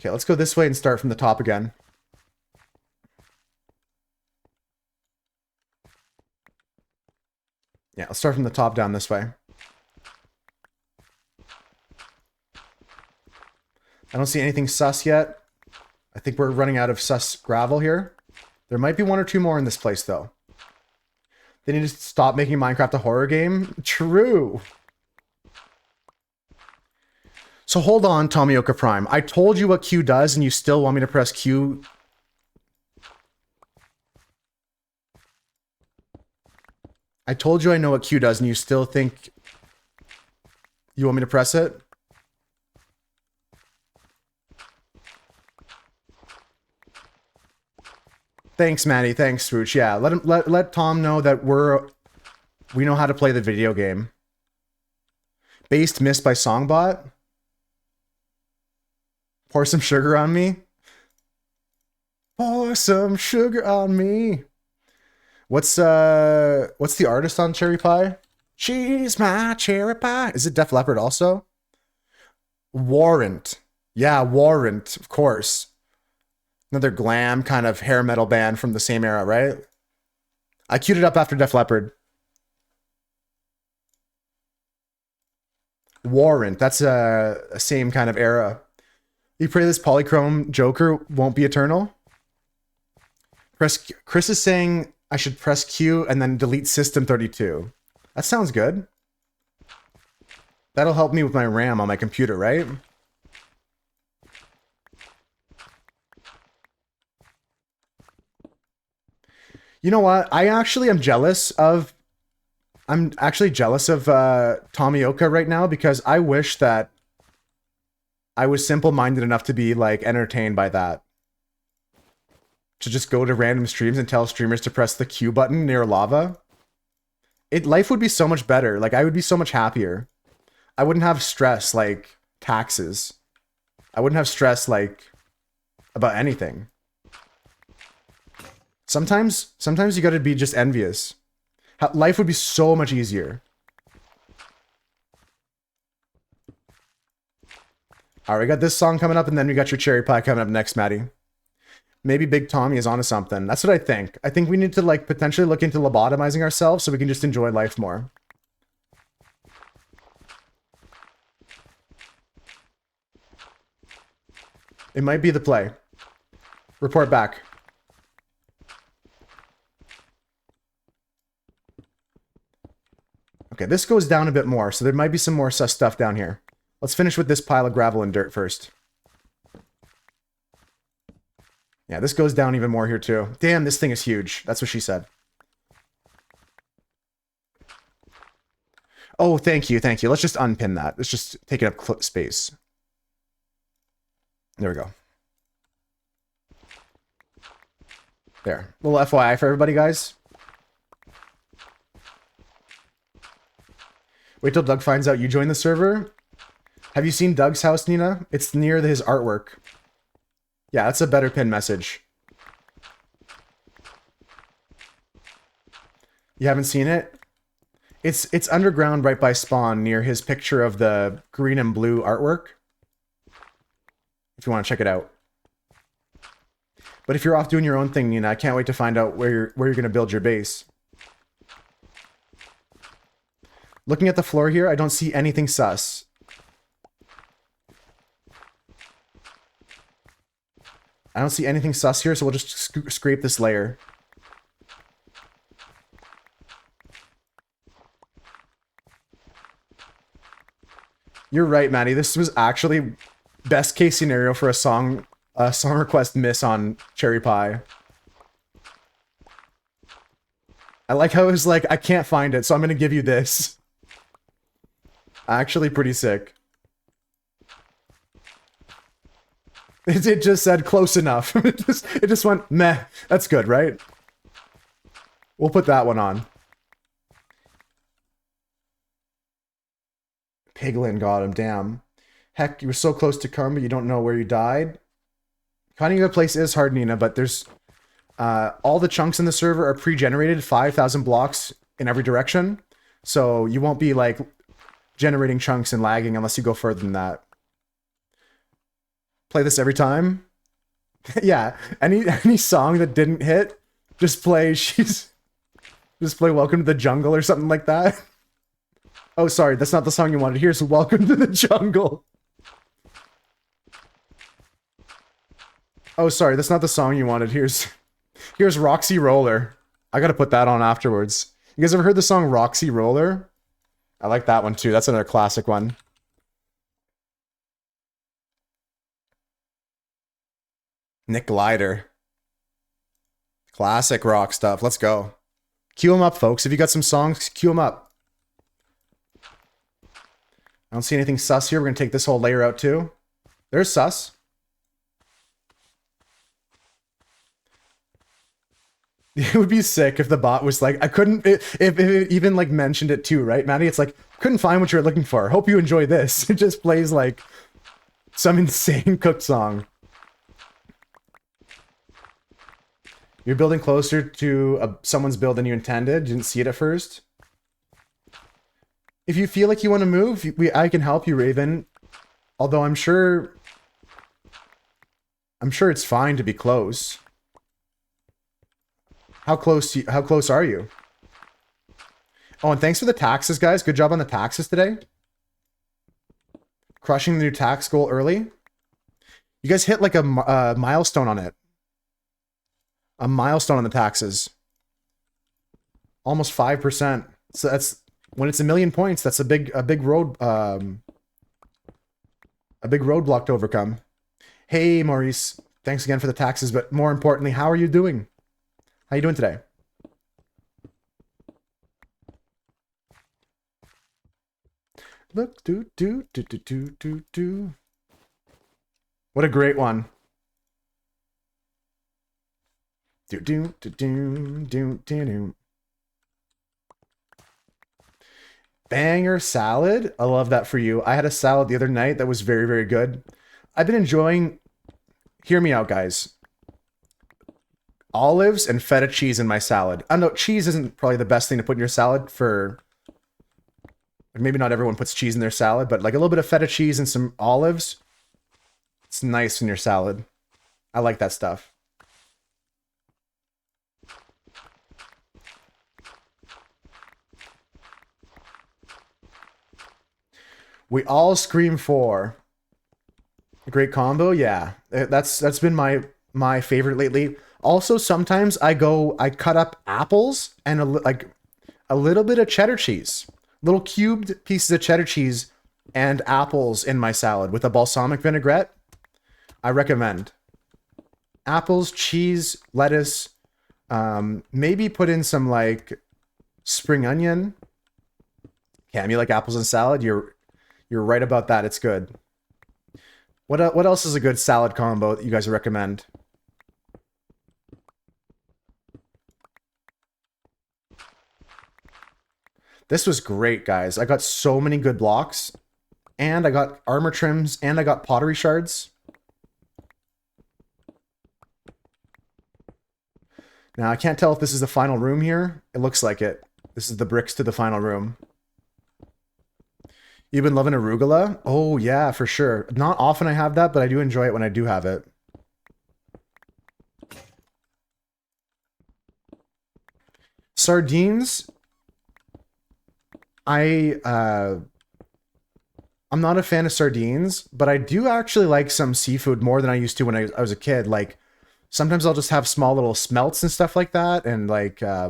[SPEAKER 1] Okay, let's go this way and start from the top again. Yeah, let's start from the top down this way. I don't see anything sus yet. I think we're running out of sus gravel here. There might be 1 or 2 more in this place, though. They need to stop making Minecraft a horror game. True. So hold on, Tomioka Prime. I told you what Q does, and you still want me to press Q. I told you I know what Q does, and you still think you want me to press it? Thanks, Maddie. Thanks, Swooch. Yeah, let Tom know that we know how to play the video game. Based missed by Songbot. Pour some sugar on me. Pour some sugar on me. What's the artist on Cherry Pie? She's my cherry pie. Is it Def Leppard also? Warrant. Yeah, Warrant, of course. Another glam kind of hair metal band from the same era, right? I queued it up after Def Leppard. Warrant. That's a same kind of era. You pray this polychrome Joker won't be eternal? Chris is saying I should press Q and then delete System 32. That sounds good. That'll help me with my RAM on my computer, right? You know what? I'm actually jealous of Tomioka right now because I wish that I was simple-minded enough to be like entertained by that. To just go to random streams and tell streamers to press the Q button near lava. Life would be so much better. Like I would be so much happier. I wouldn't have stress like taxes. I wouldn't have stress like about anything. Sometimes you gotta be just envious. Life would be so much easier. Alright, we got this song coming up, and then we got your cherry pie coming up next, Maddie. Maybe Big Tommy is onto something. That's what I think. I think we need to like potentially look into lobotomizing ourselves so we can just enjoy life more. It might be the play. Report back. Okay, this goes down a bit more, so there might be some more sus stuff down here. Let's finish with this pile of gravel and dirt first. Yeah, this goes down even more here too. Damn, this thing is huge. That's what she said. Oh, thank you, thank you. Let's just unpin that. It's just taking up space. There we go. There. Little FYI for everybody, guys. Wait till Doug finds out you joined the server. Have you seen Doug's house, Nina? It's near his artwork. Yeah, that's a better pin message. You haven't seen it? It's underground right by spawn near his picture of the green and blue artwork. If you want to check it out. But if you're off doing your own thing, Nina, I can't wait to find out where you're going to build your base. Looking at the floor here, I don't see anything sus. I don't see anything sus here, so we'll just scrape this layer. You're right, Maddie. This was actually best case scenario for a song request miss on Cherry Pie. I like how it was like, I can't find it, so I'm going to give you this. Actually pretty sick. It just said close enough. It just went meh. That's good, right? We'll put that one on. Piglin got him, damn. Heck, you were so close to come, but you don't know where you died. Finding a place is hard, Nina, but there's... all the chunks in the server are pre-generated, 5,000 blocks in every direction. So you won't be, like, generating chunks and lagging unless you go further than that. Play this every time? Yeah, any song that didn't hit, just play just play Welcome to the Jungle or something like that. Oh, sorry, that's not the song you wanted. Here's Welcome to the Jungle. Oh, sorry, that's not the song you wanted. Here's Roxy Roller. I gotta put that on afterwards. You guys ever heard the song Roxy Roller? I like that one too. That's another classic one. Nick Glider. Classic rock stuff. Let's go. Cue them up, folks. If you got some songs, cue them up. I don't see anything sus here. We're going to take this whole layer out too. There's sus. It would be sick if the bot was like, I couldn't, if it even like mentioned it too, right, Maddie? It's like, couldn't find what you're looking for. Hope you enjoy this. It just plays like some insane cooked song. You're building closer to someone's build than you intended. You didn't see it at first. If you feel like you want to move, I can help you, Raven. Although I'm sure it's fine to be close. How close are you? Oh, and thanks for the taxes, guys. Good job on the taxes today. Crushing the new tax goal early. You guys hit like a milestone on it. A milestone on the taxes. Almost 5%. So that's when it's 1,000,000 points. That's a big roadblock to overcome. Hey, Maurice. Thanks again for the taxes, but more importantly, how are you doing? How you doing today? Look, do. What a great one. Do. Banger salad. I love that for you. I had a salad the other night that was very, very good. I've been enjoying... Hear me out, guys. Olives and feta cheese in my salad. I know cheese isn't probably the best thing to put in your salad for... Maybe not everyone puts cheese in their salad, but like a little bit of feta cheese and some olives. It's nice in your salad. I like that stuff. We all scream for... Great combo, yeah. That's been my favorite lately. Also, sometimes I cut up apples and like a little bit of cheddar cheese, little cubed pieces of cheddar cheese and apples in my salad with a balsamic vinaigrette. I recommend apples, cheese, lettuce, maybe put in some like spring onion. Cam, you like apples in salad? You're right about that. It's good. What else is a good salad combo that you guys recommend? This was great, guys. I got so many good blocks, and I got armor trims, and I got pottery shards. Now, I can't tell if this is the final room here. It looks like it. This is the bricks to the final room. You've been loving arugula? Oh, yeah, for sure. Not often I have that, but I do enjoy it when I do have it. Sardines. I'm not a fan of sardines, but I do actually like some seafood more than I used to when I was a kid. Like, sometimes I'll just have small little smelts and stuff like that, and like, I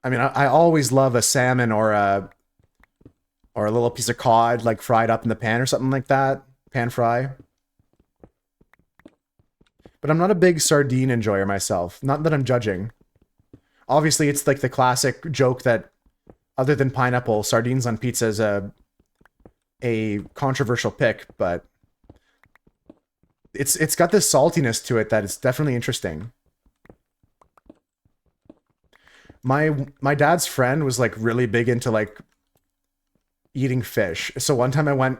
[SPEAKER 1] mean, I always love a salmon or a little piece of cod, like fried up in the pan or something like that. Pan fry. But I'm not a big sardine enjoyer myself. Not that I'm judging. Obviously, it's like the classic joke that other than pineapple, sardines on pizza is a controversial pick, but it's got this saltiness to it that it's definitely interesting. My dad's friend was like really big into like eating fish. So one time I went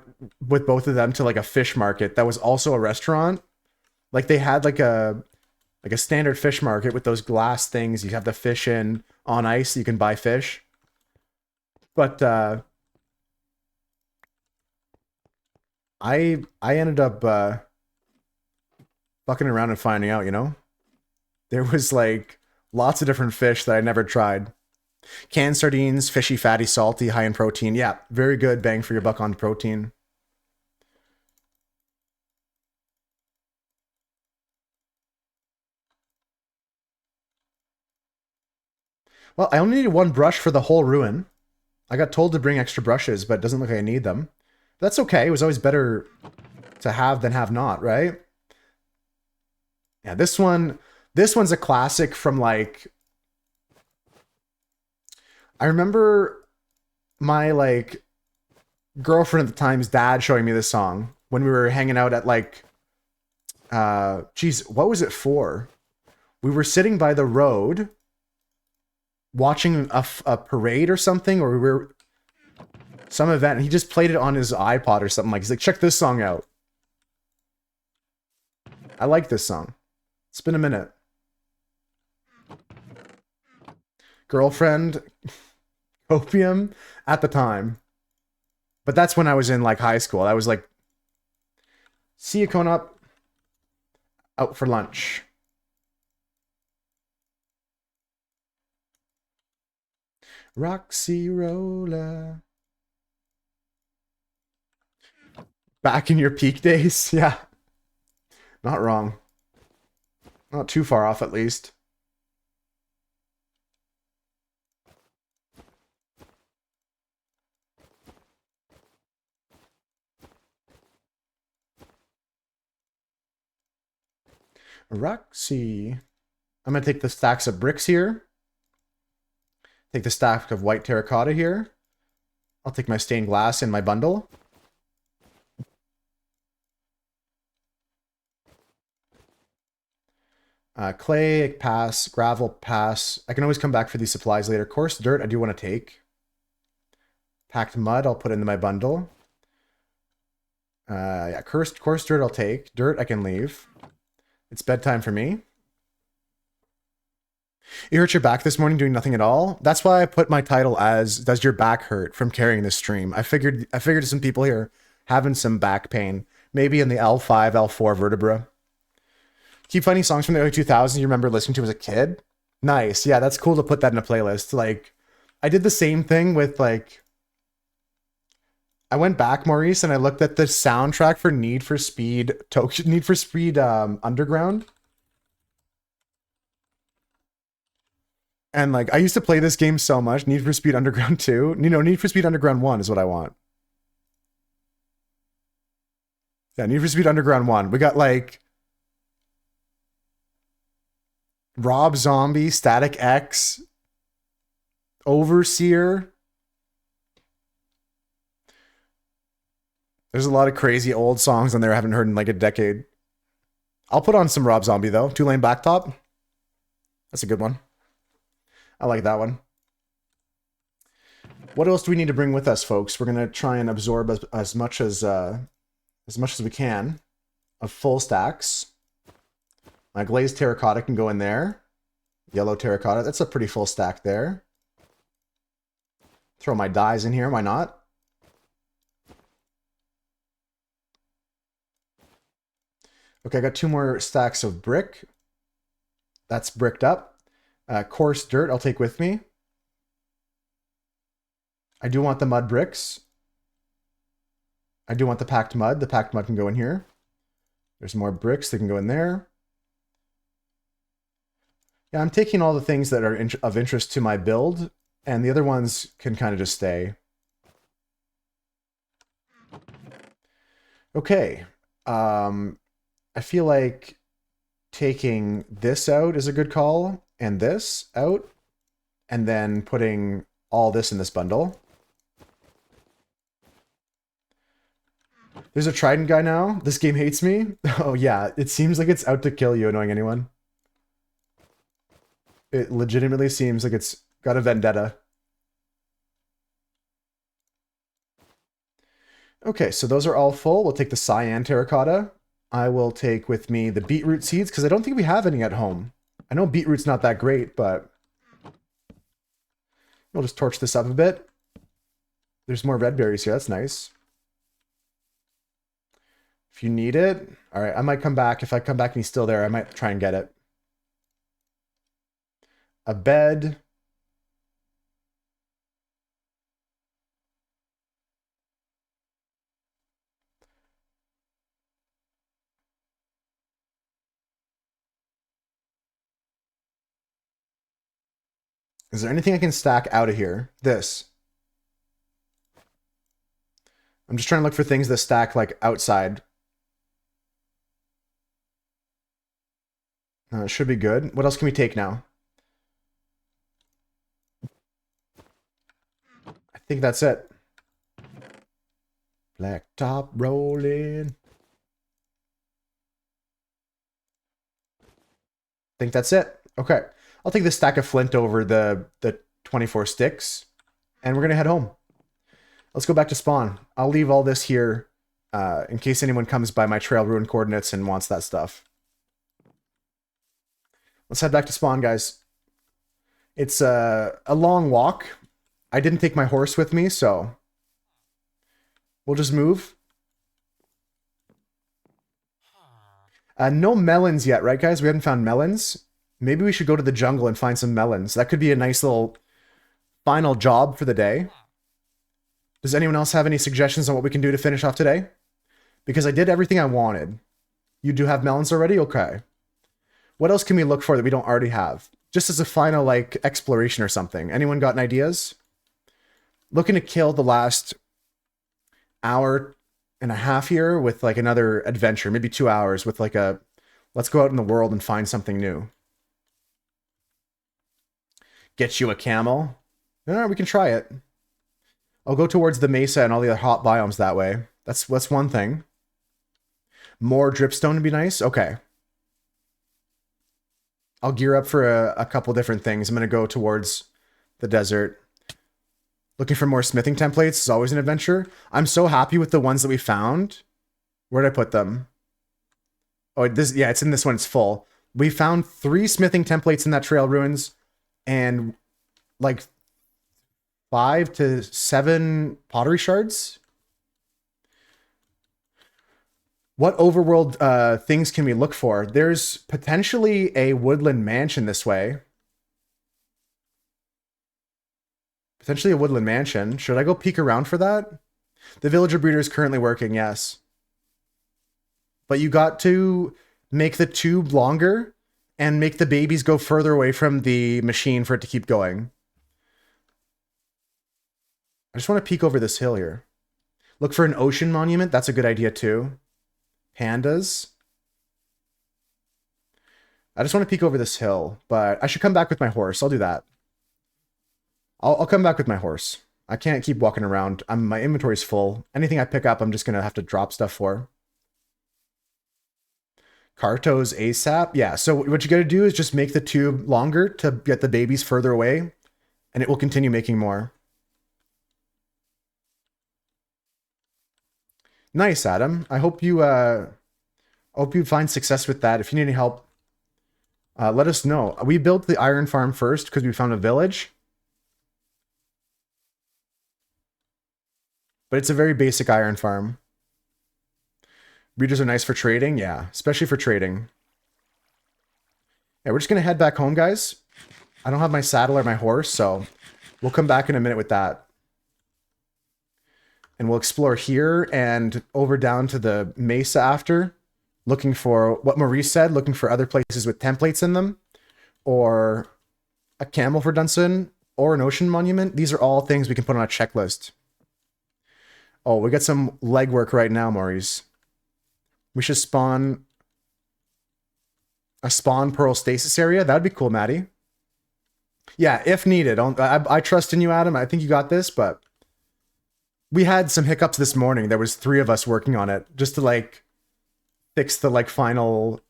[SPEAKER 1] with both of them to like a fish market that was also a restaurant. Like they had like a standard fish market with those glass things. You have the fish in on ice, you can buy fish. But I ended up fucking around and finding out, you know? There was like lots of different fish that I never tried. Canned sardines, fishy, fatty, salty, high in protein. Yeah, very good bang for your buck on protein. Well, I only needed one brush for the whole ruin. I got told to bring extra brushes, but it doesn't look like I need them. That's okay. It was always better to have than have not, right? Yeah, this one's a classic from like, I remember my like girlfriend at the time's dad showing me this song when we were hanging out at like, geez, what was it for? We were sitting by the road watching a parade or something, or we were some event, and he just played it on his iPod or something. Like, he's like, check this song out. I like this song. It's been a minute. Girlfriend, opium at the time. But that's when I was in like high school. I was like, see you, Conop. Out for lunch. Roxy Roller. Back in your peak days? Yeah. Not wrong. Not too far off, at least. Roxy. I'm going to take the stacks of bricks here. Take the stack of white terracotta here. I'll take my stained glass in my bundle. Clay, pass. Gravel, pass. I can always come back for these supplies later. Coarse dirt, I do want to take. Packed mud, I'll put into my bundle. Yeah, coarse dirt, I'll take. Dirt, I can leave. It's bedtime for me. You hurt your back this morning doing nothing at all? That's why I put my title as "Does your back hurt from carrying this stream?" I figured some people here having some back pain, maybe in the L5, L4 vertebra. Keep finding songs from the early 2000s you remember listening to as a kid. Nice. Yeah, that's cool to put that in a playlist. Like, I did the same thing with like I went back, Maurice, and I looked at the soundtrack for Need for Speed Tokyo, Need for Speed Underground. And like I used to play this game so much, Need for Speed Underground 2. You know, Need for Speed Underground 1 is what I want. Yeah, Need for Speed Underground 1. We got like Rob Zombie, Static X, Overseer. There's a lot of crazy old songs on there I haven't heard in like a decade. I'll put on some Rob Zombie though. 2-Lane Blacktop. That's a good one. I like that one. What else do we need to bring with us, folks? We're gonna try and absorb as much as we can of full stacks. My glazed terracotta can go in there. Yellow terracotta, that's a pretty full stack there. Throw my dyes in here, why not? Okay, I got 2 more stacks of brick. That's bricked up. Coarse dirt I'll take with me. I do want the mud bricks. I do want the packed mud. The packed mud can go in here. There's more bricks that can go in there. Yeah, I'm taking all the things that are of interest to my build, and the other ones can kind of just stay. Okay. I feel like taking this out is a good call, and this out, and then putting all this in this bundle. There's a Trident guy now. This game hates me. Oh yeah, it seems like it's out to kill you, annoying anyone. It legitimately seems like it's got a vendetta. Okay, so those are all full. We'll take the cyan terracotta. I will take with me the beetroot seeds, because I don't think we have any at home. I know beetroot's not that great, but we'll just torch this up a bit. There's more red berries here. That's nice. If you need it. All right, I might come back. If I come back and he's still there, I might try and get it. A bed. Is there anything I can stack out of here? This. I'm just trying to look for things that stack like outside. It should be good. What else can we take now? I think that's it. Blacktop rolling. I think that's it. Okay. I'll take this stack of flint over the 24 sticks, and we're going to head home. Let's go back to spawn. I'll leave all this here in case anyone comes by my trail ruin coordinates and wants that stuff. Let's head back to spawn, guys. It's a long walk. I didn't take my horse with me, so we'll just move. No melons yet, right, guys? We haven't found melons. Maybe we should go to the jungle and find some melons. That could be a nice little final job for the day. Does anyone else have any suggestions on what we can do to finish off today? Because I did everything I wanted. You do have melons already? Okay. What else can we look for that we don't already have? Just as a final, like, exploration or something. Anyone got any ideas? Looking to kill the last hour and a half here with, like, another adventure. Maybe 2 hours with, like, a... Let's go out in the world and find something new. Get you a camel? Yeah, we can try it. I'll go towards the mesa and all the other hot biomes that way. That's one thing. More dripstone would be nice? Okay. I'll gear up for a couple different things. I'm going to go towards the desert. Looking for more smithing templates is always an adventure. I'm so happy with the ones that we found. Where did I put them? Oh, yeah, it's in this one. It's full. We found 3 smithing templates in that Trail Ruins and like 5 to 7 pottery shards. What overworld things can we look for? There's potentially a woodland mansion this way. Potentially a woodland mansion. Should I go peek around for that? The villager breeder is currently working, yes. But you got to make the tube longer and make the babies go further away from the machine for it to keep going. I just want to peek over this hill here. Look for an ocean monument. That's a good idea too. Pandas. I just want to peek over this hill, but I should come back with my horse. I'll do that. I'll come back with my horse. I can't keep walking around. My inventory's full. Anything I pick up, I'm just going to have to drop stuff for. Cartos ASAP. Yeah, so what you got to do is just make the tube longer to get the babies further away, and it will continue making more. Nice, Adam. I hope you find success with that. If you need any help, let us know. We built the iron farm first because we found a village. But it's a very basic iron farm. Breeders are nice for trading. Yeah, especially for trading. Yeah, we're just going to head back home, guys. I don't have my saddle or my horse, so we'll come back in a minute with that. And we'll explore here and over down to the mesa after, looking for what Maurice said, looking for other places with templates in them, or a camel for Dunson, or an ocean monument. These are all things we can put on a checklist. Oh, we got some legwork right now, Maurice. We should spawn a spawn pearl stasis area. That'd be cool, Maddie. Yeah, if needed. I trust in you, Adam. I think you got this, but we had some hiccups this morning. There was 3 of us working on it just to like fix the like final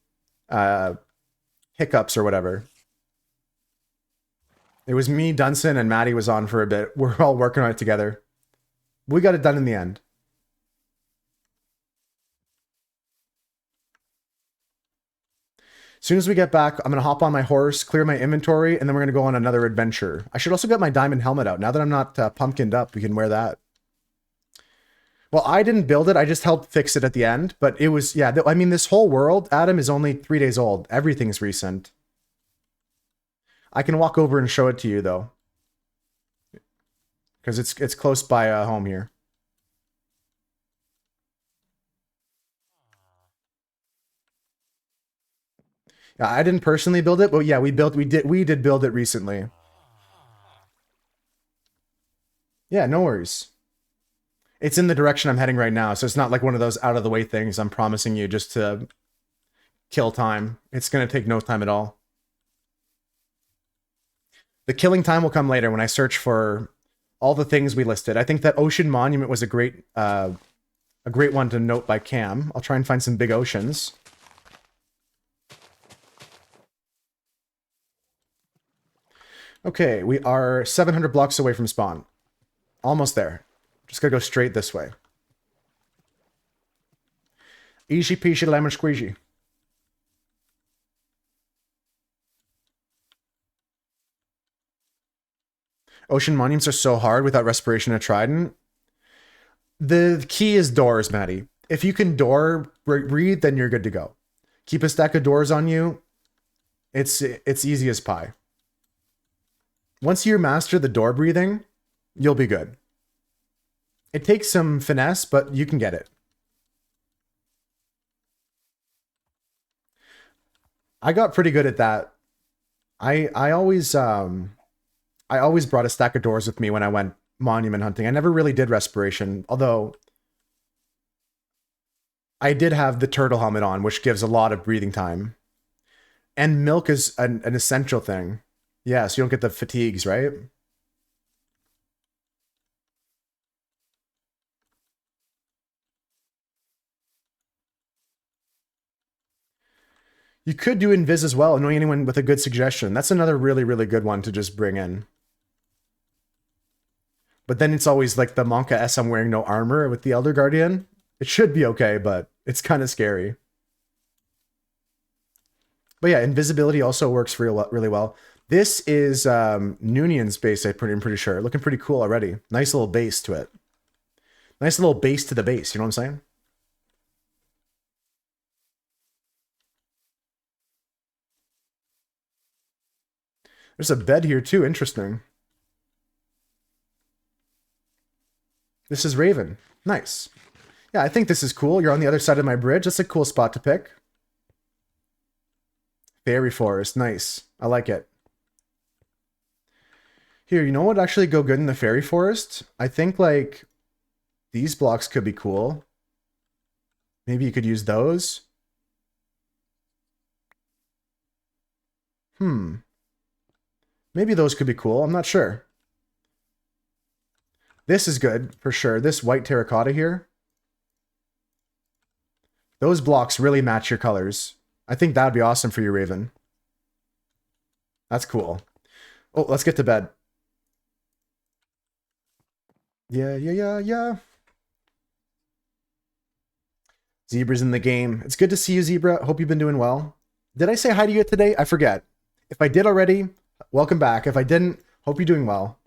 [SPEAKER 1] hiccups or whatever. It was me, Dunson, and Maddie was on for a bit. We're all working on it together. We got it done in the end. As soon as we get back, I'm going to hop on my horse, clear my inventory, and then we're going to go on another adventure. I should also get my diamond helmet out. Now that I'm not pumpkined up, we can wear that. Well, I didn't build it. I just helped fix it at the end. But it was, yeah, I mean, this whole world, Adam, is only 3 days old. Everything's recent. I can walk over and show it to you, though. Because it's close by home here. Yeah, I didn't personally build it, but yeah, we did build it recently. Yeah, no worries. It's in the direction I'm heading right now, so it's not like one of those out of the way things I'm promising you just to kill time. It's going to take no time at all. The killing time will come later when I search for all the things we listed. I think that Ocean Monument was a great one to note by Cam. I'll try and find some big oceans. Okay, we are 700 blocks away from spawn. Almost there. Just gotta go straight this way. Easy peasy lemon squeezy. Ocean monuments are so hard without respiration and trident. The key is doors, Maddie. If you can door breathe, then you're good to go. Keep a stack of doors on you. It's easy as pie. Once you master the door breathing, you'll be good. It takes some finesse, but you can get it. I got pretty good at that. I always brought a stack of doors with me when I went monument hunting. I never really did respiration, although I did have the turtle helmet on, which gives a lot of breathing time. And milk is an essential thing. Yeah, so you don't get the fatigues, right? You could do Invis as well, knowing anyone with a good suggestion. That's another really, really good one to just bring in. But then it's always like the Monka S I'm wearing no armor with the Elder Guardian. It should be okay, but it's kind of scary. But yeah, invisibility also works really well. This is Noonion's base, I'm pretty sure. Looking pretty cool already. Nice little base to it. Nice little base to the base, you know what I'm saying? There's a bed here too, interesting. This is Raven. Nice. Yeah, I think this is cool. You're on the other side of my bridge. That's a cool spot to pick. Fairy Forest. Nice. I like it. Here, you know what would actually go good in the Fairy Forest? I think, like, these blocks could be cool. Maybe you could use those. Maybe those could be cool. I'm not sure. This is good, for sure. This white terracotta here. Those blocks really match your colors. I think that would be awesome for you, Raven. That's cool. Oh, let's get to bed. Yeah. Zebra's in the game. It's good to see you, Zebra. Hope you've been doing well. Did I say hi to you today? I forget. If I did already, welcome back. If I didn't, hope you're doing well.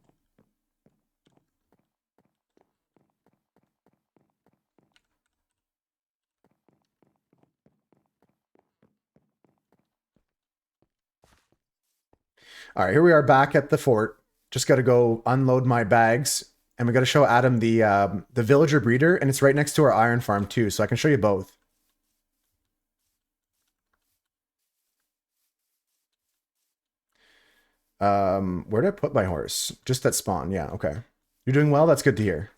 [SPEAKER 1] All right, here we are back at the fort. Just got to go unload my bags. And we got to show Adam the villager breeder. And it's right next to our iron farm too. So I can show you both. Where did I put my horse? Just at spawn. Yeah, okay. You're doing well? That's good to hear.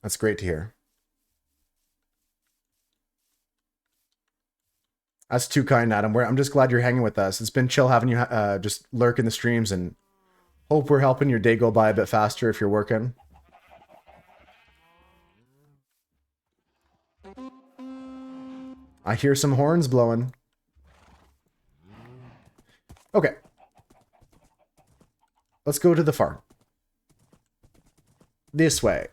[SPEAKER 1] That's great to hear. That's too kind, Adam. I'm just glad you're hanging with us. It's been chill having you just lurk in the streams, and hope we're helping your day go by a bit faster if you're working. I hear some horns blowing. Okay. Let's go to the farm. This way.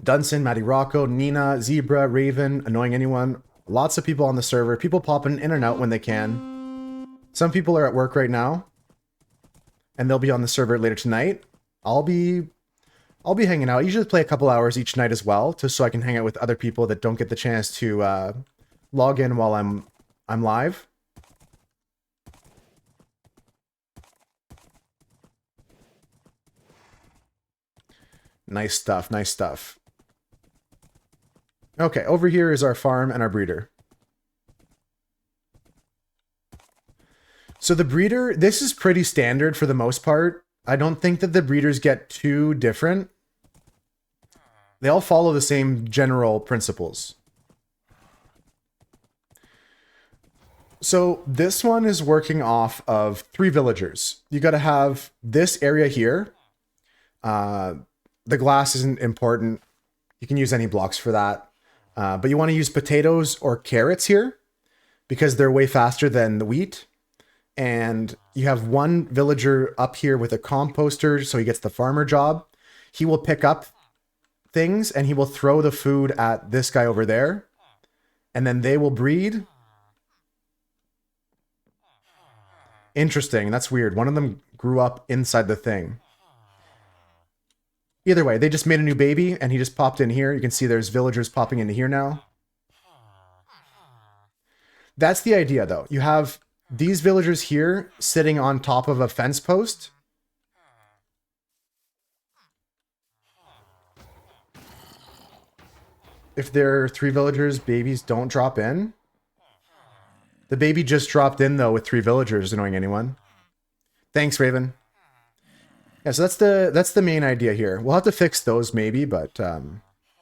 [SPEAKER 1] Dunson, Matty Rocco, Nina, Zebra, Raven, Annoying Anyone. Lots of people on the server. People popping in and out when they can. Some people are at work right now. And they'll be on the server later tonight. I'll be hanging out. I usually play a couple hours each night as well, just so I can hang out with other people that don't get the chance to log in while I'm live. Nice stuff, nice stuff. Okay, over here is our farm and our breeder. So the breeder, this is pretty standard for the most part. I don't think that the breeders get too different. They all follow the same general principles. So this one is working off of 3 villagers. You got to have this area here. The glass isn't important. You can use any blocks for that. But you want to use potatoes or carrots here because they're way faster than the wheat. And you have one villager up here with a composter, so he gets the farmer job. He will pick up things and he will throw the food at this guy over there. And then they will breed. Interesting. That's weird. One of them grew up inside the thing. Either way, they just made a new baby and he just popped in here. You can see there's villagers popping into here now. That's the idea though. You have these villagers here sitting on top of a fence post. If there are 3 villagers, babies don't drop in. The baby just dropped in though with 3 villagers, Annoying Anyone. Thanks, Raven. Yeah, so that's the main idea here. We'll have to fix those maybe, but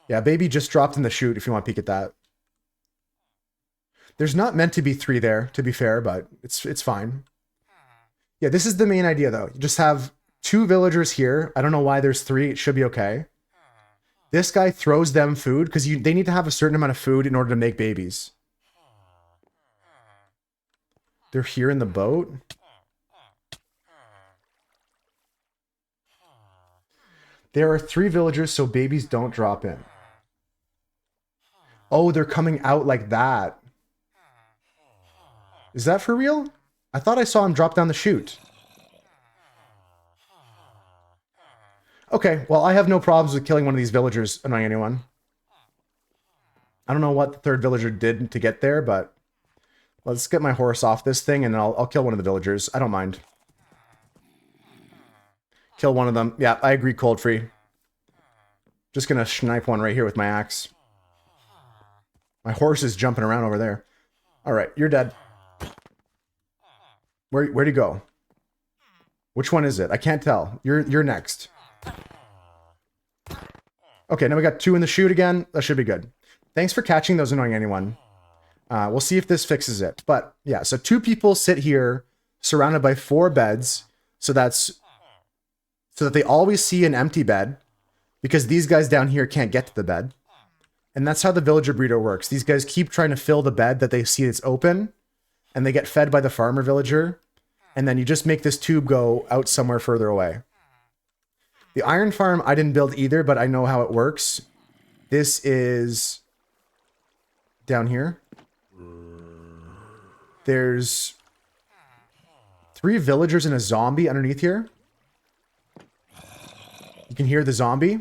[SPEAKER 1] yeah, baby just dropped in the chute if you want to peek at that. There's not meant to be 3 there, to be fair, but it's fine. Yeah, this is the main idea though. You just have 2 villagers here. I don't know why there's 3. It should be okay. This guy throws them food because they need to have a certain amount of food in order to make babies. They're here in the boat. There are 3 villagers, so babies don't drop in. Oh, they're coming out like that. Is that for real? I thought I saw him drop down the chute. Okay, well, I have no problems with killing one of these villagers, Annoying Anyone. I don't know what the 3rd villager did to get there, but let's get my horse off this thing and I'll kill one of the villagers. I don't mind. Kill one of them. Yeah, I agree, cold free. Just gonna snipe one right here with my axe. My horse is jumping around over there. All right, you're dead. Where'd he go? Which one is it? I can't tell. You're next. Okay, now we got 2 in the chute again. That should be good. Thanks for catching those, annoying anyone. We'll see if this fixes it. But yeah, so 2 people sit here surrounded by 4 beds. So that they always see an empty bed because these guys down here can't get to the bed. And that's how the villager breeder works. These guys keep trying to fill the bed that they see that's open, and they get fed by the farmer villager. And then you just make this tube go out somewhere further away. The iron farm I didn't build either, but I know how it works. This is down here. There's 3 villagers and a zombie underneath here. You can hear the zombie.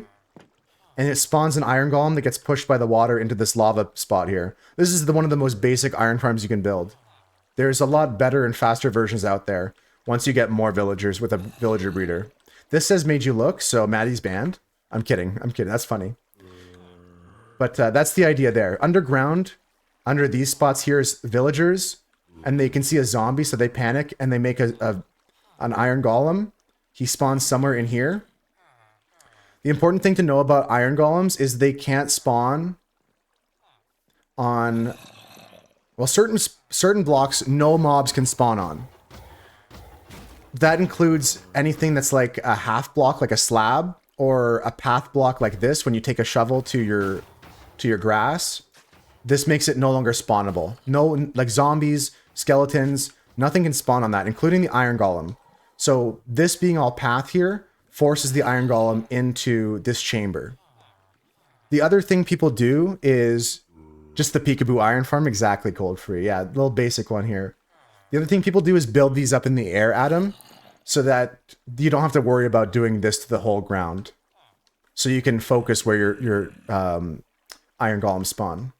[SPEAKER 1] And it spawns an iron golem that gets pushed by the water into this lava spot here. This is one of the most basic iron farms you can build. There's a lot better and faster versions out there once you get more villagers with a villager breeder. This says made you look, so Maddie's banned. I'm kidding. I'm kidding. That's funny. But that's the idea there. Underground, under these spots here is villagers, and they can see a zombie, so they panic, and they make an iron golem. He spawns somewhere in here. The important thing to know about iron golems is they can't spawn on, well, certain blocks no mobs can spawn on. That includes anything that's like a half block, like a slab, or a path block like this when you take a shovel to your grass. This makes it no longer spawnable. No, like zombies, skeletons, nothing can spawn on that, including the iron golem. So this being all path here forces the iron golem into this chamber. The other thing people do is just the peekaboo iron farm. Exactly, cold free. Yeah, little basic one here. The other thing people do is build these up in the air, Adam, so that you don't have to worry about doing this to the whole ground. So you can focus where your iron golem spawn.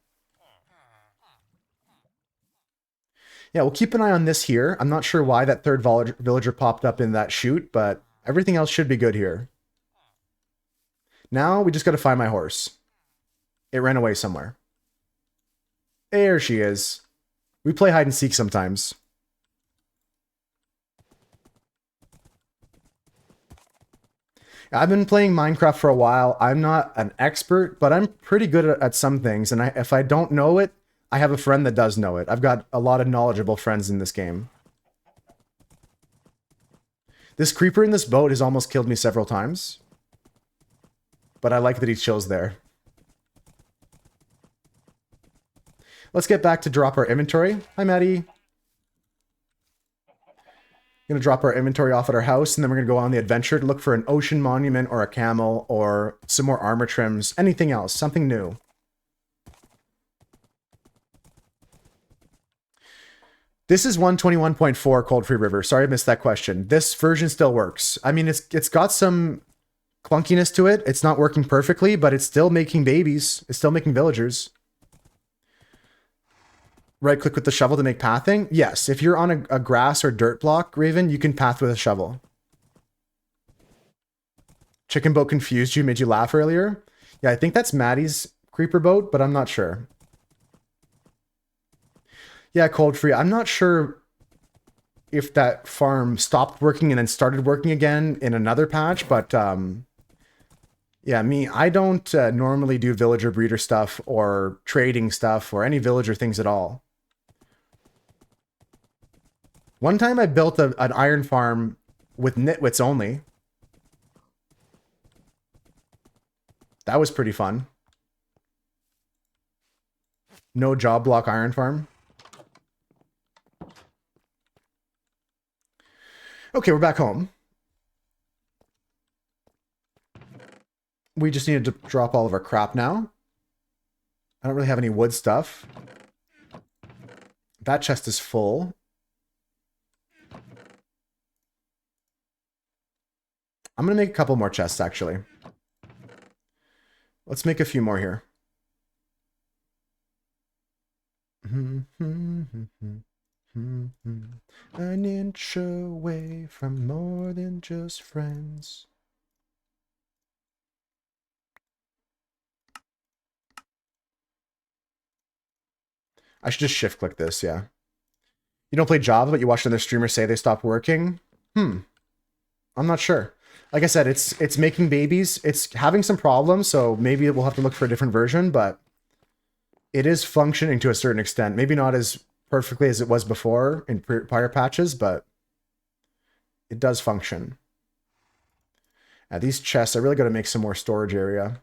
[SPEAKER 1] Yeah, we'll keep an eye on this here. I'm not sure why that 3rd villager popped up in that chute, but everything else should be good here. Now we just got to find my horse. It ran away somewhere. There she is. We play hide and seek sometimes. I've been playing Minecraft for a while. I'm not an expert, but I'm pretty good at some things. And if I don't know it, I have a friend that does know it. I've got a lot of knowledgeable friends in this game. This creeper in this boat has almost killed me several times. But I like that he chills there. Let's get back to drop our inventory. Hi, Maddie. Gonna drop our inventory off at our house, and then we're gonna go on the adventure to look for an ocean monument or a camel or some more armor trims, anything else, something new. This is 121.4 Cold Free River. Sorry I missed that question. This version still works. I mean, it's got some clunkiness to it. It's not working perfectly, but it's still making babies. It's still making villagers. Right click with the shovel to make pathing. Yes, if you're on a grass or dirt block, Raven, you can path with a shovel. Chicken boat confused you, made you laugh earlier. Yeah, I think that's Maddie's creeper boat, but I'm not sure. Yeah, cold free. I'm not sure if that farm stopped working and then started working again in another patch, but yeah, I don't normally do villager breeder stuff or trading stuff or any villager things at all. One time I built an iron farm with nitwits only. That was pretty fun. No job block iron farm. Okay, we're back home. We just needed to drop all of our crap now. I don't really have any wood stuff. That chest is full. I'm going to make a couple more chests, actually. Let's make a few more here. An inch away from more than just friends. I should just shift click this, yeah. You don't play Java, but you watch another streamer say they stopped working? I'm not sure. Like I said, it's making babies. It's having some problems, so maybe we'll have to look for a different version, but it is functioning to a certain extent. Maybe not as perfectly as it was before in prior patches, but it does function. These chests, I really got to make some more storage area.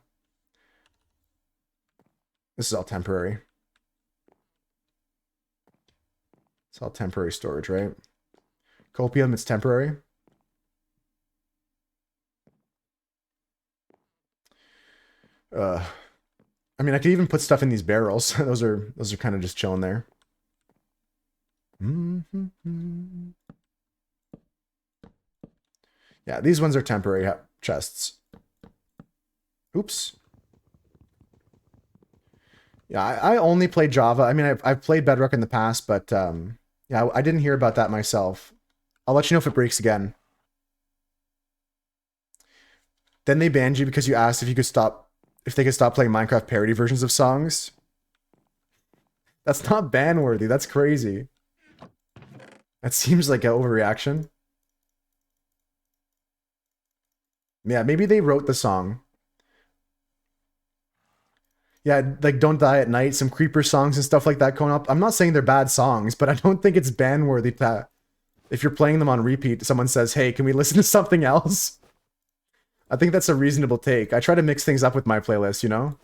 [SPEAKER 1] This is all temporary. It's all temporary storage, right? Copium, it's temporary. I mean, I could even put stuff in these barrels. those are kind of just chilling there. Yeah, these ones are temporary chests. Oops. Yeah, I only play Java. I mean, I've played Bedrock in the past, but yeah, I didn't hear about that myself. I'll let you know if it breaks again. Then they banned you because you asked if they could stop playing Minecraft parody versions of songs. That's not ban worthy. That's crazy. That seems like an overreaction. Yeah, maybe they wrote the song. Yeah, like Don't Die at Night, some creeper songs and stuff like that going up. I'm not saying they're bad songs, but I don't think it's ban worthy to, if you're playing them on repeat, someone says, hey, can we listen to something else? I think that's a reasonable take. I try to mix things up with my playlist, you know?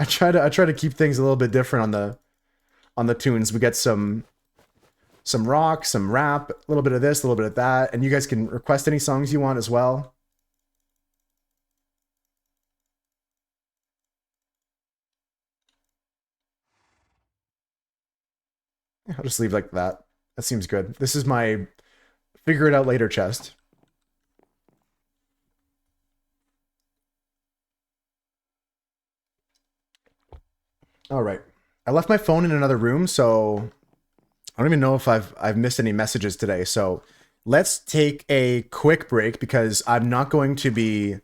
[SPEAKER 1] I try to keep things a little bit different on the tunes. We get some rock, some rap, a little bit of this, a little bit of that, and you guys can request any songs you want as well. I'll just leave like that. That seems good. This is my figure it out later chest. All right. I left my phone in another room, so I don't even know if I've missed any messages today. So let's take a quick break because I'm not going to be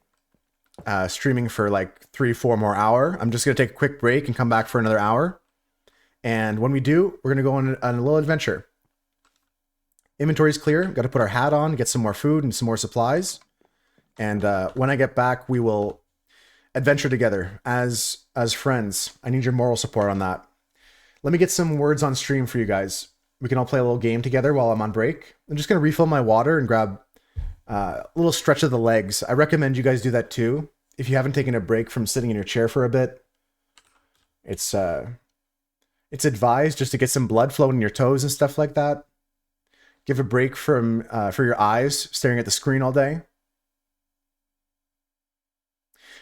[SPEAKER 1] streaming for like 3-4 more hours. I'm just going to take a quick break and come back for another hour. And when we do, we're going to go on a little adventure. Inventory's clear. Got to put our hat on, get some more food and some more supplies. And when I get back, we will adventure together as friends. I need your moral support on that. Let me get some words on stream for you guys. We can all play a little game together while I'm on break. I'm just going to refill my water and grab a little stretch of the legs. I recommend you guys do that too. If you haven't taken a break from sitting in your chair for a bit, it's advised just to get some blood flowing in your toes and stuff like that. Give a break from for your eyes staring at the screen all day.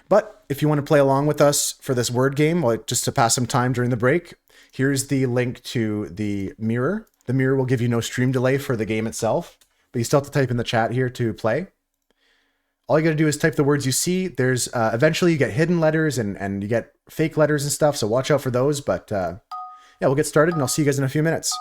[SPEAKER 1] But if you want to play along with us for this word game, like just to pass some time during the break, here's the link to the mirror. The mirror will give you no stream delay for the game itself, but you still have to type in the chat here to play. All you got to do is type the words you see. There's eventually you get hidden letters and you get fake letters and stuff, so watch out for those. But yeah, we'll get started and I'll see you guys in a few minutes.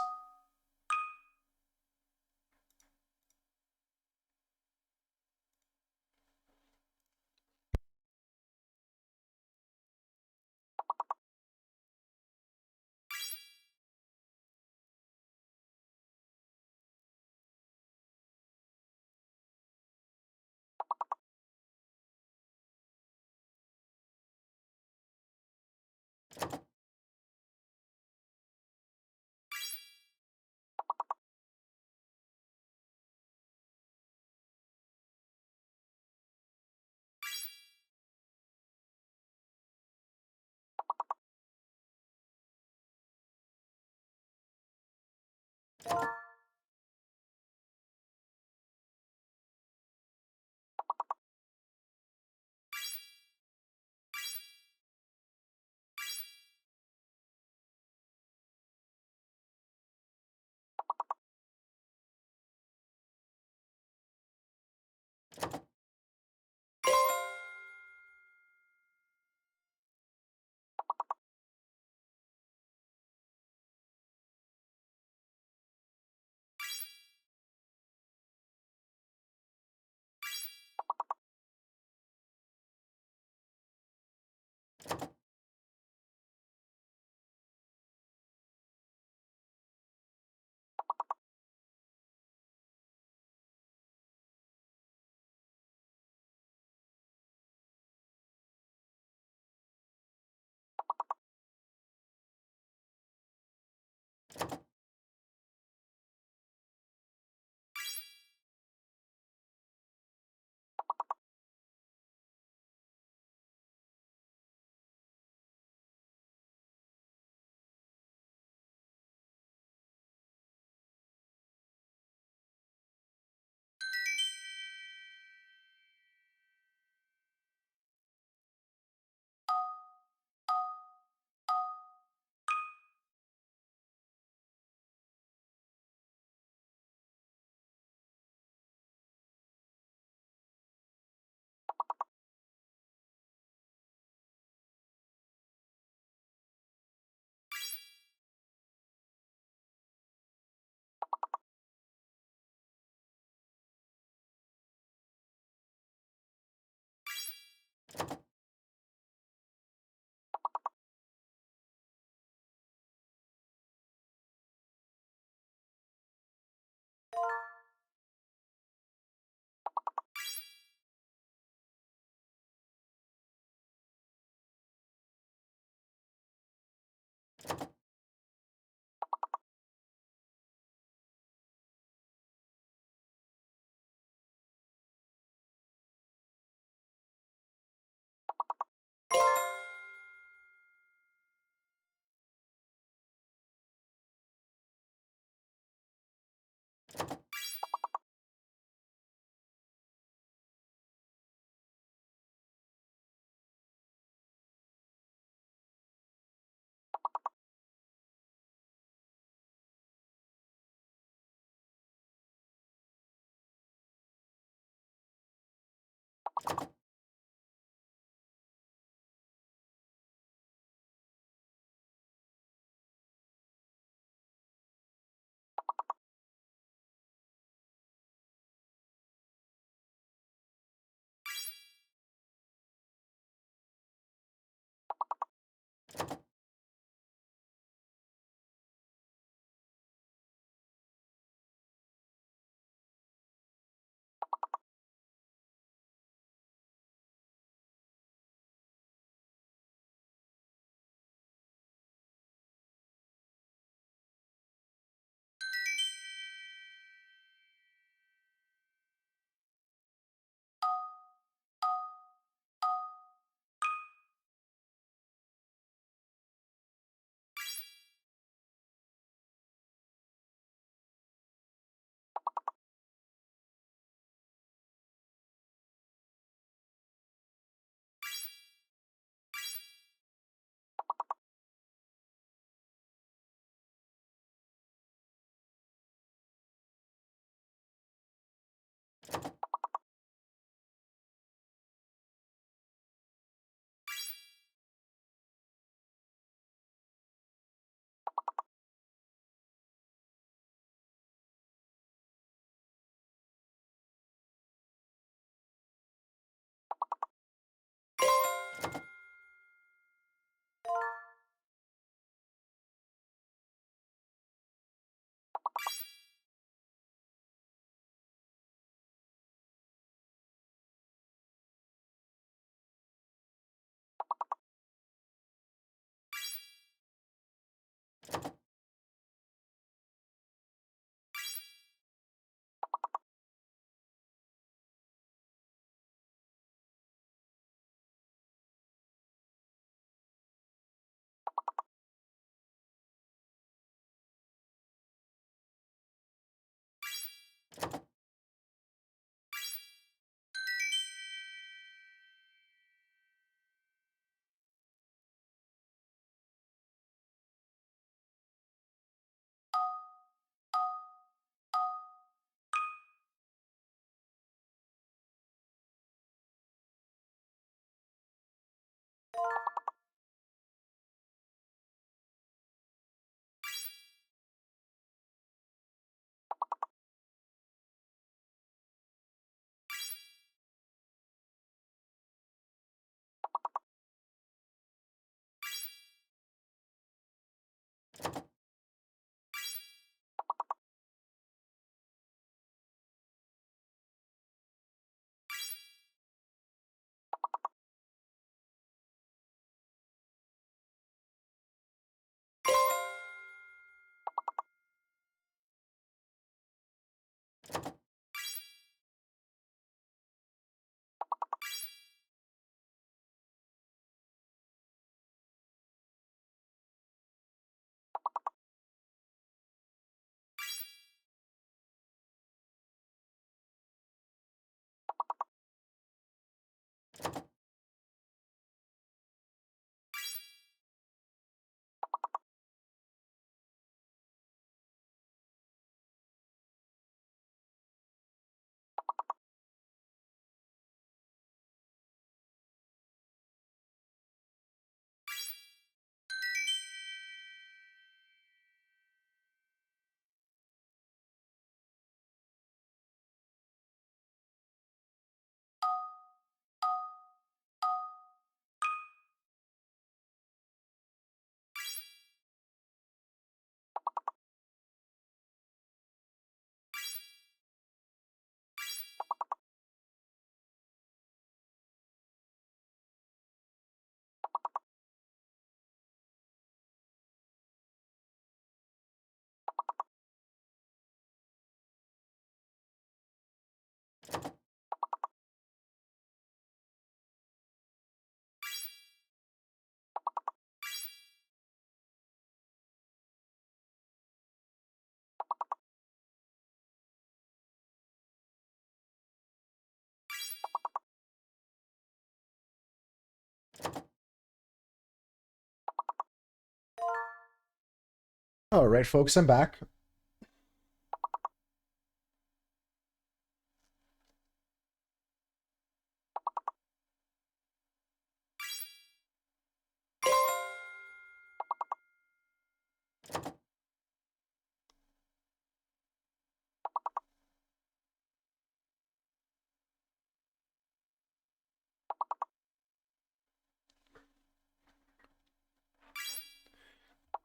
[SPEAKER 1] All right, folks, I'm back.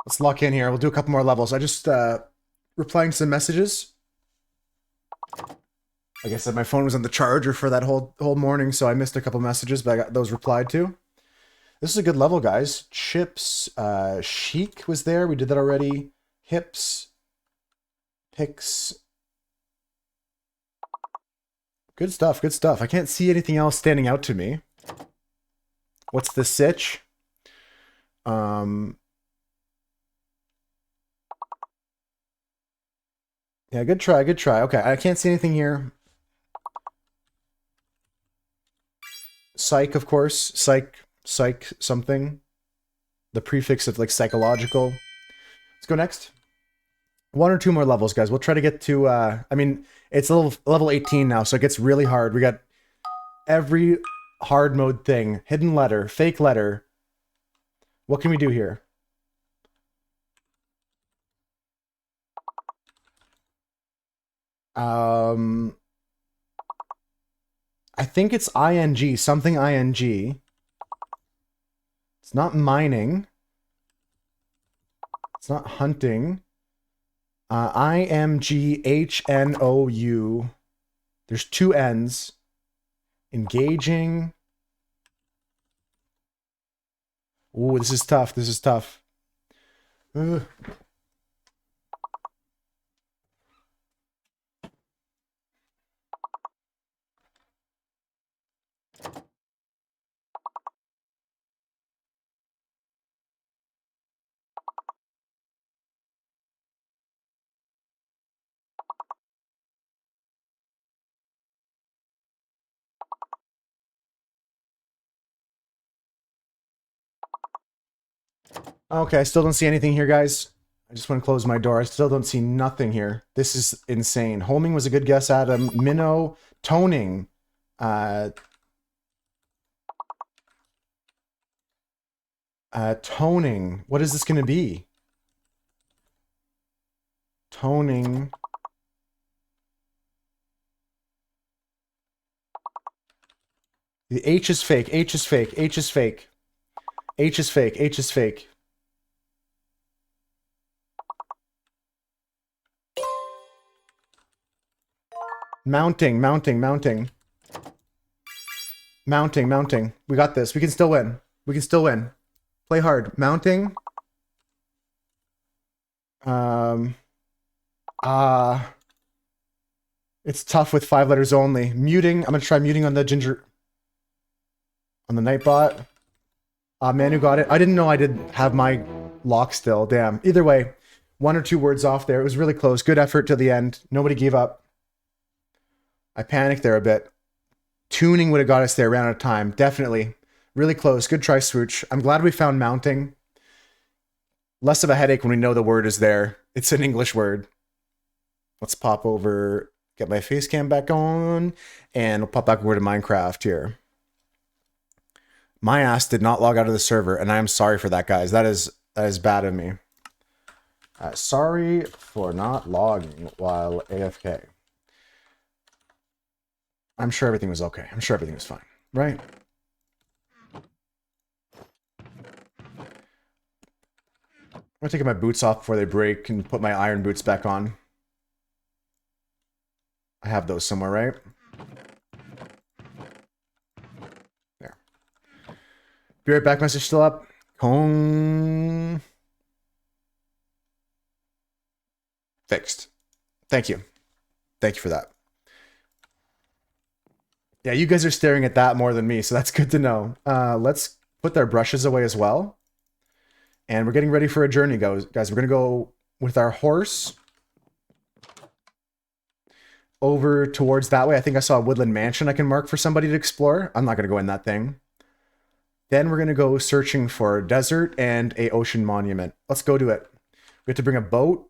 [SPEAKER 1] Let's lock in here. We'll do a couple more levels. I just replying to some messages. Like I said, my phone was on the charger for that whole morning, so I missed a couple messages, but I got those replied to. This is a good level, guys. Chips, Chic was there. We did that already. Hips, picks. Good stuff, good stuff. I can't see anything else standing out to me. What's the sitch? Yeah, good try, good try. Okay, I can't see anything here. Psych, of course. Psych something. The prefix of like psychological. Let's go next. 1 or 2 more levels, guys. We'll try to get to, I mean, it's level 18 now, so it gets really hard. We got every hard mode thing. Hidden letter, fake letter. What can we do here? I think it's ing, something ing. It's not mining. It's not hunting. IMGHNOU. There's 2 N's. Engaging. Ooh, this is tough. This is tough. Ugh. Okay, I still don't see anything here, guys. I just want to close my door. I still don't see nothing here. This is insane. Homing was a good guess, Adam. Minnow. Toning. Toning. What is this going to be? Toning. The H is fake. H is fake. H is fake. H is fake. H is fake. Mounting, mounting, mounting. Mounting, mounting. We got this. We can still win. We can still win. Play hard. Mounting. It's tough with 5 letters only. Muting. I'm gonna try muting on the ginger. On the Nightbot. Manu got it. I didn't know I did have my lock still. Damn. Either way, 1 or 2 words off there. It was really close. Good effort to the end. Nobody gave up. I panicked there a bit. Tuning would have got us there, ran out of time. Definitely. Really close. Good try, Swooch. I'm glad we found mounting. Less of a headache when we know the word is there. It's an English word. Let's pop over, get my face cam back on, and we'll pop back over to Minecraft here. My ass did not log out of the server, and I am sorry for that, guys. That is bad of me. Sorry for not logging while AFK. I'm sure everything was okay. I'm sure everything was fine, right? I'm gonna take my boots off before they break and put my iron boots back on. I have those somewhere, right? There. Be right back, message still up. Home. Fixed. Thank you. Thank you for that. Yeah, you guys are staring at that more than me, so that's good to know. Let's put their brushes away as well. And we're getting ready for a journey, guys. We're going to go with our horse over towards that way. I think I saw a woodland mansion I can mark for somebody to explore. I'm not going to go in that thing. Then we're going to go searching for a desert and a ocean monument. Let's go to it. We have to bring a boat.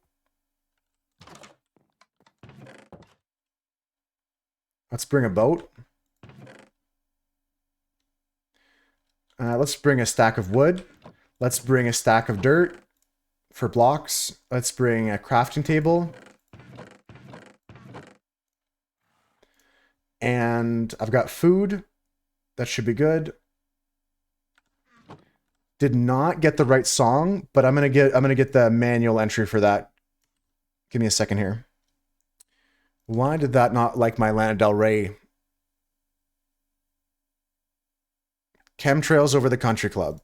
[SPEAKER 1] Let's bring a boat. Let's bring a stack of wood. Let's bring a stack of dirt for blocks. Let's bring a crafting table. And I've got food. That should be good. Did not get the right song, but I'm gonna get the manual entry for that. Give me a second here. Why did that not like my Lana Del Rey? Chemtrails Over the Country Club.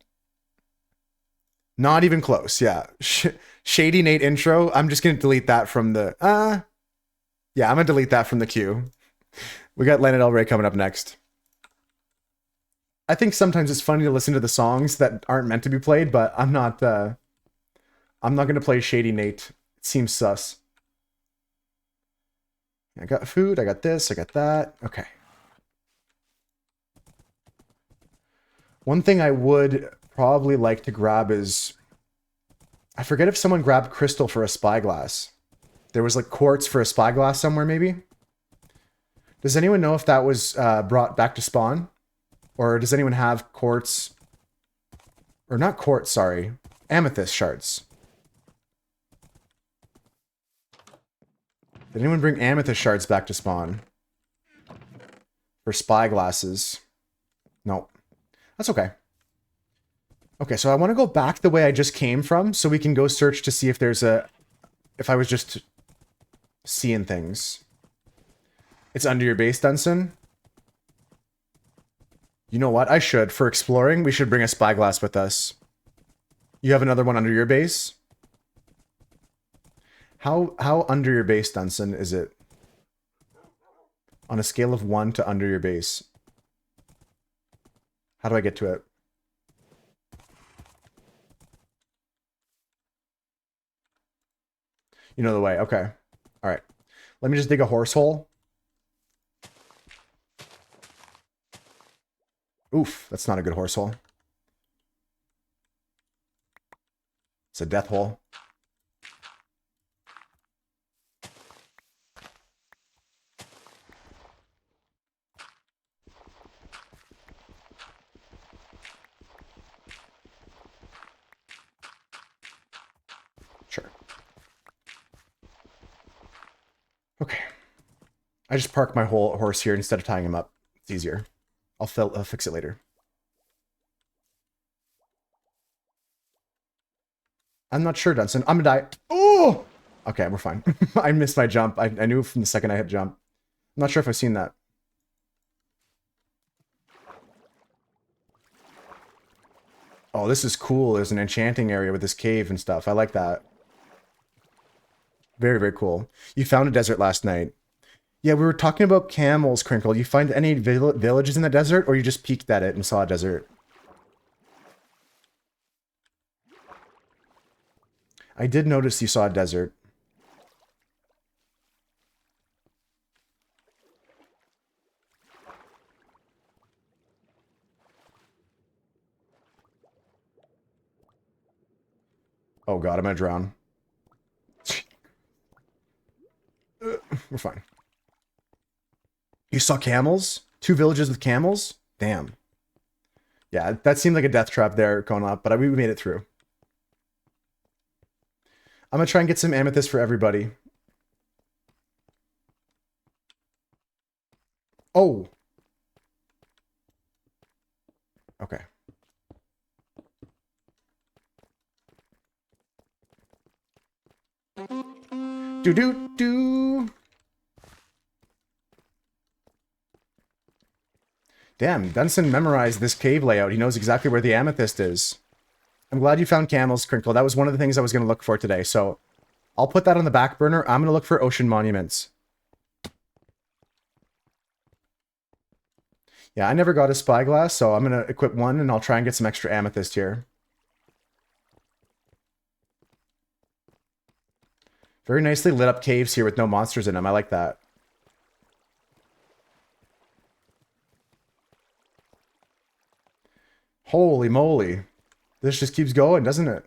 [SPEAKER 1] Not even close, yeah. Shady Nate intro. I'm just gonna delete that from the yeah, I'm gonna delete that from the queue. We got Lana Del Rey coming up next. I think sometimes it's funny to listen to the songs that aren't meant to be played, but I'm not gonna play Shady Nate. It seems sus. I got food, I got this, I got that. Okay. One thing I would probably like to grab is, I forget if someone grabbed crystal for a spyglass. There was like quartz for a spyglass somewhere, maybe? Does anyone know if that was brought back to spawn? Or does anyone have quartz? Or not quartz, sorry. Amethyst shards. Did anyone bring amethyst shards back to spawn? For spyglasses? Nope. That's okay. Okay, so I want to go back the way I just came from so we can go search to see if there's a... If I was just seeing things. It's under your base, Dunson? You know what? I should. For exploring, we should bring a spyglass with us. You have another one under your base? How under your base, Dunson, is it? On a scale of 1 to under your base. How do I get to it? You know the way. Okay. All right. Let me just dig a horse hole. Oof, that's not a good horse hole. It's a death hole. Sure. Okay. I just park my whole horse here instead of tying him up. It's easier. I'll fix it later. I'm not sure, Dunson. I'm gonna die. Oh! Okay, we're fine. I missed my jump. I knew from the second I hit jump. I'm not sure if I've seen that. Oh, this is cool. There's an enchanting area with this cave and stuff. I like that. Very, very cool. You found a desert last night. Yeah, we were talking about camels, Crinkle. You find any villages in the desert, or you just peeked at it and saw a desert? I did notice you saw a desert. Oh god, I'm gonna drown. We're fine. You saw camels? 2 villages with camels? Damn. Yeah, that seemed like a death trap there going up, but we made it through. I'm gonna try and get some amethyst for everybody. Oh! Okay. Do-do-do! Damn, Dunson memorized this cave layout. He knows exactly where the amethyst is. I'm glad you found camels, Crinkle. That was one of the things I was going to look for today, so I'll put that on the back burner. I'm going to look for ocean monuments. Yeah, I never got a spyglass, so I'm going to equip one, and I'll try and get some extra amethyst here. Very nicely lit up caves here with no monsters in them. I like that. Holy moly. This just keeps going, doesn't it?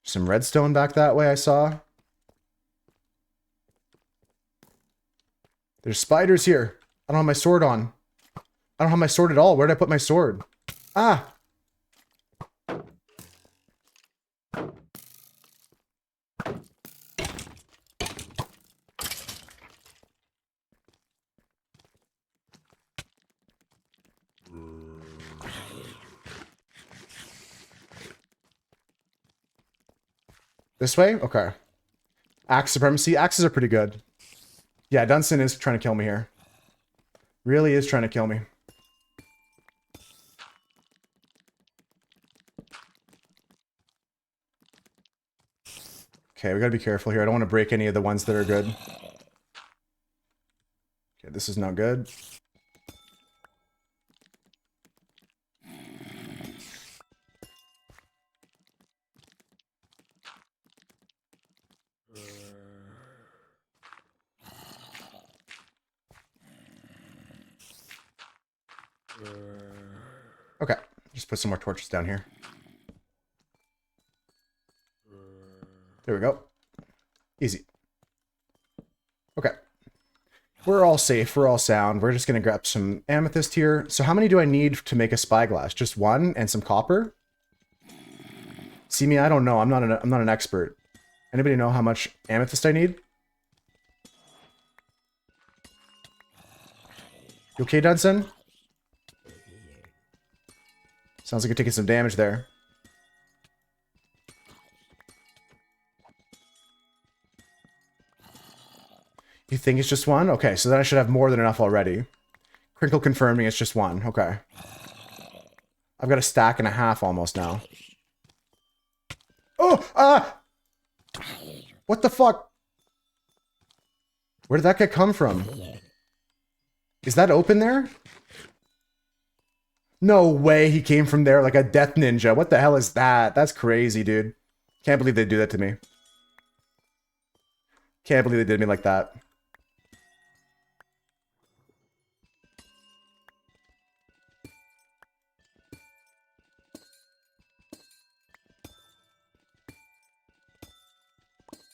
[SPEAKER 1] Some redstone back that way I saw. There's spiders here. I don't have my sword on. I don't have my sword at all. Where did I put my sword? Ah! This way? Okay. Axe supremacy. Axes are pretty good. Yeah, Dunstan is trying to kill me here. Really is trying to kill me. Okay, we gotta be careful here. I don't want to break any of the ones that are good. Okay, this is not good. Okay, just put some more torches down here. There we go. Easy. Okay. We're all safe. We're all sound. We're just going to grab some amethyst here. So how many do I need to make a spyglass? Just one and some copper? See me? I don't know. I'm not an expert. Anybody know how much amethyst I need? You okay, Dunstan? Sounds like you're taking some damage there. You think it's just one? Okay, so then I should have more than enough already. Crinkle confirming it's just one. Okay. I've got a stack and a half almost now. Oh! Ah! What the fuck? Where did that guy come from? Is that open there? No way he came from there like a death ninja. What the hell is that? That's crazy, dude. Can't believe they do that to me. Can't believe they did me like that.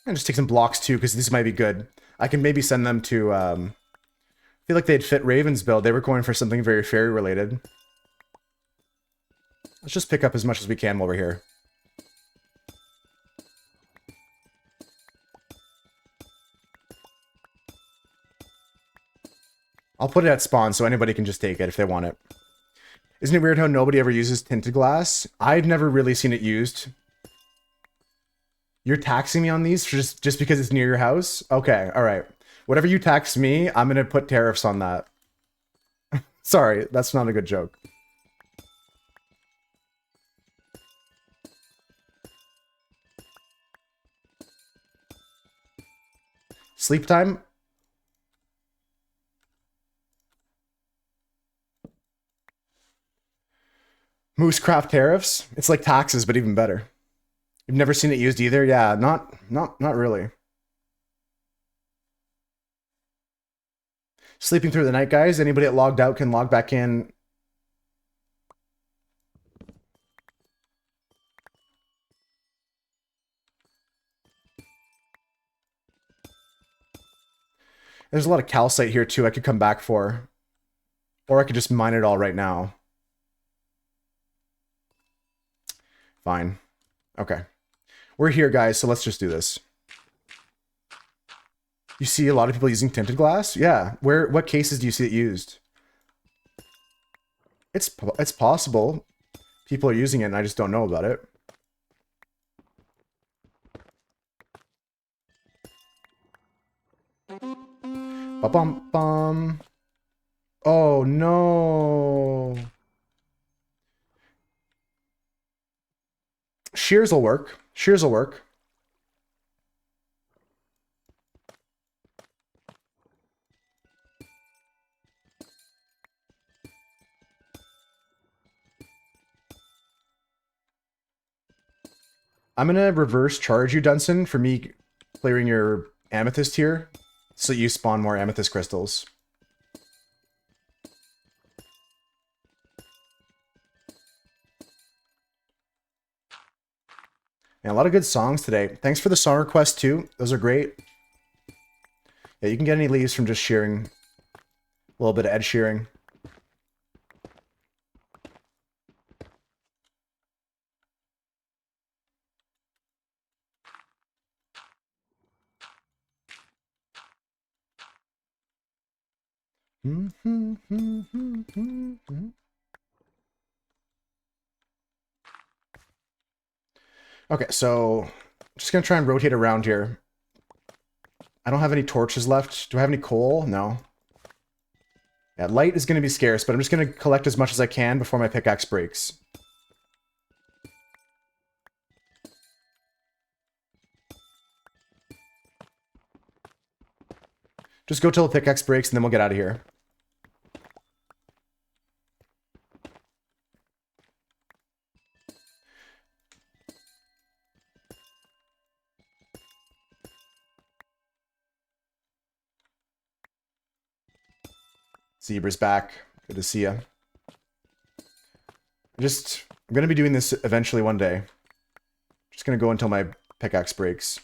[SPEAKER 1] And just take some blocks too, because these might be good. I can maybe send them to, I feel like they'd fit Raven's build. They were going for something very fairy related. Let's just pick up as much as we can while we're here. I'll put it at spawn so anybody can just take it if they want it. Isn't it weird how nobody ever uses tinted glass? I've never really seen it used. You're taxing me on these just because it's near your house? Okay, alright. Whatever you tax me, I'm gonna put tariffs on that. Sorry, that's not a good joke. Sleep time? Moosecraft tariffs? It's like taxes, but even better. You've never seen it used either? Yeah, not really. Sleeping through the night, guys. Anybody that logged out can log back in. There's a lot of calcite here too I could come back for. Or I could just mine it all right now. Fine. Okay. We're here, guys, so let's just do this. You see a lot of people using tinted glass? Yeah. What cases do you see it used? It's possible. People are using it and I just don't know about it. Ba-bum-bum. Oh, no. Shears will work. Shears will work. I'm gonna reverse charge you, Dunstan, for me clearing your amethyst here, so you spawn more amethyst crystals. And a lot of good songs today. Thanks for the song requests too. Those are great. Yeah, you can get any leaves from just shearing. A little bit of edge shearing. Okay, so I'm just gonna try and rotate around here. I don't have any torches left. Do I have any coal? No. Yeah, light is gonna be scarce, but I'm just gonna collect as much as I can before my pickaxe breaks. Just go till the pickaxe breaks and then we'll get out of here. Zebra's back. Good to see ya. I'm gonna be doing this eventually one day. Just gonna go until my pickaxe breaks.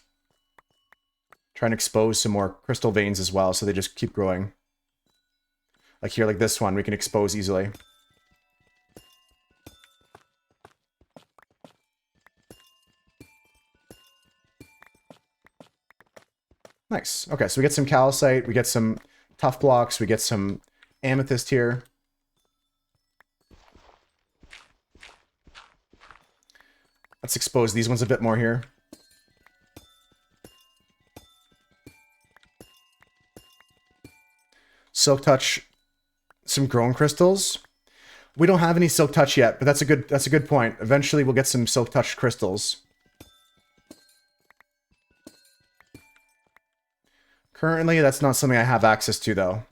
[SPEAKER 1] Try and expose some more crystal veins as well, so they just keep growing. Like here, like this one, we can expose easily. Nice. Okay, so we get some calcite, we get some tough blocks, we get some amethyst here. Let's expose these ones a bit more here. Silk touch, some grown crystals. We don't have any silk touch yet, but that's a good point. Eventually we'll get some silk touch crystals. Currently, that's not something I have access to though.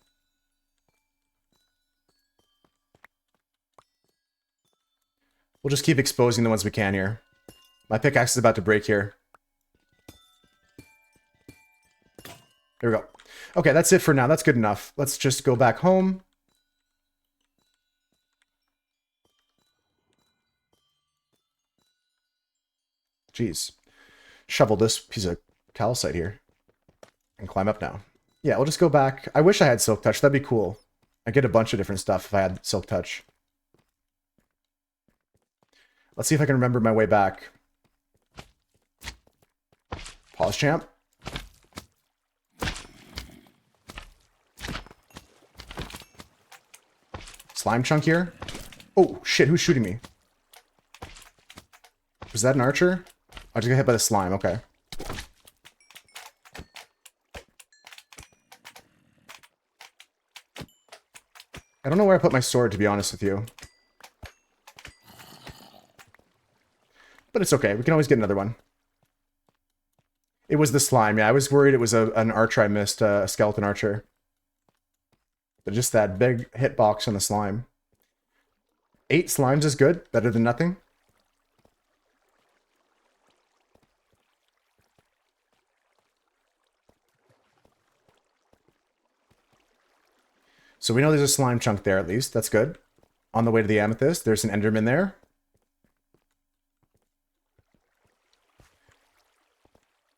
[SPEAKER 1] We'll just keep exposing the ones we can here. My pickaxe is about to break here. There we go. Okay, that's it for now. That's good enough. Let's just go back home. Jeez. Shovel this piece of calcite here. And climb up now. Yeah, we'll just go back. I wish I had Silk Touch. That'd be cool. I'd get a bunch of different stuff if I had Silk Touch. Let's see if I can remember my way back. Pause champ. Slime chunk here. Oh, shit, who's shooting me? Was that an archer? I just got hit by the slime, okay. I don't know where I put my sword, to be honest with you. But it's okay, we can always get another one. It was the slime, yeah, I was worried it was an archer I missed, a skeleton archer. But just that big hitbox on the slime. 8 slimes is good, better than nothing. So we know there's a slime chunk there at least, that's good. On the way to the amethyst, there's an enderman there.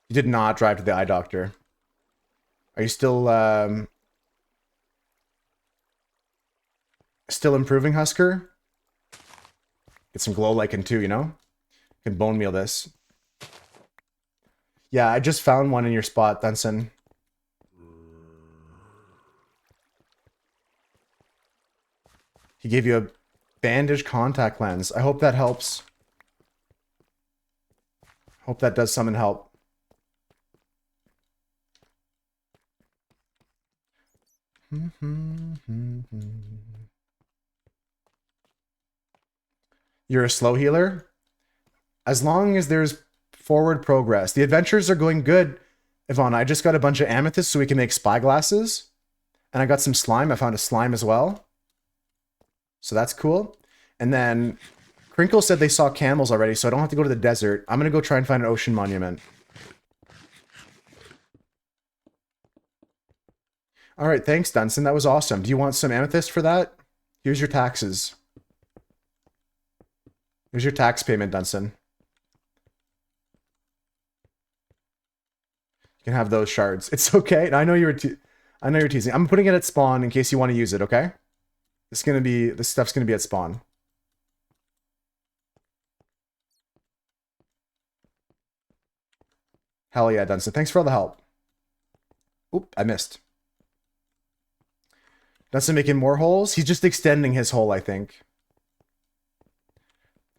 [SPEAKER 1] You did not drive to the eye doctor. Are you still still improving, Husker? Get some glow lichen too, you know? Can bone meal this. Yeah, I just found one in your spot, Dunson. He gave you a bandage contact lens. I hope that helps. Hope that does some and help. You're a slow healer? As long as there's forward progress. The adventures are going good, Yvonne. I just got a bunch of amethyst so we can make spyglasses. And I got some slime. I found a slime as well. So that's cool. And then Crinkle said they saw camels already, so I don't have to go to the desert. I'm going to go try and find an ocean monument. All right, thanks, Dunson. That was awesome. Do you want some amethyst for that? Here's your taxes. Here's your tax payment, Dunson. You can have those shards. It's okay. And I know you're teasing. I'm putting it at spawn in case you want to use it, okay? This stuff's gonna be at spawn. Hell yeah, Dunstan. Thanks for all the help. Oop, I missed. Dunstan making more holes? He's just extending his hole, I think.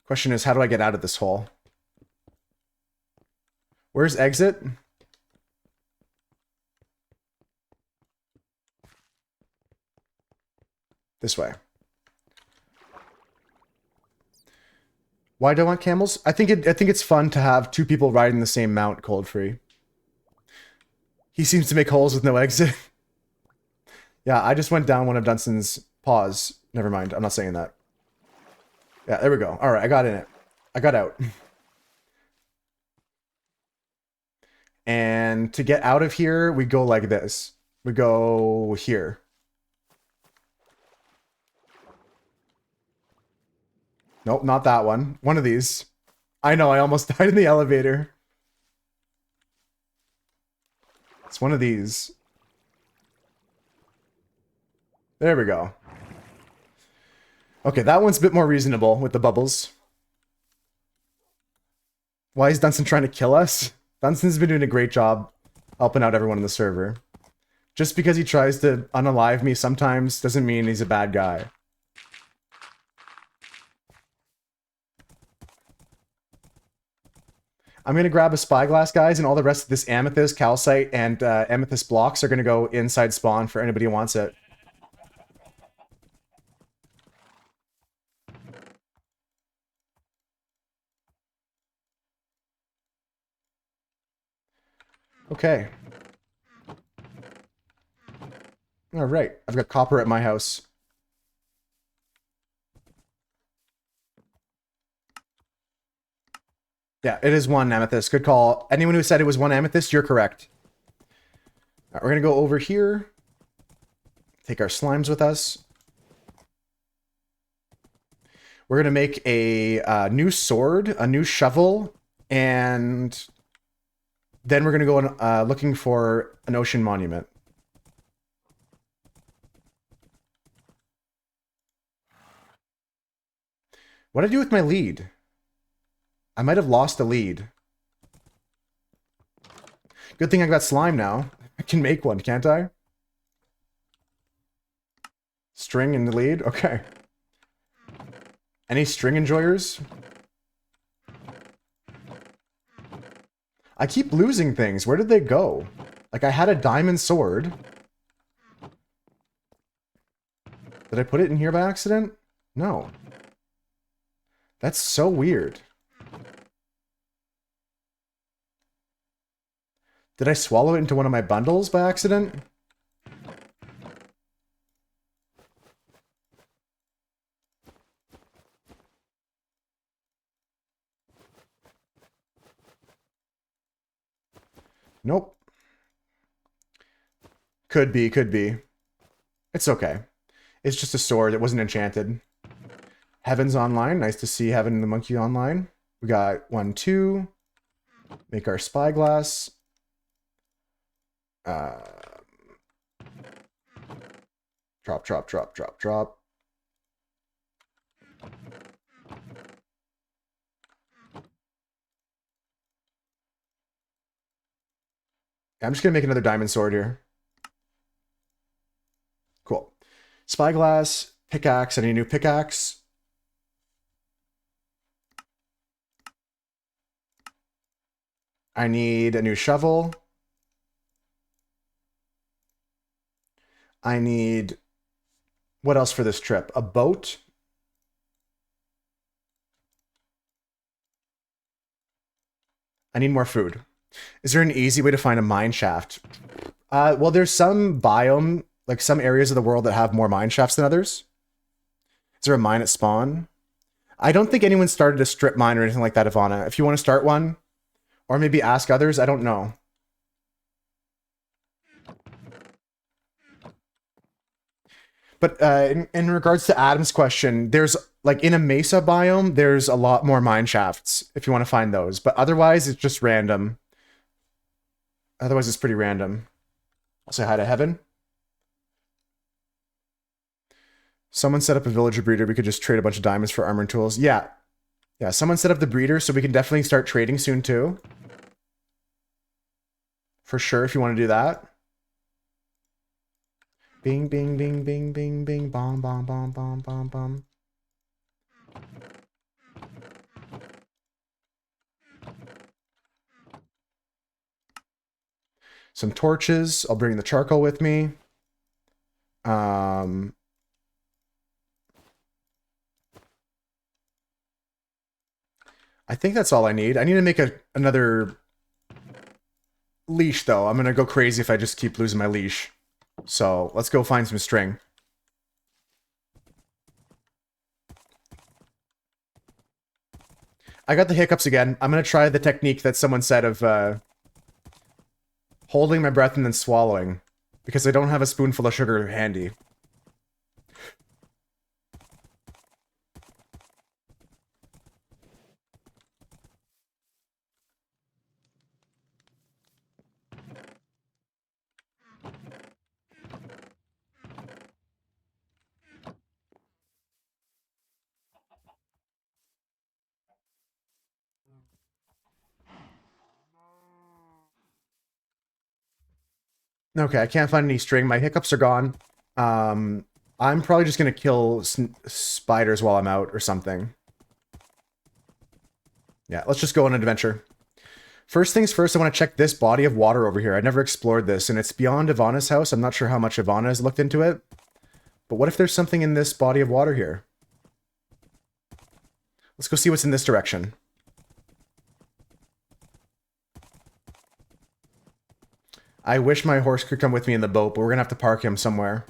[SPEAKER 1] Question is, how do I get out of this hole? Where's exit? This way. Why do I want camels? I think it's fun to have two people riding the same mount cold free. He seems to make holes with no exit. Yeah, I just went down one of Dunstan's paws. Never mind, I'm not saying that. Yeah, there we go. Alright, I got in it. I got out. And to get out of here, we go like this. We go here. Nope, not that one. One of these. I know, I almost died in the elevator. It's one of these. There we go. Okay, that one's a bit more reasonable with the bubbles. Why is Dunstan trying to kill us? Dunstan's been doing a great job helping out everyone in the server. Just because he tries to unalive me sometimes doesn't mean he's a bad guy. I'm going to grab a spyglass, guys, and all the rest of this amethyst, calcite, and amethyst blocks are going to go inside spawn for anybody who wants it. Okay. All right. I've got copper at my house. Yeah, it is one amethyst. Good call. Anyone who said it was one amethyst, you're correct. All right, we're going to go over here. Take our slimes with us. We're going to make a new sword, a new shovel, and then we're going to go looking for an ocean monument. What did I do with my lead? I might have lost the lead. Good thing I got slime now. I can make one, can't I? String in the lead? Okay. Any string enjoyers? I keep losing things. Where did they go? Like, I had a diamond sword. Did I put it in here by accident? No. That's so weird. Did I swallow it into one of my bundles by accident? Nope. Could be, could be. It's okay. It's just a sword. It wasn't enchanted. Heaven's online. Nice to see Heaven and the Monkey online. We got 1, 2. Make our spyglass. Drop, drop, drop, drop, drop. I'm just gonna make another diamond sword here. Cool. Spyglass, pickaxe. I need a new pickaxe. I need a new shovel. I need... What else for this trip? A boat? I need more food. Is there an easy way to find a mine shaft? Well, there's some biome, like some areas of the world that have more mine shafts than others. Is there a mine at spawn? I don't think anyone started a strip mine or anything like that, Ivana. If you want to start one, or maybe ask others, I don't know. But in regards to Adam's question, there's, like, in a mesa biome, there's a lot more mine shafts, if you want to find those. But otherwise, it's just random. Otherwise, it's pretty random. I'll say hi to Heaven. Someone set up a villager breeder. We could just trade a bunch of diamonds for armor and tools. Yeah. Yeah, someone set up the breeder, so we can definitely start trading soon, too. For sure, if you want to do that. Bing, bing, bing, bing, bing, bing, bomb, bomb, bomb, bomb, bomb, bomb. Some torches. I'll bring the charcoal with me. I think that's all I need. I need to make another leash, though. I'm going to go crazy if I just keep losing my leash. So let's go find some string. I got the hiccups again. I'm going to try the technique that someone said of holding my breath and then swallowing, because I don't have a spoonful of sugar handy. Okay, I can't find any string. My hiccups are gone. I'm probably just going to kill spiders while I'm out or something. Yeah, let's just go on an adventure. First things first, I want to check this body of water over here. I never explored this, and it's beyond Ivana's house. I'm not sure how much Ivana has looked into it. But what if there's something in this body of water here? Let's go see what's in this direction. I wish my horse could come with me in the boat, but we're going to have to park him somewhere.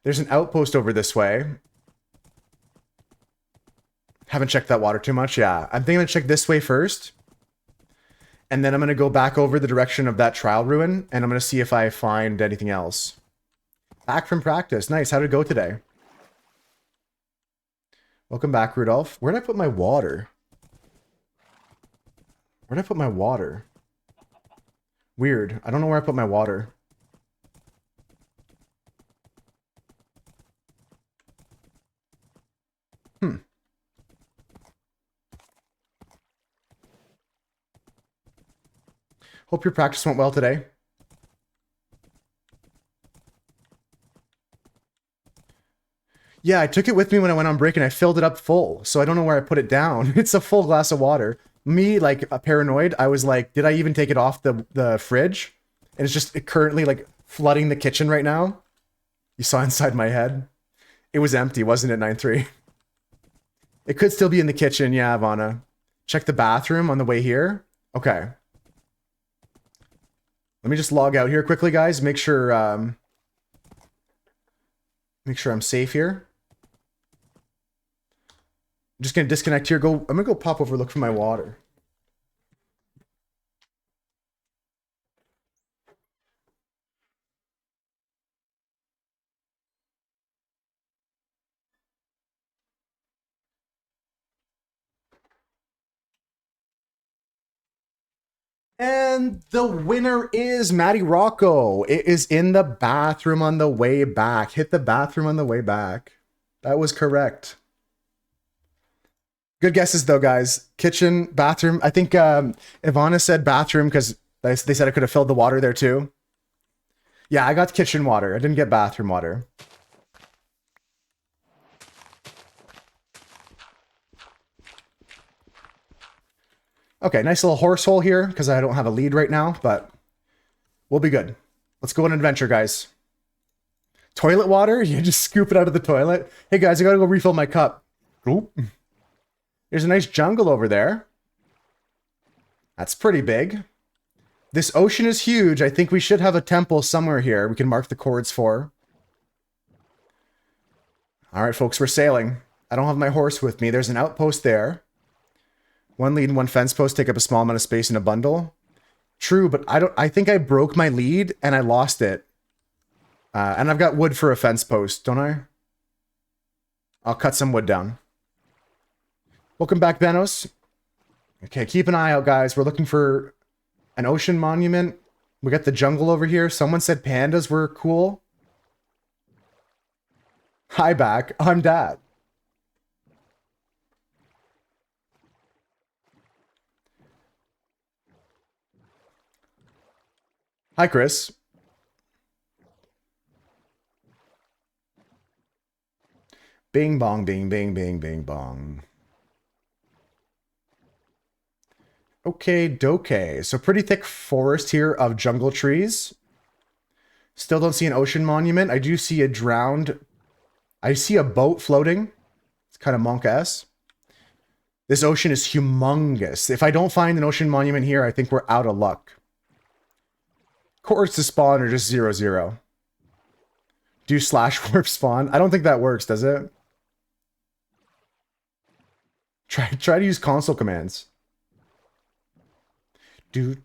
[SPEAKER 1] There's an outpost over this way. Haven't checked that water too much. Yeah, I'm thinking to check this way first. And then I'm going to go back over the direction of that trial ruin, and I'm going to see if I find anything else. Back from practice. Nice. How did it go today? Welcome back, Rudolph. Where did I put my water? Where did I put my water? Weird. I don't know where I put my water. Hope your practice went well today. Yeah, I took it with me when I went on break and I filled it up full. So I don't know where I put it down. It's a full glass of water. Me, like, a paranoid, I was like, did I even take it off the fridge? And it's just currently, like, flooding the kitchen right now. You saw inside my head. It was empty, wasn't it, 9-3? It could still be in the kitchen, yeah, Ivana. Check the bathroom on the way here. Okay. Let me just log out here quickly, guys. Make sure I'm safe here. I'm just gonna disconnect here. I'm gonna go pop over, look for my water. And the winner is Maddie Rocco. It is in the bathroom on the way back. Hit the bathroom on the way back. That was correct. Good guesses though, guys. Kitchen, bathroom. I think Ivana said bathroom because they said I could have filled the water there too. Yeah, I got kitchen water. I didn't get bathroom water. Okay, nice little horse hole here, because I don't have a lead right now, but we'll be good. Let's go on an adventure, guys. Toilet water? You just scoop it out of the toilet? Hey, guys, I gotta go refill my cup. Oop. There's a nice jungle over there. That's pretty big. This ocean is huge. I think we should have a temple somewhere here we can mark the chords for. All right, folks, we're sailing. I don't have my horse with me. There's an outpost there. One lead and one fence post take up a small amount of space in a bundle. True, but I think I broke my lead and I lost it. And I've got wood for a fence post, don't I? I'll cut some wood down. Welcome back, Benos. Okay, keep an eye out, guys. We're looking for an ocean monument. We got the jungle over here. Someone said pandas were cool. Hi, back. I'm Dad. Hi, Chris. Bing bong, bing, bing, bing, bing, bong. Okay, doke. So pretty thick forest here of jungle trees. Still don't see an ocean monument. I do see a drowned... I see a boat floating. It's kind of monk-esque. This ocean is humongous. If I don't find an ocean monument here, I think we're out of luck. Courts to spawn are just 0-0. Do slash warp spawn? I don't think that works, does it? Try to use console commands. Do.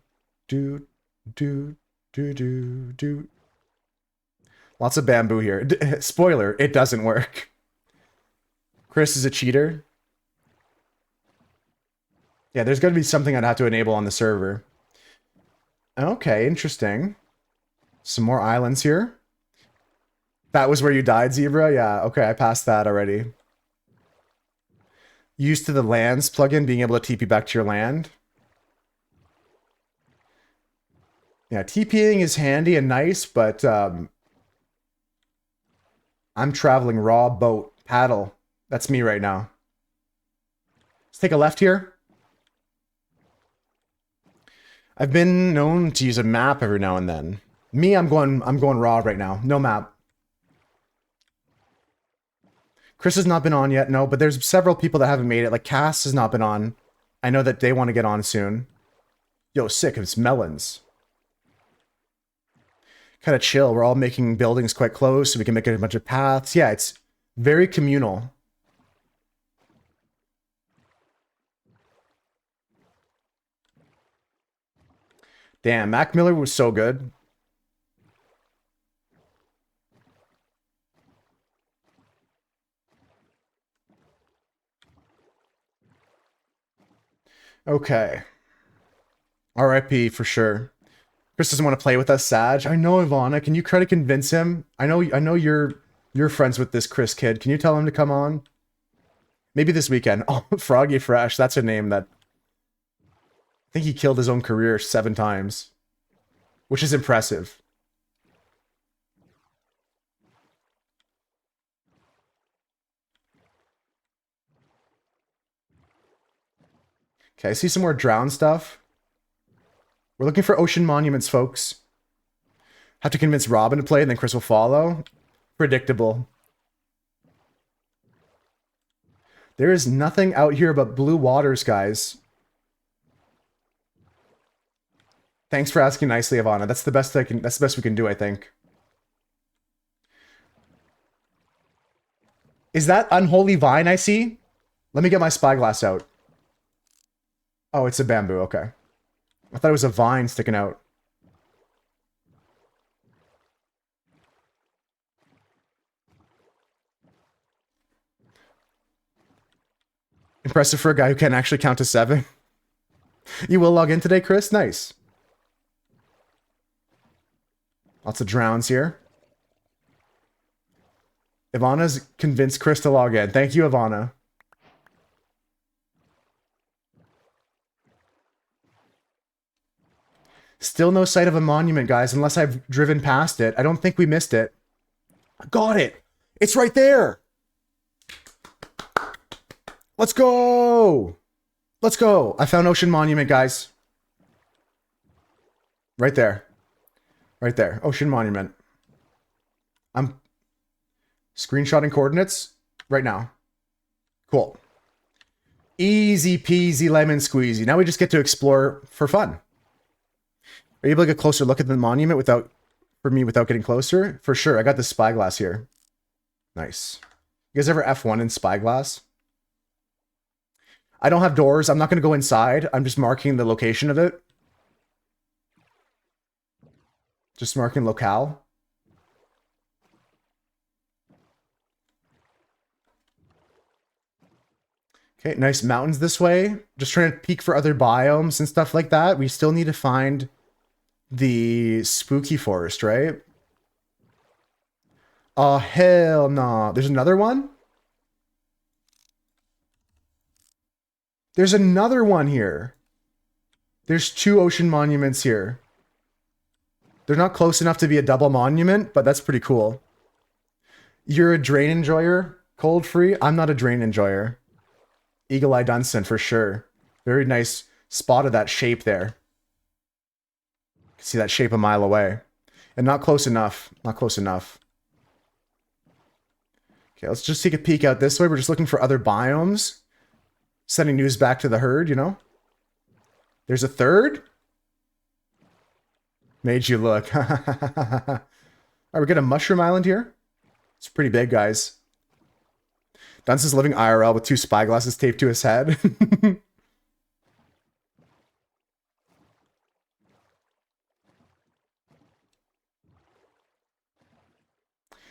[SPEAKER 1] Lots of bamboo here. Spoiler, it doesn't work. Chris is a cheater. Yeah, there's going to be something I'd have to enable on the server. Okay, interesting. Some more islands here. That was where you died, Zebra? Yeah, okay, I passed that already. Used to the lands plugin, being able to TP back to your land. Yeah, TPing is handy and nice, but I'm traveling raw boat, paddle. That's me right now. Let's take a left here. I've been known to use a map every now and then. Me, I'm going raw right now. No map. Chris has not been on yet, no, but there's several people that haven't made it. Like Cass has not been on. I know that they want to get on soon. Yo, sick, it's melons. Kind of chill. We're all making buildings quite close so we can make a bunch of paths. Yeah, it's very communal. Damn, Mac Miller was so good. Okay. RIP for sure. Chris doesn't want to play with us, Sag. I know, Ivana. Can you try to convince him? I know you're friends with this Chris kid. Can you tell him to come on? Maybe this weekend. Oh, Froggy Fresh. That's a name that... I think he killed his own career 7 times. Which is impressive. Okay, I see some more drown stuff. We're looking for ocean monuments, folks. Have to convince Robin to play, and then Chris will follow. Predictable. There is nothing out here but blue waters, guys. Thanks for asking nicely, Ivana. That's the best that's the best we can do, I think. Is that unholy vine I see? Let me get my spyglass out. Oh, it's a bamboo, okay. I thought it was a vine sticking out. Impressive for a guy who can actually count to 7. You will log in today, Chris? Nice. Lots of drowns here. Ivana's convinced Chris to log in. Thank you, Ivana. Still no sight of a monument, guys, unless I've driven past it. I don't think we missed it. I got it. It's right there. Let's go. Let's go. I found Ocean Monument, guys. Right there. Right there. Ocean Monument. I'm screenshotting coordinates right now. Cool. Easy peasy lemon squeezy. Now we just get to explore for fun. Are you able to get a closer look at the monument without getting closer? For sure. I got the spyglass here. Nice. You guys ever F1 in spyglass? I don't have doors. I'm not going to go inside. I'm just marking the location of it. Just marking locale. Okay, nice mountains this way. Just trying to peek for other biomes and stuff like that. We still need to find the spooky forest, right? Oh, hell no. There's another one? There's another one here. There's 2 ocean monuments here. They're not close enough to be a double monument, but that's pretty cool. You're a drain enjoyer, cold free? I'm not a drain enjoyer. Eagle Eye Dunstan for sure. Very nice spot of that shape there. You can see that shape a mile away. And not close enough. Not close enough. Okay, let's just take a peek out this way. We're just looking for other biomes. Sending news back to the herd, you know? There's a third? Made you look. Alright, we got a mushroom island here. It's pretty big, guys. Dunstan's living IRL with 2 spyglasses taped to his head.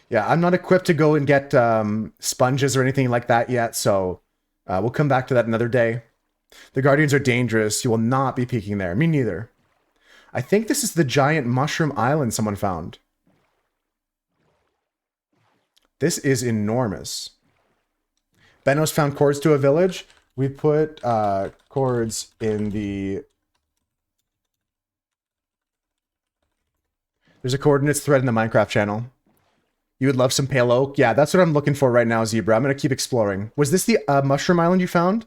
[SPEAKER 1] Yeah, I'm not equipped to go and get sponges or anything like that yet, so we'll come back to that another day. The Guardians are dangerous. You will not be peeking there. Me neither. I think this is the giant mushroom island someone found. This is enormous. Benos found cords to a village. We put cords in the... There's a coordinates thread in the Minecraft channel. You would love some pale oak. Yeah, that's what I'm looking for right now, Zebra. I'm going to keep exploring. Was this the mushroom island you found?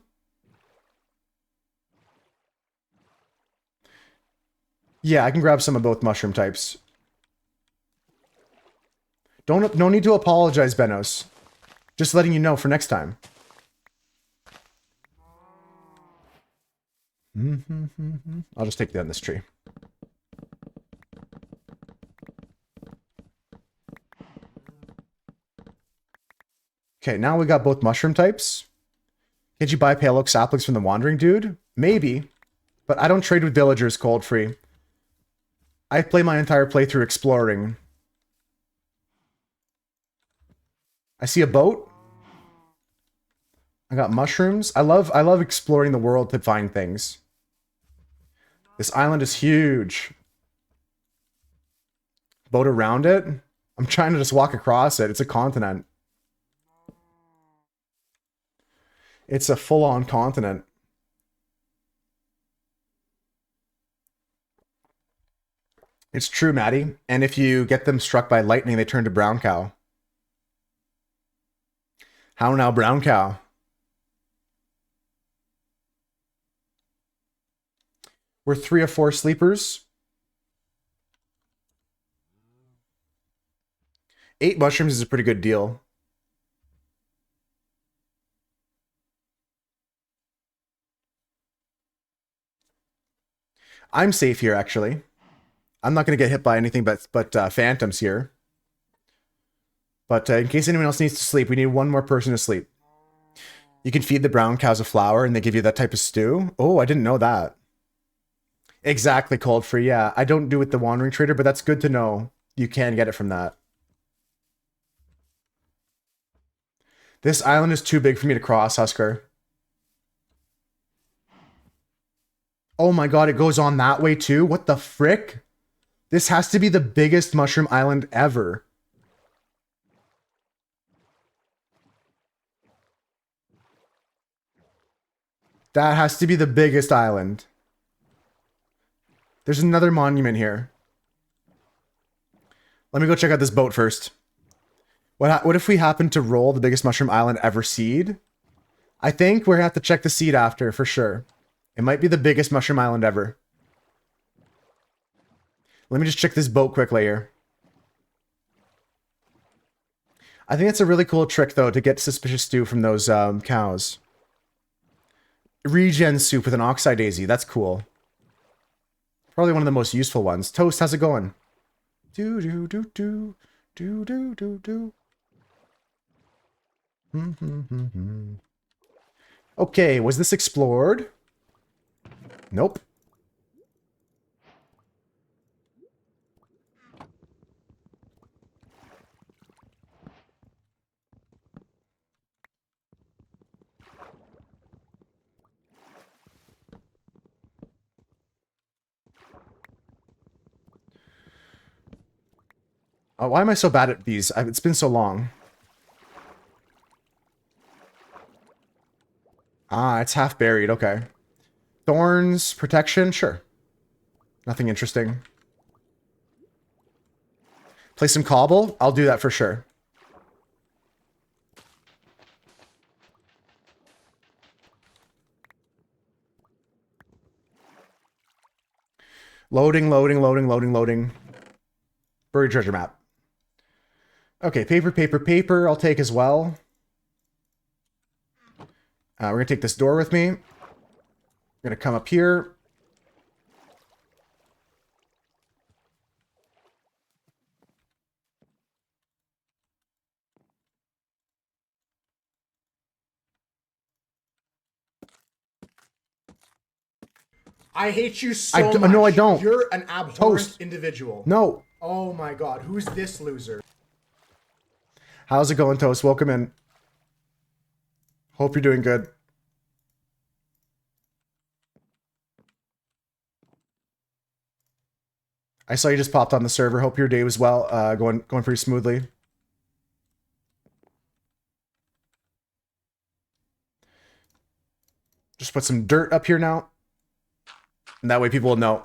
[SPEAKER 1] Yeah, I can grab some of both mushroom types. No need to apologize, Benos. Just letting you know for next time. I'll just take down this tree. Okay, now we got both mushroom types. Can't you buy pale oak saplings from the wandering dude? Maybe, but I don't trade with villagers cold free. I play my entire playthrough exploring. I see a boat. I got mushrooms. I love exploring the world to find things. This island is huge. Boat around it. I'm trying to just walk across it. It's a continent. It's a full-on continent. It's true, Maddie. And if you get them struck by lightning, they turn to brown cow. How now, brown cow? We're 3 or 4 sleepers. 8 mushrooms is a pretty good deal. I'm safe here, actually. I'm not going to get hit by anything but phantoms here. But in case anyone else needs to sleep, we need 1 more person to sleep. You can feed the brown cows a flower and they give you that type of stew. Oh, I didn't know that. Exactly, cold free. Yeah, I don't do it with the wandering trader, but that's good to know. You can get it from that. This island is too big for me to cross, Husker. Oh my god, it goes on that way too? What the frick? This has to be the biggest mushroom island ever. That has to be the biggest island. There's another monument here. Let me go check out this boat first. What if we happen to roll the biggest mushroom island ever seed? I think we're gonna have to check the seed after, for sure. It might be the biggest mushroom island ever. Let me just check this boat quickly here. I think it's a really cool trick, though, to get suspicious stew from those cows. Regen soup with an oxeye daisy. That's cool. Probably one of the most useful ones. Toast, how's it going? Do. Okay, was this explored? Nope. Oh, why am I so bad at these? It's been so long. Ah, it's half buried. Okay. Thorns, protection, sure. Nothing interesting. Play some cobble? I'll do that for sure. Loading, loading, loading, loading, loading. Buried treasure map. Okay, paper, paper, paper. I'll take as well. We're going to take this door with me. I'm going to come up here.
[SPEAKER 2] I hate you so much.
[SPEAKER 1] No, I don't.
[SPEAKER 2] You're an abhorrent
[SPEAKER 1] Toast.
[SPEAKER 2] individual.
[SPEAKER 1] No.
[SPEAKER 2] Oh my god, who's this loser?
[SPEAKER 1] How's it going, Toast? Welcome in. Hope you're doing good. I saw you just popped on the server. Hope your day was well. Going pretty smoothly. Just put some dirt up here now. And that way people will know.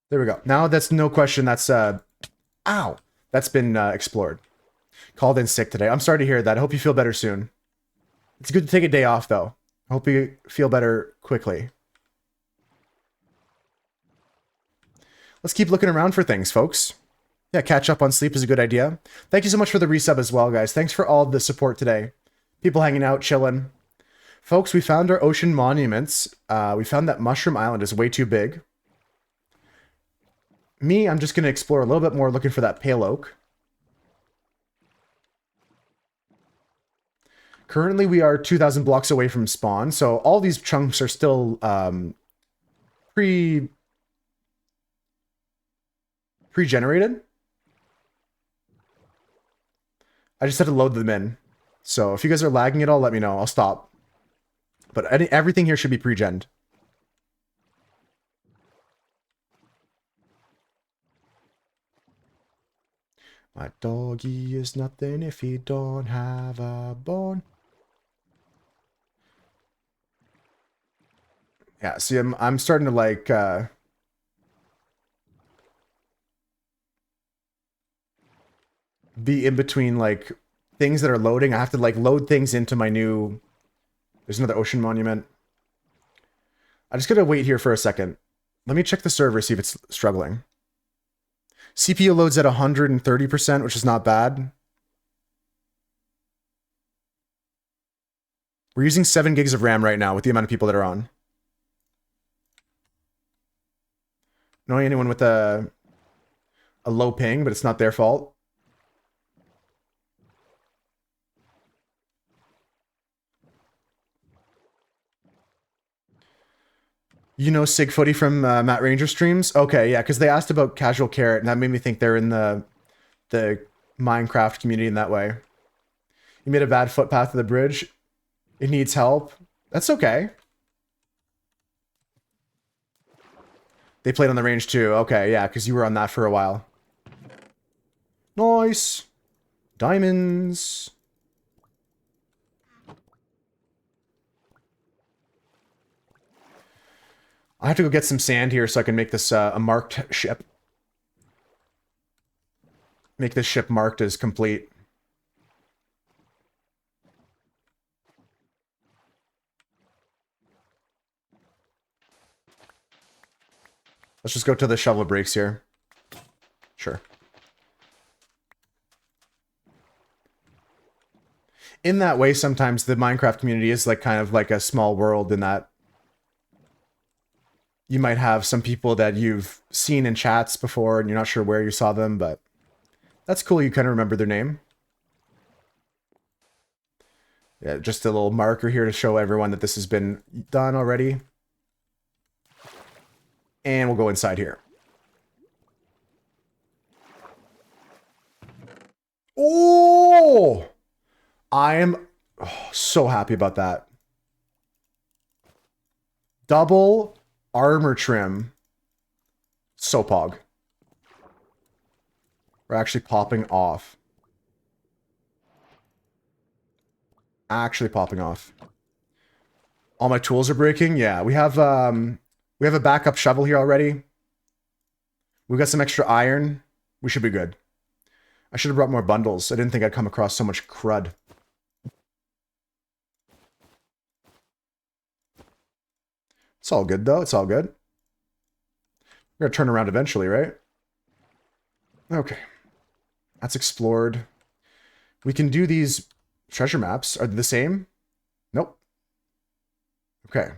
[SPEAKER 1] There we go. Now that's no question. That's, ow. That's been explored. Called in sick today. I'm sorry to hear that. I hope you feel better soon. It's good to take a day off, though. I hope you feel better quickly. Let's keep looking around for things, folks. Yeah, catch up on sleep is a good idea. Thank you so much for the resub as well, guys. Thanks for all the support today. People hanging out, chilling. Folks, we found our ocean monuments. We found that Mushroom Island is way too big. Me, I'm just going to explore a little bit more looking for that pale oak. Currently, we are 2,000 blocks away from spawn, so all these chunks are still pre-generated. I just had to load them in. So if you guys are lagging at all, let me know. I'll stop. But everything here should be pre-gened. My doggy is nothing if he don't have a bone. Yeah, see, I'm starting to like be in between like things that are loading. I have to like load things into my new. There's another ocean monument. I just gotta wait here for a second. Let me check the server, see if it's struggling. CPU loads at 130%, which is not bad. We're using 7 gigs of RAM right now with the amount of people that are on. Knowing anyone with a low ping, but it's not their fault. You know Sig Footy from Matt Ranger streams? Okay, yeah, because they asked about Casual Carrot, and that made me think they're in the Minecraft community in that way. You made a bad footpath to the bridge. It needs help. That's okay. They played on the range too. Okay, yeah, because you were on that for a while. Nice. Diamonds. I have to go get some sand here so I can make this a marked ship. Make this ship marked as complete. Let's just go to the shovel breaks here. Sure. In that way, sometimes the Minecraft community is like kind of like a small world in that you might have some people that you've seen in chats before and you're not sure where you saw them, but that's cool. You kind of remember their name. Yeah, just a little marker here to show everyone that this has been done already. And we'll go inside here. Oh! I am so happy about that. Double armor trim. So pog. We're actually popping off. Actually popping off. All my tools are breaking. Yeah, we have a backup shovel here already. We've got some extra iron. We should be good. I should have brought more bundles. I didn't think I'd come across so much crud. It's all good, though. It's all good. We're going to turn around eventually, right? Okay. That's explored. We can do these treasure maps. Are they the same? Nope. Okay.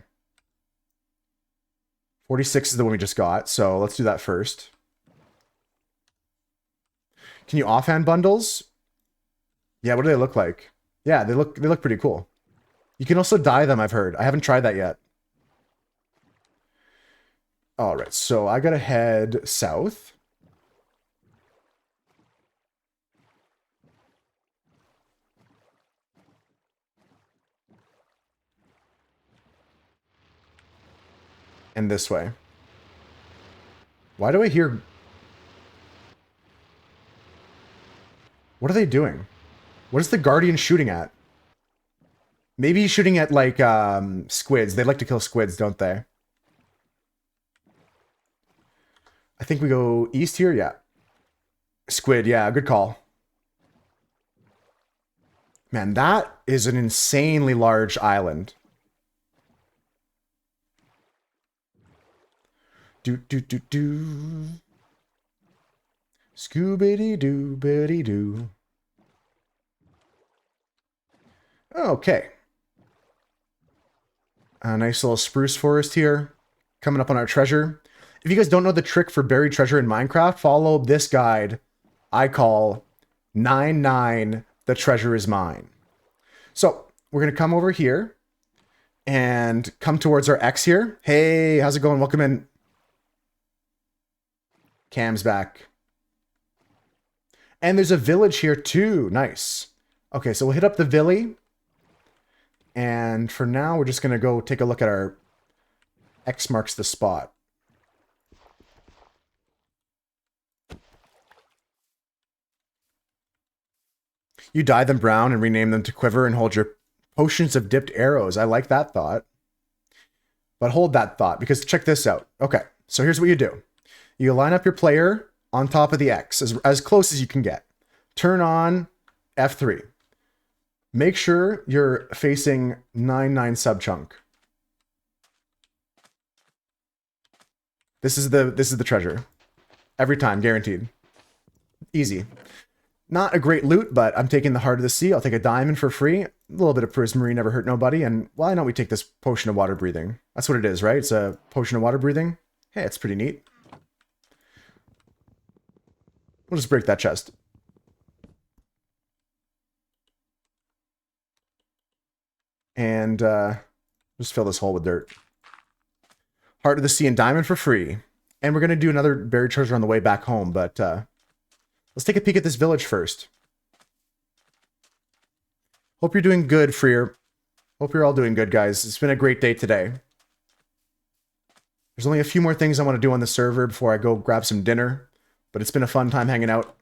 [SPEAKER 1] 46 is the one we just got, so let's do that first. Can you offhand bundles? Yeah, what do they look like? Yeah, they look pretty cool. You can also dye them, I've heard. I haven't tried that yet. All right, so I gotta head south. And this way. Why do I hear... What are they doing? What is the Guardian shooting at? Maybe he's shooting at, like, squids. They like to kill squids, don't they? I think we go east here, yeah. Squid, yeah, good call. Man, that is an insanely large island. Do. Scooby-doo-bitty-doo. Okay. A nice little spruce forest here. Coming up on our treasure. If you guys don't know the trick for buried treasure in Minecraft, follow this guide I call 99 The Treasure Is Mine. So, we're going to come over here and come towards our X here. Hey, how's it going? Welcome in. Cam's back. And there's a village here too. Nice. Okay, so we'll hit up the Villy. And for now, we're just going to go take a look at our X marks the spot. You dye them brown and rename them to Quiver and hold your potions of dipped arrows. I like that thought. But hold that thought, because check this out. Okay, so here's what you do. You line up your player on top of the X, as close as you can get. Turn on F3. Make sure you're facing 9-9 subchunk. This is the treasure. Every time, guaranteed. Easy. Not a great loot, but I'm taking the Heart of the Sea. I'll take a diamond for free. A little bit of prismarine never hurt nobody. And why don't we take this potion of water breathing? That's what it is, right? It's a potion of water breathing. Hey, it's pretty neat. We'll just break that chest. And just fill this hole with dirt. Heart of the Sea and diamond for free. And we're going to do another buried treasure on the way back home, but let's take a peek at this village first. Hope you're doing good, Freer. Hope you're all doing good, guys. It's been a great day today. There's only a few more things I want to do on the server before I go grab some dinner. But it's been a fun time hanging out.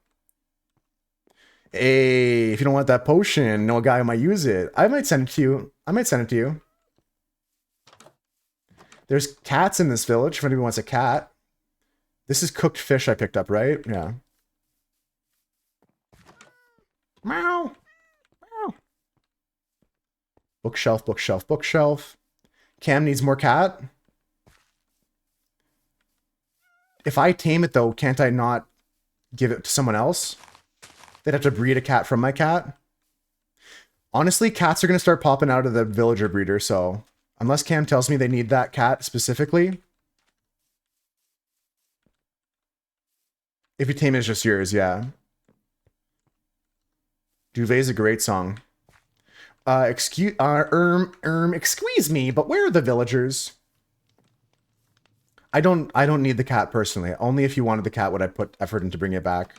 [SPEAKER 1] Hey, if you don't want that potion, know a guy who might use it. I might send it to you. I might send it to you. There's cats in this village, if anybody wants a cat. This is cooked fish I picked up, right? Yeah. Meow. Meow. Bookshelf, bookshelf, bookshelf. Cam needs more cat. If I tame it, though, can't I not give it to someone else? They'd have to breed a cat from my cat. Honestly, cats are going to start popping out of the villager breeder, so unless Cam tells me they need that cat specifically, if you tame it, it's just yours, yeah. Duvet's a great song. Excuse me, but where are the villagers? I don't need the cat personally. Only if you wanted the cat would I put effort into bringing it back.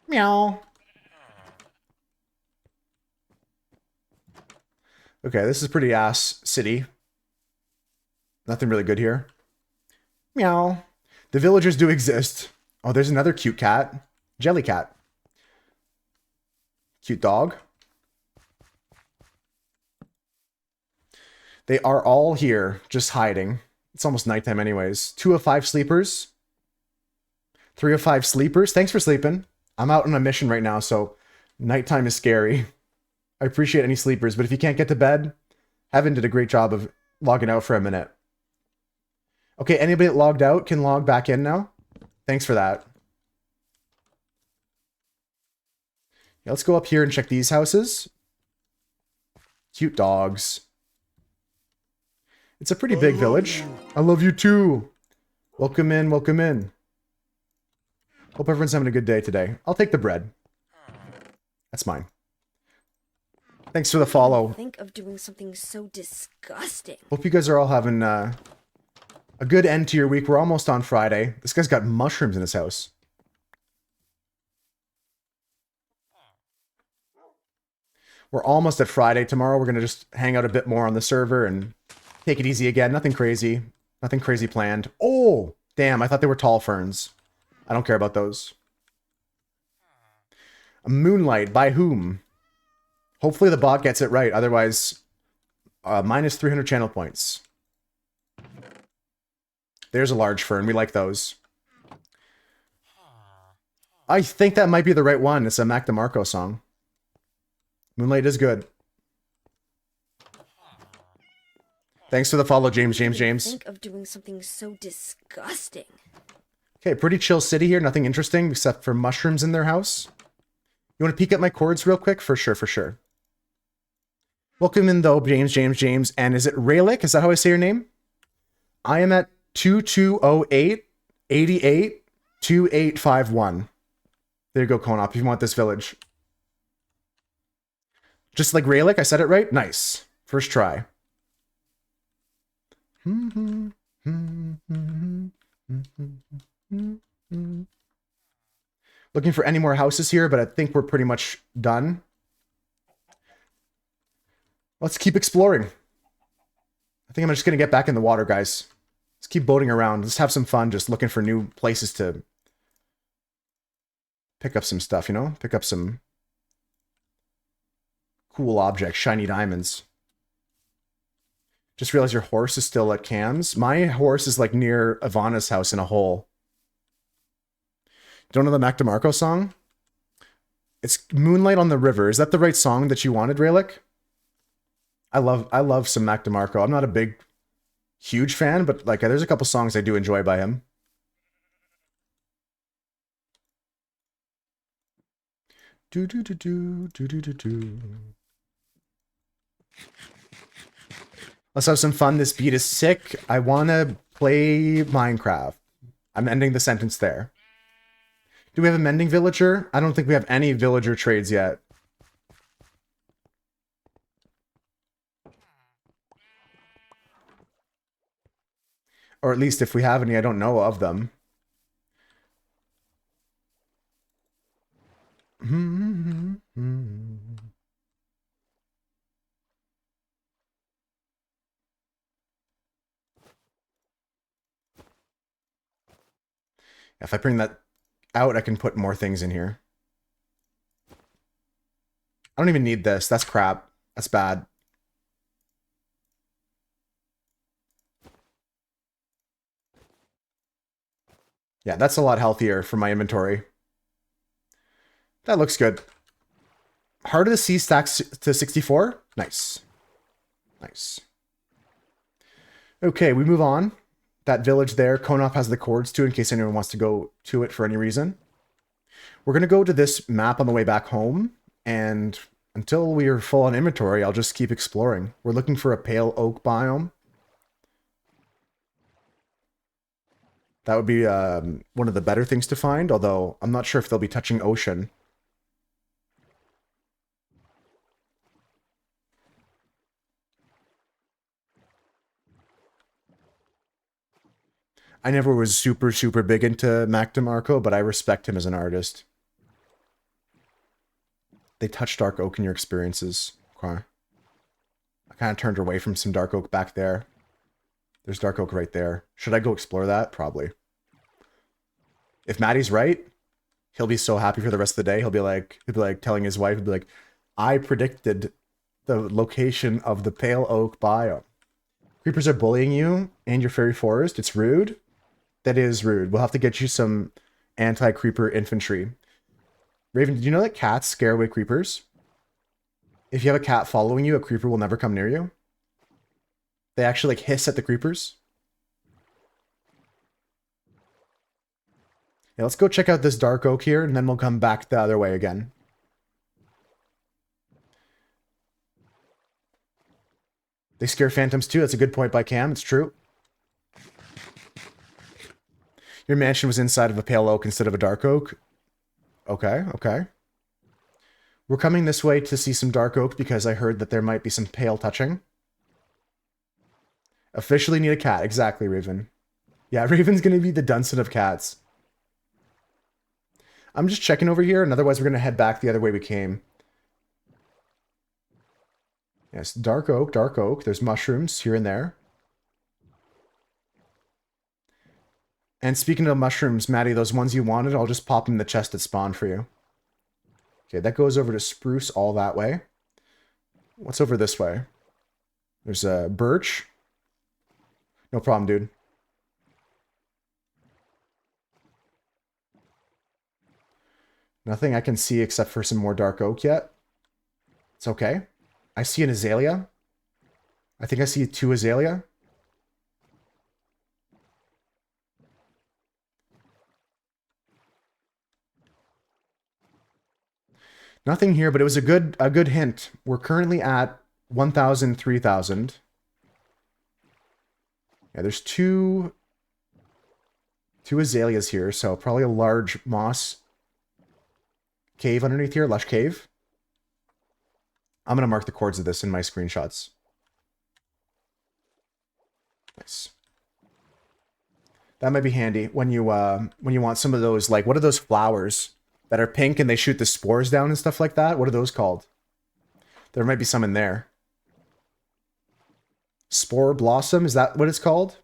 [SPEAKER 1] Meow. Okay, this is pretty ass city. Nothing really good here. Meow. The villagers do exist. Oh, there's another cute cat. Jellycat. Cute dog. They are all here, just hiding. It's almost nighttime anyways. 2 of 5 sleepers. 3 of 5 sleepers. Thanks for sleeping. I'm out on a mission right now, so nighttime is scary. I appreciate any sleepers, but if you can't get to bed, Heaven did a great job of logging out for a minute. Okay, anybody that logged out can log back in now. Thanks for that. Yeah, let's go up here and check these houses. Cute dogs. It's a pretty big village. I love you too. Welcome in, welcome in. Hope everyone's having a good day today. I'll take the bread. That's mine. Thanks for the follow.
[SPEAKER 5] Think of doing something so disgusting.
[SPEAKER 1] Hope you guys are all having a good end to your week. We're almost on Friday. This guy's got mushrooms in his house. We're almost at Friday. Tomorrow we're going to just hang out a bit more on the server and take it easy again. Nothing crazy. Nothing crazy planned. Oh, damn. I thought they were tall ferns. I don't care about those. A moonlight. By whom? Hopefully the bot gets it right. Otherwise, minus 300 channel points. There's a large fern. We like those. I think that might be the right one. It's a Mac DeMarco song. Moonlight is good. Thanks for the follow, James.
[SPEAKER 5] Think of doing something so disgusting.
[SPEAKER 1] Okay, pretty chill city here. Nothing interesting except for mushrooms in their house. You want to peek at my chords real quick? For sure, for sure. Welcome in, though, James. And is it Raylick? Is that how I say your name? I am at 2208 88 2851. There you go, Konop, if you want this village. Just like Raylick, I said it right? Nice. First try. Looking for any more houses here, but I think we're pretty much done. Let's keep exploring. I think I'm just going to get back in the water, guys. Let's keep boating around. Let's have some fun just looking for new places to pick up some stuff, you know? Pick up some cool objects, shiny diamonds. Just realized your horse is still at Cam's. My horse is like near Ivana's house in a hole. Don't know the Mac DeMarco song? It's Moonlight on the River. Is that the right song that you wanted, Raylick? I love some Mac DeMarco. I'm not a big, huge fan, but like there's a couple songs I do enjoy by him. Do do do do do do do do. Let's have some fun. This beat is sick. I want to play Minecraft. I'm ending the sentence there. Do we have a mending villager? I don't think we have any villager trades yet. Or at least if we have any, I don't know of them. If I bring that out, I can put more things in here. I don't even need this. That's crap. That's bad. Yeah, that's a lot healthier for my inventory. That looks good. Heart of the Sea stacks to 64. Nice. Nice. Okay, we move on. That village there, Konop has the chords to in case anyone wants to go to it for any reason. We're going to go to this map on the way back home, and until we are full on inventory, I'll just keep exploring. We're looking for a pale oak biome. That would be one of the better things to find, although I'm not sure if they'll be touching ocean. I never was super big into Mac DeMarco, but I respect him as an artist. They touch dark oak in your experiences. Okay. I kind of turned away from some dark oak back there. There's dark oak right there. Should I go explore that? Probably. If Maddie's right, he'll be so happy for the rest of the day. He'll be like telling his wife, he'll be like, I predicted the location of the pale oak biome. Creepers are bullying you and your fairy forest. It's rude. That is rude. We'll have to get you some anti-creeper infantry. Raven, did you know that cats scare away creepers? If you have a cat following you, a creeper will never come near you. They actually like hiss at the creepers. Yeah, let's go check out this dark oak here, and then we'll come back the other way again. They scare phantoms too. That's a good point by Cam. It's true. Your mansion was inside of a pale oak instead of a dark oak. Okay, okay. We're coming this way to see some dark oak because I heard that there might be some pale touching. Officially need a cat. Exactly, Raven. Yeah, Raven's going to be the Dunson of cats. I'm just checking over here, and otherwise we're going to head back the other way we came. Yes, dark oak, dark oak. There's mushrooms here and there. And speaking of mushrooms, Maddie, those ones you wanted, I'll just pop in the chest at spawn for you. Okay, that goes over to spruce all that way. What's over this way? There's a birch. No problem, dude. Nothing I can see except for some more dark oak yet. It's okay. I see an azalea. I think I see 2 azalea. Nothing here, but it was a good hint. We're currently at 1,000, 3,000. Yeah, there's two azaleas here, so probably a large moss cave underneath here, lush cave. I'm gonna mark the chords of this in my screenshots. Nice. That might be handy when you want some of those, like, what are those flowers that are pink and they shoot the spores down and stuff like that? What are those called? There might be some in there. Spore blossom, is that what it's called?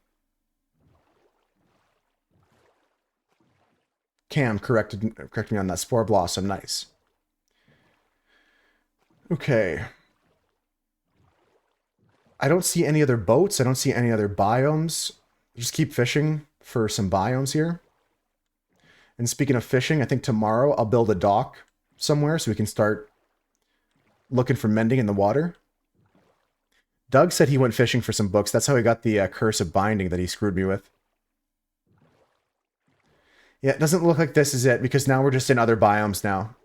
[SPEAKER 1] Cam correct me on that. Spore blossom, nice. Okay. I don't see any other boats. I don't see any other biomes. Just keep fishing for some biomes here. And speaking of fishing, I think tomorrow I'll build a dock somewhere so we can start looking for mending in the water. Doug said he went fishing for some books. That's how he got the Curse of Binding that he screwed me with. Yeah, it doesn't look like this is it because now we're just in other biomes now.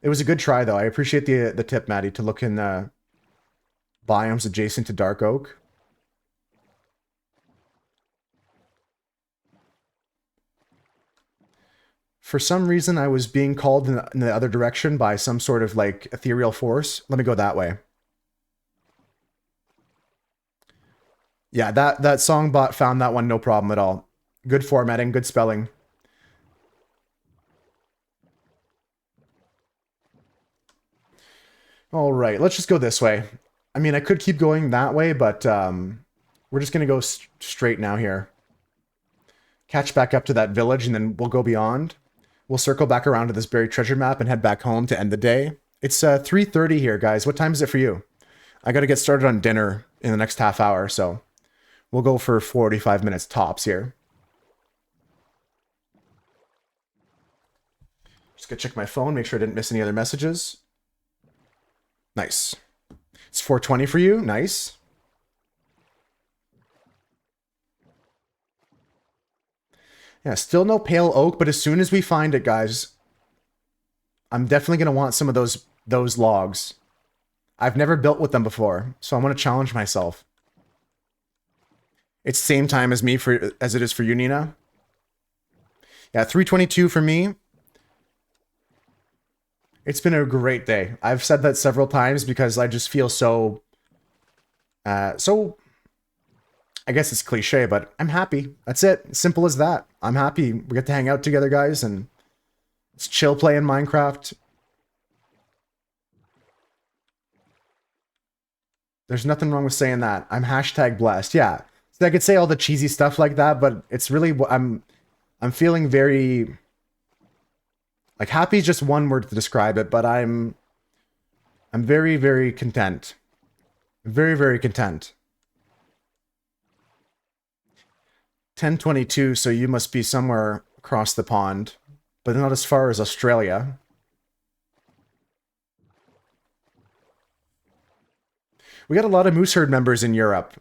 [SPEAKER 1] It was a good try, though. I appreciate the tip, Maddie, to look in biomes adjacent to Dark Oak. For some reason, I was being called in the other direction by some sort of, like, ethereal force. Let me go that way. Yeah, that songbot found that one no problem at all. Good formatting, good spelling. All right, let's just go this way. I mean, I could keep going that way, but we're just going to go straight now here. Catch back up to that village, and then we'll go beyond. We'll circle back around to this buried treasure map and head back home to end the day. It's 3:30 here, guys. What time is it for you? I got to get started on dinner in the next half hour, so we'll go for 45 minutes tops here. Just gonna check my phone, make sure I didn't miss any other messages. Nice. It's 4:20 for you. Nice. Yeah, still no pale oak, but as soon as we find it, guys, I'm definitely gonna want some of those logs. I've never built with them before, so I want to challenge myself. It's the same time as me as it is for you, Nina. Yeah, 3:22 for me. It's been a great day. I've said that several times because I just feel so, I guess it's cliche, but I'm happy. That's it. Simple as that. I'm happy. We get to hang out together, guys, and it's chill playing Minecraft. There's nothing wrong with saying that. I'm hashtag blessed. Yeah. So I could say all the cheesy stuff like that, but it's really what I'm feeling very like happy is just one word to describe it, but I'm very, very content. Very, very content. 10:22, so you must be somewhere across the pond, but not as far as Australia. We got a lot of Mooseherd members in Europe.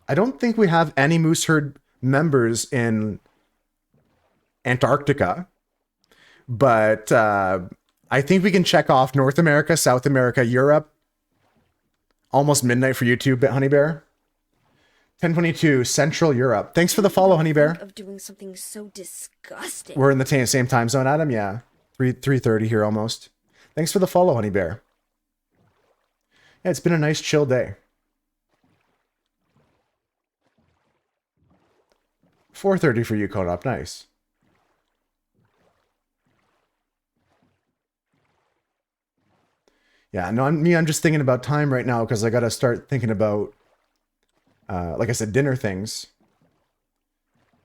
[SPEAKER 1] I don't think we have any Mooseherd members in Antarctica, but I think we can check off North America, South America, Europe. Almost midnight for you too, Honey Bear. 10:22, Central Europe. Thanks for the follow, Honey Bear.
[SPEAKER 5] Of doing something so disgusting.
[SPEAKER 1] We're in the same time zone, Adam. Yeah, 3:30 here almost. Thanks for the follow, Honey Bear. Yeah, it's been a nice chill day. 4:30 for you, Konop. Nice. Yeah, no, I'm just thinking about time right now because I got to start thinking about, like I said, dinner things.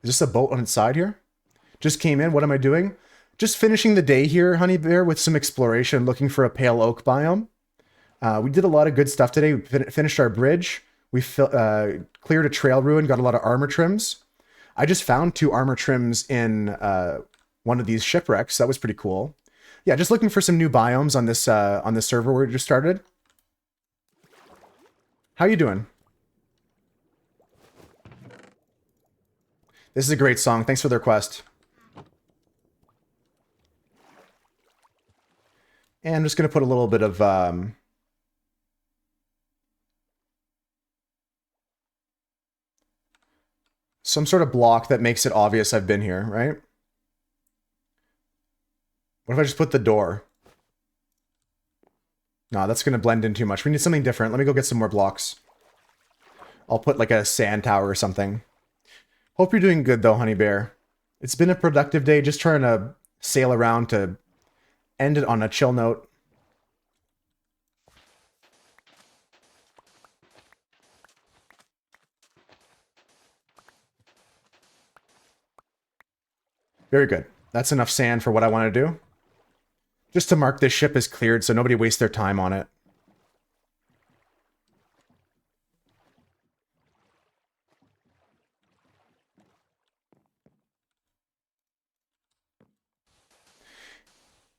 [SPEAKER 1] Is this a boat on its side here? Just came in. What am I doing? Just finishing the day here, Honey Bear, with some exploration, looking for a pale oak biome. We did a lot of good stuff today. We finished our bridge. We cleared a trail ruin, got a lot of armor trims. I just found 2 armor trims in one of these shipwrecks. That was pretty cool. Yeah, just looking for some new biomes on this server we just started. How you doing? This is a great song. Thanks for the request. And I'm just going to put a little bit of some sort of block that makes it obvious I've been here, right? What if I just put the door? No, that's going to blend in too much. We need something different. Let me go get some more blocks. I'll put like a sand tower or something. Hope you're doing good though, Honey Bear. It's been a productive day, just trying to sail around to end it on a chill note. Very good. That's enough sand for what I want to do. Just to mark this ship as cleared so nobody wastes their time on it.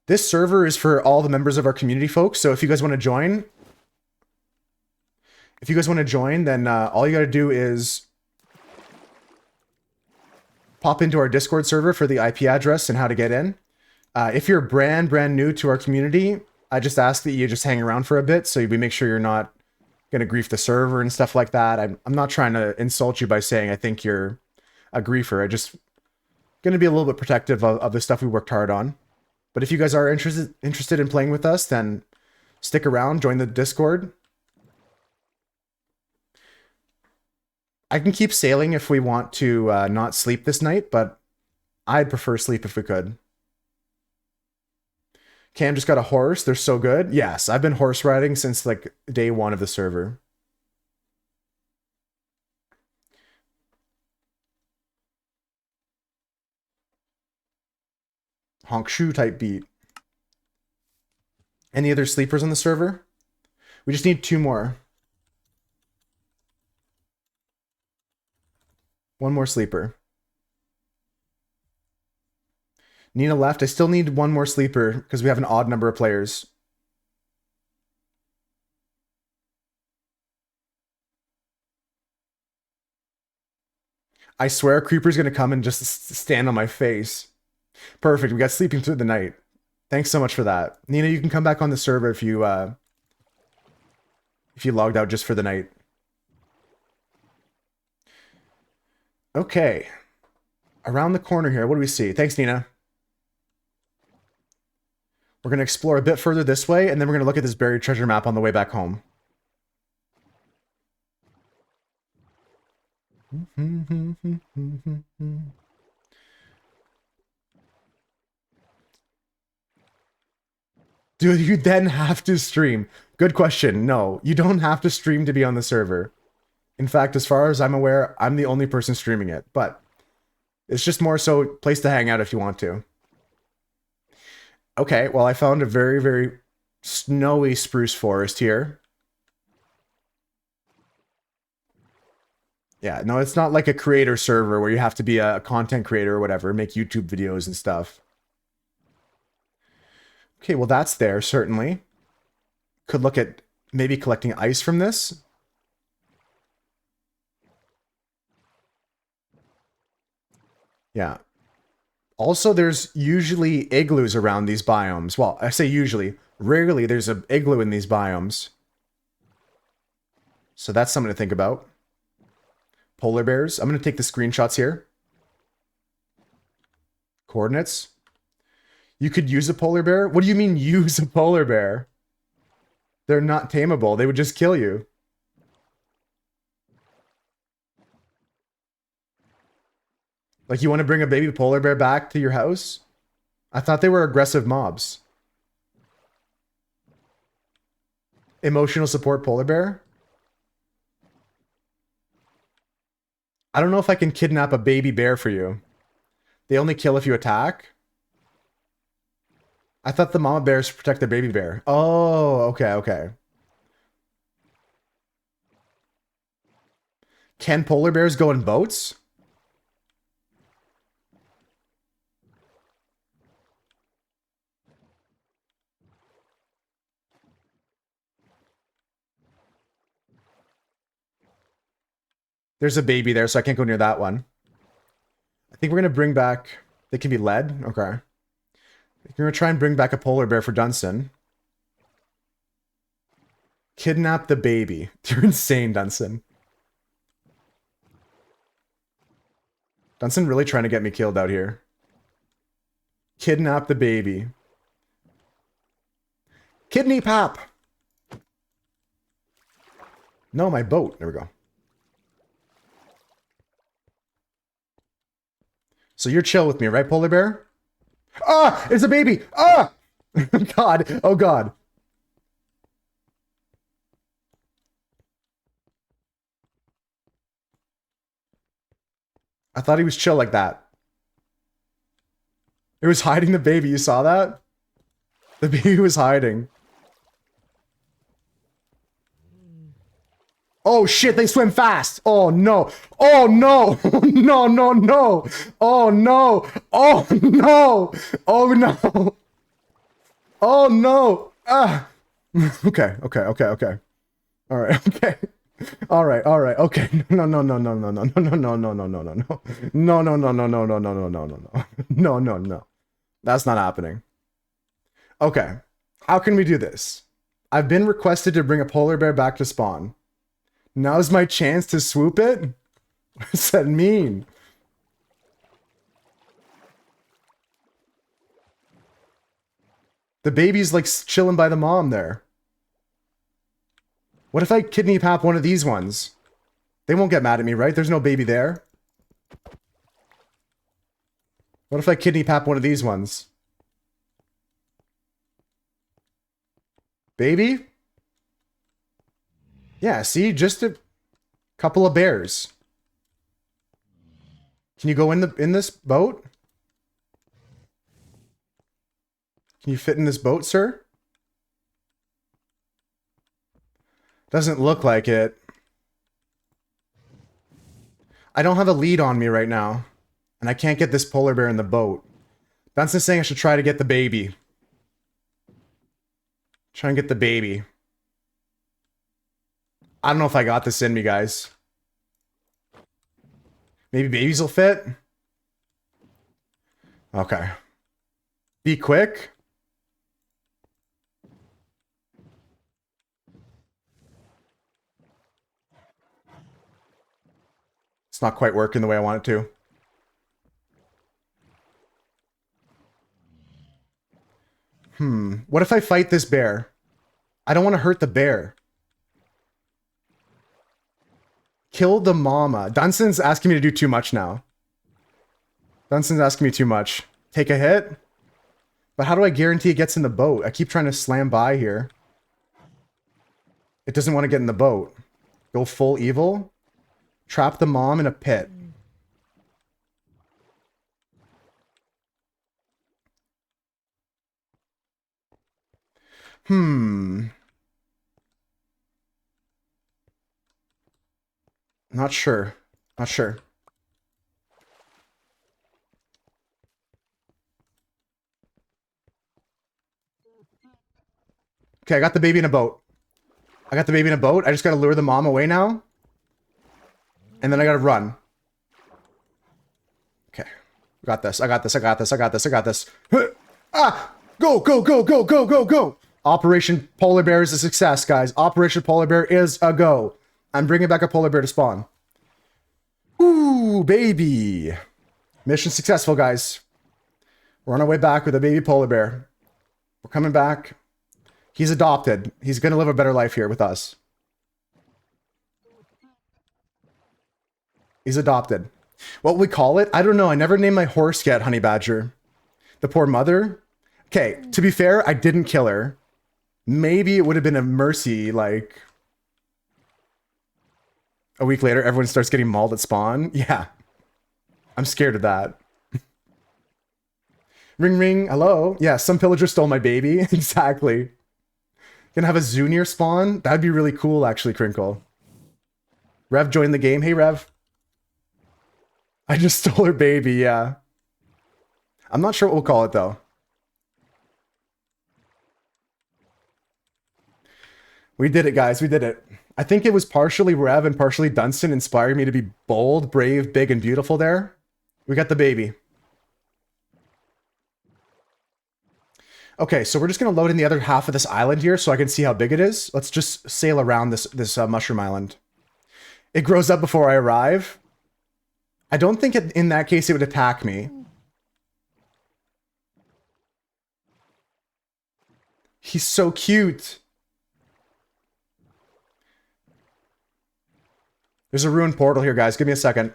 [SPEAKER 1] This server is for all the members of our community, folks. So if you guys want to join, then all you got to do is pop into our Discord server for the IP address and how to get in. If you're brand new to our community, I just ask that you just hang around for a bit so we make sure you're not going to grief the server and stuff like that. I'm not trying to insult you by saying I think you're a griefer. I just going to be a little bit protective of the stuff we worked hard on. But if you guys are interested in playing with us, then stick around, join the Discord. I can keep sailing if we want to not sleep this night, but I'd prefer sleep if we could. Cam just got a horse. They're so good. Yes, I've been horse riding since like day 1 of the server. Honk shoe type beat. Any other sleepers on the server? We just need 2 more. 1 more sleeper. Nina left. I still need 1 more sleeper because we have an odd number of players. I swear a creeper's going to come and just stand on my face. Perfect. We got sleeping through the night. Thanks so much for that. Nina, you can come back on the server if you logged out just for the night. Okay. Around the corner here, what do we see? Thanks, Nina. We're going to explore a bit further this way, and then we're going to look at this buried treasure map on the way back home. Do you then have to stream? Good question. No, you don't have to stream to be on the server. In fact, as far as I'm aware, I'm the only person streaming it, but it's just more so place to hang out if you want to. Okay, well, I found a very, very snowy spruce forest here. Yeah, no, it's not like a creator server where you have to be a content creator or whatever, make YouTube videos and stuff. Okay, well, that's there, certainly. Could look at maybe collecting ice from this. Yeah. Also, there's usually igloos around these biomes. Well, I say usually. Rarely there's an igloo in these biomes. So that's something to think about. Polar bears. I'm going to take the screenshots here. Coordinates. You could use a polar bear? What do you mean use a polar bear? They're not tameable. They would just kill you. Like, you want to bring a baby polar bear back to your house? I thought they were aggressive mobs. Emotional support polar bear? I don't know if I can kidnap a baby bear for you. They only kill if you attack? I thought the mama bears protect the baby bear. Oh, okay, okay. Can polar bears go in boats? There's a baby there, so I can't go near that one. I think we're going to bring back... They can be led? Okay. We're going to try and bring back a polar bear for Dunstan. Kidnap the baby. You're insane, Dunstan. Dunstan really trying to get me killed out here. Kidnap the baby. Kidney pop! No, my boat. There we go. So you're chill with me, right, polar bear? Ah! It's a baby! Ah! God. Oh, God. I thought he was chill like that. It was hiding the baby. You saw that? The baby was hiding. Oh shit, they swim fast. Oh no. Oh no. No, no, no. Oh no. Oh no. Oh no. Oh no. Ah. Okay, okay, okay, okay. All right, okay. All right, okay. No, no, no, no, no, no, no, no, no, no, no, no, no. No, no, no, no, no, no, no, no, no, no, no. No, no, no. That's not happening. Okay. How can we do this? I've been requested to bring a polar bear back to spawn. Now's my chance to swoop it? What does that mean? The baby's like chilling by the mom there. What if I kidney pop one of these ones? They won't get mad at me, right? There's no baby there. What if I kidney pop one of these ones? Baby? Yeah, see? Just a couple of bears. Can you go in this boat? Can you fit in this boat, sir? Doesn't look like it. I don't have a lead on me right now. And I can't get this polar bear in the boat. Dunstan's saying I should try to get the baby. Try and get the baby. I don't know if I got this in me, guys. Maybe babies will fit? Okay. Be quick. It's not quite working the way I want it to. What if I fight this bear? I don't want to hurt the bear. Kill the mama. Dunstan's asking me to do too much now. Dunstan's asking me too much. Take a hit. But how do I guarantee it gets in the boat? I keep trying to slam by here. It doesn't want to get in the boat. Go full evil. Trap the mom in a pit. Not sure. Not sure. Okay, I got the baby in a boat. I got the baby in a boat. I just gotta lure the mom away now. And then I gotta run. Okay. I got this. I got this. I got this. I got this. I got this. Ah! Go, go, go, go, go, go, go! Operation Polar Bear is a success, guys. Operation Polar Bear is a go. I'm bringing back a polar bear to spawn. Ooh, baby. Mission successful, guys. We're on our way back with a baby polar bear. We're coming back. He's adopted. He's going to live a better life here with us. He's adopted. What we call it? I don't know. I never named my horse yet, Honey Badger. The poor mother. Okay, to be fair, I didn't kill her. Maybe it would have been a mercy, like... A week later, everyone starts getting mauled at spawn. Yeah. I'm scared of that. Ring ring, hello? Yeah, some pillager stole my baby. Exactly. Gonna have a Zunier spawn? That'd be really cool, actually, Crinkle. Rev joined the game. Hey, Rev. I just stole her baby, yeah. I'm not sure what we'll call it, though. We did it, guys. We did it. I think it was partially Rev and partially Dunstan inspiring me to be bold, brave, big, and beautiful there. We got the baby. Okay, so we're just going to load in the other half of this island here so I can see how big it is. Let's just sail around this mushroom island. It grows up before I arrive. I don't think in that case it would attack me. He's so cute. There's a ruined portal here, guys. Give me a second.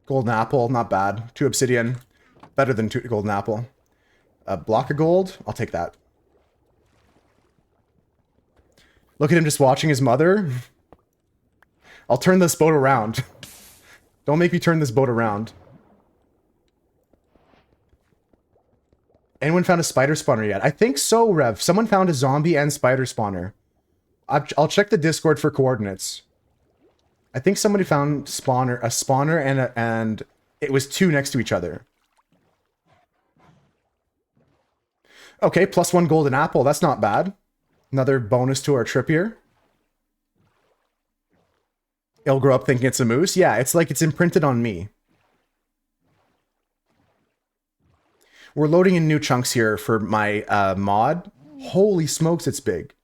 [SPEAKER 1] Golden apple, not bad. 2 obsidian, better than 2 golden apple. A block of gold, I'll take that. Look at him just watching his mother. I'll turn this boat around. Don't make me turn this boat around. Anyone found a spider spawner yet? I think so, Rev. Someone found a zombie and spider spawner. I'll check the Discord for coordinates. I think somebody found a spawner and it was 2 next to each other. Okay, +1 golden apple. That's not bad. Another bonus to our trip here. It'll grow up thinking it's a moose. Yeah, it's like it's imprinted on me. We're loading in new chunks here for my mod. Holy smokes, it's big.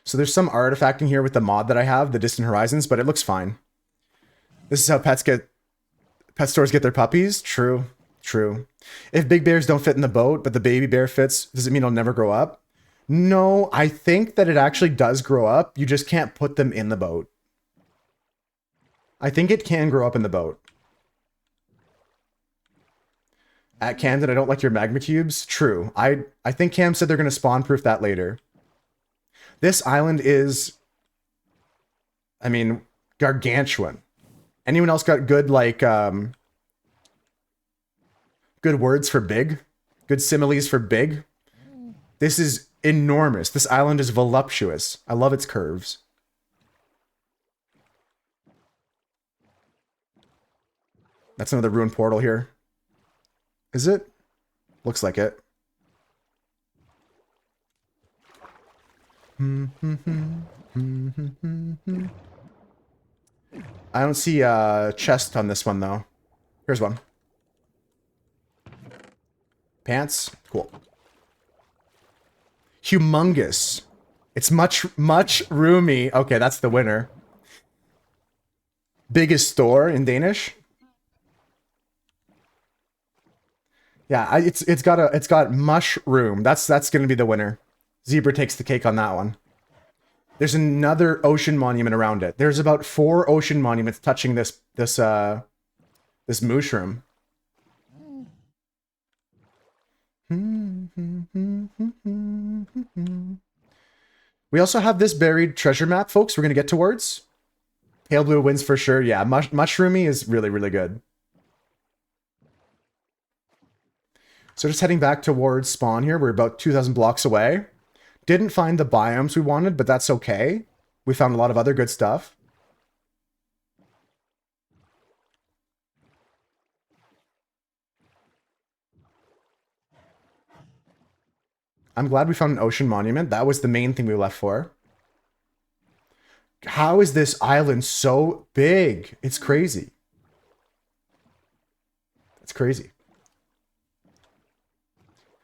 [SPEAKER 1] So there's some artifacting here with the mod that I have, the Distant Horizons, but it looks fine. This is how pet stores get their puppies? True, true. If big bears don't fit in the boat, but the baby bear fits, does it mean it'll never grow up? No, I think that it actually does grow up. You just can't put them in the boat. I think it can grow up in the boat. At Camden, I don't like your magma cubes. True. I think Cam said they're going to spawn proof that later. This island is, I mean, gargantuan. Anyone else got good, like, good words for big? Good similes for big? This is enormous. This island is voluptuous. I love its curves. That's another ruined portal here. Is it? Looks like it. I don't see a chest on this one, though. Here's one. Pants? Cool. Humongous. It's much roomy. Okay, that's the winner. Biggest store in Danish. Yeah, it's got mushroom. That's gonna be the winner. Zebra takes the cake on that one. There's another ocean monument around it. There's about 4 ocean monuments touching this mushroom. We also have this buried treasure map, folks. We're gonna get towards. Pale blue wins for sure. Yeah, mushroomy is really, really good. So just heading back towards spawn here. We're about 2,000 blocks away. Didn't find the biomes we wanted, but that's okay. We found a lot of other good stuff. I'm glad we found an ocean monument. That was the main thing we left for. How is this island so big? It's crazy. It's crazy.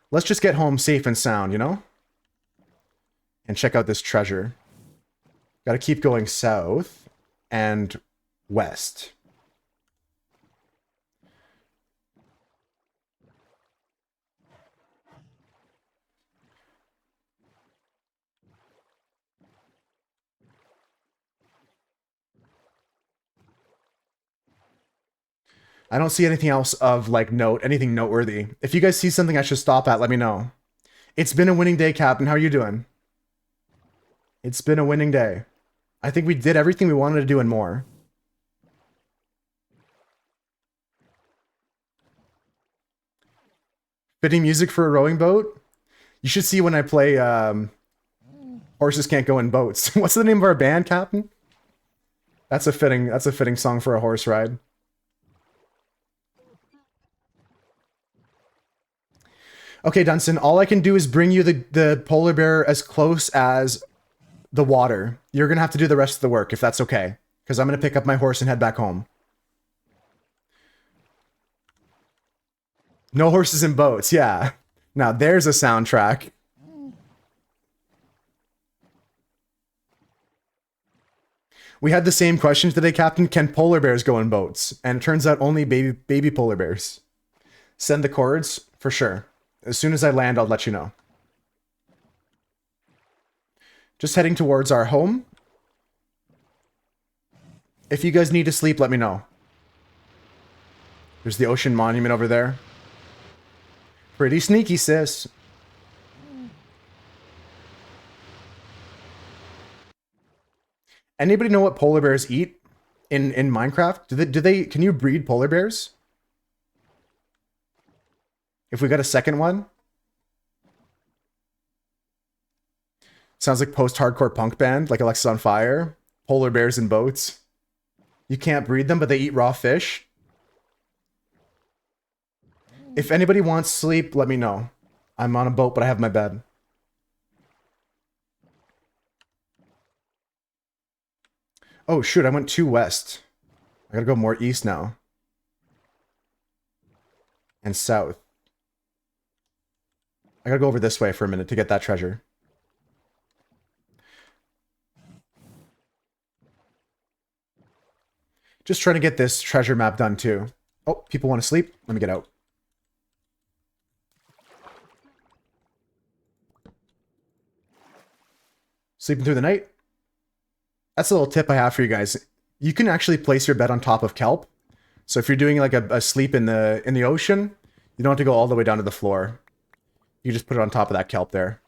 [SPEAKER 1] Let's just get home safe and sound, you know? And check out this treasure. Got to keep going south and west. I don't see anything else of like note, anything noteworthy. If you guys see something I should stop at, let me know. It's been a winning day, Captain. How are you doing? It's been a winning day. I think we did everything we wanted to do and more. Fitting music for a rowing boat? You should see when I play Horses Can't Go in Boats. What's the name of our band, Captain? That's a fitting song for a horse ride. Okay, Dunstan, all I can do is bring you the polar bear as close as the water. You're going to have to do the rest of the work, if that's okay. Because I'm going to pick up my horse and head back home. No horses in boats, yeah. Now, there's a soundtrack. We had the same question today, Captain. Can polar bears go in boats? And it turns out only baby polar bears. Send the cords, for sure. As soon as I land, I'll let you know. Just heading towards our home. If you guys need to sleep, let me know. There's the ocean monument over there. Pretty sneaky, sis. Anybody know what polar bears eat in Minecraft? Can you breed polar bears? If we got a second one? Sounds like post-hardcore punk band, like Alexis on Fire. Polar bears in boats. You can't breed them, but they eat raw fish. If anybody wants sleep, let me know. I'm on a boat, but I have my bed. Oh, shoot, I went too west. I gotta go more east now. And south. I gotta go over this way for a minute to get that treasure. Just trying to get this treasure map done too. Oh, people want to sleep? Let me get out. Sleeping through the night? That's a little tip I have for you guys. You can actually place your bed on top of kelp. So if you're doing like a sleep in the ocean, you don't have to go all the way down to the floor. You just put it on top of that kelp there.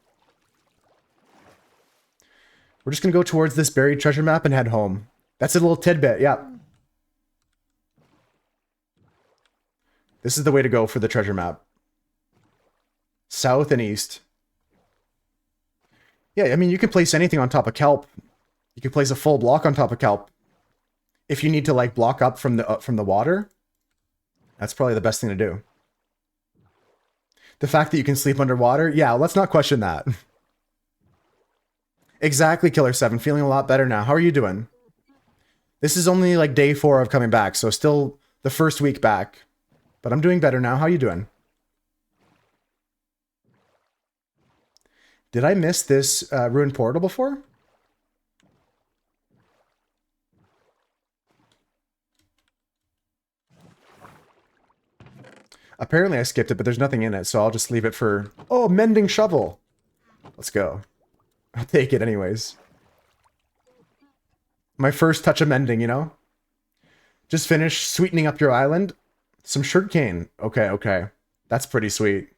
[SPEAKER 1] We're just going to go towards this buried treasure map and head home. That's a little tidbit, yeah. This is the way to go for the treasure map. South and east. Yeah, I mean, you can place anything on top of kelp. You can place a full block on top of kelp. If you need to, like, block up from the water, that's probably the best thing to do. The fact that you can sleep underwater, yeah, let's not question that. Exactly, Killer7. Feeling a lot better now. How are you doing? This is only like day 4 of coming back, so still the first week back. But I'm doing better now. How are you doing? Did I miss this ruined portal before? Apparently I skipped it, but there's nothing in it, so I'll just leave it for... Oh, mending shovel! Let's go. I'll take it anyways. My first touch of mending, you know? Just finished sweetening up your island. Some sugarcane. Okay, okay. That's pretty sweet.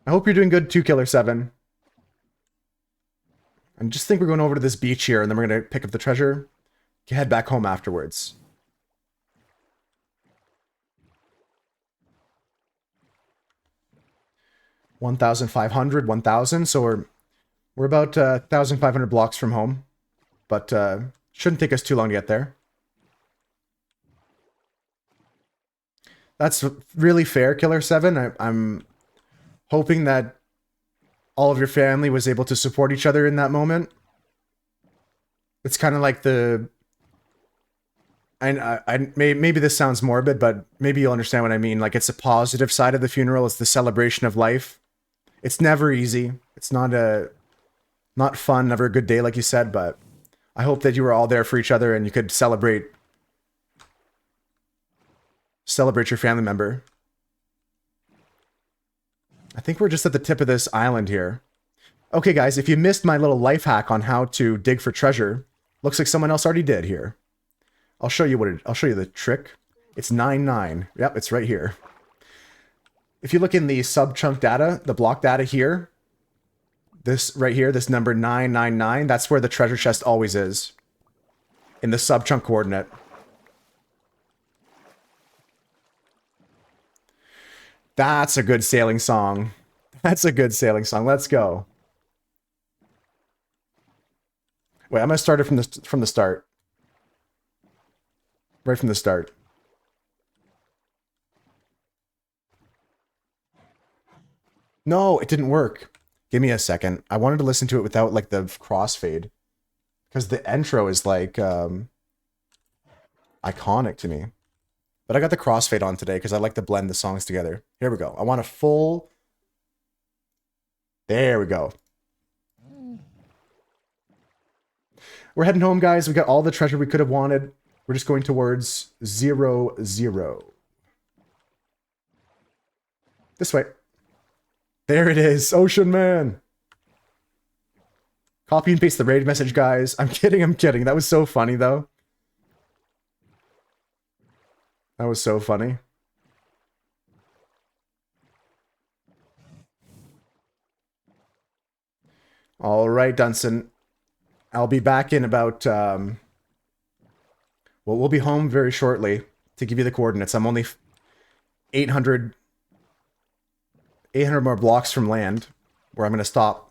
[SPEAKER 1] I hope you're doing good too, Killer 7. I just think we're going over to this beach here, and then we're going to pick up the treasure. Head back home afterwards. $1,500, 1,000. So we're about 1,500 blocks from home, but shouldn't take us too long to get there. That's really fair, Killer 7. I'm hoping that all of your family was able to support each other in that moment. It's kind of like the... maybe this sounds morbid, but maybe you'll understand what I mean. Like, it's a positive side of the funeral. It's the celebration of life. It's never easy. It's not fun, never a good day, like you said, but I hope that you were all there for each other and you could celebrate your family member. I think we're just at the tip of this island here. Okay, guys, if you missed my little life hack on how to dig for treasure, looks like someone else already did here. I'll show you I'll show you the trick. It's 99. Yep, it's right here. If you look in the sub-chunk data, the block data here, this right here, this number 999, that's where the treasure chest always is. In the sub-chunk coordinate. That's a good sailing song. That's a good sailing song. Let's go. Wait, I'm gonna start it from the start. Right from the start. No, it didn't work. Give me a second. I wanted to listen to it without like the crossfade, because the intro is like iconic to me. But I got the crossfade on today because I like to blend the songs together. Here we go. I want a full... There we go. We're heading home, guys. We got all the treasure we could have wanted. We're just going towards 0, 0. This way. There it is. Ocean Man. Copy and paste the raid message, guys. I'm kidding. I'm kidding. That was so funny, though. That was so funny. All right, Dunson. I'll be back in about... well, we'll be home very shortly to give you the coordinates. I'm only 800 more blocks from land where I'm going to stop.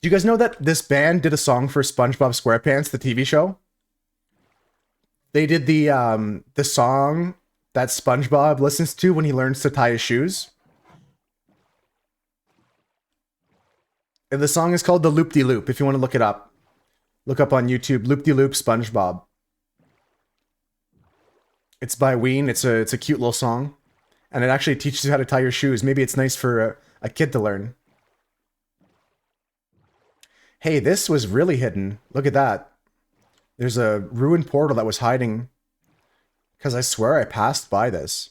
[SPEAKER 1] Do you guys know that this band did a song for SpongeBob SquarePants, the TV show? They did the song that SpongeBob listens to when he learns to tie his shoes. And the song is called The Loop-de-Loop, if you want to look it up. Look up on YouTube, Loop-de-Loop SpongeBob. It's by Ween. It's a cute little song. And it actually teaches you how to tie your shoes. Maybe it's nice for a kid to learn. Hey, this was really hidden. Look at that. There's a ruined portal that was hiding. Because I swear I passed by this.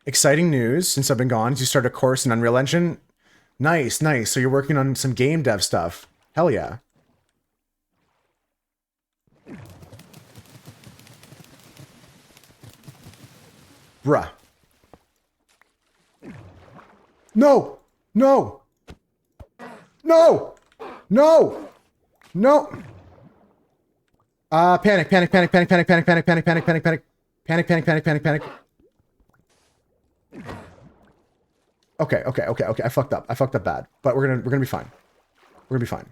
[SPEAKER 1] Exciting news. Since I've been gone, you start a course in Unreal Engine. Nice, nice. So you're working on some game dev stuff. Hell yeah. Bruh. No! No! No! No! No! Panic, panic, panic, panic, panic, panic, panic, panic, panic, panic, panic. Panic, panic, panic, panic, panic. Okay, okay, okay, okay. I fucked up. I fucked up bad. But we're gonna be fine. We're gonna be fine.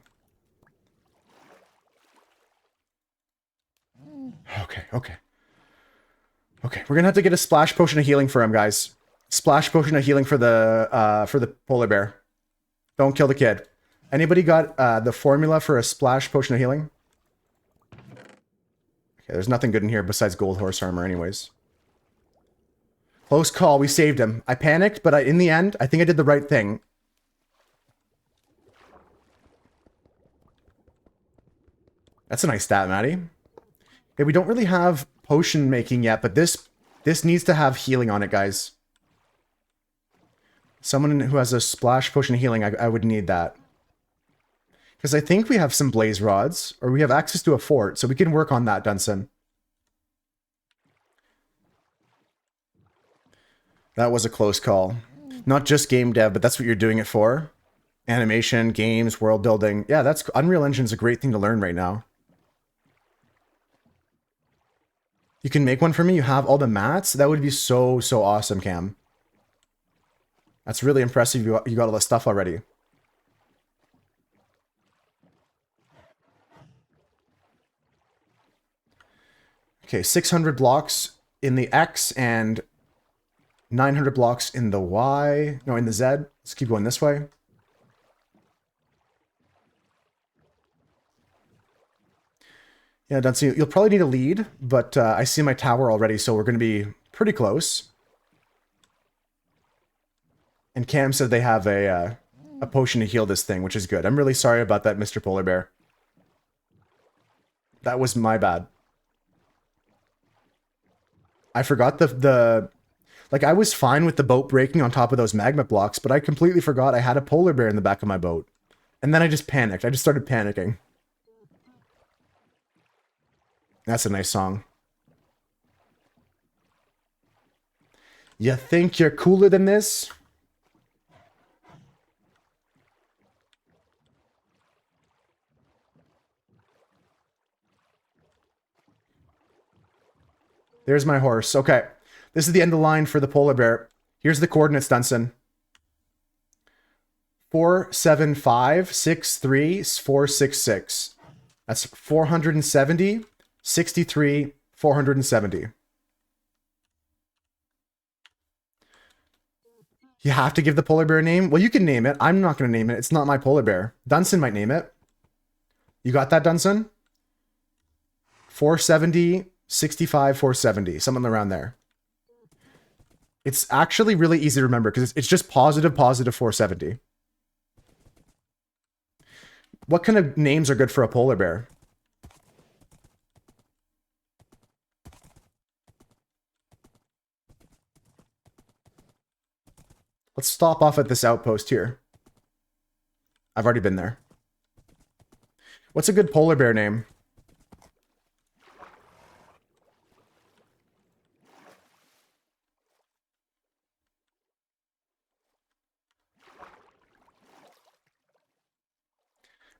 [SPEAKER 1] Okay, okay. Okay, we're gonna have to get a splash potion of healing for him, guys. Splash potion of healing for the polar bear. Don't kill the kid. Anybody got the formula for a splash potion of healing? Okay, there's nothing good in here besides gold horse armor anyways. Close call, we saved him. I panicked, but in the end, I think I did the right thing. That's a nice stat, Maddie. Okay, we don't really have potion making yet, but this needs to have healing on it, guys. Someone who has a splash potion of healing, I would need that. Because I think we have some blaze rods, or we have access to a fort, so we can work on that, Dunson. That was a close call. Not just game dev, but that's what you're doing it for. Animation, games, world building. Yeah, that's Unreal Engine's a great thing to learn right now. You can make one for me? You have all the mats? That would be so, so awesome, Cam. That's really impressive. You got all the stuff already. Okay, 600 blocks in the X and 900 blocks in the Y. No, in the Z. Let's keep going this way. Yeah, Duncy, you'll probably need a lead, but I see my tower already, so we're going to be pretty close. And Cam said they have a potion to heal this thing, which is good. I'm really sorry about that, Mr. Polar Bear. That was my bad. I forgot like, I was fine with the boat breaking on top of those magma blocks, but I completely forgot I had a polar bear in the back of my boat. And then I just panicked. I just started panicking. That's a nice song. You think you're cooler than this? There's my horse. Okay. This is the end of the line for the polar bear. Here's the coordinates, Dunson. 47563 That's 470, 63, 470. You have to give the polar bear a name? Well, you can name it. I'm not going to name it. It's not my polar bear. Dunson might name it. You got that, Dunson? 470, 65, 470. Something around there. It's actually really easy to remember because it's just positive 470. What kind of names are good for a polar bear? Let's stop off at this outpost here. I've already been there. What's a good polar bear name?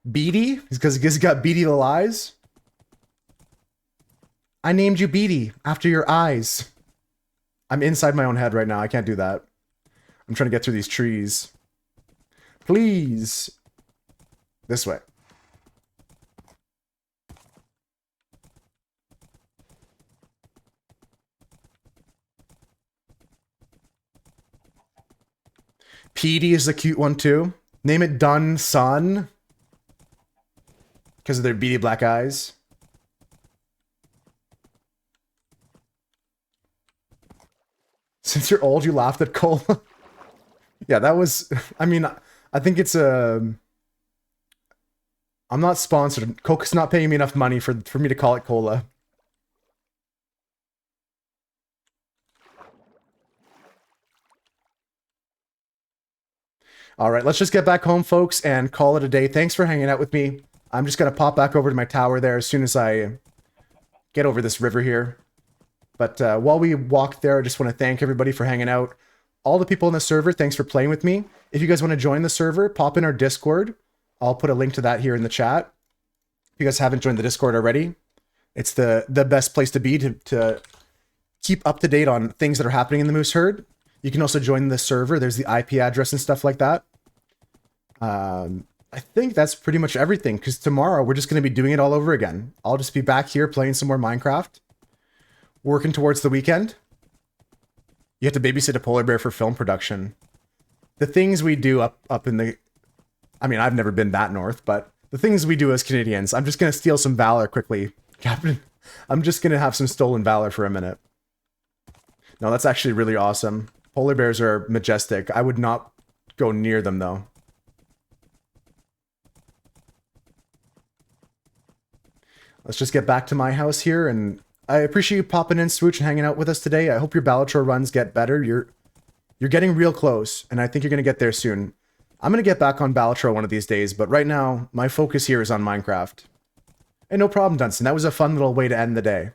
[SPEAKER 1] Beady? Because he's got beady little eyes? I named you Beady after your eyes. I'm inside my own head right now. I can't do that. I'm trying to get through these trees. Please. This way. Petey is a cute one too. Name it Dun Sun. Because of their beady black eyes. Since you're old, you laughed at Cole. Yeah, that was... I mean, I think it's a... I'm not sponsored. Coke's not paying me enough money for me to call it cola. All right, let's just get back home, folks, and call it a day. Thanks for hanging out with me. I'm just going to pop back over to my tower there as soon as I get over this river here. But while we walk there, I just want to thank everybody for hanging out. All the people in the server, thanks for playing with me. If you guys want to join the server, pop in our Discord. I'll put a link to that here in the chat. If you guys haven't joined the Discord already, it's the best place to be to keep up to date on things that are happening in the Moose Herd. You can also join the server. There's the IP address and stuff like that. I think that's pretty much everything, because tomorrow we're just going to be doing it all over again. I'll just be back here playing some more Minecraft, working towards the weekend. You have to babysit a polar bear for film production. The things we do up in the... I mean, I've never been that north, but the things we do as Canadians... I'm just going to steal some valor quickly, Captain. I'm just going to have some stolen valor for a minute. No, that's actually really awesome. Polar bears are majestic. I would not go near them, though. Let's just get back to my house here, and I appreciate you popping in, Swooch, and hanging out with us today. I hope your Balatro runs get better. You're getting real close, and I think you're going to get there soon. I'm going to get back on Balatro one of these days, but right now, my focus here is on Minecraft. And no problem, Dunstan. That was a fun little way to end the day.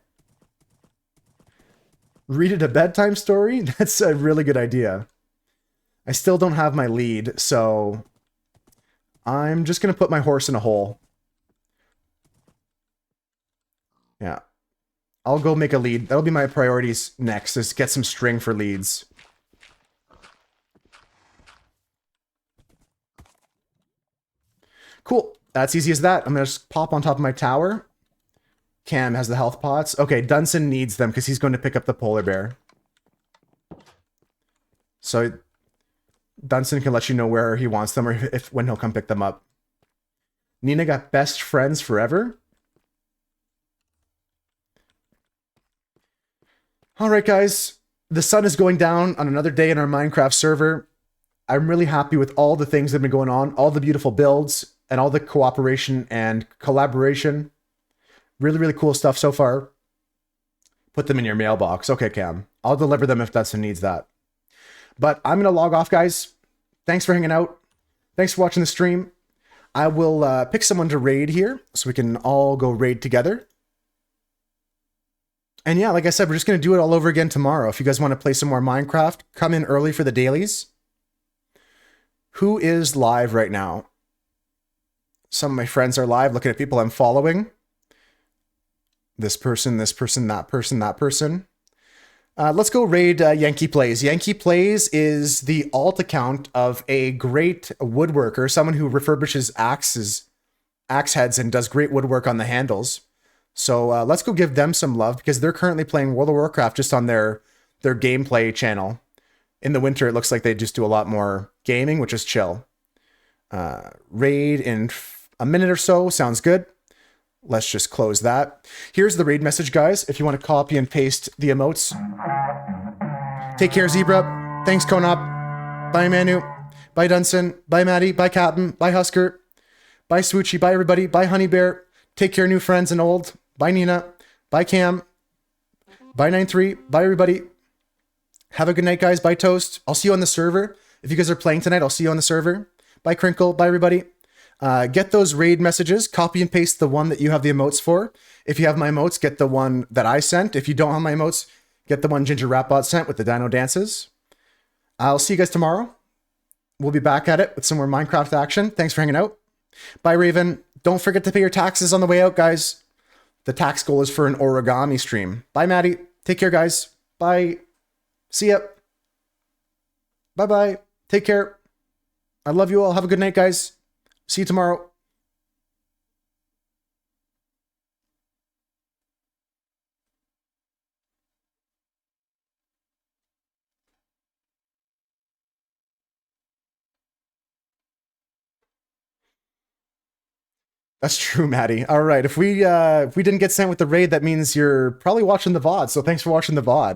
[SPEAKER 1] Read it a bedtime story? That's a really good idea. I still don't have my lead, so I'm just going to put my horse in a hole. Yeah. I'll go make a lead. That'll be my priorities next, is get some string for leads. Cool. That's easy as that. I'm going to just pop on top of my tower. Cam has the health pots. Okay, Dunstan needs them because he's going to pick up the polar bear. So Dunstan can let you know where he wants them or if when he'll come pick them up. Nina got best friends forever. Alright guys, the sun is going down on another day in our Minecraft server. I'm really happy with all the things that have been going on, all the beautiful builds, and all the cooperation and collaboration. Really, really cool stuff so far. Put them in your mailbox. Okay, Cam. I'll deliver them if Dunstan needs that. But I'm going to log off, guys. Thanks for hanging out. Thanks for watching the stream. I will pick someone to raid here so we can all go raid together. And yeah, like I said, we're just going to do it all over again tomorrow. If you guys want to play some more Minecraft, come in early for the dailies. Who is live right now? Some of my friends are live, looking at people I'm following. This person, that person, that person. Let's go raid Yankee Plays. Yankee Plays is the alt account of a great woodworker, someone who refurbishes axe heads and does great woodwork on the handles. So let's go give them some love because they're currently playing World of Warcraft just on their gameplay channel. In the winter, it looks like they just do a lot more gaming, which is chill. Raid in a minute or so. Sounds good. Let's just close that. Here's the raid message, guys. If you want to copy and paste the emotes. Take care, Zebra. Thanks, Konop. Bye, Manu. Bye, Dunstan. Bye, Maddie. Bye, Captain. Bye, Husker. Bye, Swoochy. Bye, everybody. Bye, Honey Bear. Take care, new friends and old. Bye, Nina. Bye, Cam. Bye, 9-3. Bye, everybody. Have a good night, guys. Bye, Toast. I'll see you on the server. If you guys are playing tonight, I'll see you on the server. Bye, Crinkle. Bye, everybody. Get those raid messages. Copy and paste the one that you have the emotes for. If you have my emotes, get the one that I sent. If you don't have my emotes, get the one Ginger Rapbot sent with the dino dances. I'll see you guys tomorrow. We'll be back at it with some more Minecraft action. Thanks for hanging out. Bye, Raven. Don't forget to pay your taxes on the way out, guys. The tax goal is for an origami stream. Bye, Maddie. Take care, guys. Bye. See ya. Bye-bye. Take care. I love you all. Have a good night, guys. See you tomorrow. That's true, Maddie. All right. If we didn't get sent with the raid, that means you're probably watching the VOD. So thanks for watching the VOD.